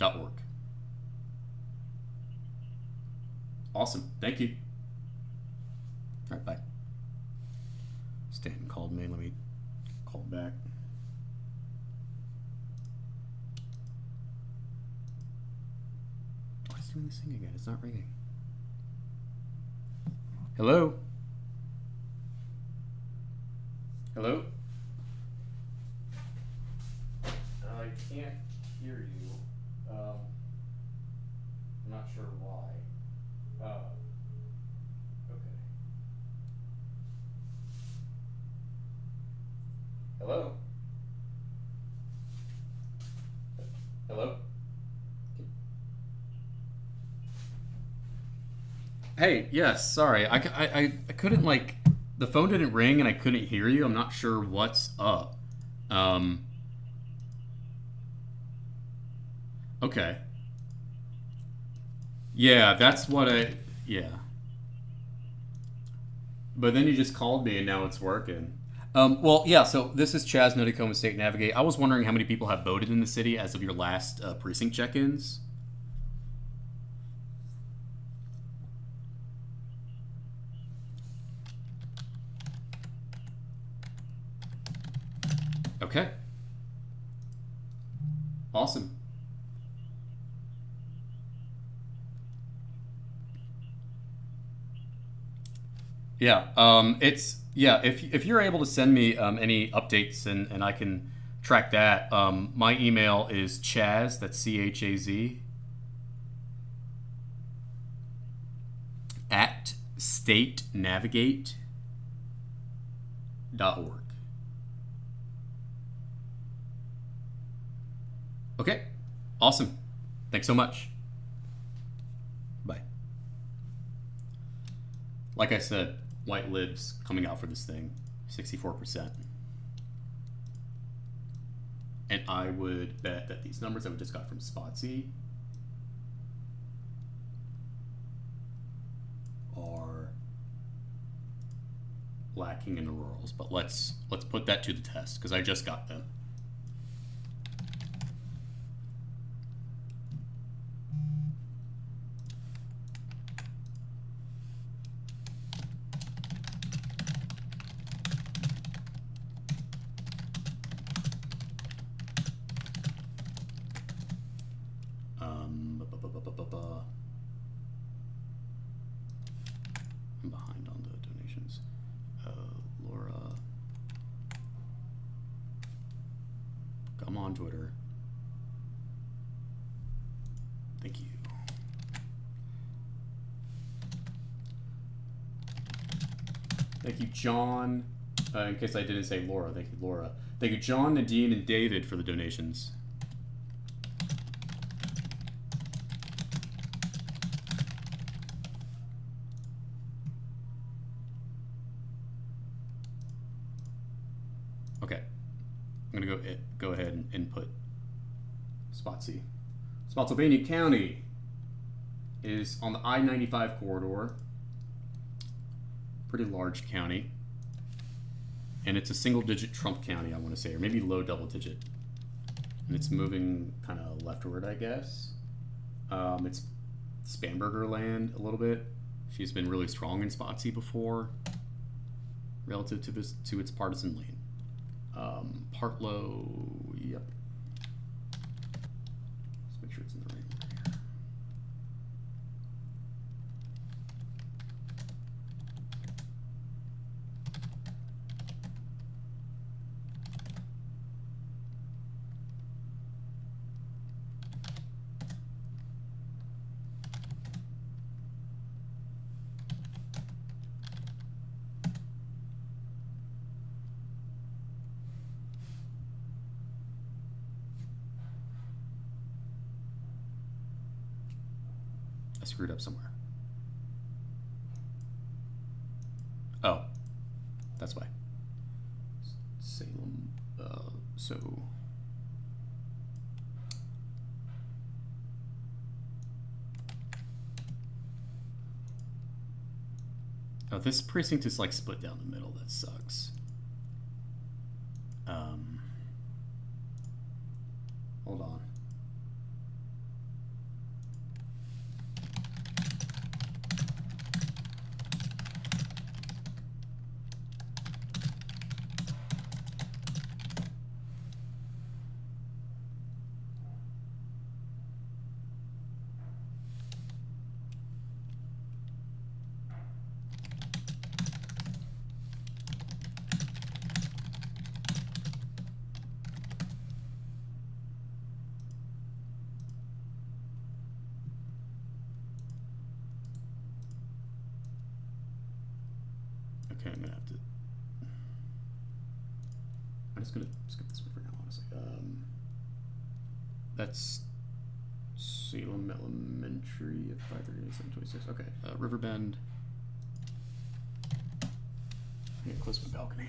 .org. Awesome. Thank you. All right, bye. Stanton called me. Let me call back. Oh, it's doing this thing again. It's not ringing. Hello? Hello? I can't hear you. I'm not sure why. Okay. Hello? Hello? Hey, yes, sorry. I couldn't, like, the phone didn't ring and I couldn't hear you. I'm not sure what's up. Um, okay. Yeah, that's what I. Yeah. But then you just called me and now it's working. Well, yeah, so this is Chaz Nuttycombe with State Navigate. I was wondering how many people have voted in the city as of your last precinct check ins. Okay. Awesome. Yeah. It's yeah. If you're able to send me any updates and I can track that. My email is Chaz. That's CHAZ at statenavigate.org. Okay. Awesome. Thanks so much. Bye. Like I said, white libs coming out for this thing, 64%. And I would bet that these numbers that we just got from Spotsy are lacking in the rurals. But let's put that to the test because I just got them. I'm behind on the donations. Laura, come on, Twitter. Thank you. Thank you, John. In case I didn't say Laura, thank you, Laura. Thank you, John, Nadine, and David for the donations. Okay, I'm gonna go ahead and input Spotsy. Spotsylvania County is on the I-95 corridor. Pretty large county. And it's a single-digit Trump county, I want to say, or maybe low double-digit. And it's moving kind of leftward, I guess. It's Spanberger land a little bit. She's been really strong in Spotsy before, relative to its partisan lane. Partlow, yep. Let's make sure it's in the right order here. I screwed up somewhere. Oh, that's why. Salem, so. Oh, this precinct is like split down the middle. That sucks. Hold on. Okay, I'm gonna have to. I'm just gonna skip this one for now, honestly. That's Salem Elementary at 5:38, 7:26. Okay, Riverbend. I'm gonna close my balcony.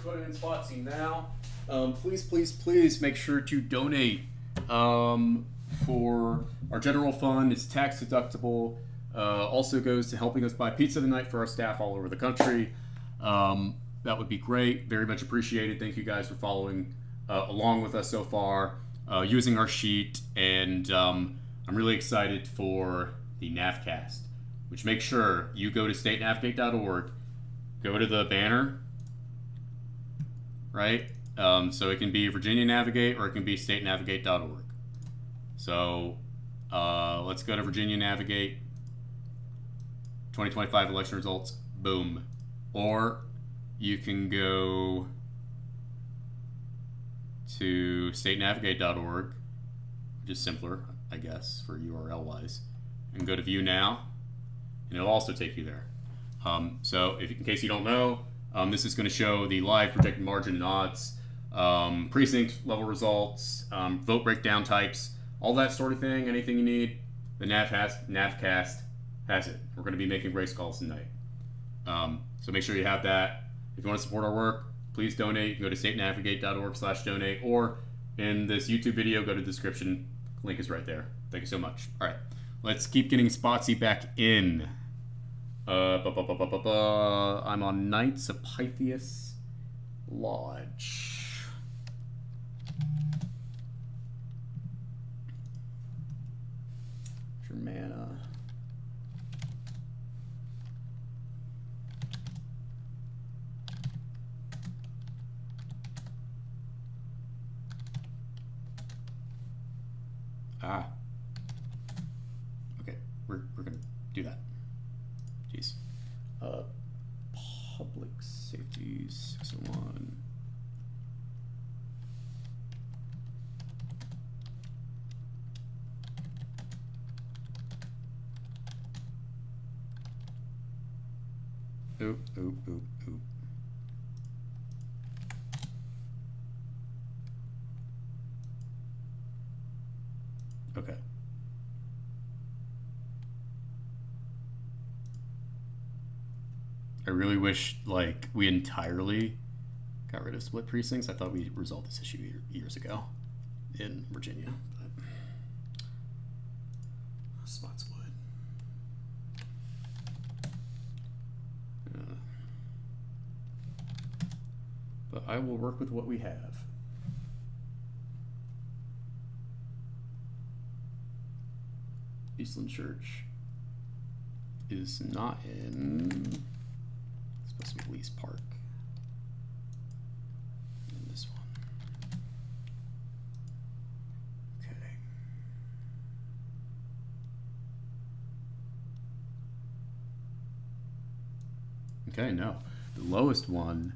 putting in Spotsy now. Please, please, please make sure to donate for our general fund. It's tax deductible. Also goes to helping us buy pizza tonight for our staff all over the country. That would be great. Very much appreciated. Thank you guys for following along with us so far, using our sheet, and I'm really excited for the Navcast, which make sure you go to statenavigate.org, go to the banner, right? So it can be Virginia Navigate or it can be statenavigate.org. So let's go to Virginia Navigate, 2025 election results, boom. Or you can go to statenavigate.org, which is simpler, I guess, for URL wise, and go to view now, and it'll also take you there. So if, in case you don't know, this is going to show the live projected margin and odds, precinct level results, vote breakdown types, all that sort of thing. Anything you need, the Navcast has it. We're going to be making race calls tonight. So make sure you have that. If you want to support our work, please donate. You can go to statenavigate.org/donate, or in this YouTube video, go to the description. Link is right there. Thank you so much. All right, let's keep getting Spotsy back in. I'm on Knights of Pythias Lodge. Germana. Okay, we're gonna do that. Jeez. Public safety 601. Oop. Okay. I really wish, like, we entirely got rid of split precincts. I thought we resolved this issue years ago in Virginia, but spot split. But I will work with what we have. Eastland Church is not in. It's supposed to be Lee's Park. And this one. Okay. Okay, no. The lowest one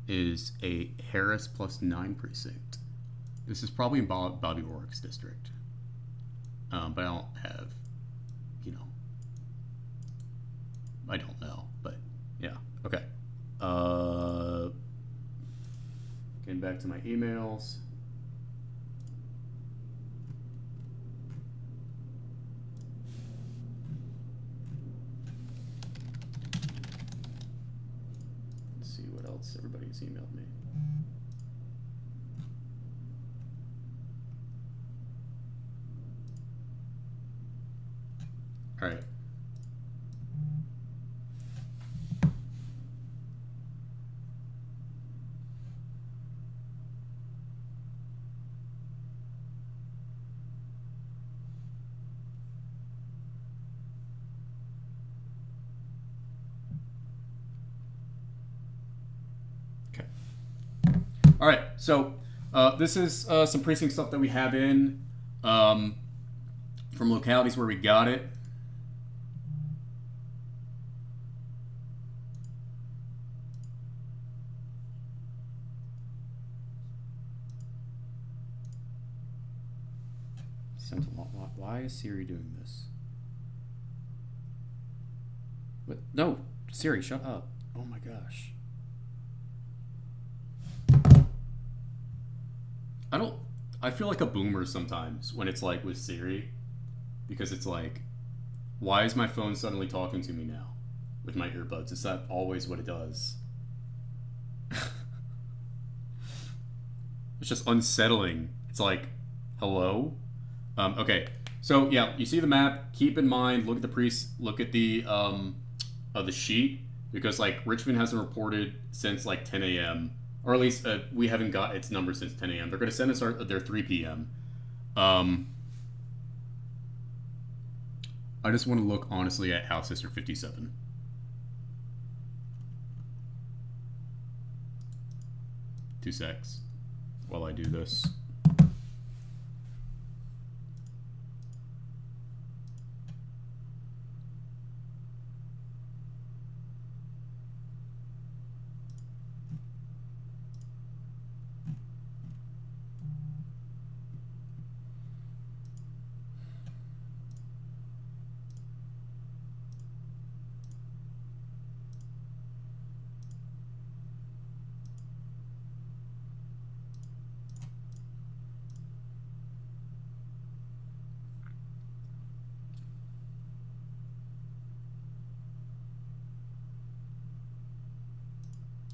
is a Harris +9 precinct. This is probably in Bobby Orrick's district. But I don't have, I don't know, but yeah, okay. Getting back to my emails. Let's see what else everybody's emailed me. All right. Okay. All right. So this is some precinct stuff that we have in from localities where we got it. Why is Siri doing this? What? No, Siri, shut up. Oh my gosh. I feel like a boomer sometimes when it's like with Siri, because it's like, why is my phone suddenly talking to me now with my earbuds? Is that always what it does? It's just unsettling. It's like, hello? Okay, so yeah, you see the map. Keep in mind, look at the look at the sheet, because like Richmond hasn't reported since like 10 a.m. or at least we haven't got its number since 10 a.m. They're going to send us their 3 p.m. I just want to look honestly at House District 57. Two secs while I do this.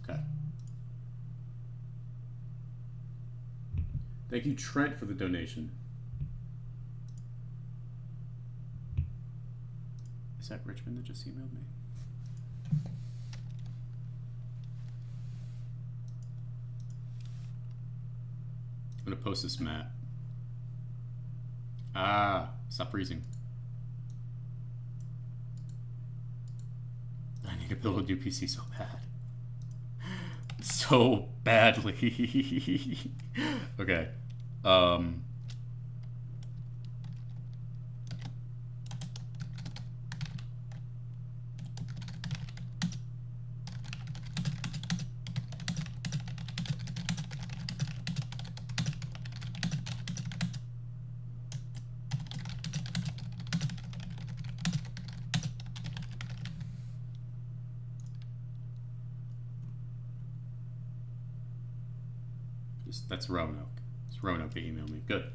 Okay. Thank you, Trent, for the donation. Is that Richmond that just emailed me? I'm gonna post this map. Ah, stop freezing. I need to build a new PC so bad. So badly. Okay. That's Roanoke. It's Roanoke that emailed me. Good.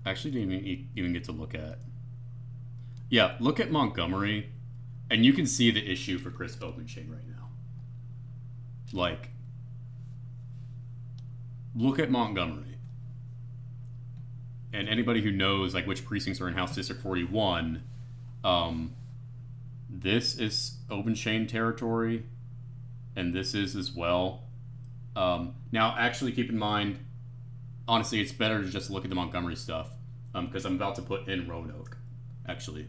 I actually didn't even get to look at. Yeah, look at Montgomery, and you can see the issue for Chris Openchain right now. Like, look at Montgomery. And anybody who knows like which precincts are in House District 41, this is Openchain territory, and this is as well. Now, actually, keep in mind, honestly, it's better to just look at the Montgomery stuff, because I'm about to put in Roanoke, actually.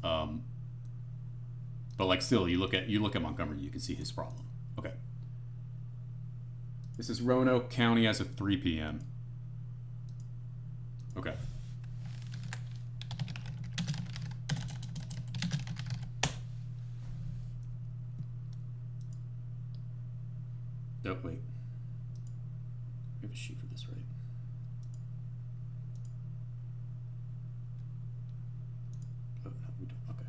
But like still, you look at Montgomery, you can see his problem. Okay. This is Roanoke County as of 3 p.m. Okay. Oh, wait. We have a sheet for this, right? Oh, no, we don't. Okay.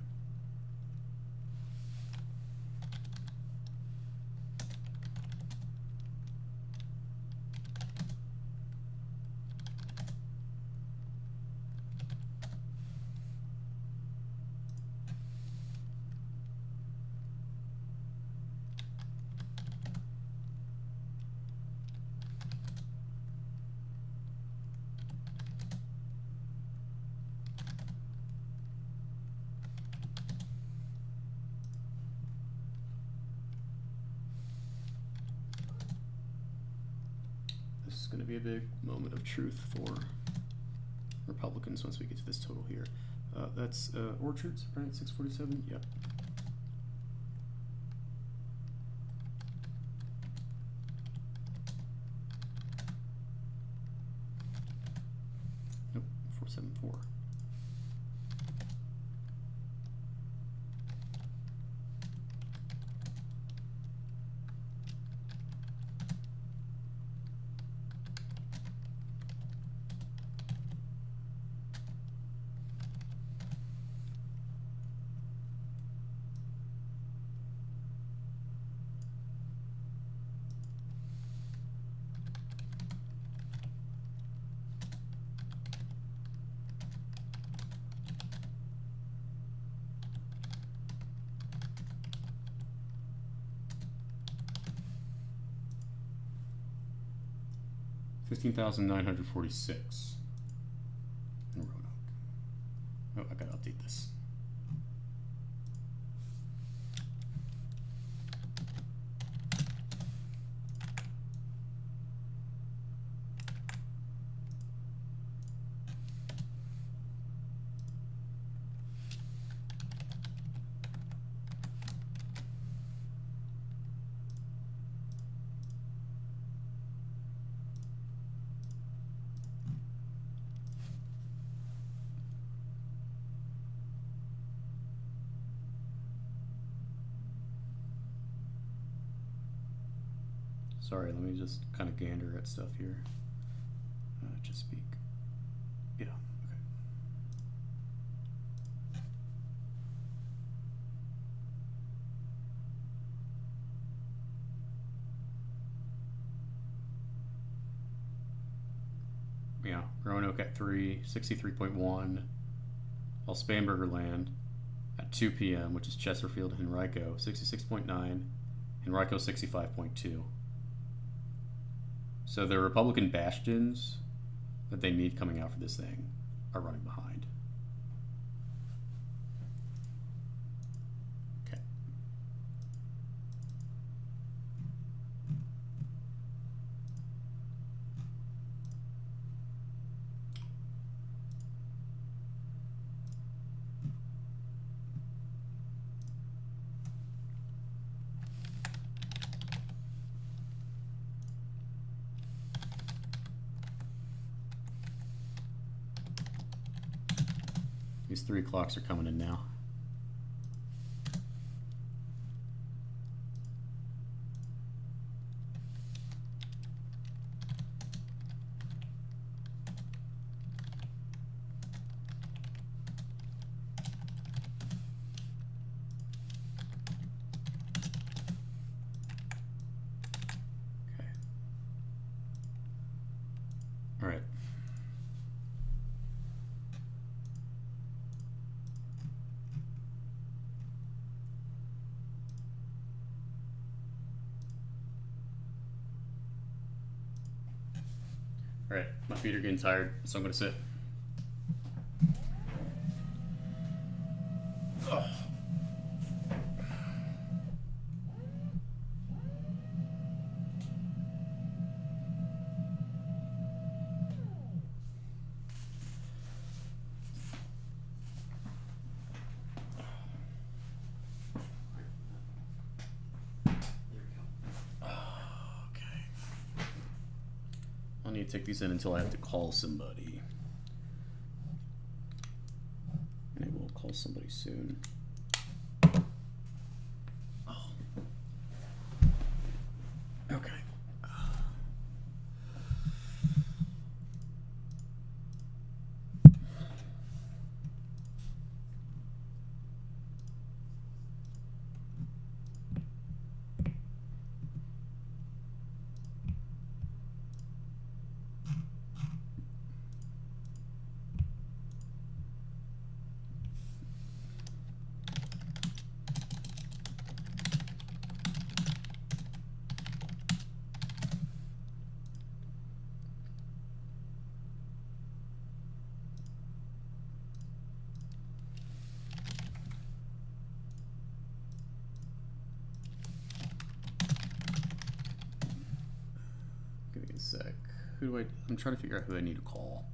This is going to be a big moment of truth for Republicans once we get to this total here. That's Orchards, right? 647? Yep. Nope, 474. 15,946 in Roanoke. Oh, I gotta update this. Sorry, let me just kind of gander at stuff here. Just speak. Yeah, okay. Yeah, Roanoke at 3, 63.1. Elspanberger Land at 2 p.m., which is Chesterfield and Henrico, 66.9. Henrico, 65.2. So the Republican bastions that they need coming out for this thing are running behind. Okay. These 3 clocks are coming in now. Okay. All right. All right, my feet are getting tired, so I'm gonna sit. Ugh. I'll need to take these in until I have to call somebody. And I will call somebody soon. Oh. Okay. Give me a sec. I'm trying to figure out who I need to call.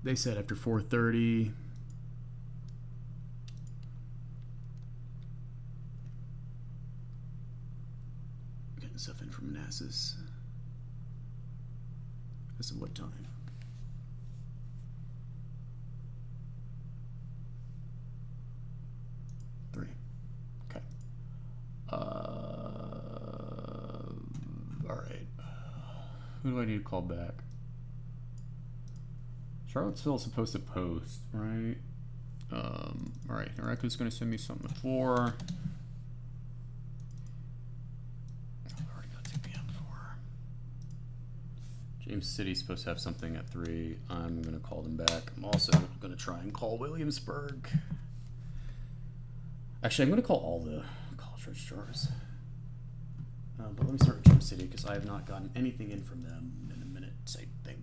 They said after 4:30. Getting stuff in from Manassas. As of what time? Okay. All right. Who do I need to call back? Charlottesville's supposed to post, right? All right. Henrico's going to send me something at 4. I've already got 2 p.m. 4. James City's supposed to have something at 3. I'm going to call them back. I'm also going to try and call Williamsburg. Actually, I'm going to call all the college registrars. But let me start with James City because I have not gotten anything in from them in a minute, I think.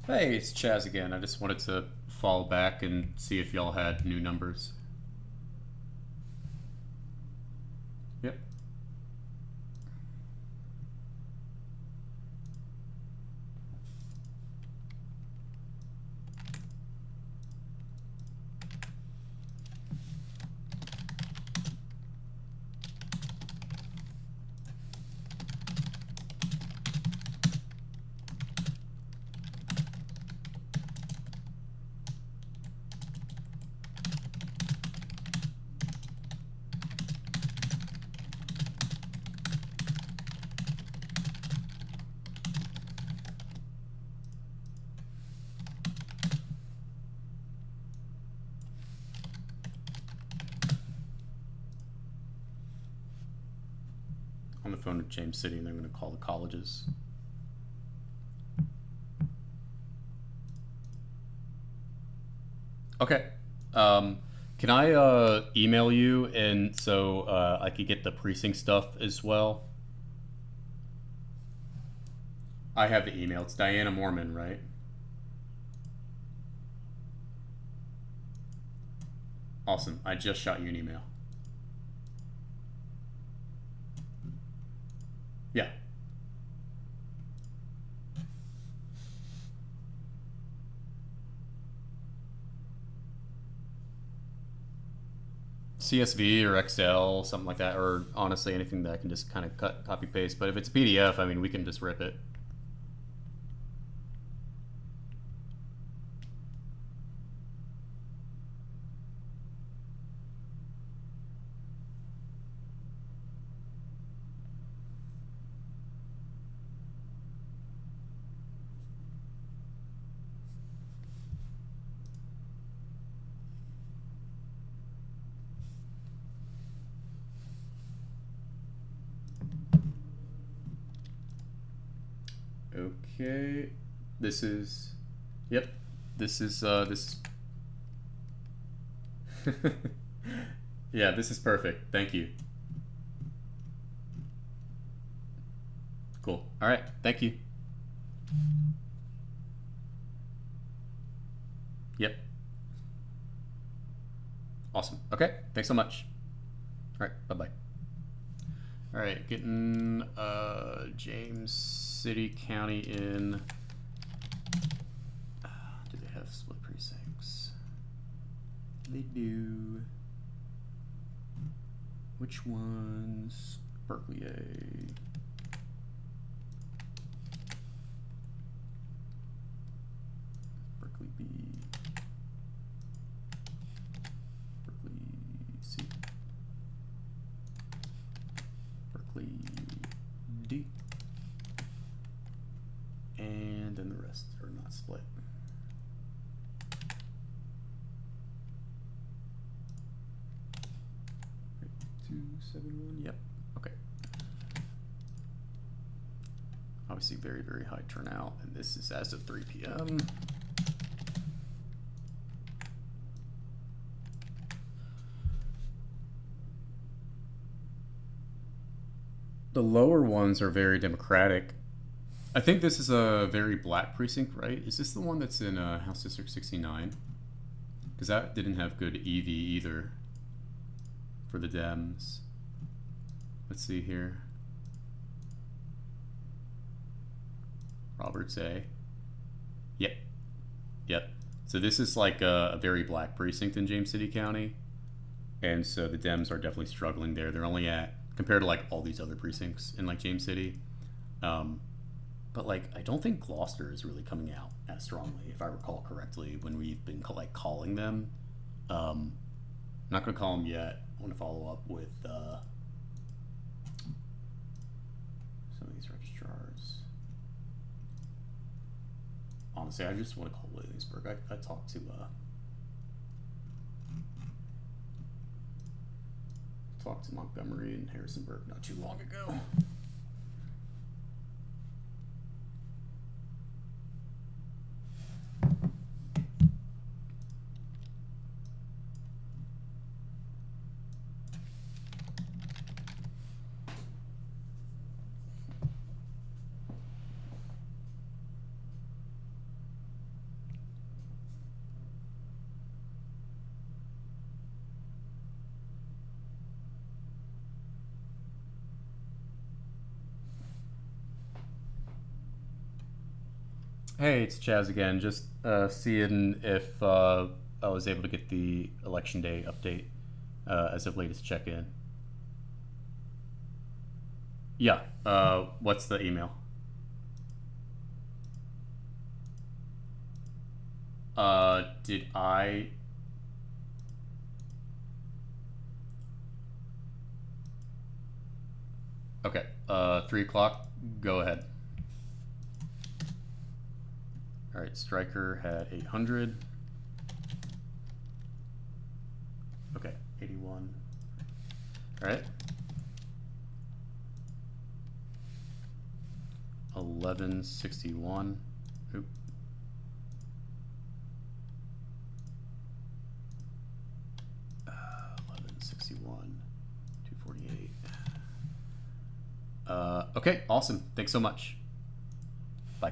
Hey, it's Chaz again. I just wanted to follow back and see if y'all had new numbers. Yep. On the phone with James City, and they're going to call the colleges. Okay. Can I email you and so I could get the precinct stuff as well? I have the email. It's Diana Mormon, right? Awesome. I just shot you an email. Yeah. CSV or Excel, something like that, or honestly anything that I can just kind of cut, copy, paste. But if it's PDF, I mean, we can just rip it. Okay, this is, yep, this is, yeah, this is perfect. Thank you. Cool. All right. Thank you. Yep. Awesome. Okay. Thanks so much. All right. Bye-bye. All right. Getting James City County in. Do they have split precincts? They do. Which ones? Berkeley A. Berkeley B. Berkeley C. Berkeley D. And then the rest are not split. Right, 271. Yep. Okay. Obviously, very, very high turnout, and this is as of 3 p.m. The lower ones are very Democratic. I think this is a very black precinct, right? Is this the one that's in House District 69? Because that didn't have good EV either for the Dems. Let's see here. Roberts A. Yep. Yep. So this is like a very black precinct in James City County. And so the Dems are definitely struggling there. They're only at, compared to like all these other precincts in like James City. But like, I don't think Gloucester is really coming out as strongly, if I recall correctly, when we've been like calling them. I'm not going to call them yet. I want to follow up with some of these registrars. honestly, I just want to call Williamsburg. I talked to Montgomery and Harrisonburg not too long ago. Hey, it's Chaz again. Just seeing if I was able to get the election day update as of latest check-in. Yeah. What's the email? Did I? Okay. 3 o'clock. Go ahead. All right, Stryker had 800. Okay, 81. All right. 1161. Oop. Uh, 1161. 248. Okay, awesome. Thanks so much. Bye.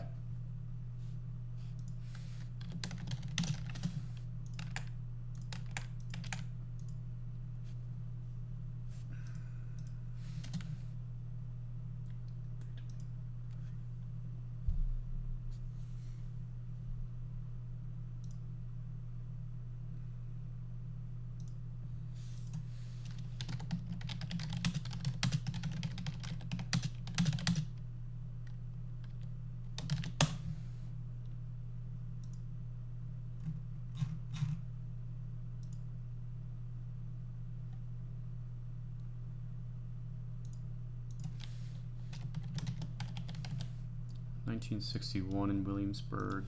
$1961 in Williamsburg.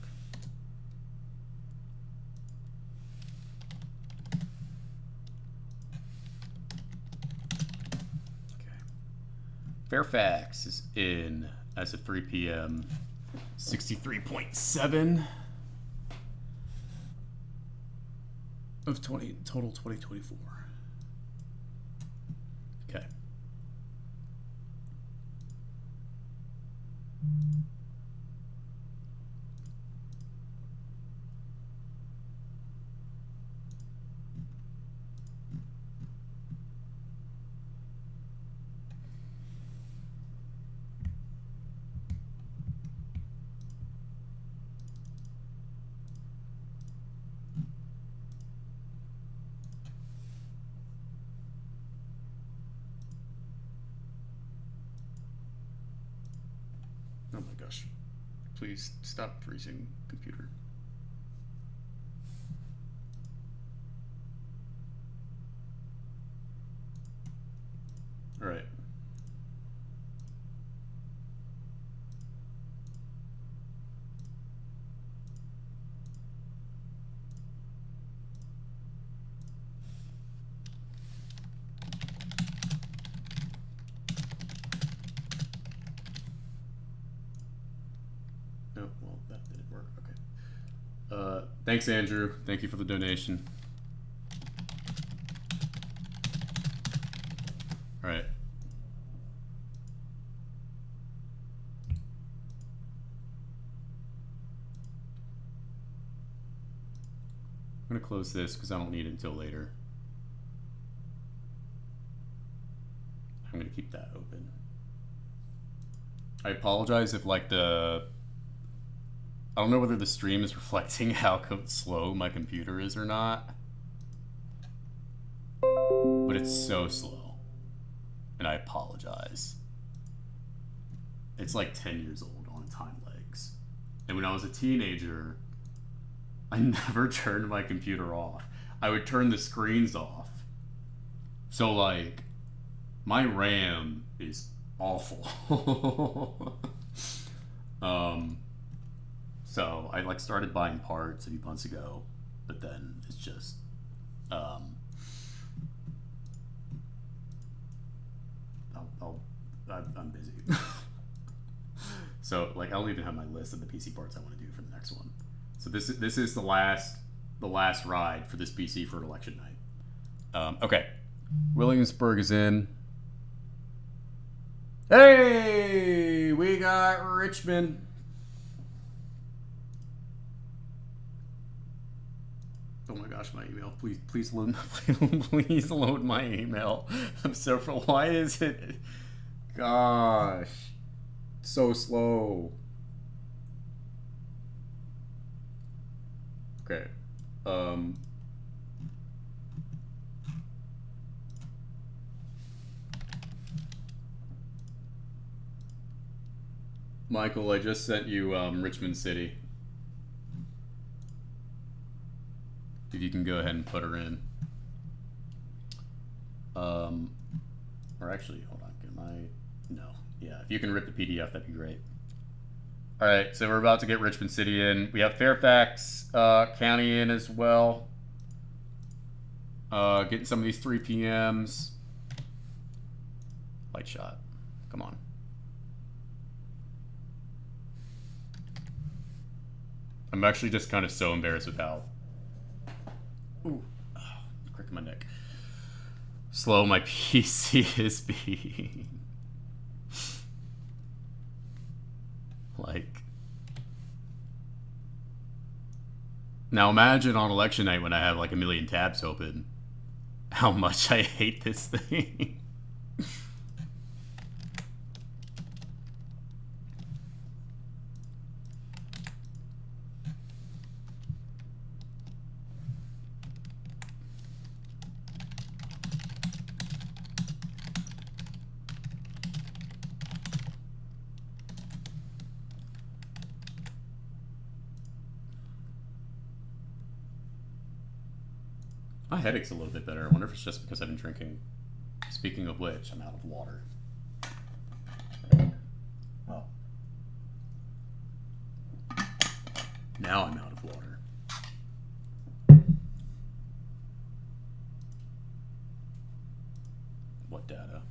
Okay. Fairfax is in as of 3 p.m. 63.7 of total 2024. Okay. Oh my gosh. Please stop freezing, computer. All right. Oh, well, that didn't work. Okay. Thanks, Andrew. Thank you for the donation. All right. I'm going to close this because I don't need it until later. I'm going to keep that open. I apologize if like I don't know whether the stream is reflecting how slow my computer is or not. But it's so slow. And I apologize. It's like 10 years old on time legs. And when I was a teenager, I never turned my computer off. I would turn the screens off. So like, my RAM is awful. So I like started buying parts a few months ago, but then it's just I'm busy. So like I don't even have my list of the PC parts I want to do for the next one. So this is the last ride for this PC for election night. Okay, Williamsburg is in. Hey, we got Richmond. Oh my gosh, my email. Please load, please load my email. I'm so for why is it? Gosh, so slow. Okay. Michael, I just sent you Richmond City. If you can go ahead and put her in. Or actually, hold on. Can I? No. Yeah, if you can rip the PDF, that'd be great. All right, so we're about to get Richmond City in. We have Fairfax County in as well. Getting some of these 3 PMs. Light shot. Come on. I'm actually just kind of so embarrassed with how... Ooh, crick my neck. Slow my PC is being. Like... Now imagine on election night when I have like a million tabs open, how much I hate this thing. My headache's a little bit better. I wonder if it's just because I've been drinking. Speaking of which, I'm out of water. Well, now I'm out of water. What data?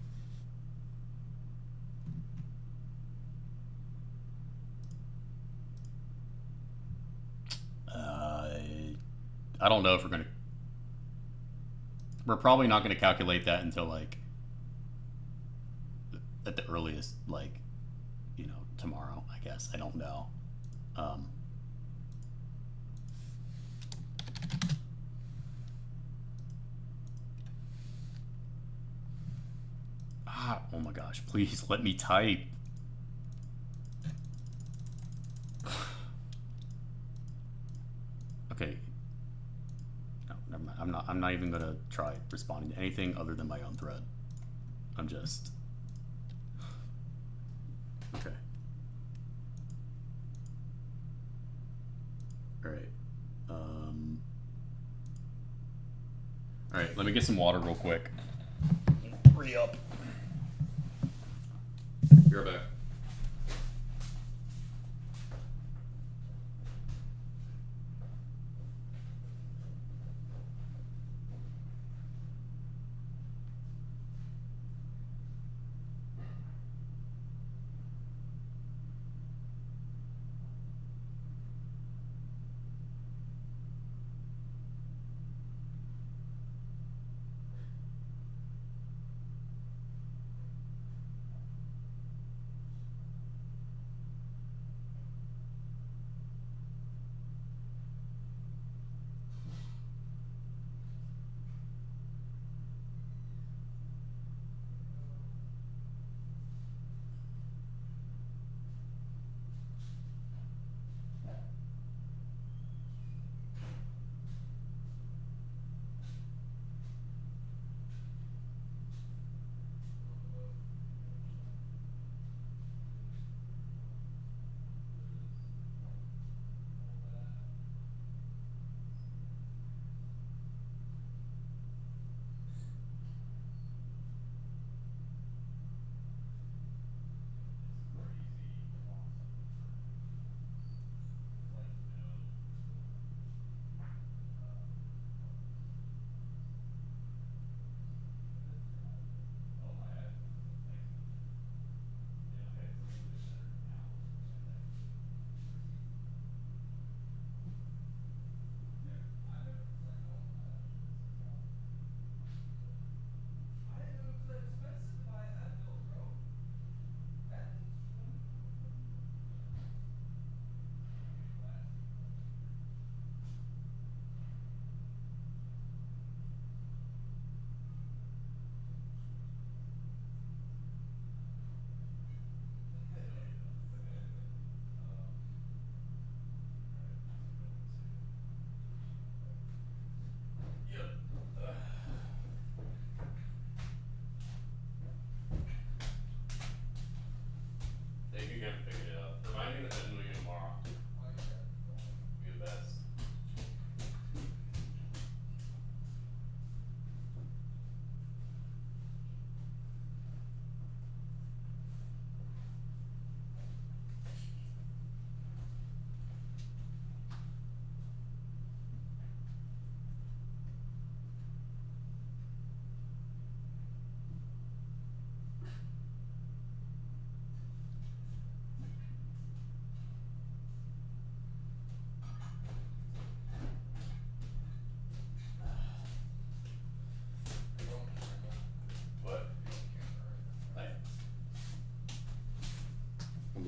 I don't know if we're gonna. We're probably not going to calculate that until like at the earliest, like, you know, tomorrow, I guess. I don't know. Oh my gosh, please let me type. Okay. No, never mind. I'm not even gonna try responding to anything other than my own thread. I'm just... Okay. Alright. Alright, let me get some water real quick. Hurry up. Be right back.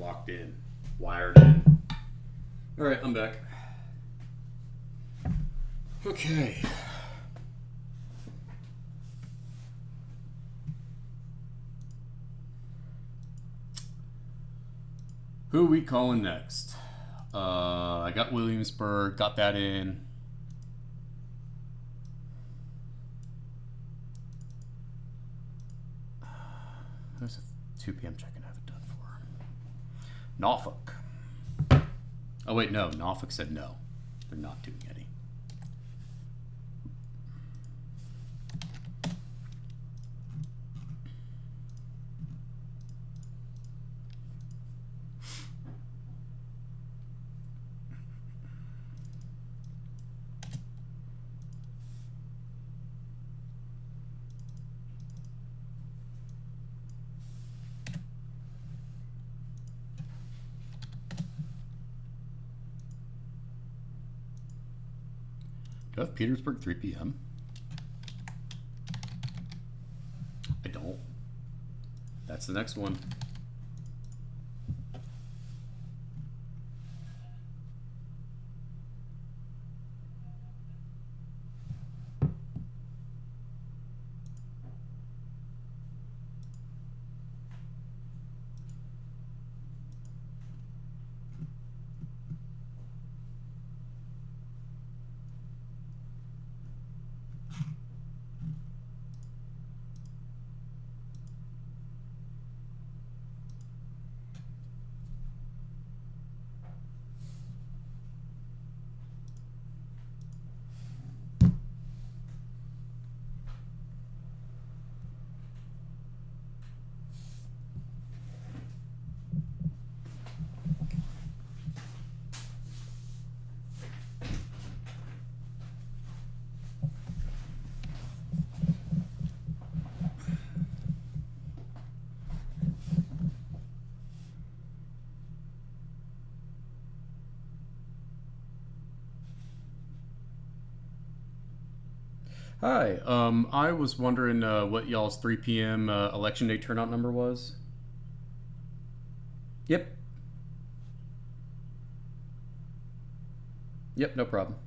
locked in, wired in. All right, I'm back. Okay. Who are we calling next? I got Williamsburg, got that in. There's a 2 p.m. check-in I haven't done for Norfolk. Oh wait, no. Norfolk said no. They're not doing any. Do I have Petersburg 3 p.m.? I don't. That's the next one. Hi, I was wondering what y'all's 3 p.m. Election Day turnout number was. Yep. Yep, no problem.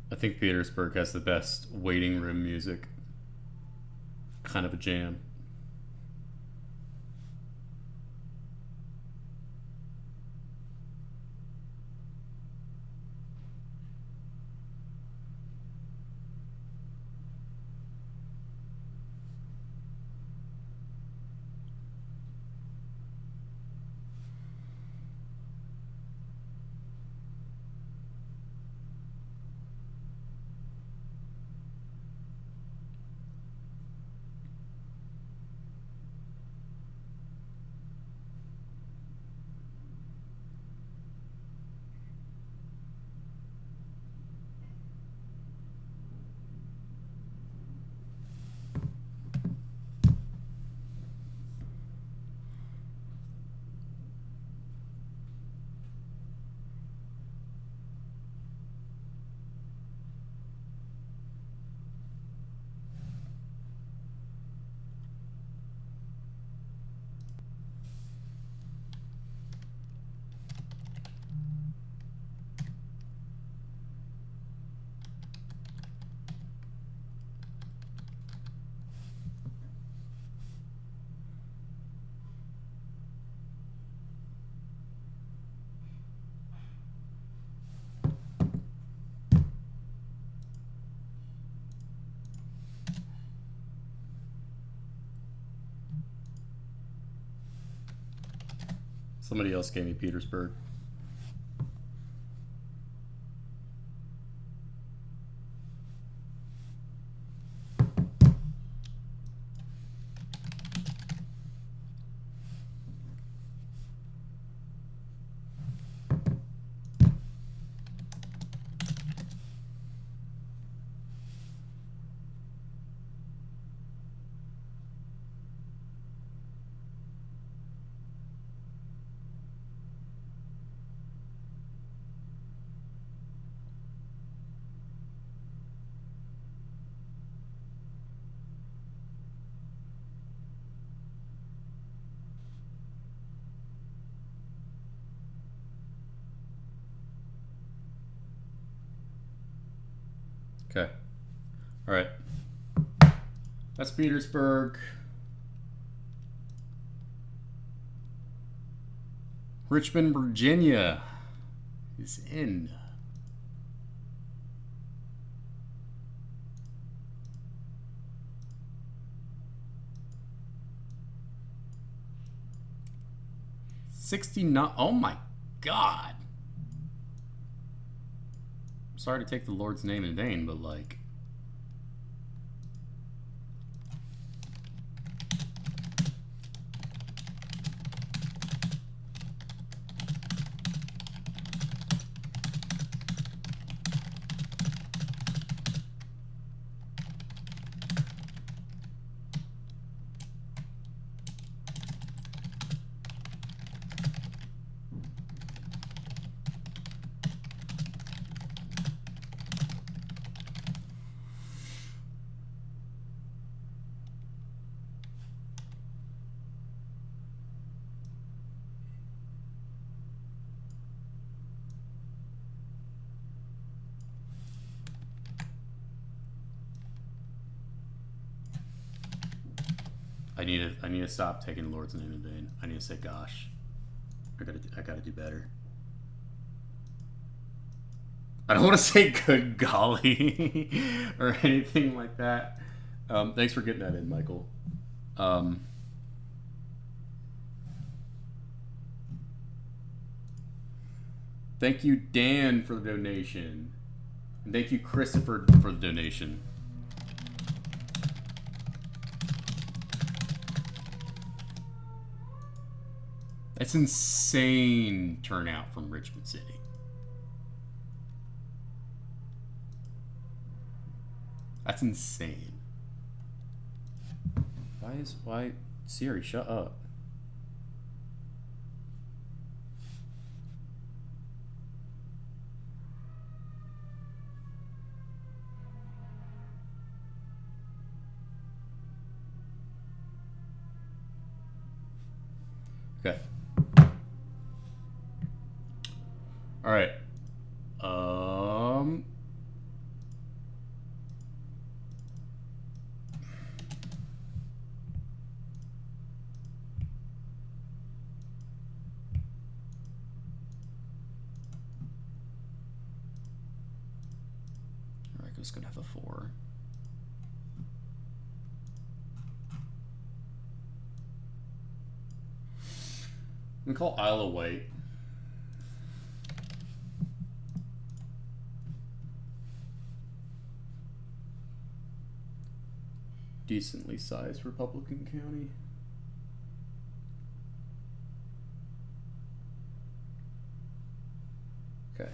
I think Petersburg has the best waiting room music. Kind of a jam. Somebody else gave me Petersburg. Okay. All right. That's Petersburg. Richmond, Virginia is in. $69. Oh my God. Sorry to take the Lord's name in vain, but like. I need to stop taking the Lord's name in vain. I need to say gosh. I gotta do better. I don't want to say good golly or anything like that. Thanks for getting that in, Michael. Thank you, Dan, for the donation. And thank you, Christopher, for the donation. That's insane turnout from Richmond City. That's insane. Why Siri, shut up. Okay. All right. It's gonna have a 4. We call Isle of Wight. Decently sized Republican county. Okay.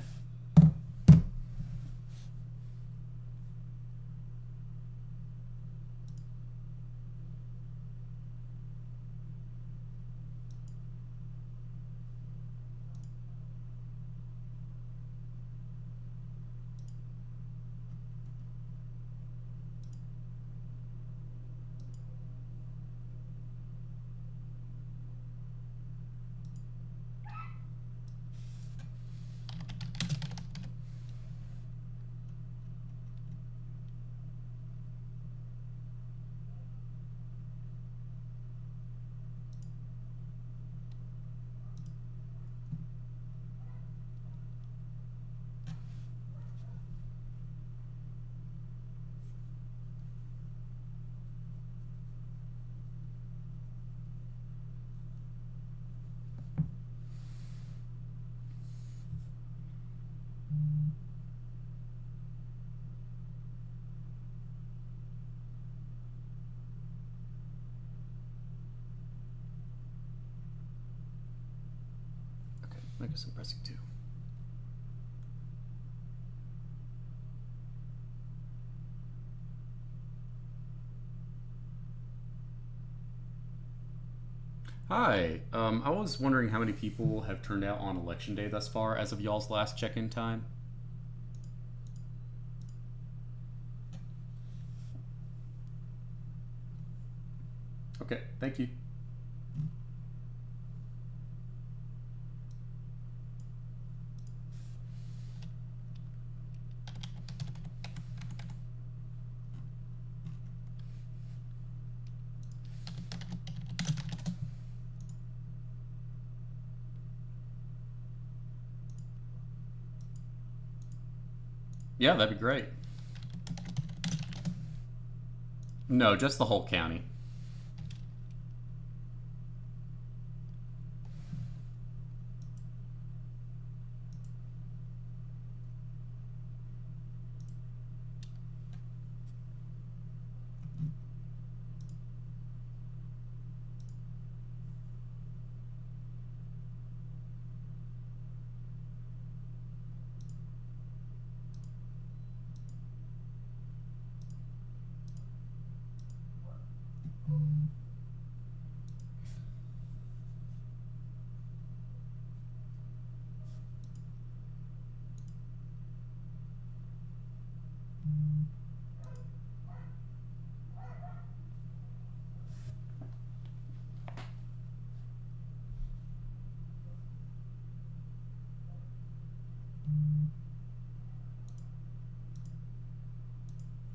I guess I'm pressing 2. Hi. I was wondering how many people have turned out on election day thus far as of y'all's last check-in time. Okay, thank you. Yeah, that'd be great. No, just the whole county.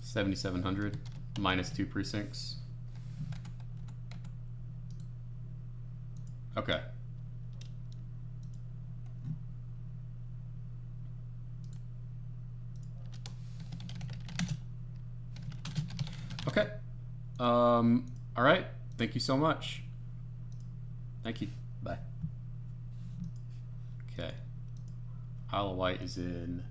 $7,700 minus 2 precincts. Okay. Okay. All right. Thank you so much. Thank you. Bye. Okay. Isle of Wight is in.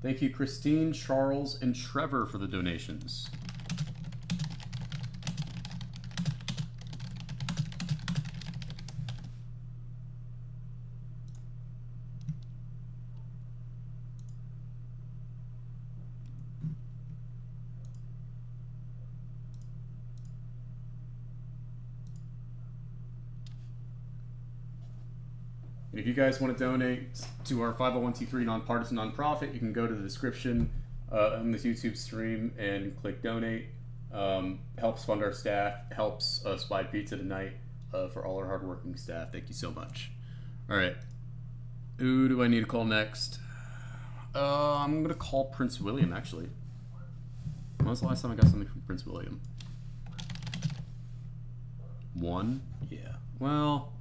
Thank you, Christine, Charles, and Trevor for the donations. And if you guys want to donate to our 501c3 nonpartisan nonprofit, you can go to the description on this YouTube stream and click donate. Helps fund our staff, helps us buy pizza tonight for all our hardworking staff. Thank you so much. All right. Who do I need to call next? I'm going to call Prince William, actually. When was the last time I got something from Prince William? 1? Yeah. Well,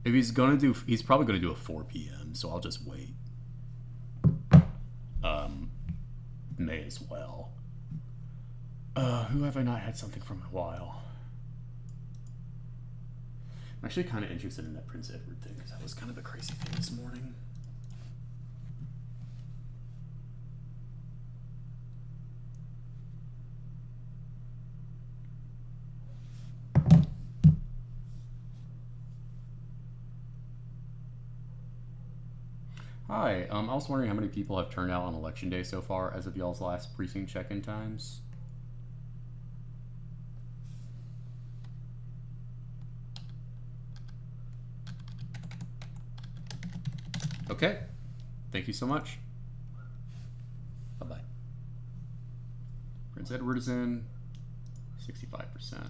if he's gonna do, he's probably gonna do a 4 p.m. So I'll just wait. May as well. Who have I not had something from in a while? I'm actually kind of interested in that Prince Edward thing because that was kind of a crazy thing this morning. Hi, I was wondering how many people have turned out on election day so far as of y'all's last precinct check-in times. Okay, thank you so much. Bye-bye. Prince Edward is in, 65%.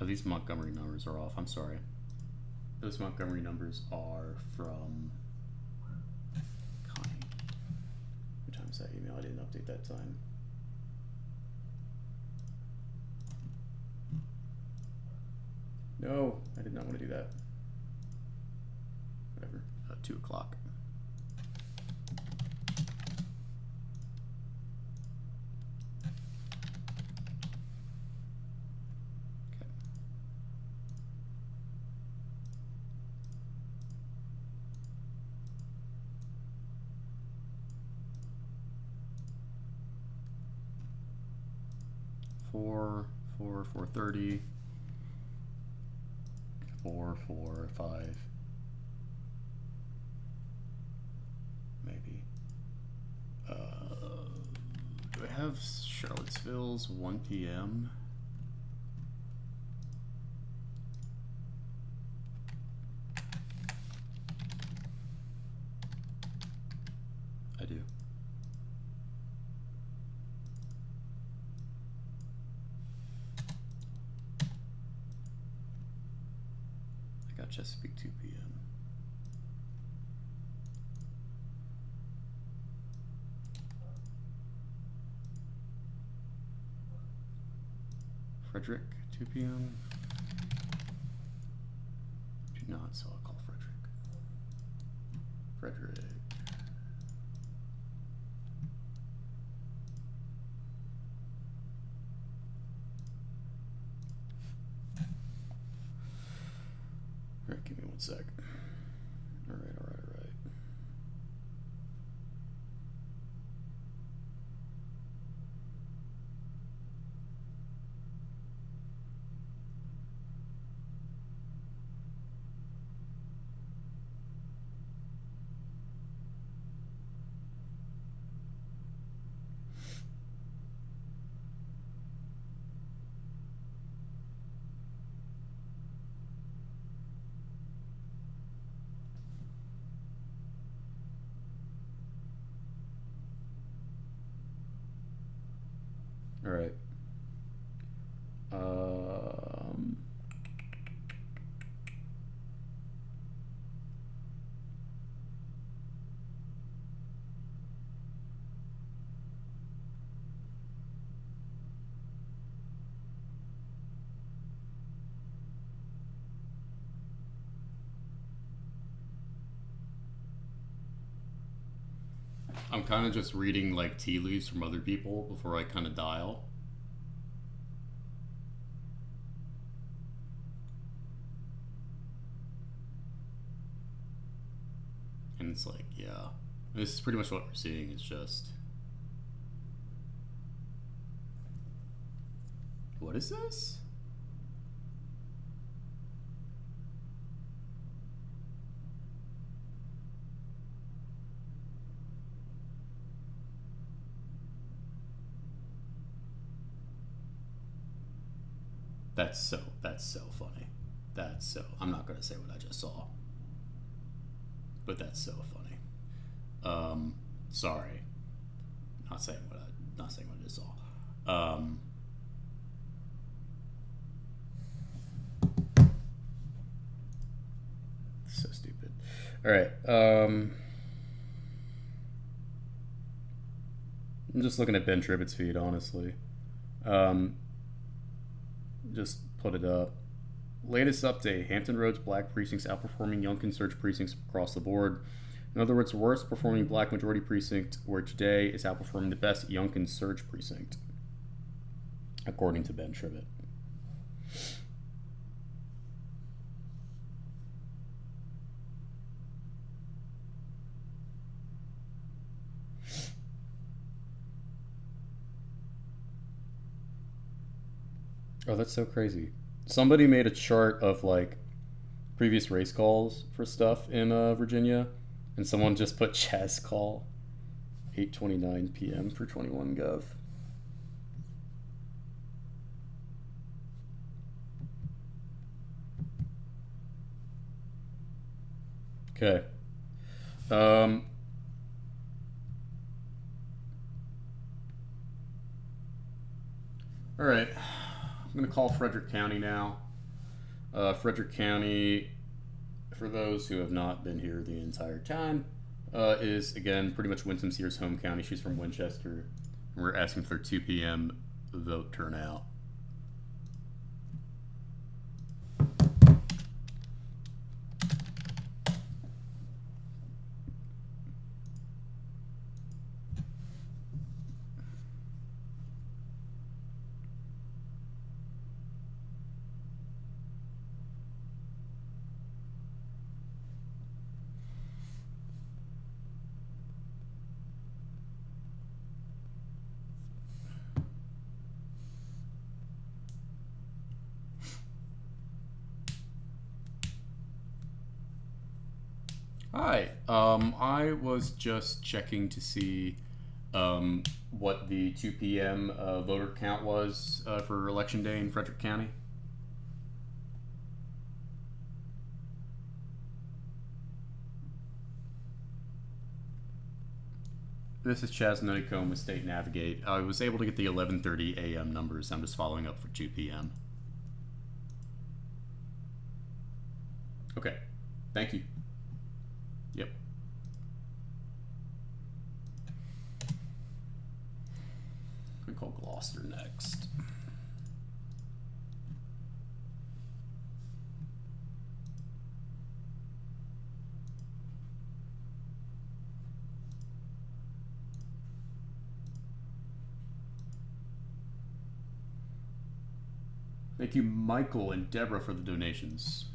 Oh, these Montgomery numbers are off. I'm sorry. Those Montgomery numbers are from Connie. What time is that email? I didn't update that time. No, I did not want to do that. Whatever. 2 o'clock. Four, 4:30, 4, 5, maybe. Do I have Charlottesville's 1 p.m.? I do. Chesapeake 2 p.m. Frederick, 2 p.m. Do not, so I'll call Frederick. Frederick. All right, give me 1 sec. All right. All right. I'm kind of just reading like tea leaves from other people before I kind of dial. And it's like, yeah, this is pretty much what we're seeing. It's just, what is this? That's so funny. I'm not gonna say what I just saw, but that's so funny. Sorry, not saying what I just saw. So stupid. All right. I'm just looking at Ben Tribbett's feed, honestly. Just put it up. Latest update: Hampton Roads Black precincts outperforming Young Conserge precincts across the board. In other words, worst performing Black majority precinct, where today is outperforming the best Young Conserge precinct, according to Ben Tribbett. Oh, that's so crazy. Somebody made a chart of like previous race calls for stuff in Virginia, and someone just put Chaz call 8:29 p.m. for 21 Gov. Okay. All right. I'm going to call Frederick County now. Frederick County, for those who have not been here the entire time, is, again, pretty much Winsome Sears' home county. She's from Winchester. We're asking for 2 p.m. vote turnout. Hi. I was just checking to see what the 2 p.m. Voter count was for Election Day in Frederick County. This is Chaz Nuttycombe with State Navigate. I was able to get the 11:30 a.m. numbers. I'm just following up for 2 p.m. Okay. Thank you. Yep. I'm going to call Gloucester next. Thank you, Michael and Deborah, for the donations.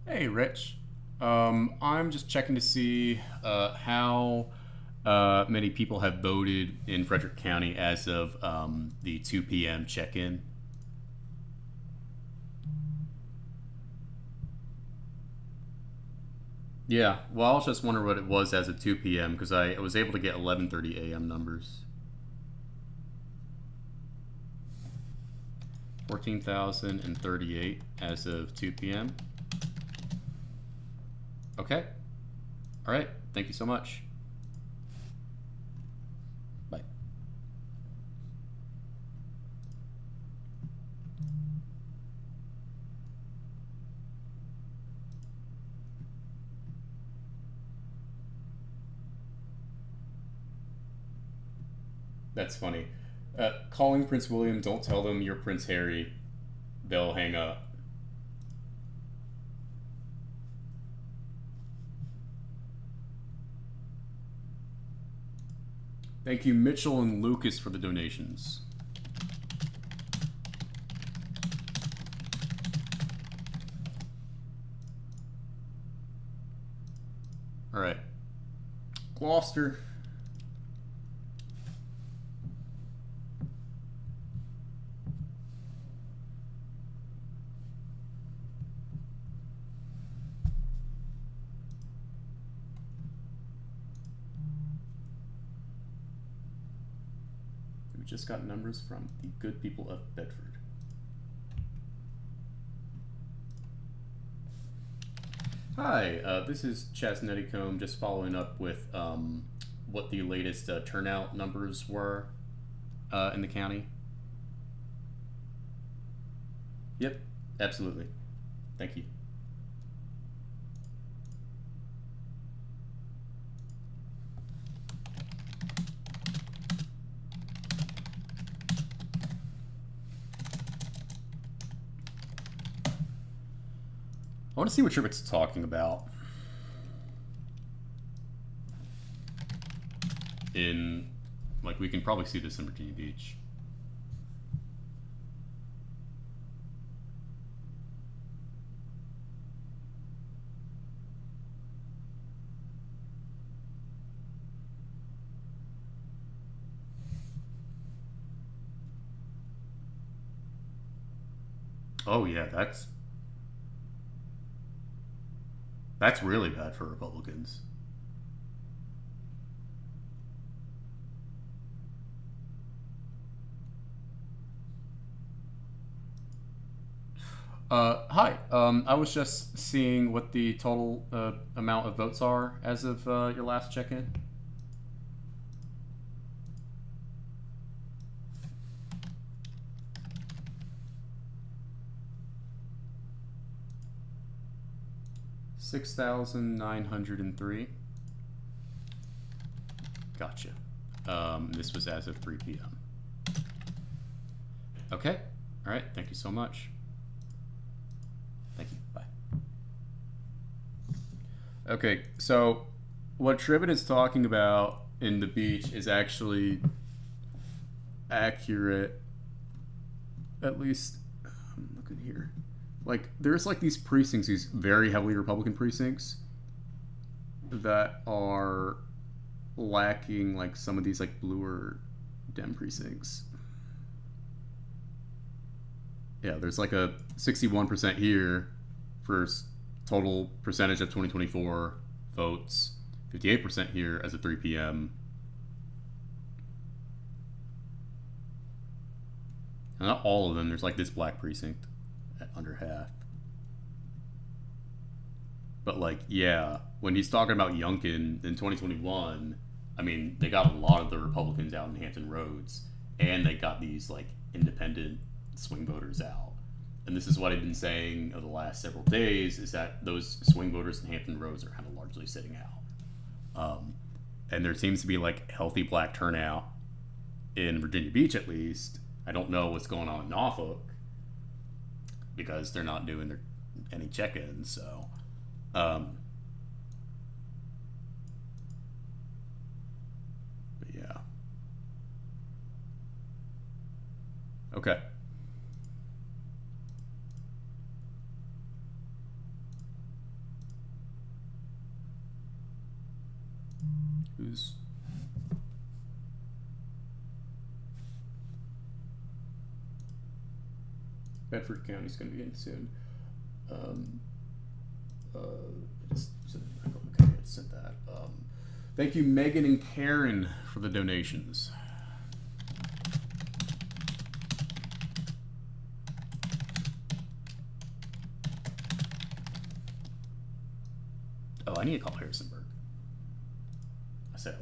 Hey, Rich. I'm just checking to see how many people have voted in Frederick County as of the 2 p.m. check-in. Yeah, well, I was just wondering what it was as of 2 p.m. because I was able to get 11:30 a.m. numbers. 14,038 as of 2 p.m. Okay. All right. Thank you so much. Bye. That's funny. Calling Prince William, don't tell them you're Prince Harry. They'll hang up. Thank you, Mitchell and Lucas, for the donations. All right. Gloucester. We just got numbers from the good people of Bedford. Hi, this is Chaz Nuttycombe, just following up with what the latest turnout numbers were in the county. Yep, absolutely. Thank you. I want to see what Tribbitt's talking about. Like, we can probably see this in Virginia Beach. Oh yeah, that's really bad for Republicans. Hi. I was just seeing what the total amount of votes are as of your last check-in. $6,903. Gotcha. This was as of 3 p.m. Okay. All right. Thank you so much. Thank you. Bye. Okay. So what Tribbett is talking about in the beach is actually accurate. At least, I'm looking here. Like, there's like these precincts, these very heavily Republican precincts that are lacking like some of these like bluer Dem precincts. Yeah, there's like a 61% here for total percentage of 2024 votes, 58% here as of 3 p.m. And not all of them. There's like this black precinct at under half. But like, yeah, when he's talking about Youngkin in 2021, I mean, they got a lot of the Republicans out in Hampton Roads, and they got these like independent swing voters out. And this is what I've been saying over the last several days, is that those swing voters in Hampton Roads are kind of largely sitting out. And there seems to be like healthy black turnout in Virginia Beach, at least. I don't know what's going on in Norfolk because they're not doing any check-ins, so but yeah. Okay. Who's Bedford County's going to be in soon. Okay, I sent that. Thank you, Megan and Karen, for the donations. Oh, I need to call Harrisonburg. I said it.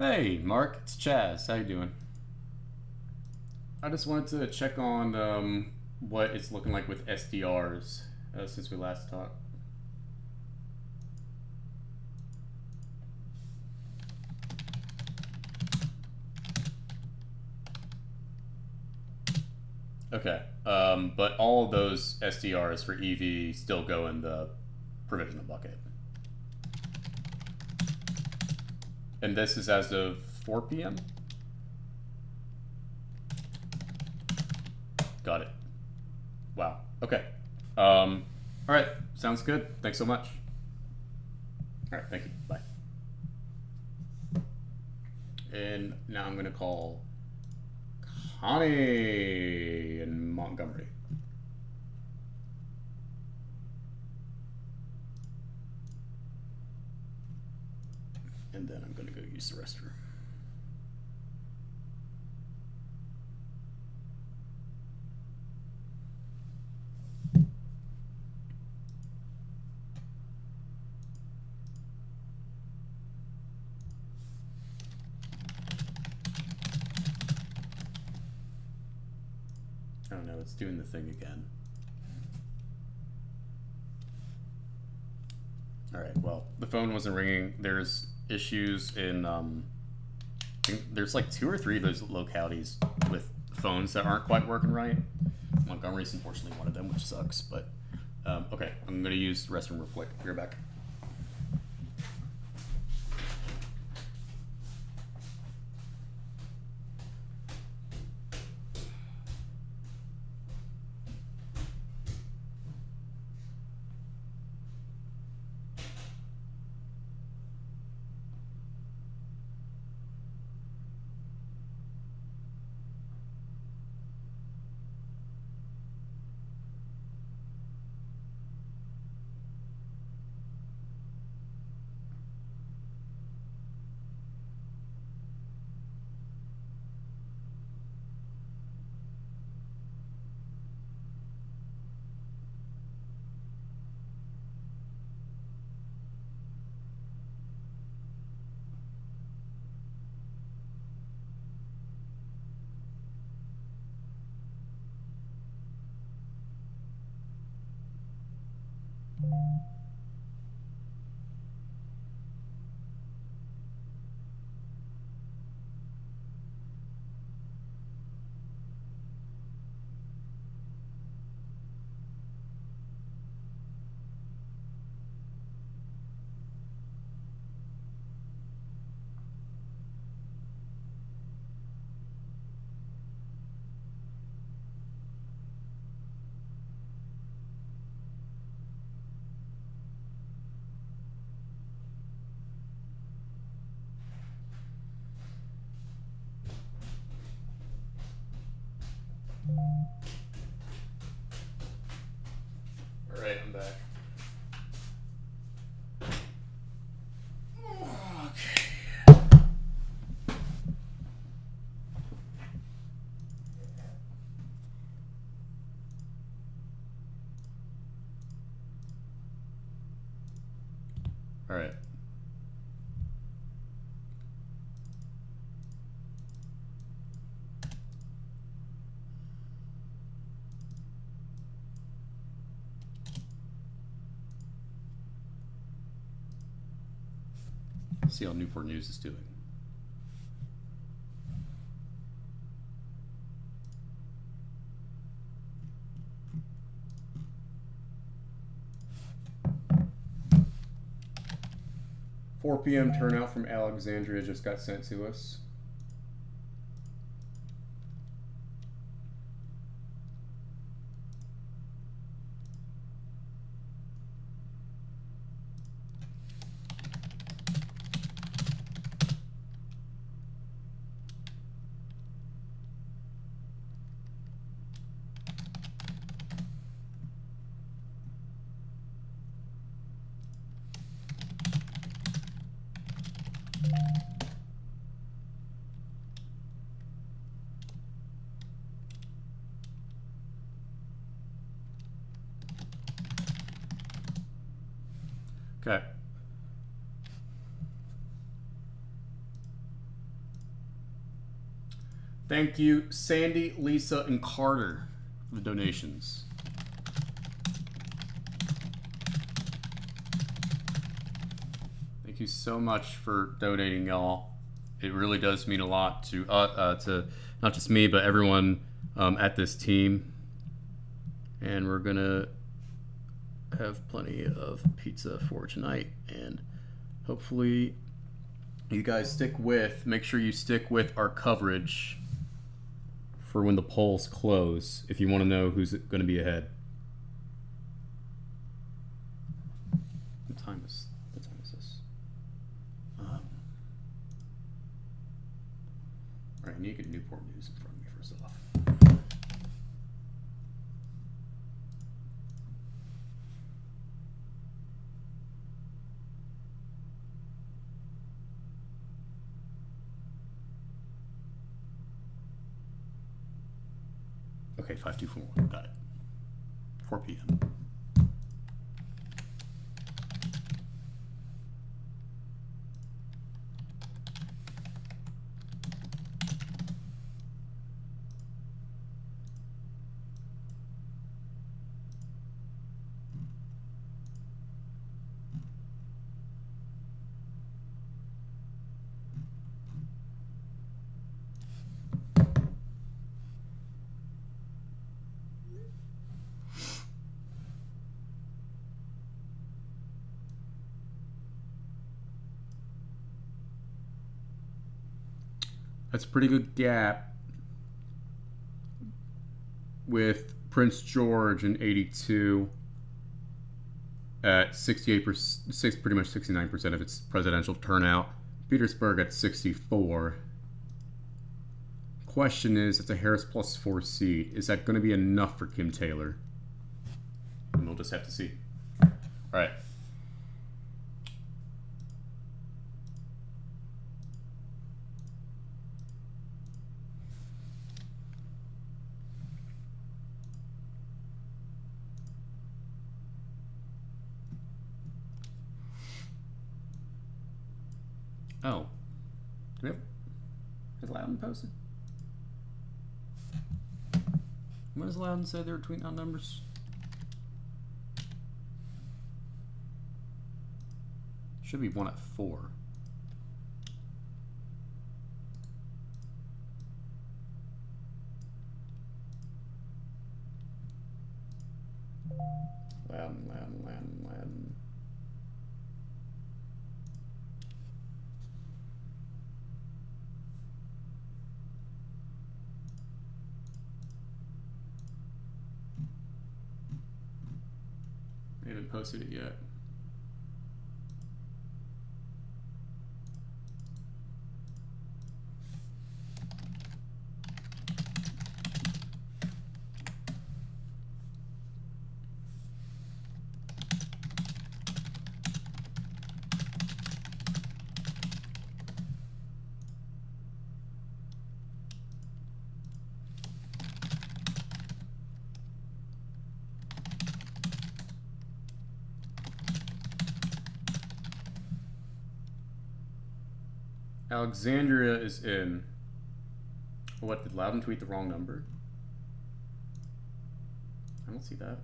Hey, Mark, it's Chaz. How you doing? I just wanted to check on what it's looking like with SDRs since we last talked. Okay, but all of those SDRs for EV still go in the provisional bucket. And this is as of 4 p.m.? Got it. Wow. Okay. All right. Sounds good. Thanks so much. All right. Thank you. Bye. And now I'm going to call Connie in Montgomery. And then I'm going to go use the restroom. Oh no, it's doing the thing again. Alright, well, the phone wasn't ringing. There's issues in, I think there's like 2 or 3 of those localities with phones that aren't quite working right. Montgomery's unfortunately one of them, which sucks, but okay, I'm gonna use the restroom real quick. Be right back. All right. See how Newport News is doing. $4 p.m. turnout from Alexandria just got sent to us. Okay. Thank you, Sandy, Lisa, and Carter for the donations. Thank you so much for donating, y'all. It really does mean a lot to not just me, but everyone at this team. And we're gonna have plenty of pizza for tonight, and hopefully you guys make sure you stick with our coverage for when the polls close if you want to know who's going to be ahead. What time is this? All right, I need to get Newport News in front of me first off. Okay, 5241. Got it. 4 p.m. That's a pretty good gap with Prince George in 82 at 68%, pretty much 69% of its presidential turnout. Petersburg at 64. Question is, it's a Harris plus 4 seat. Is that going to be enough for Kim Taylor? And we'll just have to see. All right. Oh. Do we have... Is Loudon posted? When does Loudon say they were tweeting out numbers? Should be 1 at 4. Loudon. They haven't posted it yet. Alexandria is in. What, did Loudon tweet the wrong number? I don't see that.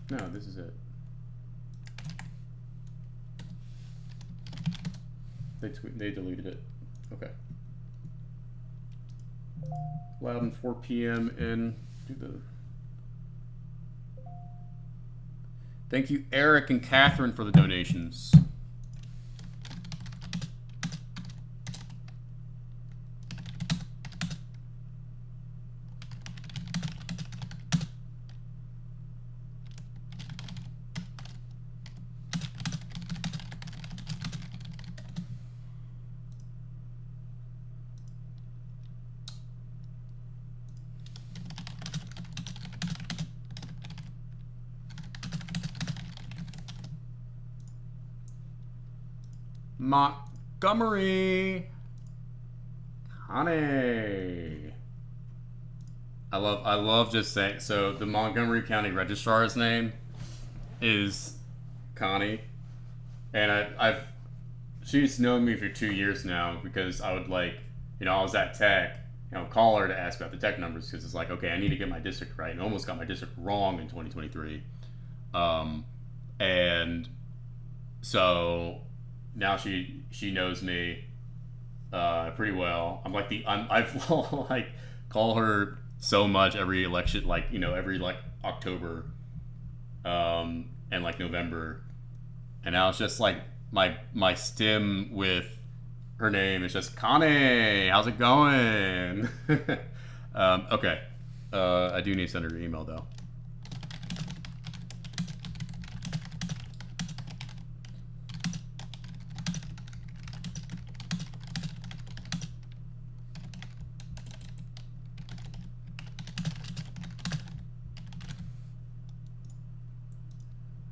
No, this is it. They deleted it. Okay. Loudon 4 p.m. in. Do the. Thank you, Eric and Catherine, for the donations. Montgomery. Honey. I love just saying. So the Montgomery County registrar's name is Connie, and she's known me for 2 years now because I would I was at tech, call her to ask about the tech numbers because it's like, okay, I need to get my district right, and I almost got my district wrong in 2023, and so now she knows me pretty well. I've call her so much every election, every October, and November, and now it's just my stim with her name is just Connie. How's it going? Okay, I do need to send her an email though.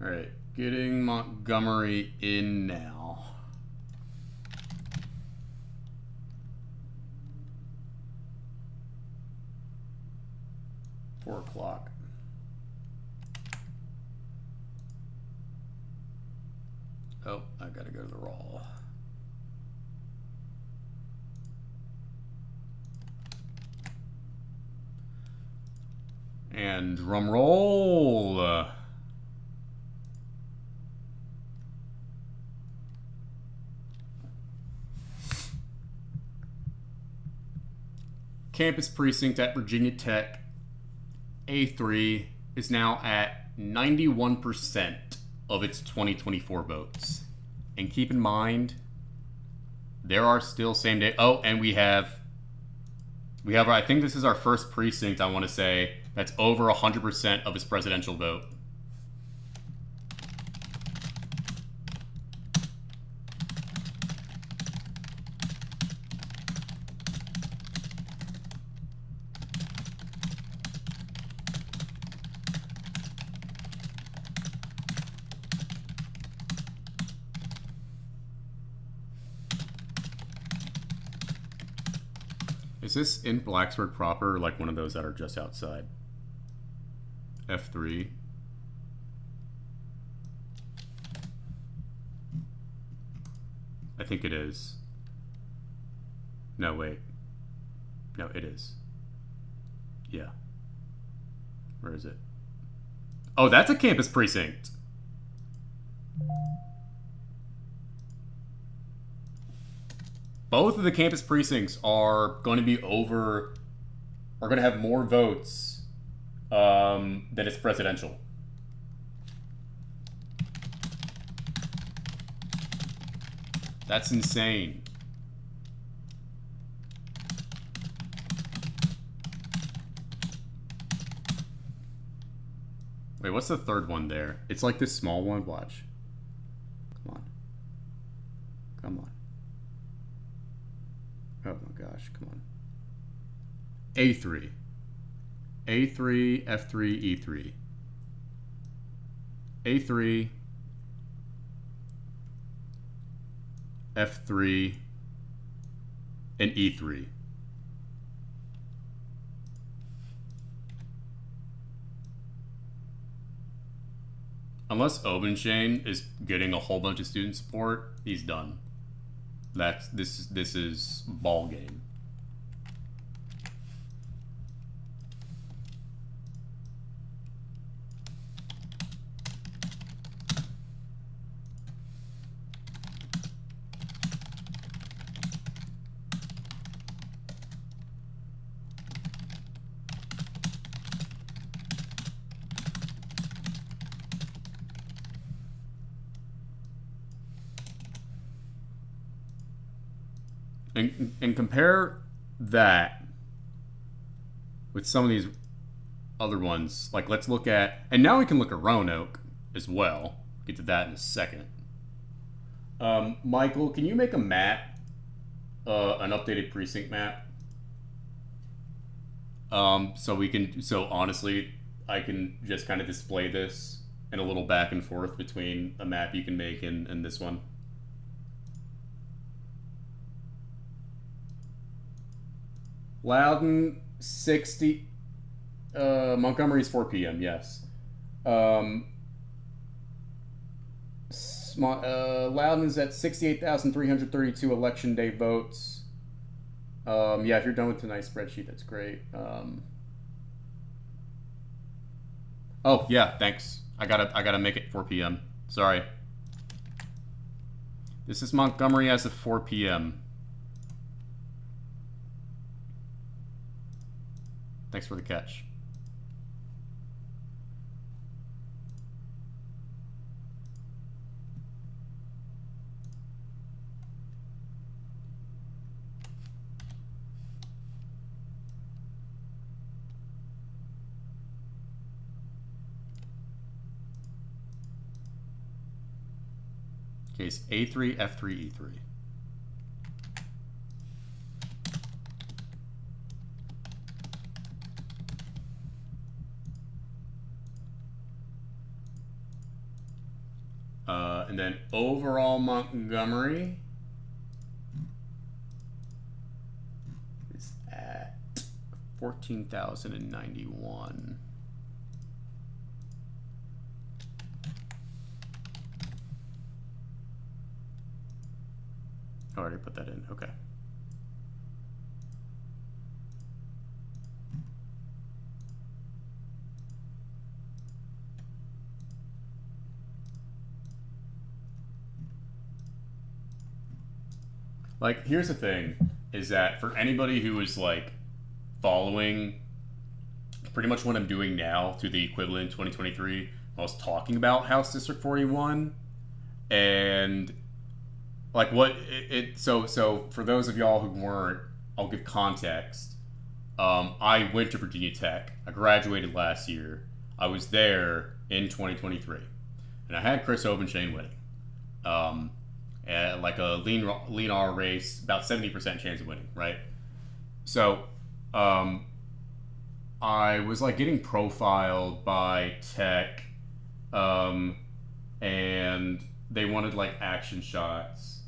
Alright, getting Montgomery in now. Four o'clock. Oh, I gotta go to the raw. And drum roll. Campus precinct at Virginia Tech A3 is now at 91% of its 2024 votes. And keep in mind, there are still same day. Oh, and we have, I think this is our first precinct, I want to say, that's over 100% of its presidential vote. Is this in Blacksburg proper, or one of those that are just outside? F3. I think it is. No, wait. No, it is. Yeah. Where is it? Oh, that's a campus precinct. Both of the campus precincts are going to be are going to have more votes than its presidential. That's insane. Wait, what's the third one there? It's like this small one. Watch. Come on. Come on. Oh my gosh, come on. A3. A3, F3, E3. A3, F3, and E3. Unless Obenshane is getting a whole bunch of student support, he's done. This is ball game. And compare that with some of these other ones. Like, let's look at, and now we can look at Roanoke as well. Get to that in a second. Michael, can you make a map, an updated precinct map? So honestly, I can just kind of display this in a little back and forth between a map you can make and this one. Loudon, 60. Montgomery's 4 p.m., yes. Loudon is at 68,332 election day votes. Yeah, if you're done with tonight's spreadsheet, that's great. Oh, yeah, thanks. I gotta make it 4 p.m. Sorry. This is Montgomery as of 4 p.m. Thanks for the catch. Case A3, F3, E3. And then overall Montgomery is at 14,091. I already put that in. Okay. Like, here's the thing, is that for anybody who is, like, following pretty much what I'm doing now to the equivalent in 2023, I was talking about House District 41, and, like, so for those of y'all who weren't, I'll give context. I went to Virginia Tech. I graduated last year. I was there in 2023, and I had Chris Obenshane winning. Like a lean R race, about 70% chance of winning, right? So, I was like getting profiled by Tech, and they wanted like action shots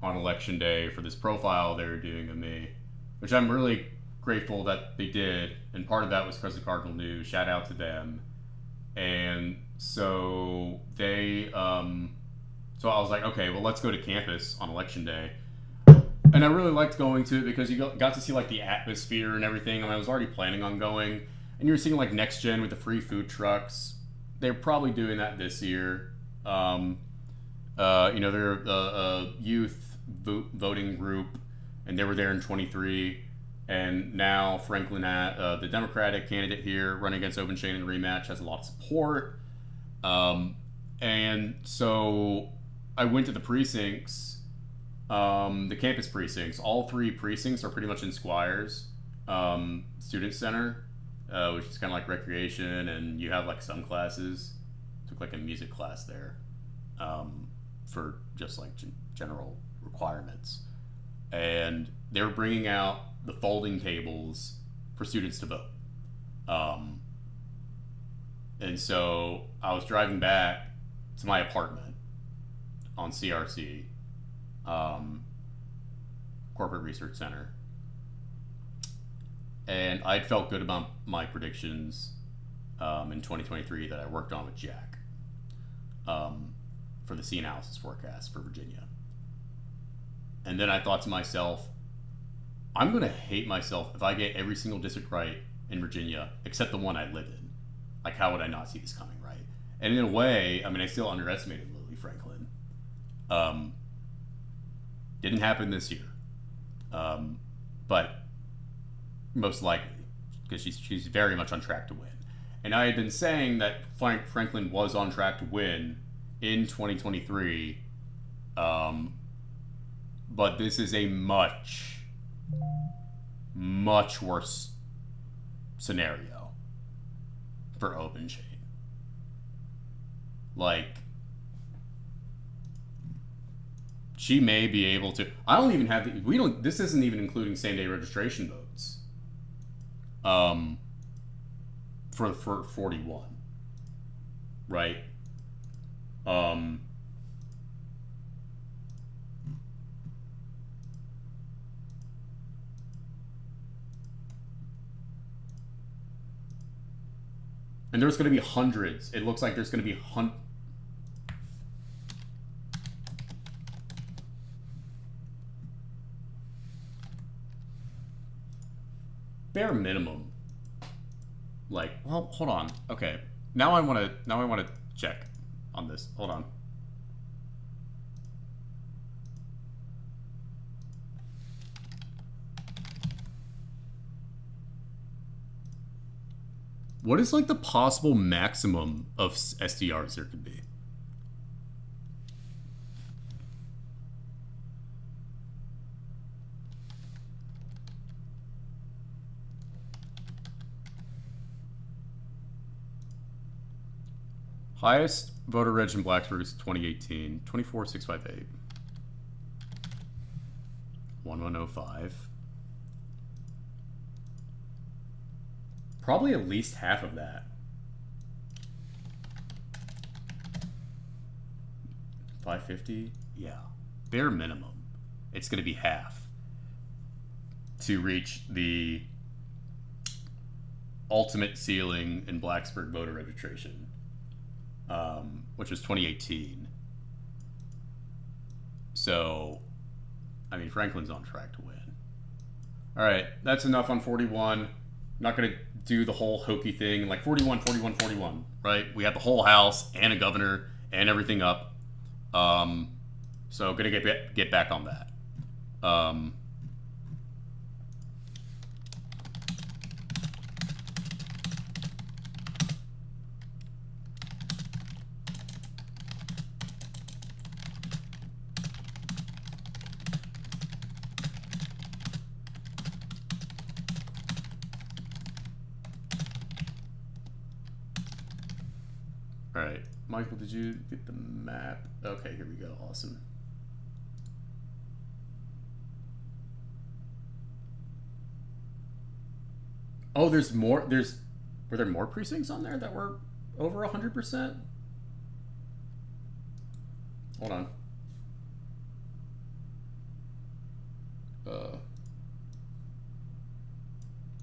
on election day for this profile they were doing of me, which I'm really grateful that they did. And part of that was because of Cardinal News. Shout out to them. And so they, so I was like, okay, well, let's go to campus on election day. And I really liked going to it because you got to see like the atmosphere and everything. And I was already planning on going. And you were seeing like Next Gen with the free food trucks. They're probably doing that this year. They're a youth voting group, and they were there in 23. And now Franklin, the Democratic candidate here, running against Obenshane in a rematch, has a lot of support. And so I went to the precincts, the campus precincts. All three precincts are pretty much in Squires Student Center, which is kind of like recreation, and you have like some classes. Took like a music class there for just like general requirements. And they were bringing out the folding tables for students to vote. And so I was driving back to my apartment on CRC, Corporate Research Center. And I'd felt good about my predictions in 2023 that I worked on with Jack. for the sea analysis forecast for Virginia. And then I thought to myself, I'm going to hate myself if I get every single district right in Virginia, except the one I live in. Like, how would I not see this coming, right? And in a way, I mean, I still underestimated Lily Franklin. Didn't happen this year. But most likely, because she's very much on track to win. And I had been saying that Franklin was on track to win in 2023, but this is a much worse scenario for OpenChain. Like, she may be able to. I don't even have the. We don't. This isn't even including same-day registration votes. For 41, right? And there's going to be hundreds. It looks like there's going to be bare minimum. Like, well, hold on. Okay, now I want to check on this. Hold on. What is like the possible maximum of SDRs there could be? Highest voter reg in Blacksburg is 2018, 24,658. 1105. Probably at least half of that. 550? Yeah. Bare minimum. It's going to be half to reach the ultimate ceiling in Blacksburg voter registration, which was 2018. So, I mean, Franklin's on track to win. All right, that's enough on 41. I'm not going to do the whole hokey thing, like 41, 41, 41, right? We have the whole House and a governor and everything up. So gonna get back on that. All right, Michael, did you get the map? Okay, here we go. Awesome. Oh, there's more. Were there more precincts on there that were over 100%? Hold on.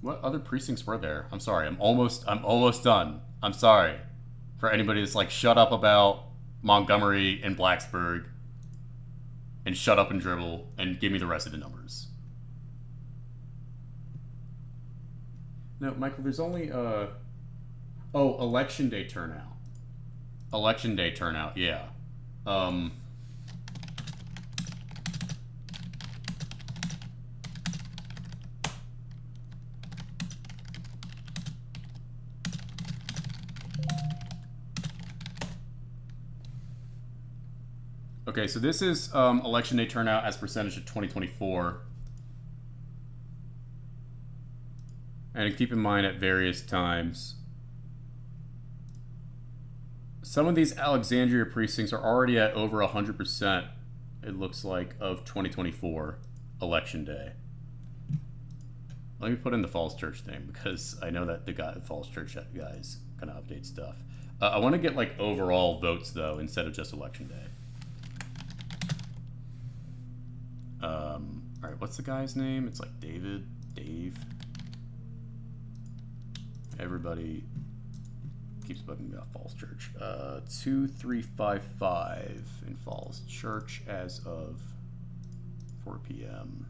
What other precincts were there? I'm sorry. I'm almost done. I'm sorry. For anybody that's like, shut up about Montgomery and Blacksburg, and shut up and dribble, and give me the rest of the numbers. No, Michael, there's only, election day turnout. Election day turnout, yeah. Okay, so this is election day turnout as percentage of 2024. And keep in mind at various times, some of these Alexandria precincts are already at over 100%, it looks like, of 2024 election day. Let me put in the Falls Church thing, because I know that the Falls Church guys kind of update stuff. I want to get like overall votes though, instead of just election day. All right, what's the guy's name? It's like Dave. Everybody keeps bugging me about Falls Church. 2355 in Falls Church as of 4 p.m.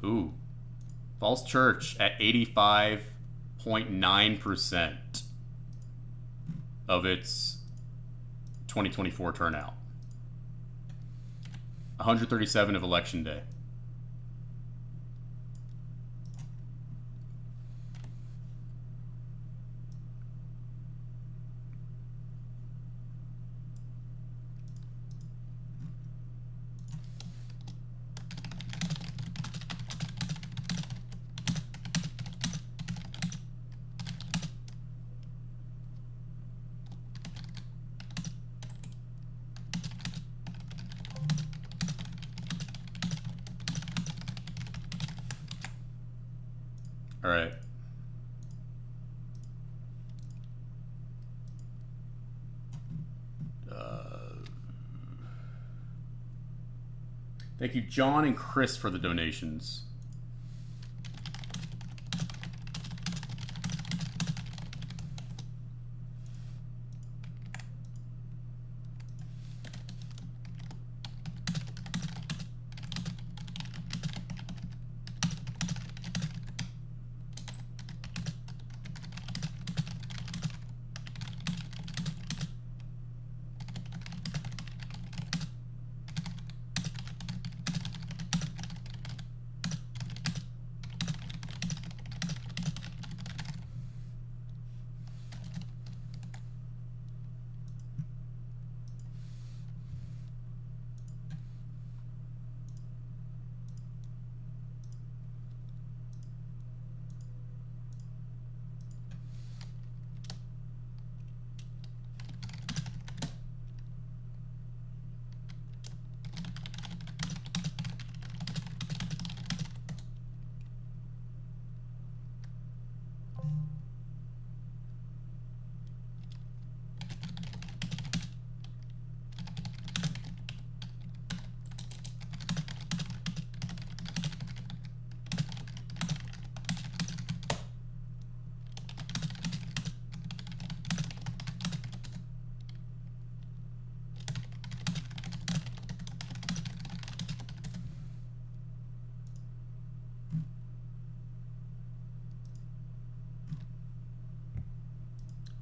Ooh. Falls Church at 85.9% of its 2024 turnout. 137 of Election Day. All right. Thank you, John and Chris, for the donations.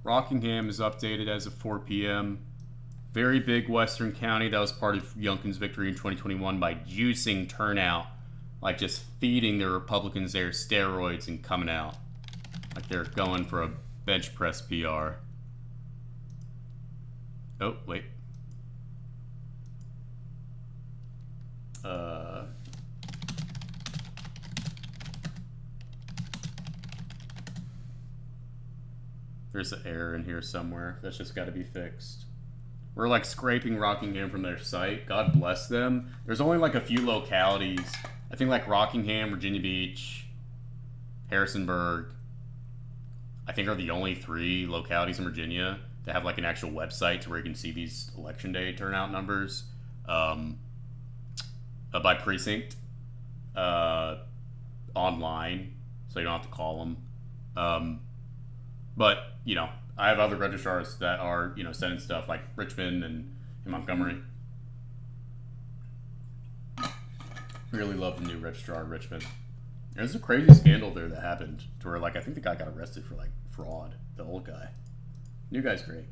Rockingham is updated as of 4 p.m. Very big Western County. That was part of Youngkin's victory in 2021 by juicing turnout. Like just feeding the Republicans their steroids and coming out. Like they're going for a bench press PR. Oh, wait. There's an error in here somewhere. That's just got to be fixed. We're like scraping Rockingham from their site. God bless them. There's only like a few localities. I think like Rockingham, Virginia Beach, Harrisonburg, I think are the only 3 localities in Virginia that have like an actual website to where you can see these election day turnout numbers by precinct online, so you don't have to call them. But, you know, I have other registrars that are, you know, sending stuff like Richmond and Montgomery. Really love the new registrar in Richmond. There's a crazy scandal there that happened to where, like, I think the guy got arrested for, like, fraud. The old guy. New guy's great.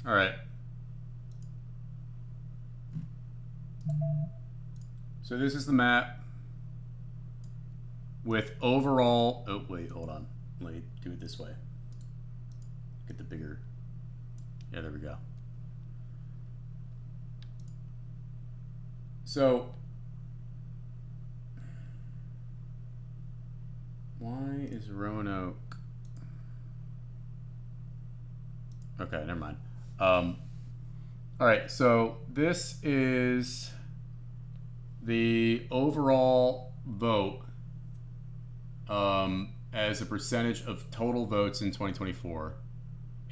All right. So this is the map with overall. Oh wait, hold on. Let me do it this way. Get the bigger. Yeah, there we go. So why is Roanoke? Okay, never mind. All right, so this is the overall vote as a percentage of total votes in 2024,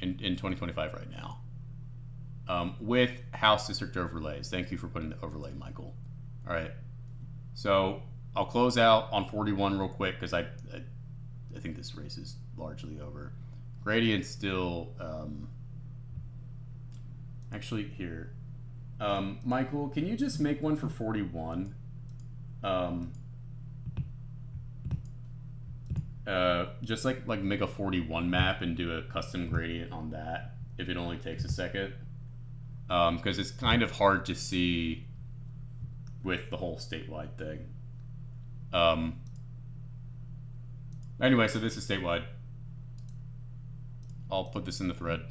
in 2025 right now, with House District overlays. Thank you for putting the overlay, Michael. All right, so I'll close out on 41 real quick because I think this race is largely over. Gradient's still actually here. Michael, can you just make one for 41? Just like make a 41 map and do a custom gradient on that if it only takes a second. Because it's kind of hard to see with the whole statewide thing. Anyway, so this is statewide. I'll put this in the thread.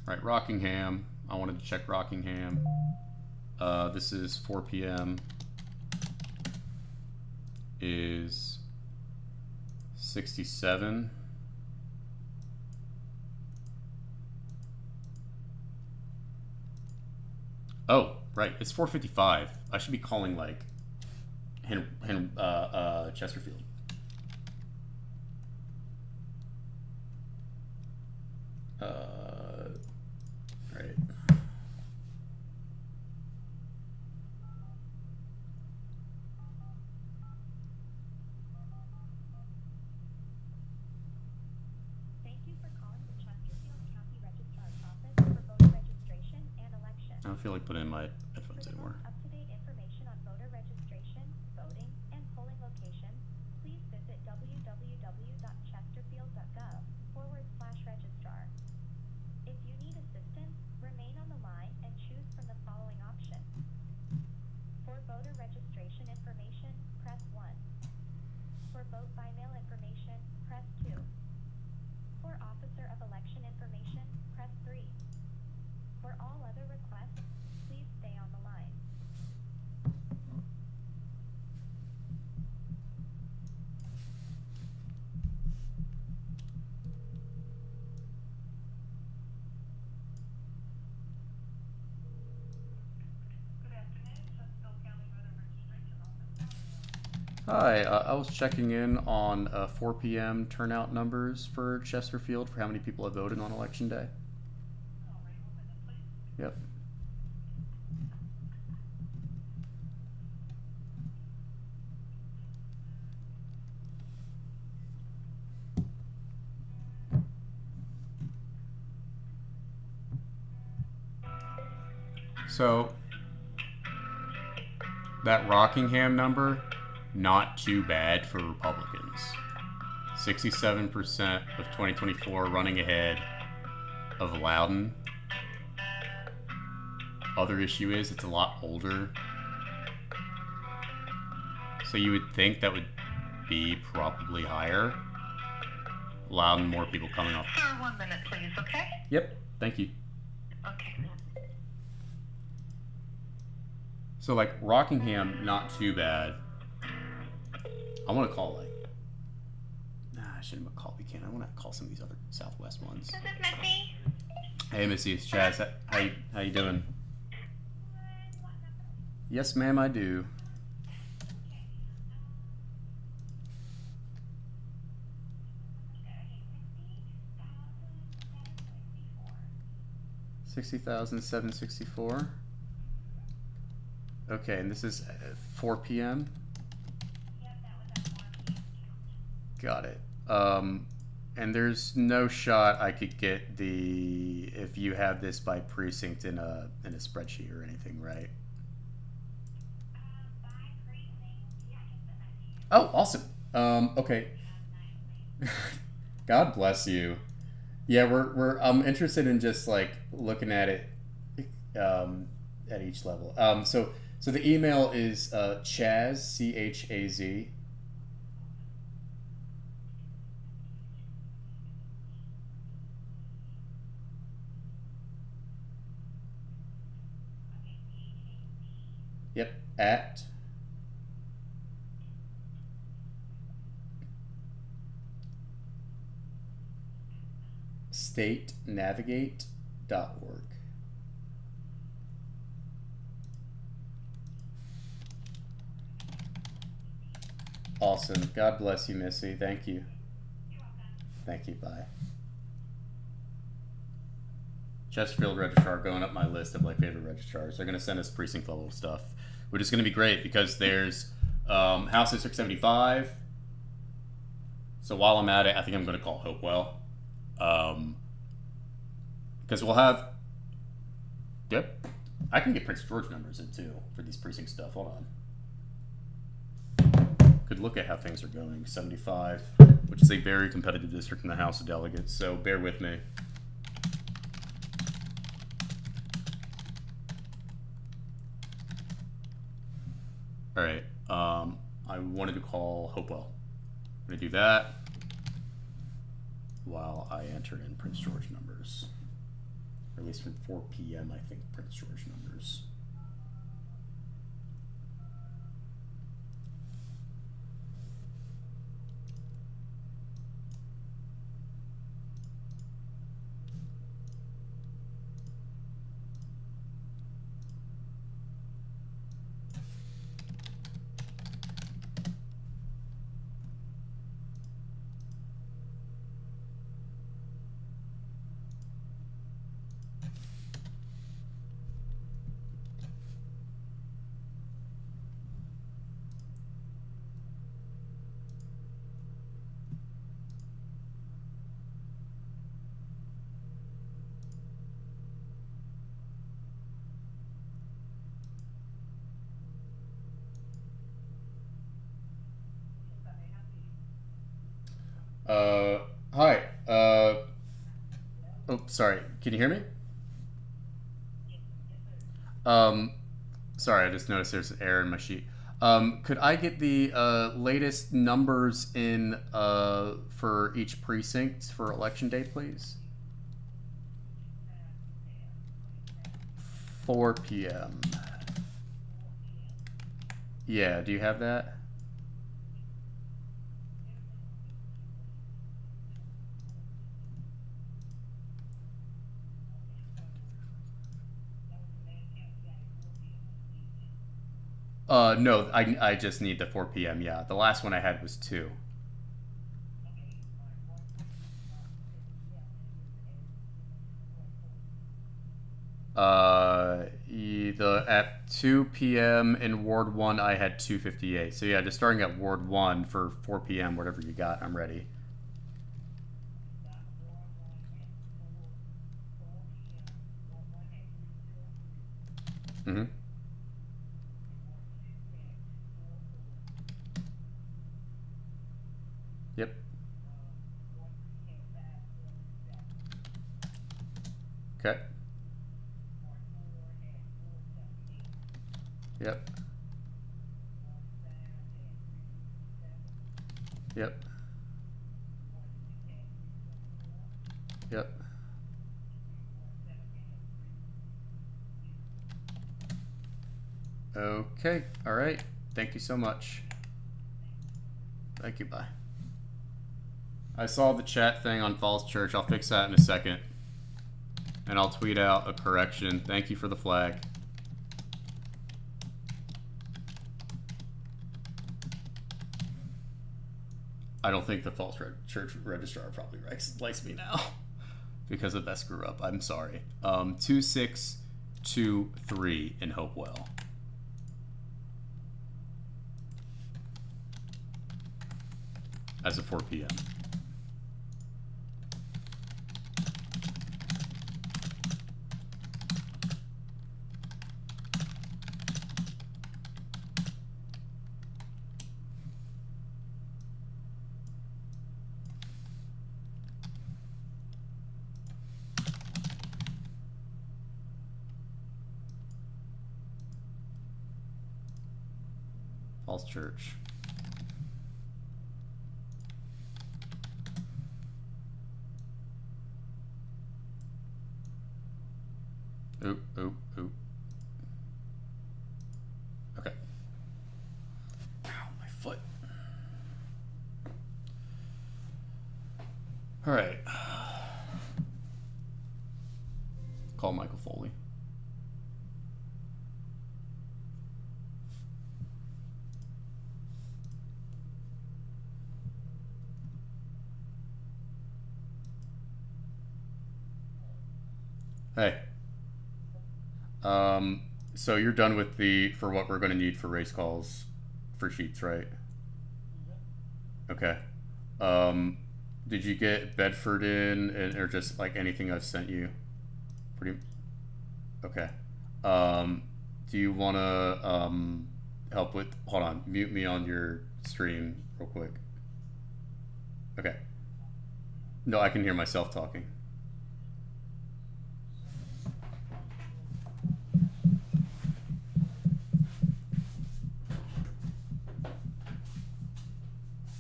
All right, Rockingham. I wanted to check Rockingham. This is 4 p.m. is 67. Oh, right. It's 4:55. I should be calling like Chesterfield. Right. Thank you for calling the Chesterfield County Registrar's Office for voter registration and election. I don't feel like putting in my headphones anymore. For up-to-date information on voter registration, voting, and polling locations, please visit www.chesterfield.gov/registrar. If you need assistance, remain on the line and choose from the following options. For voter registration information, press 1. For vote by mail information, press 2. For Officer of Election information, press 3. For all other requests, please stay on the line. Good afternoon, Chesterfield County Voter Registration Office. Hi, I was checking in on 4 p.m. turnout numbers for Chesterfield for how many people have voted on Election Day. All right, one minute, please. Yep. So that Rockingham number, not too bad for Republicans. 67% of 2024 running ahead of Loudon. Other issue is it's a lot older. So you would think that would be probably higher. Loudon, more people coming off. Sir, 1 minute, please, okay? Yep, thank you. Okay. So like Rockingham, not too bad. I want to call I shouldn't call Buchanan. I want to call some of these other Southwest ones. This is Missy. Hey Missy, it's Chaz. How you doing? Yes, ma'am, I do. $60,764. Okay, and this is 4 p.m. Yep, that was at 4 p.m. Got it. And there's no shot I could get if you have this by precinct in a spreadsheet or anything, right? By precinct, Oh, awesome. Okay. God bless you. Yeah, we're I'm interested in just like looking at it at each level. So the email is Chaz Chaz. Yep, at statenavigate.org. Awesome. God bless you, Missy. Thank you. Thank you. Bye. Chesterfield Registrar going up my list of like favorite registrars. They're going to send us precinct level stuff, which is going to be great because there's House District 75. So while I'm at it, I think I'm going to call Hopewell. Because we'll have. Yep. I can get Prince George numbers in too for these precinct stuff. Hold on. Could look at how things are going. 75, which is a very competitive district in the House of Delegates, so bear with me. All right. I wanted to call Hopewell. I'm going to do that while I enter in Prince George numbers. Or at least from 4 p.m., I think, Prince George numbers. Hi. Oh, sorry. Can you hear me? Um, sorry, I just noticed there's an error in my sheet. Could I get the latest numbers in for each precinct for election day, please? 4 p.m. Yeah, do you have that? No, I just need the 4 p.m. Yeah, the last one I had was 2. The at 2 p.m. in Ward 1, I had 258. So yeah, just starting at Ward 1 for 4 p.m. Whatever you got, I'm ready. Mm-hmm. Yep. Okay. Yep. Yep. Yep. Okay. All right. Thank you so much. Thank you. Bye. I saw the chat thing on Falls Church. I'll fix that in a second. And I'll tweet out a correction. Thank you for the flag. I don't think the Falls Church registrar probably likes me now because of that screw up. I'm sorry. 2623 in Hopewell. As of 4 p.m. Falls Church. Oop, oop, oop. Okay. Ow, my foot. All right. Call Michael Foley. Hey. So you're done with for what we're going to need for race calls for sheets, right? Okay. Did you get Bedford in, or just like anything I've sent you? Pretty. Okay. Do you want to help with? Hold on. Mute me on your stream real quick. Okay. No, I can hear myself talking.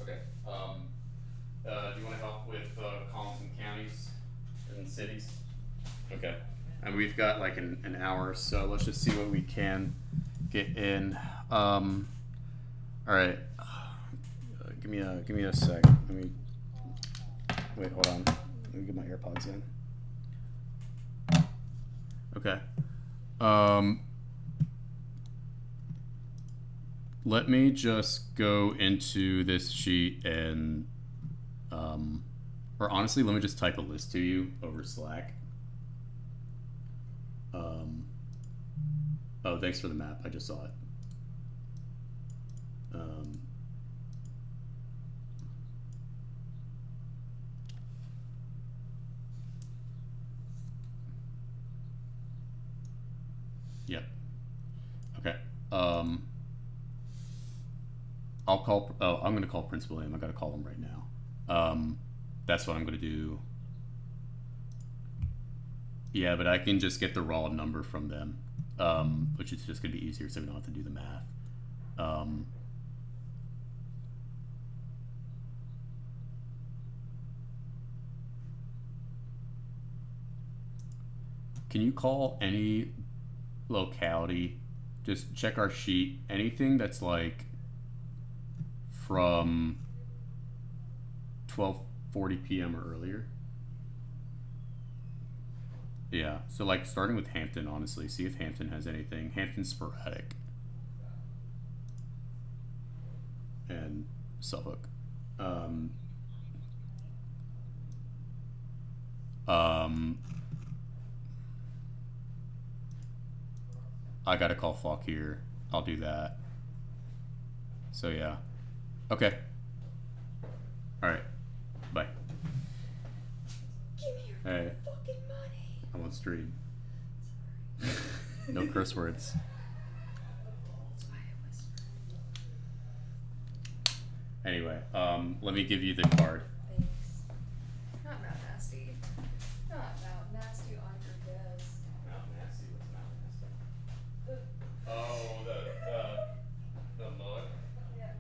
Okay. Do you want to help with columns and counties and cities? Okay. And we've got like an hour, so let's just see what we can get in. All right. Give me a sec. Let me wait. Hold on. Let me get my AirPods in. Okay. Let me just go into this sheet and, or honestly, let me just type a list to you over Slack. Oh, thanks for the map. I just saw it. Yep. Okay. I'll call. Oh, I'm gonna call Prince William. I gotta call him right now. That's what I'm gonna do. Yeah, but I can just get the raw number from them, which is just gonna be easier, so we don't have to do the math. Can you call any locality? Just check our sheet. Anything that's like from 12:40 p.m. or earlier. Yeah, so like starting with Hampton, honestly, see if Hampton has anything. Hampton's sporadic. And Suffolk. I gotta call Falk here. I'll do that. So yeah. Okay. Alright. Bye. Give me your Hey. fucking money. I'm on stream. No curse words. That's why I whispered. Anyway, let me give you the card. Thanks. Not Mount Nasty. Not Mount Nasty on your desk. Mount Nasty? What's Mount Nasty? The Oh, the mug? yeah.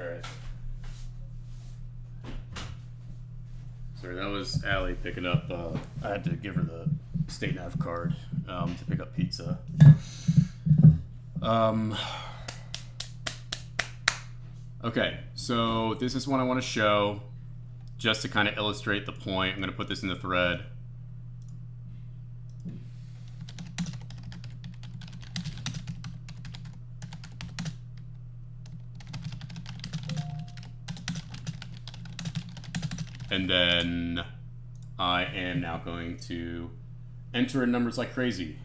Alright. Sorry, that was Allie picking up. I had to give her the state nav card to pick up pizza. Okay, so this is one I want to show just to kind of illustrate the point. I'm going to put this in the thread. And then I am now going to enter in numbers like crazy.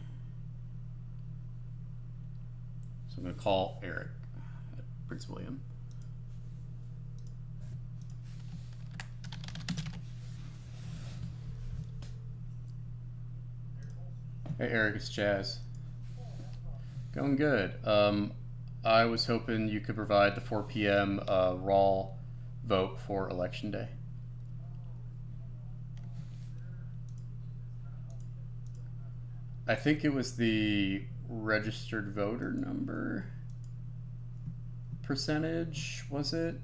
So I'm going to call Eric at Prince William. Hey Eric, it's Chaz. Going good. I was hoping you could provide the 4 p.m. Raw vote for Election Day. I think it was the registered voter number percentage, was it?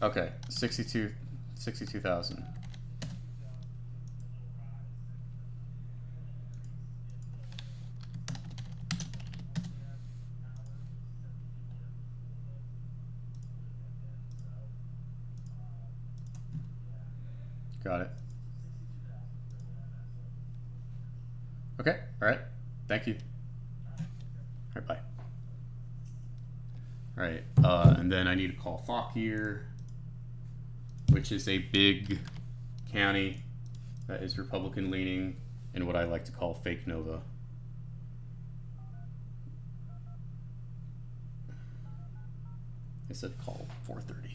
Okay, 62,000. Got it. Okay, all right. Thank you. All right, bye. All right, and then I need to call Fauquier, which is a big county that is Republican leaning in what I like to call fake Nova. I said call 4:30.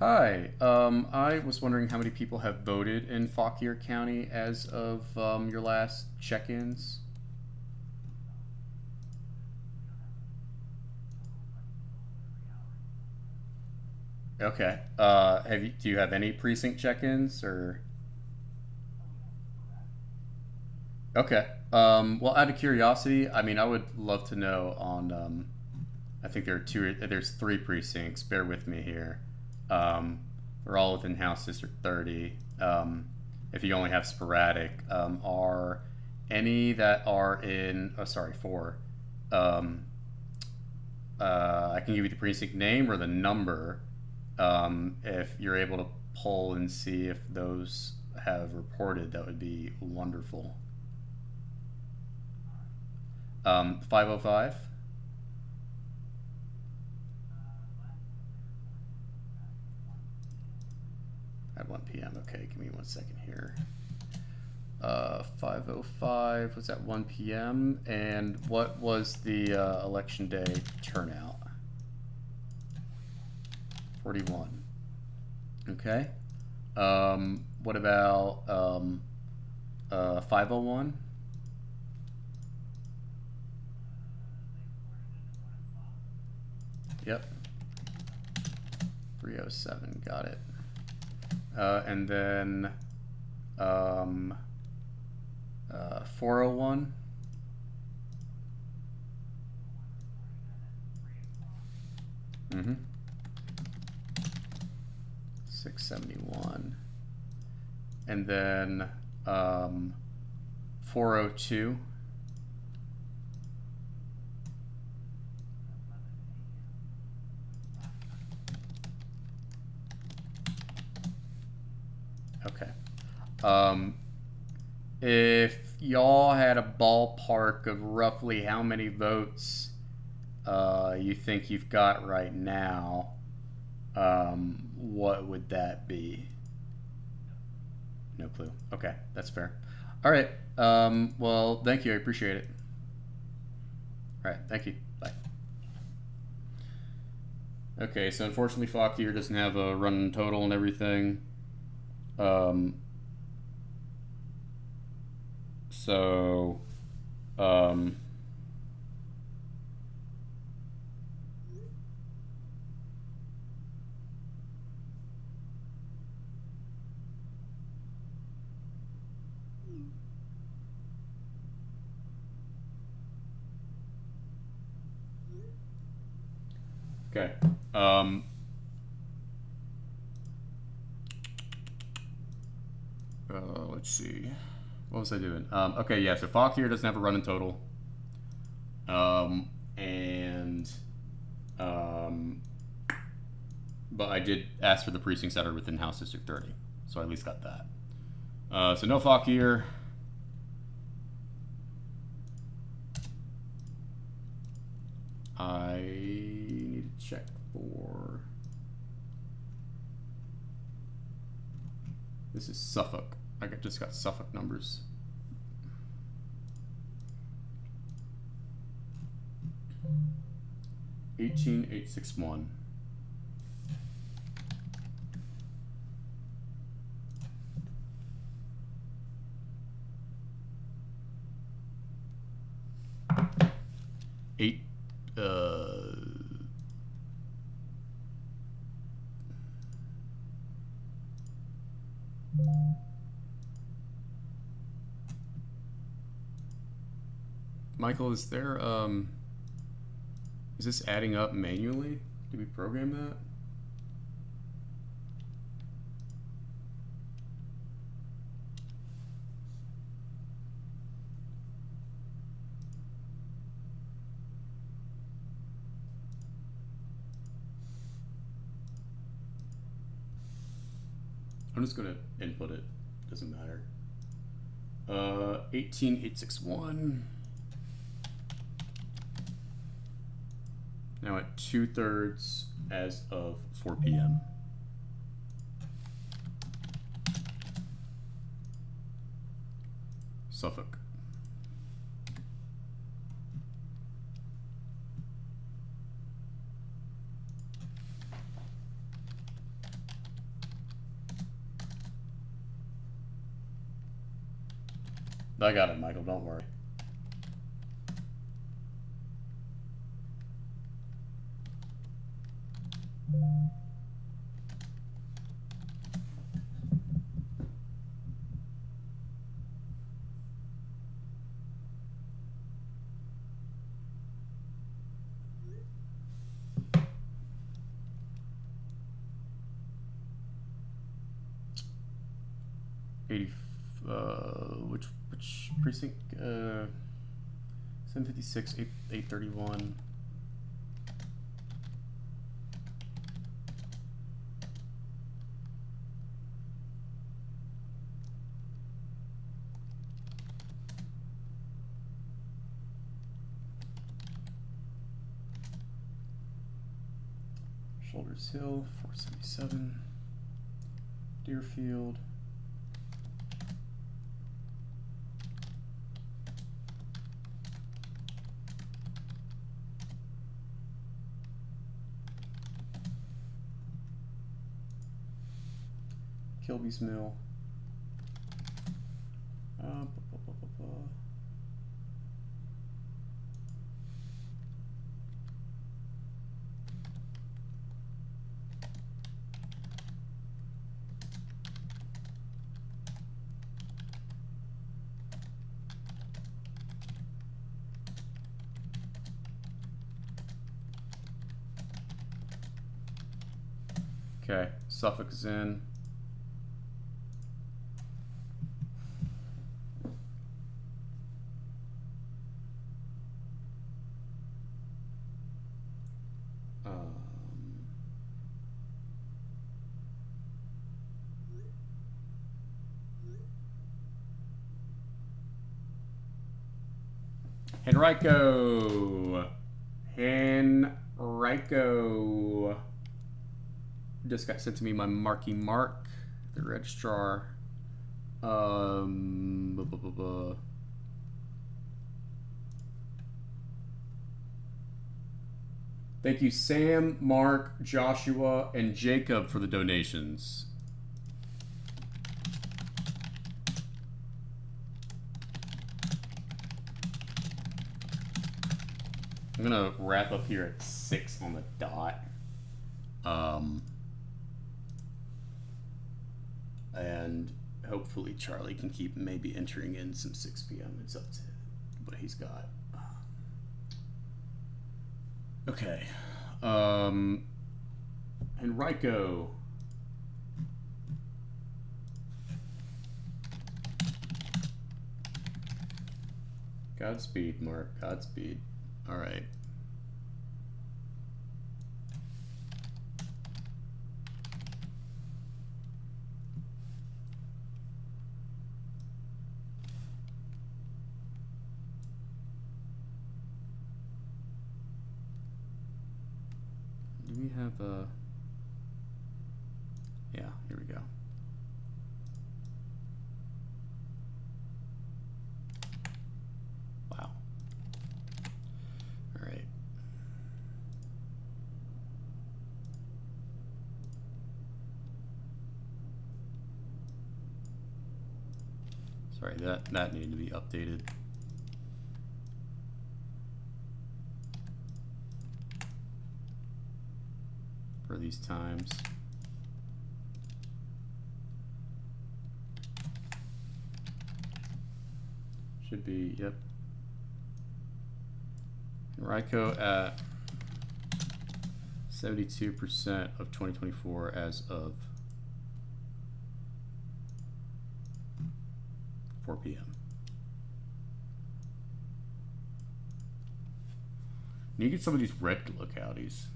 Hi, I was wondering how many people have voted in Fauquier County as of your last check-ins. Okay. Do you have any precinct check-ins or? Okay. Well, out of curiosity, I mean, I would love to know on. I think there's 3 precincts. Bear with me here. They're all within House District 30. If you only have sporadic, are any that are in? Oh, sorry, 4. I can give you the precinct name or the number. If you're able to poll and see if those have reported, that would be wonderful. 505. At 1 p.m. Okay, give me 1 second here. 505 was at 1 p.m. And what was the election day turnout? 41. Okay. What about 501? Yep. 307. Got it. And then 401. Mm-hmm. 671. And then 402. Okay. If y'all had a ballpark of roughly how many votes you think you've got right now, what would that be? No clue. Okay, that's fair. All right. Well, thank you. I appreciate it. All right. Thank you. Bye. Okay, so unfortunately Fockier doesn't have a run total and everything. So, okay. Let's see. What was I doing? Okay, yeah, so Fockier doesn't have a run in total. But I did ask for the precincts that are within House District 30, so I at least got that. So no Fockier. I need to check for. This is Suffolk. Just got Suffolk numbers. $18,861. Eight. Michael, is there is this adding up manually? Did we program that? I'm just gonna input it. Doesn't matter. 18,861. Now at 2/3 as of 4 p.m. Suffolk. I got it, Michael, don't worry. Which precinct? 756, 831. Shoulders Hill, 477. Deerfield. Kilby's Mill. Okay, Suffolk is in. Henrico just got sent to me by Marky Mark, the registrar. Thank you, Sam, Mark, Joshua, and Jacob for the donations. I'm gonna wrap up here at 6 on the dot. And hopefully Charlie can keep maybe entering in some 6 p.m. It's up to what he's got. Okay. Henrico. Godspeed, Mark. Godspeed. All right. Do we have a... Yeah, here we go. Wow. All right. Sorry, that needed to be updated. For these times. Should be, yep. Henrico at 72% of 2024 as of 4 p.m. Need to get some of these red localities.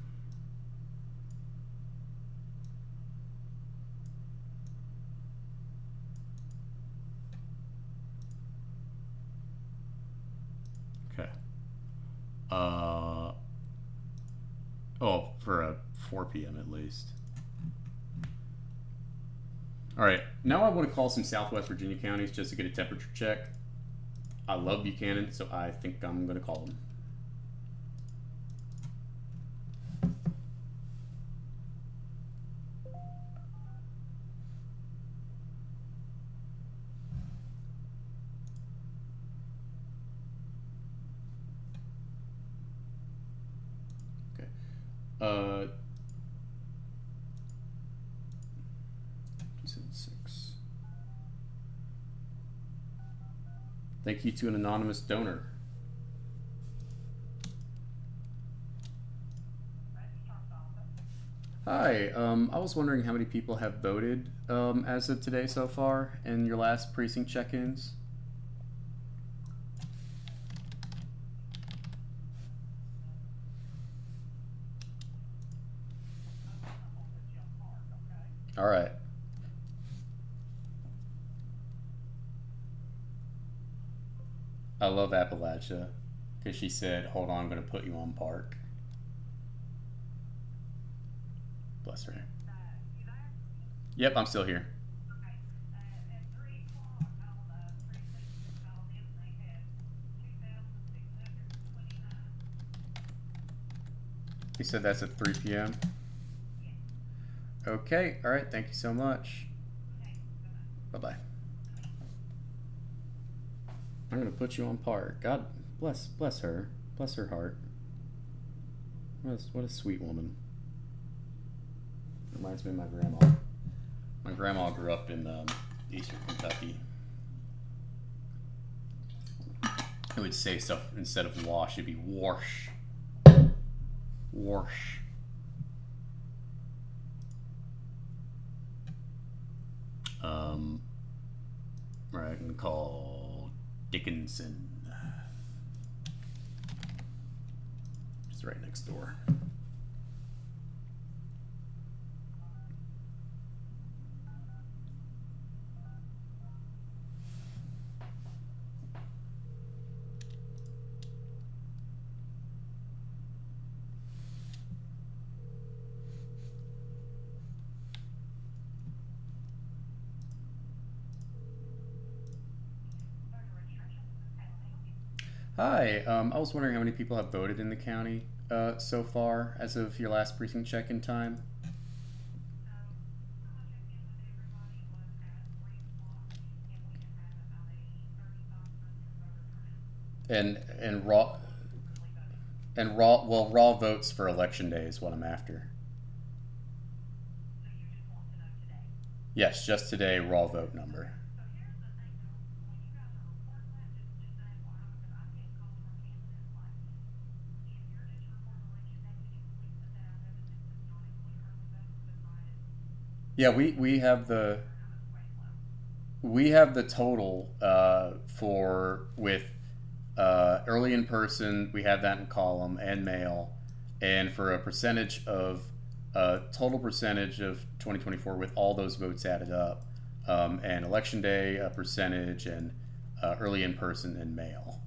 Okay. Oh, for a 4 p.m. at least. All right, now I want to call some Southwest Virginia counties just to get a temperature check. I love Buchanan, so I think I'm going to call them. Okay. 276. Thank you to an anonymous donor. Hi, I was wondering how many people have voted as of today so far in your last precinct check-ins. All right. I love Appalachia because she said, hold on, I'm going to put you on park. Bless her. You there? Yep, I'm still here. Okay. At 3 o'clock on the precinct that called in, they had 2,629. He said that's at 3 p.m. Okay, all right, thank you so much. Okay, bye-bye. Bye-bye. I'm gonna put you on park. God bless her. Bless her heart. What a sweet woman. Reminds me of my grandma. My grandma grew up in Eastern Kentucky. It would say stuff instead of wash, it'd be wash. Wash. Right, I'm gonna call Dickinson. Just right next door. Hi, I was wondering how many people have voted in the county so far as of your last precinct check-in time? I checked in with everybody was at 3 o'clock, and we have had about a 35% voter turnout. And raw Early voting. raw votes for election day is what I'm after. So you just want to know today. Yes, just today, raw vote number. So here's the thing though, when you guys are reporting that, just an FYI, because I'm getting calls from candidates like, if you're just reporting election day, could you please put that out there that this does not include early votes because Yeah, we have the turnout is way low. total for with early in person. We have that in column and mail, and for a percentage of total percentage of 2024 with all those votes added up, and election day a percentage, and early in person and mail.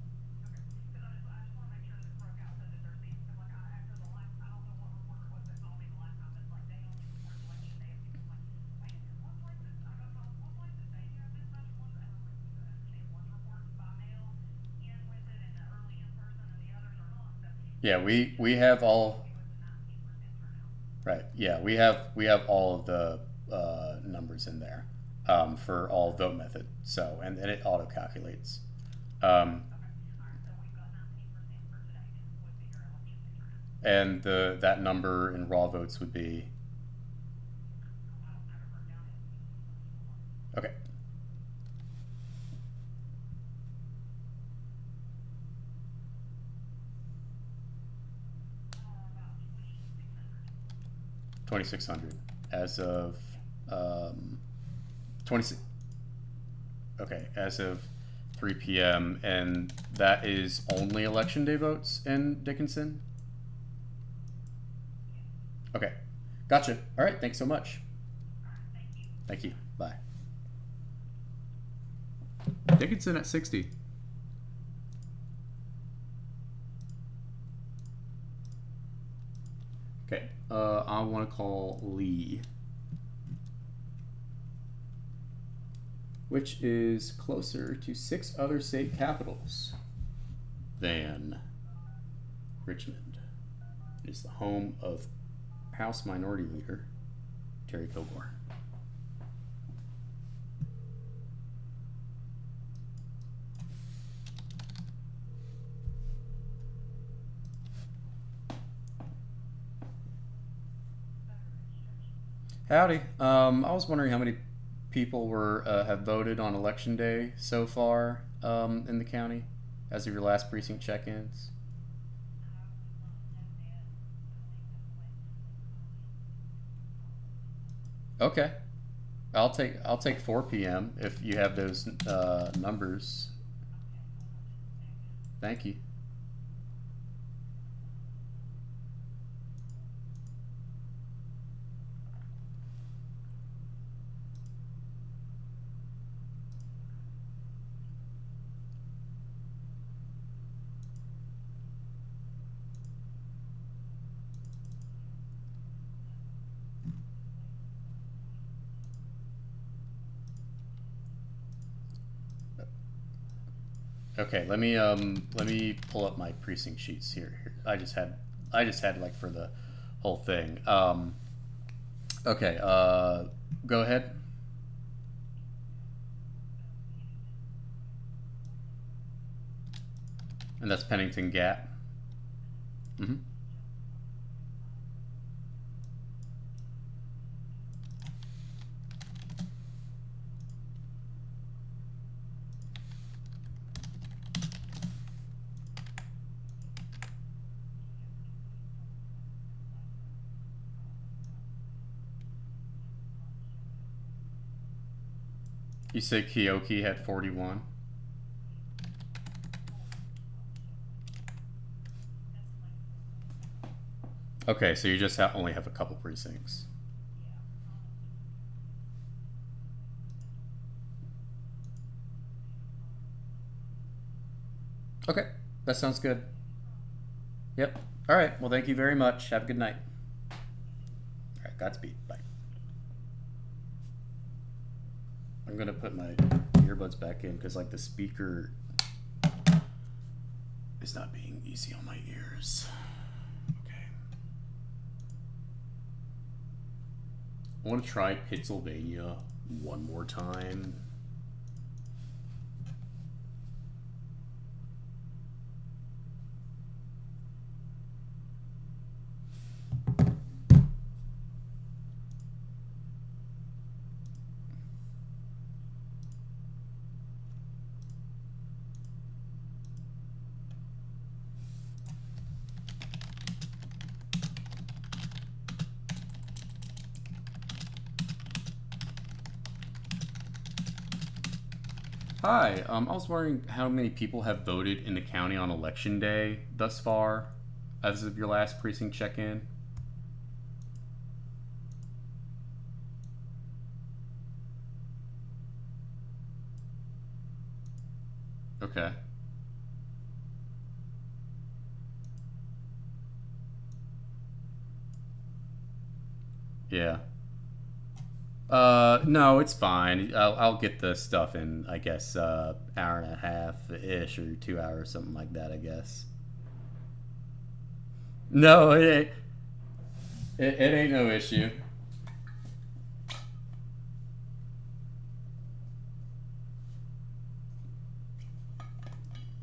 Because I just want to make sure that it's broke out so that there's these, because like after the last, I don't know what reporter it was that called me the last time, but like they only report election day, and people like, wait, in one place it's, I got called, one place it's saying you have this much, one, and I'm like, you gotta understand, one's reporting by mail in with it, and the early in person, and the others are not, so. Yeah, we have all. With the 19% turnout. Right. Yeah, we have all of the numbers in there for all vote method. So and it auto calculates. Okay, alright, so we've got 19% for today, then would be your election day turnout. And that number in raw votes would be I don't have it written down yet. okay. About 2,600. 2,600 as of 26. Okay, as of 3 p.m. and that is only election day votes in Dickinson. Okay, gotcha. All right, thanks so much. Alright, thank you. Thank you. Bye. Dickinson at 60. Okay, I want to call Lee, which is closer to 6 other state capitals than Richmond. It is the home of House Minority Leader Terry Kilgore. Howdy. I was wondering how many people were have voted on election day so far in the county as of your last precinct check-ins. Okay. I'll take 4 p.m. if you have those numbers. Thank you. Okay, let me pull up my precinct sheets here. I just had like for the whole thing. Okay, go ahead. And that's Pennington Gap. Mm-hmm. You say Keoki had 41? Okay, so you just only have a couple precincts. Okay, that sounds good. Yep. All right, well, thank you very much. Have a good night. All right, Godspeed. Bye. I'm gonna put my earbuds back in because like the speaker is not being easy on my ears. I want to try Pennsylvania one more time. Hi, I was wondering how many people have voted in the county on election day thus far, as of your last precinct check-in. Okay. Yeah. No, it's fine. I'll get the stuff in, I guess, hour and a half ish or 2 hours, something like that, I guess. No, it ain't no issue.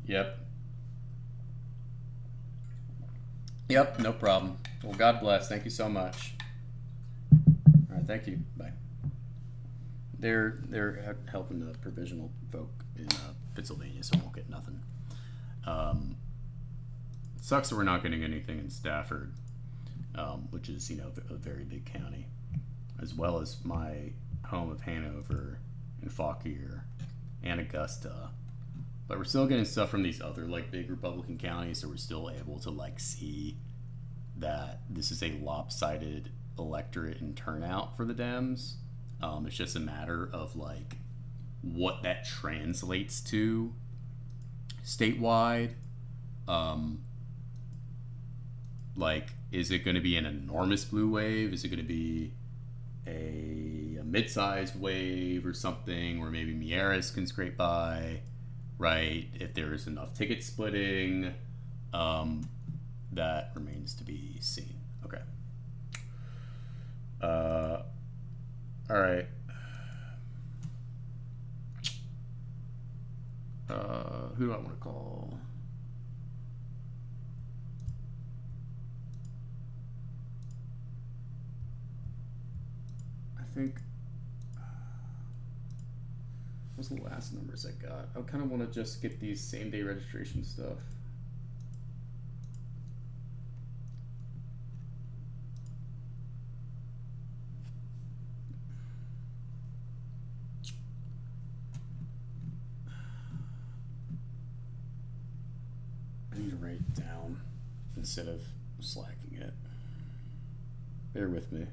Yep. Yep, no problem. Well, God bless. Thank you so much. All right, thank you. Bye. They're helping the provisional folk in Pennsylvania, so I won't get nothing. Sucks that we're not getting anything in Stafford, which is a very big county, as well as my home of Hanover and Fauquier and Augusta. But we're still getting stuff from these other like big Republican counties, so we're still able to like see that this is a lopsided electorate and turnout for the Dems. It's just a matter of like what that translates to statewide. Like, is it going to be an enormous blue wave? Is it going to be a mid-sized wave or something where maybe Mieres can scrape by, right? If there is enough ticket splitting, that remains to be seen. Okay. All right. Who do I want to call? I think. What's the last numbers I got? I kind of want to just get these same day registration stuff. I need to write it down instead of slacking it. Bear with me.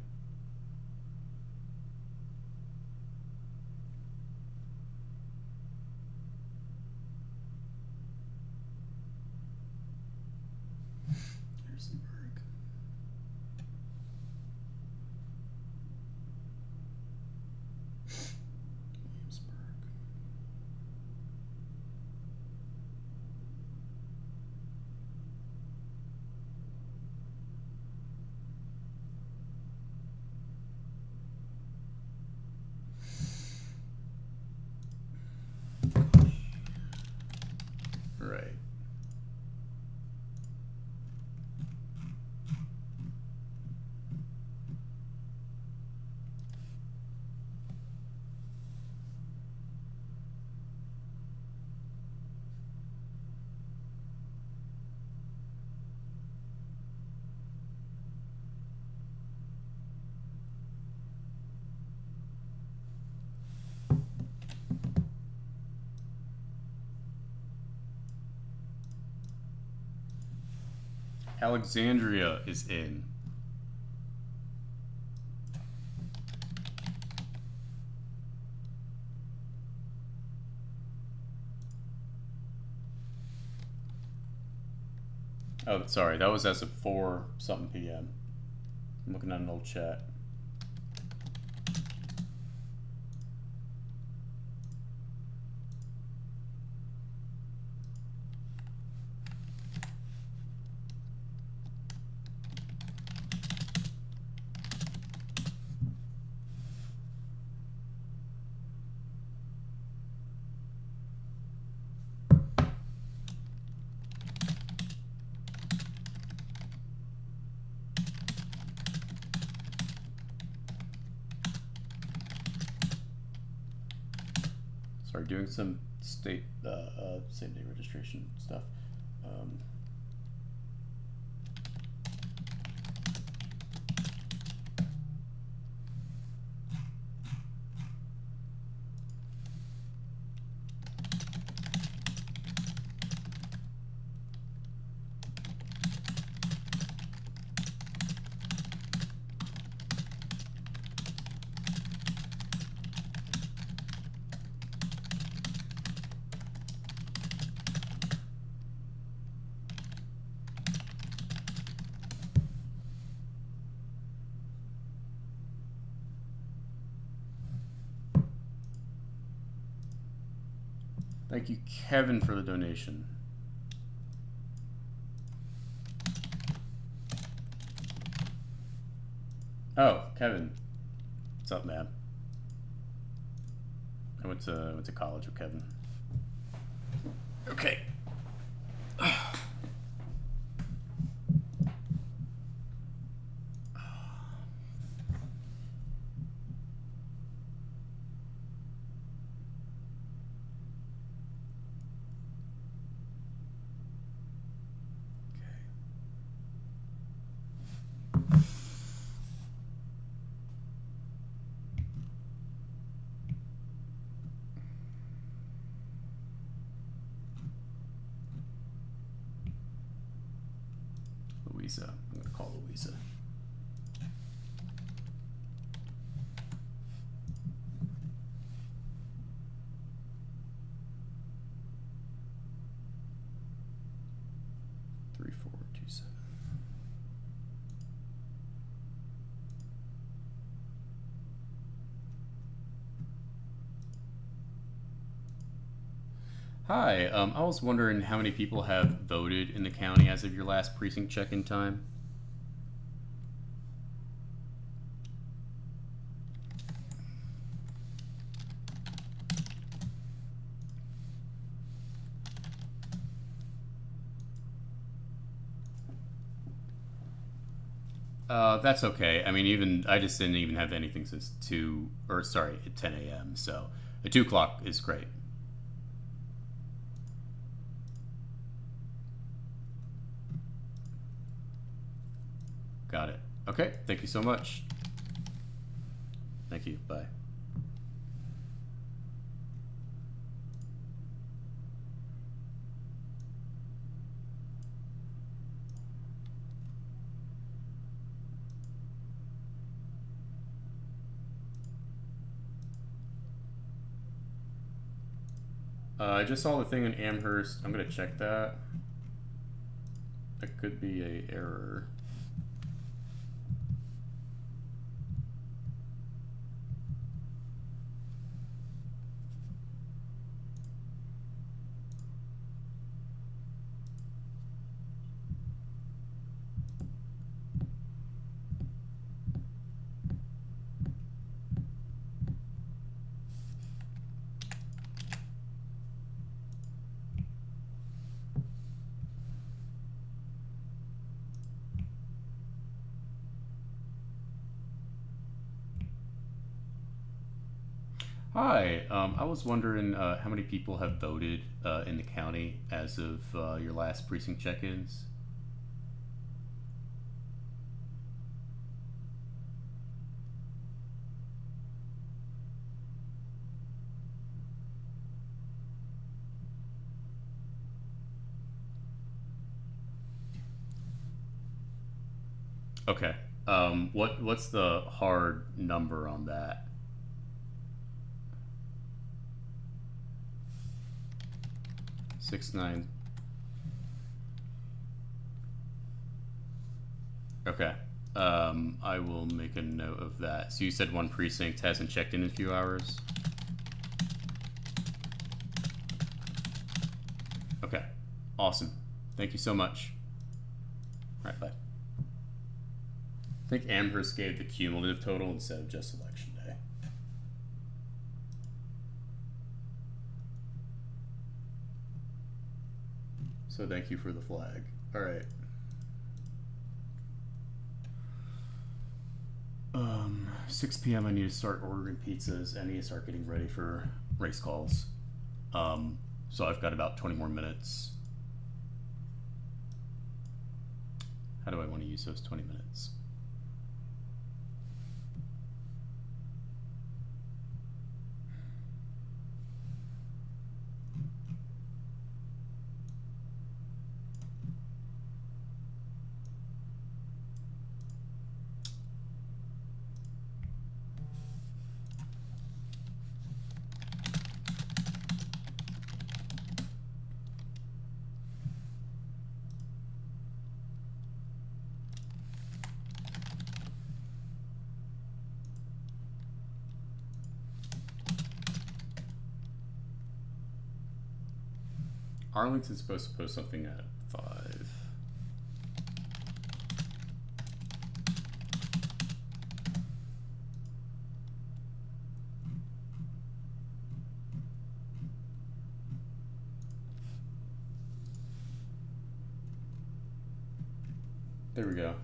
Harrisonburg. Williamsburg. Right. Alexandria is in. Oh, sorry, that was as of 4 something p.m. I'm looking at an old chat. Sorry, doing some state same day registration stuff. Thank you, Kevin, for the donation. Oh, Kevin. What's up, man? I went to college with Kevin. Okay. Louisa. I'm gonna call Louisa. Three, 4, 2, 7. Hi, I was wondering how many people have voted in the county as of your last precinct check-in time? That's okay. I mean, I just didn't even have anything since 10 a.m. So at 2 o'clock is great. Got it. Okay, thank you so much. Thank you. Bye. I just saw the thing in Amherst. I'm gonna check that. That could be a error. Hi, I was wondering how many people have voted in the county as of your last precinct check-ins? Okay. What's the hard number on that? Six nine. Okay. I will make a note of that. So you said one precinct hasn't checked in a few hours? Okay. Awesome. Thank you so much. All right, bye. I think Amherst gave the cumulative total instead of just election day. So thank you for the flag. All right. 6 p.m. I need to start ordering pizzas. I need to start getting ready for race calls. So I've got about 20 more minutes. How do I want to use those 20 minutes? Arlington's supposed to post something at 5. There we go.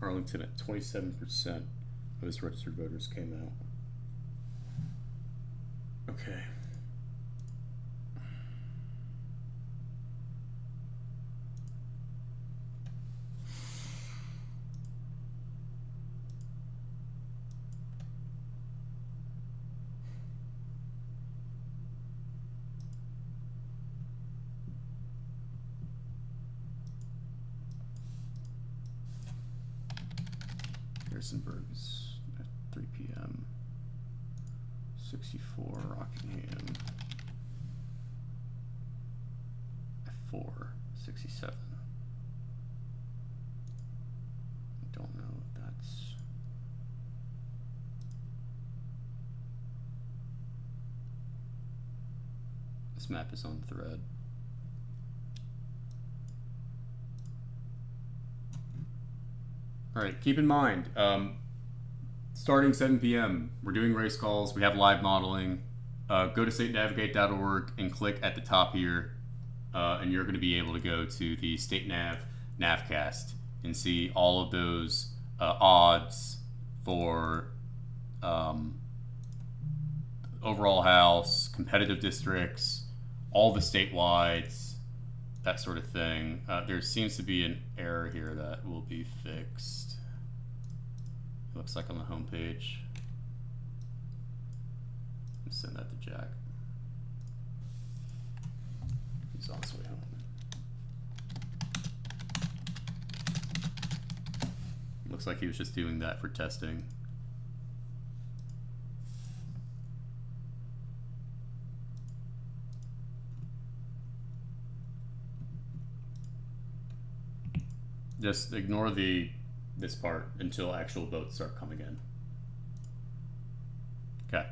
Arlington at 27% of its registered voters came out. Okay. Harrisonburg is at 3 p.m. 64, Rockingham at 4, 67. Don't know if that's... This map is on thread. All right, keep in mind, starting 7 p.m., we're doing race calls, we have live modeling. Go to statenavigate.org and click at the top here, and you're going to be able to go to the State Navcast and see all of those odds for overall house, competitive districts, all the statewides, that sort of thing. There seems to be an error here that will be fixed. It looks like on the home page. Send that to Jack. He's on his way home. Looks like he was just doing that for testing. Just ignore this part until actual votes start coming in. Okay.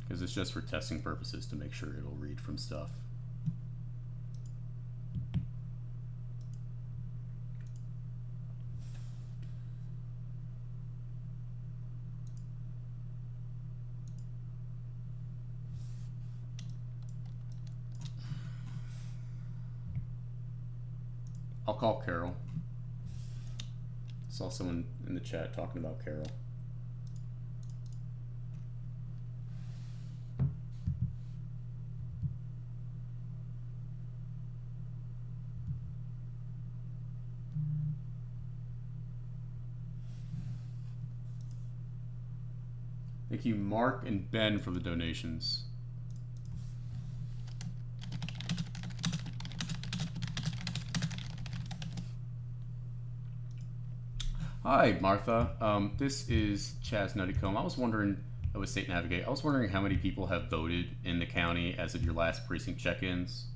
Because it's just for testing purposes to make sure it'll read from stuff. I'll call Carol. Saw someone in the chat talking about Carol. Thank you, Mark and Ben, for the donations. Hi, Martha. This is Chaz Nuttycombe. I was wondering, with State Navigate, I was wondering how many people have voted in the county as of your last precinct check-ins.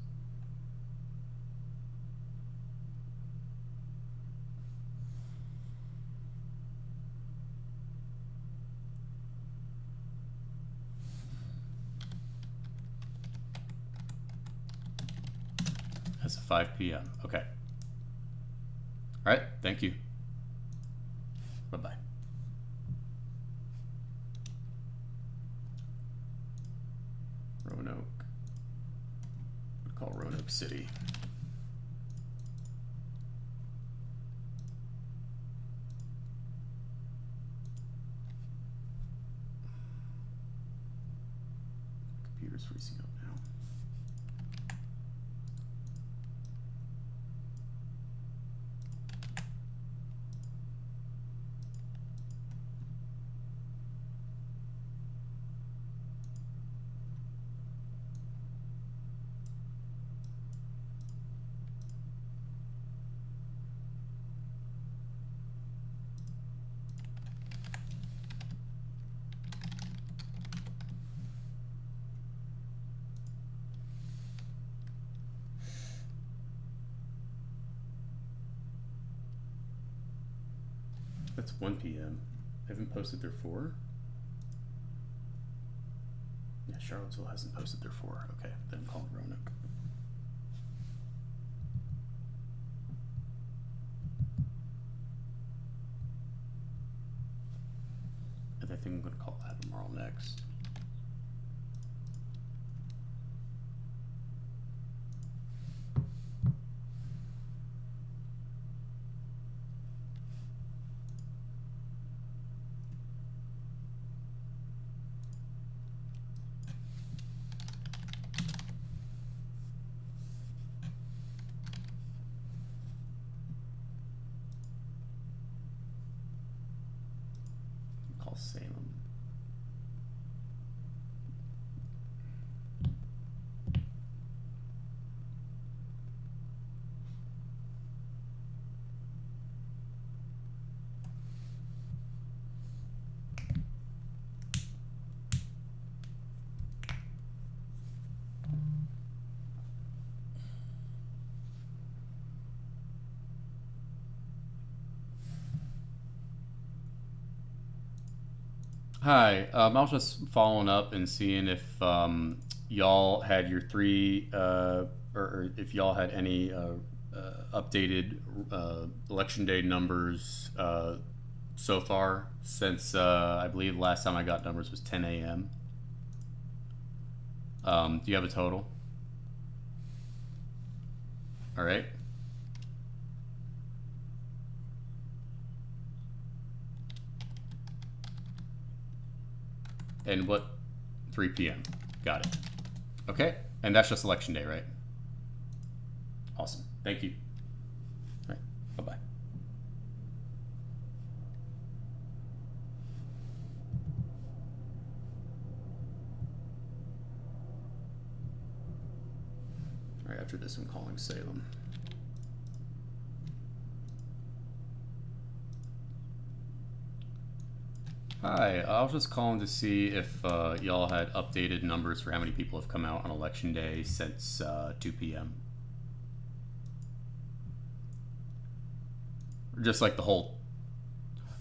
5 p.m. Okay. All right. Thank you. Bye-bye. Roanoke. We'll call Roanoke City. Computer's freezing up now. That's 1 p.m. They haven't posted their 4? Yeah, Charlottesville hasn't posted their 4. Okay, then call it Roanoke. And I think I'm going to call Albemarle next. Call Salem. Hi, I was just following up and seeing if y'all had your or if y'all had any updated election day numbers so far, since I believe the last time I got numbers was 10 a.m. Do you have a total? All right. And what? 3 p.m. Got it. Okay. And that's just election day, right? Awesome. Thank you. All right. Bye-bye. All right. After this, I'm calling Salem. Hi, I was just calling to see if y'all had updated numbers for how many people have come out on election day since 2 p.m. Just like the whole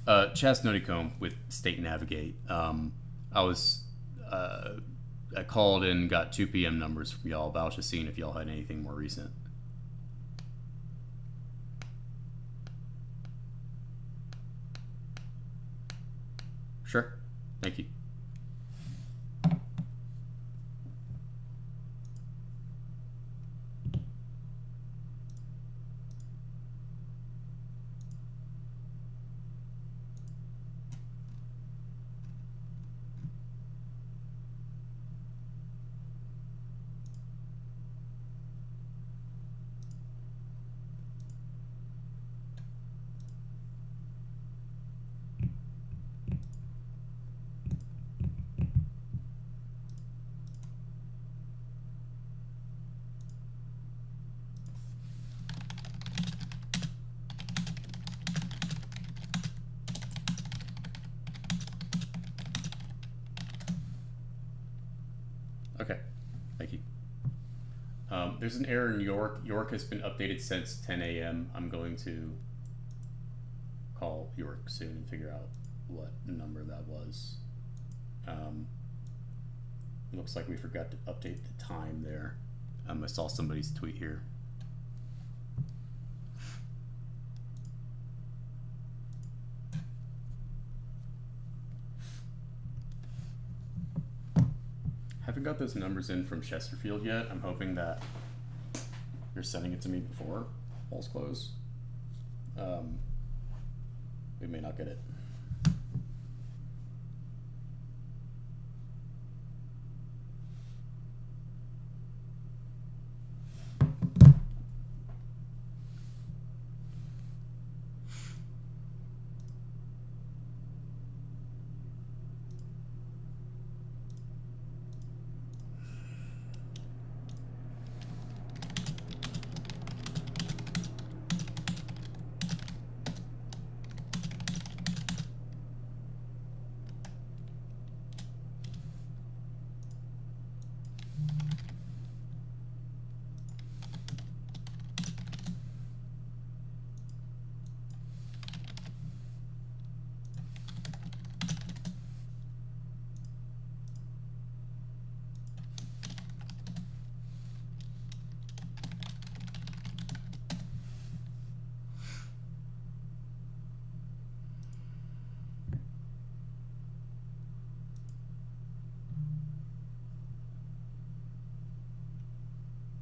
Chaz Nuttycombe with State Navigate. I called and got 2 p.m. numbers from y'all, but I was just seeing if y'all had anything more recent. Sure. Thank you. Okay, thank you. There's an error in York. York has been updated since 10 a.m. I'm going to call York soon and figure out what number that was. Looks like we forgot to update the time there. I saw somebody's tweet here. got those numbers in from Chesterfield yet. I'm hoping that you're sending it to me before polls close. We may not get it.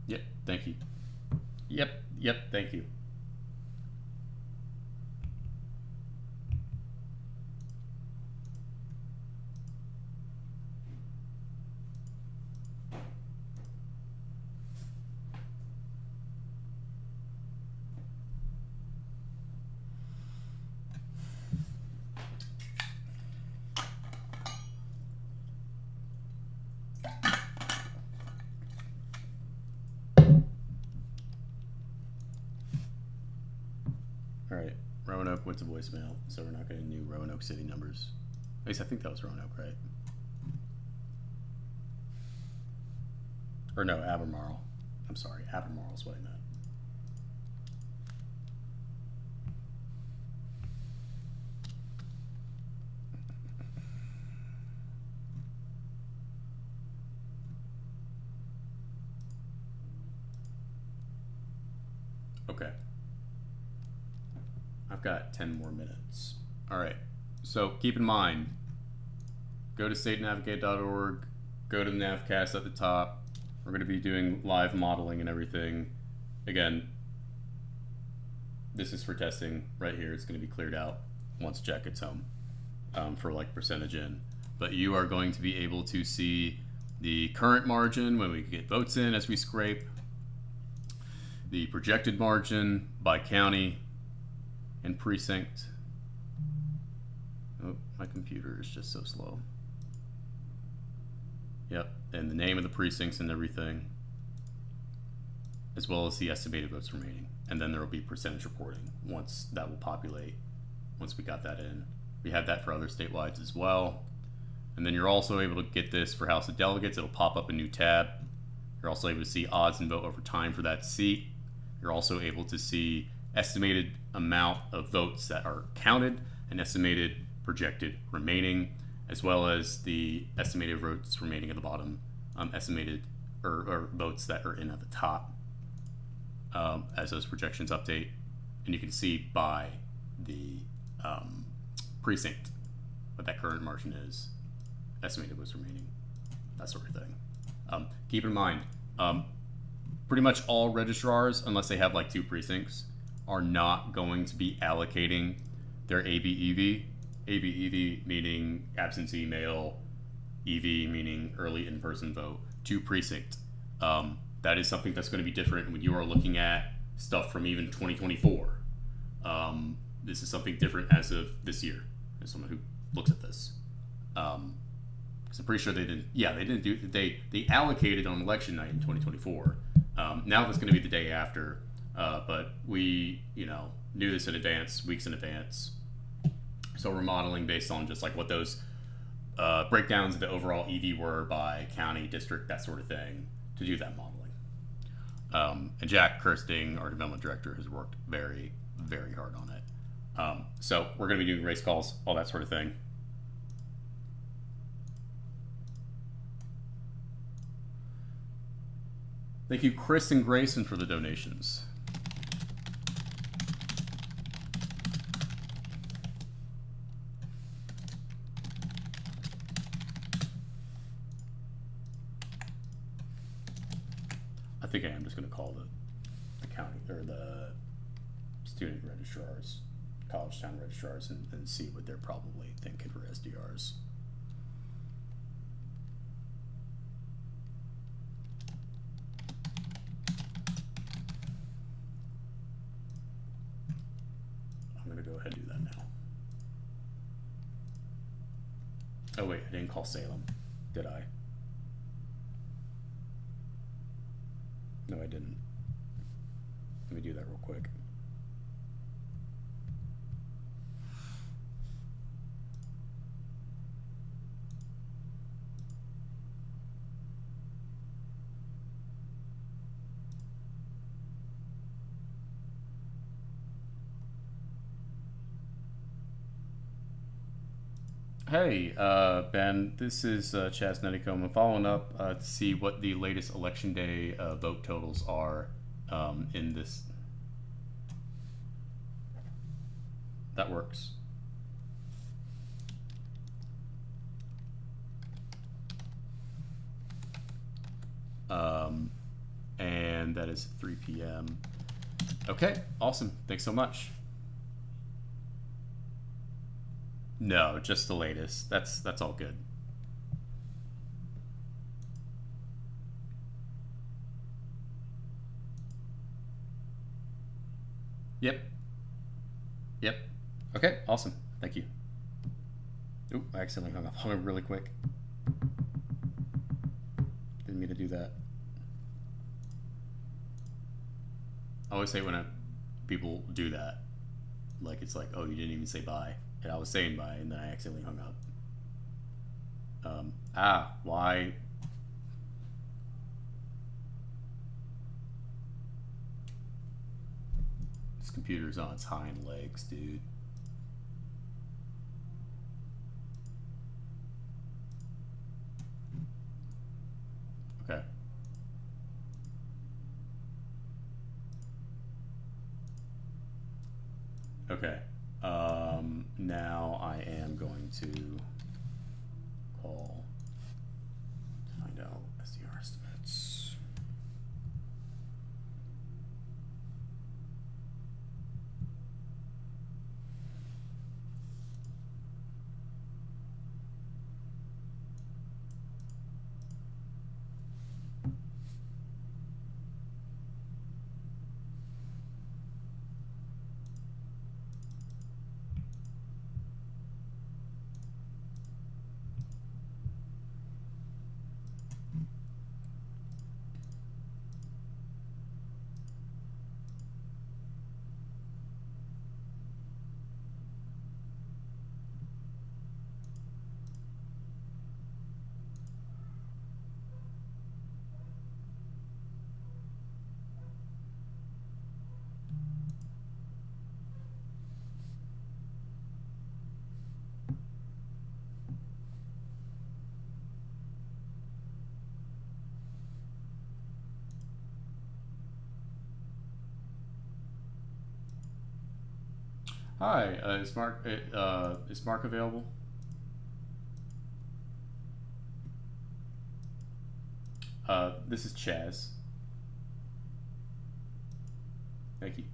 Yep, thank you. Yep, thank you. All right, Roanoke went to voicemail, so we're not getting new Roanoke City numbers. At least I think that was Roanoke, right? Or no, Albemarle. I'm sorry, Albemarle is what I meant. Okay. I've got 10 more minutes. All right. So keep in mind, go to statenavigate.org, go to the navcast at the top. We're going to be doing live modeling and everything. Again, this is for testing right here. It's going to be cleared out once Jack gets home for like percentage in. But you are going to be able to see the current margin when we get votes in as we scrape, the projected margin by county and precinct. Oh, my computer is just so slow. Yep, and the name of the precincts and everything, as well as the estimated votes remaining. And then there will be percentage reporting once that will populate, once we got that in. We have that for other statewide as well. And then you're also able to get this for House of Delegates. It'll pop up a new tab. You're also able to see odds and vote over time for that seat. You're also able to see estimated amount of votes that are counted and estimated projected remaining, as well as the estimated votes remaining at the bottom, estimated or votes that are in at the top as those projections update. And you can see by the precinct what that current margin is, estimated votes remaining, that sort of thing. Keep in mind, pretty much all registrars, unless they have like 2 precincts, are not going to be allocating their ABEV. ABEV meaning absentee mail, EV meaning early in-person vote, to precinct. That is something that's going to be different when you are looking at stuff from even 2024. This is something different as of this year, as someone who looks at this. Because I'm pretty sure they didn't. Yeah, they didn't do. They allocated on election night in 2024. Now that's going to be the day after. But we, knew this in advance, weeks in advance. So we're modeling based on just like what those breakdowns of the overall EV were by county, district, that sort of thing, to do that modeling. And Jack Kirsting, our development director, has worked very, very hard on it. So we're going to be doing race calls, all that sort of thing. Thank you, Chris and Grayson, for the donations. think I am just going to call the county or the student registrars, college town registrars, and see what they're probably thinking for SDRs. I'm going to go ahead and do that now. Oh wait, I didn't call Salem, did I? No, I didn't. Let me do that real quick. Hey, Ben, this is Chaz Nuttycombe. I'm following up to see what the latest election day vote totals are in this. That works. And that is 3 p.m. Okay, awesome. Thanks so much. No, just the latest. That's all good. Yep. Yep. Okay, awesome. Thank you. Oop, I accidentally hung up on him really quick. Didn't mean to do that. I always hate when people do that. Like, it's like, oh, you didn't even say bye. And I was saying bye, and then I accidentally hung up. Why? This computer's on its hind legs, dude. Okay. Okay. Now I am going to call to find out SDR estimates. Hi, is Mark available? This is Chaz. Thank you.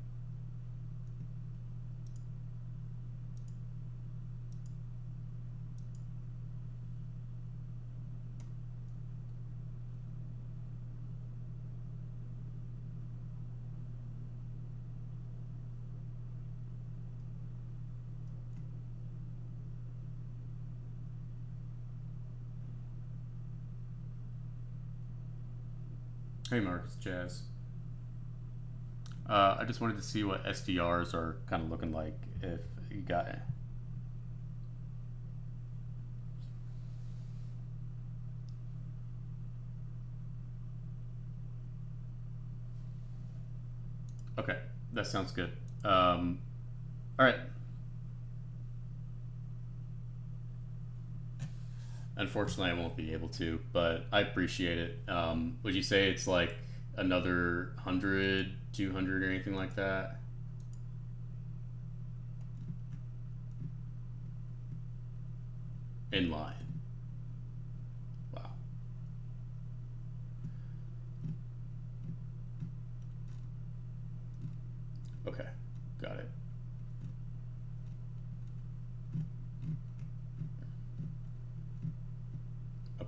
Hey Mark, it's Chaz. I just wanted to see what SDRs are kind of looking like, if you got it. Okay, that sounds good. All right. Unfortunately, I won't be able to, but I appreciate it. Would you say it's like another 100, 200, or anything like that? In line. Wow.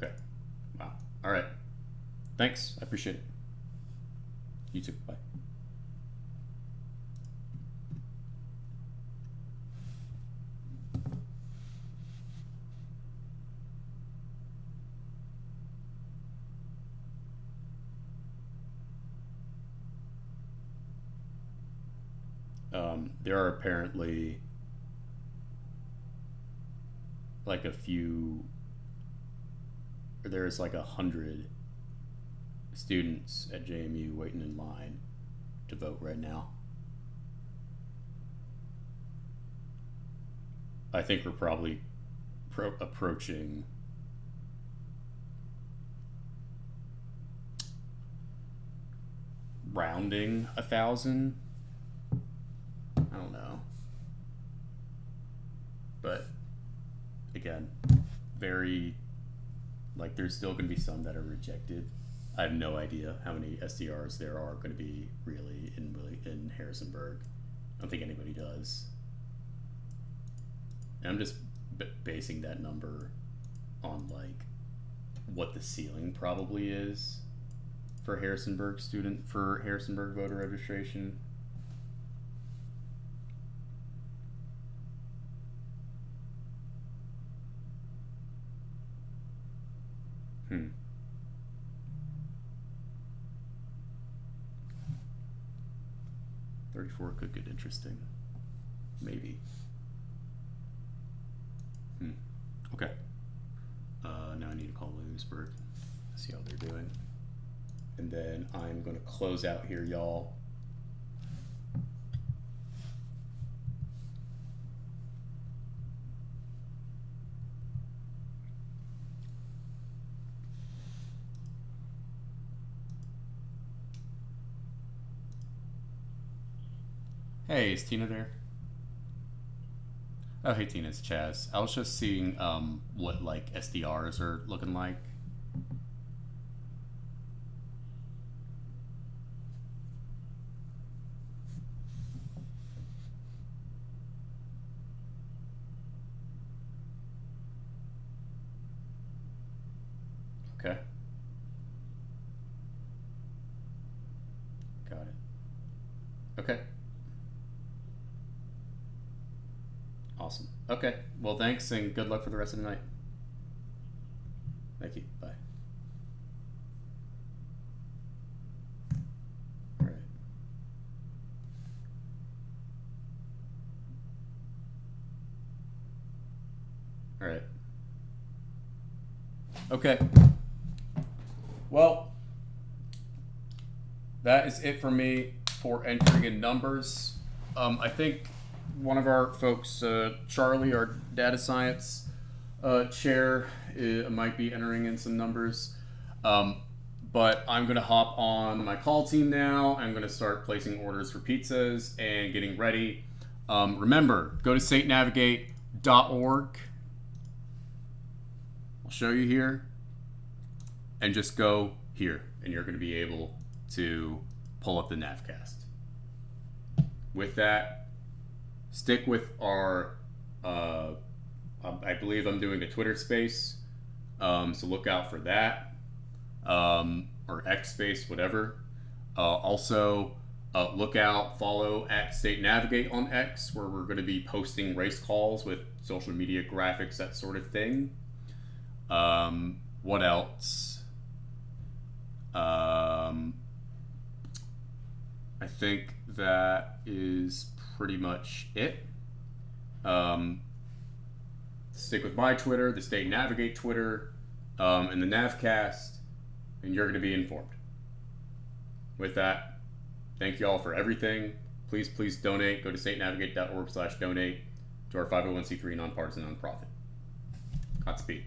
Okay. Wow. All right. Thanks. I appreciate it. You too. Bye. There are apparently like there's like 100 students at JMU waiting in line to vote right now. I think we're probably approaching rounding 1,000. I don't know. But again, very like there's still going to be some that are rejected. I have no idea how many SDRs there are going to be really in Harrisonburg. I don't think anybody does. And I'm just basing that number on like what the ceiling probably is for Harrisonburg voter registration. Hmm. $34 could get interesting. Maybe. Okay. Now I need to call Williamsburg, see how they're doing. And then I'm going to close out here, y'all. Hey, is Tina there? Oh, hey Tina, it's Chaz. I was just seeing what like SDRs are looking like. Okay. Got it. Okay. Awesome. Okay. Well, thanks and good luck for the rest of the night. Thank you. Bye. All right. All right. Okay. Well, that is it for me for entering in numbers. I think one of our folks, Charlie, our data science chair, might be entering in some numbers. But I'm going to hop on my call team now. I'm going to start placing orders for pizzas and getting ready. Remember, go to satenavigate.org. I'll show you here. And just go here. And you're going to be able to pull up the Navcast. With that, stick with our, I believe I'm doing a Twitter space, so look out for that, or X space, whatever. Also, look out, follow at State Navigate on X, where we're going to be posting race calls with social media graphics, that sort of thing. What else? I think that is pretty much it. Stick with my Twitter, the State Navigate Twitter, and the Navcast, and you're going to be informed. With that, thank you all for everything. Please donate. Go to satenavigate.org/donate to our 501c3 nonpartisan nonprofit. Godspeed.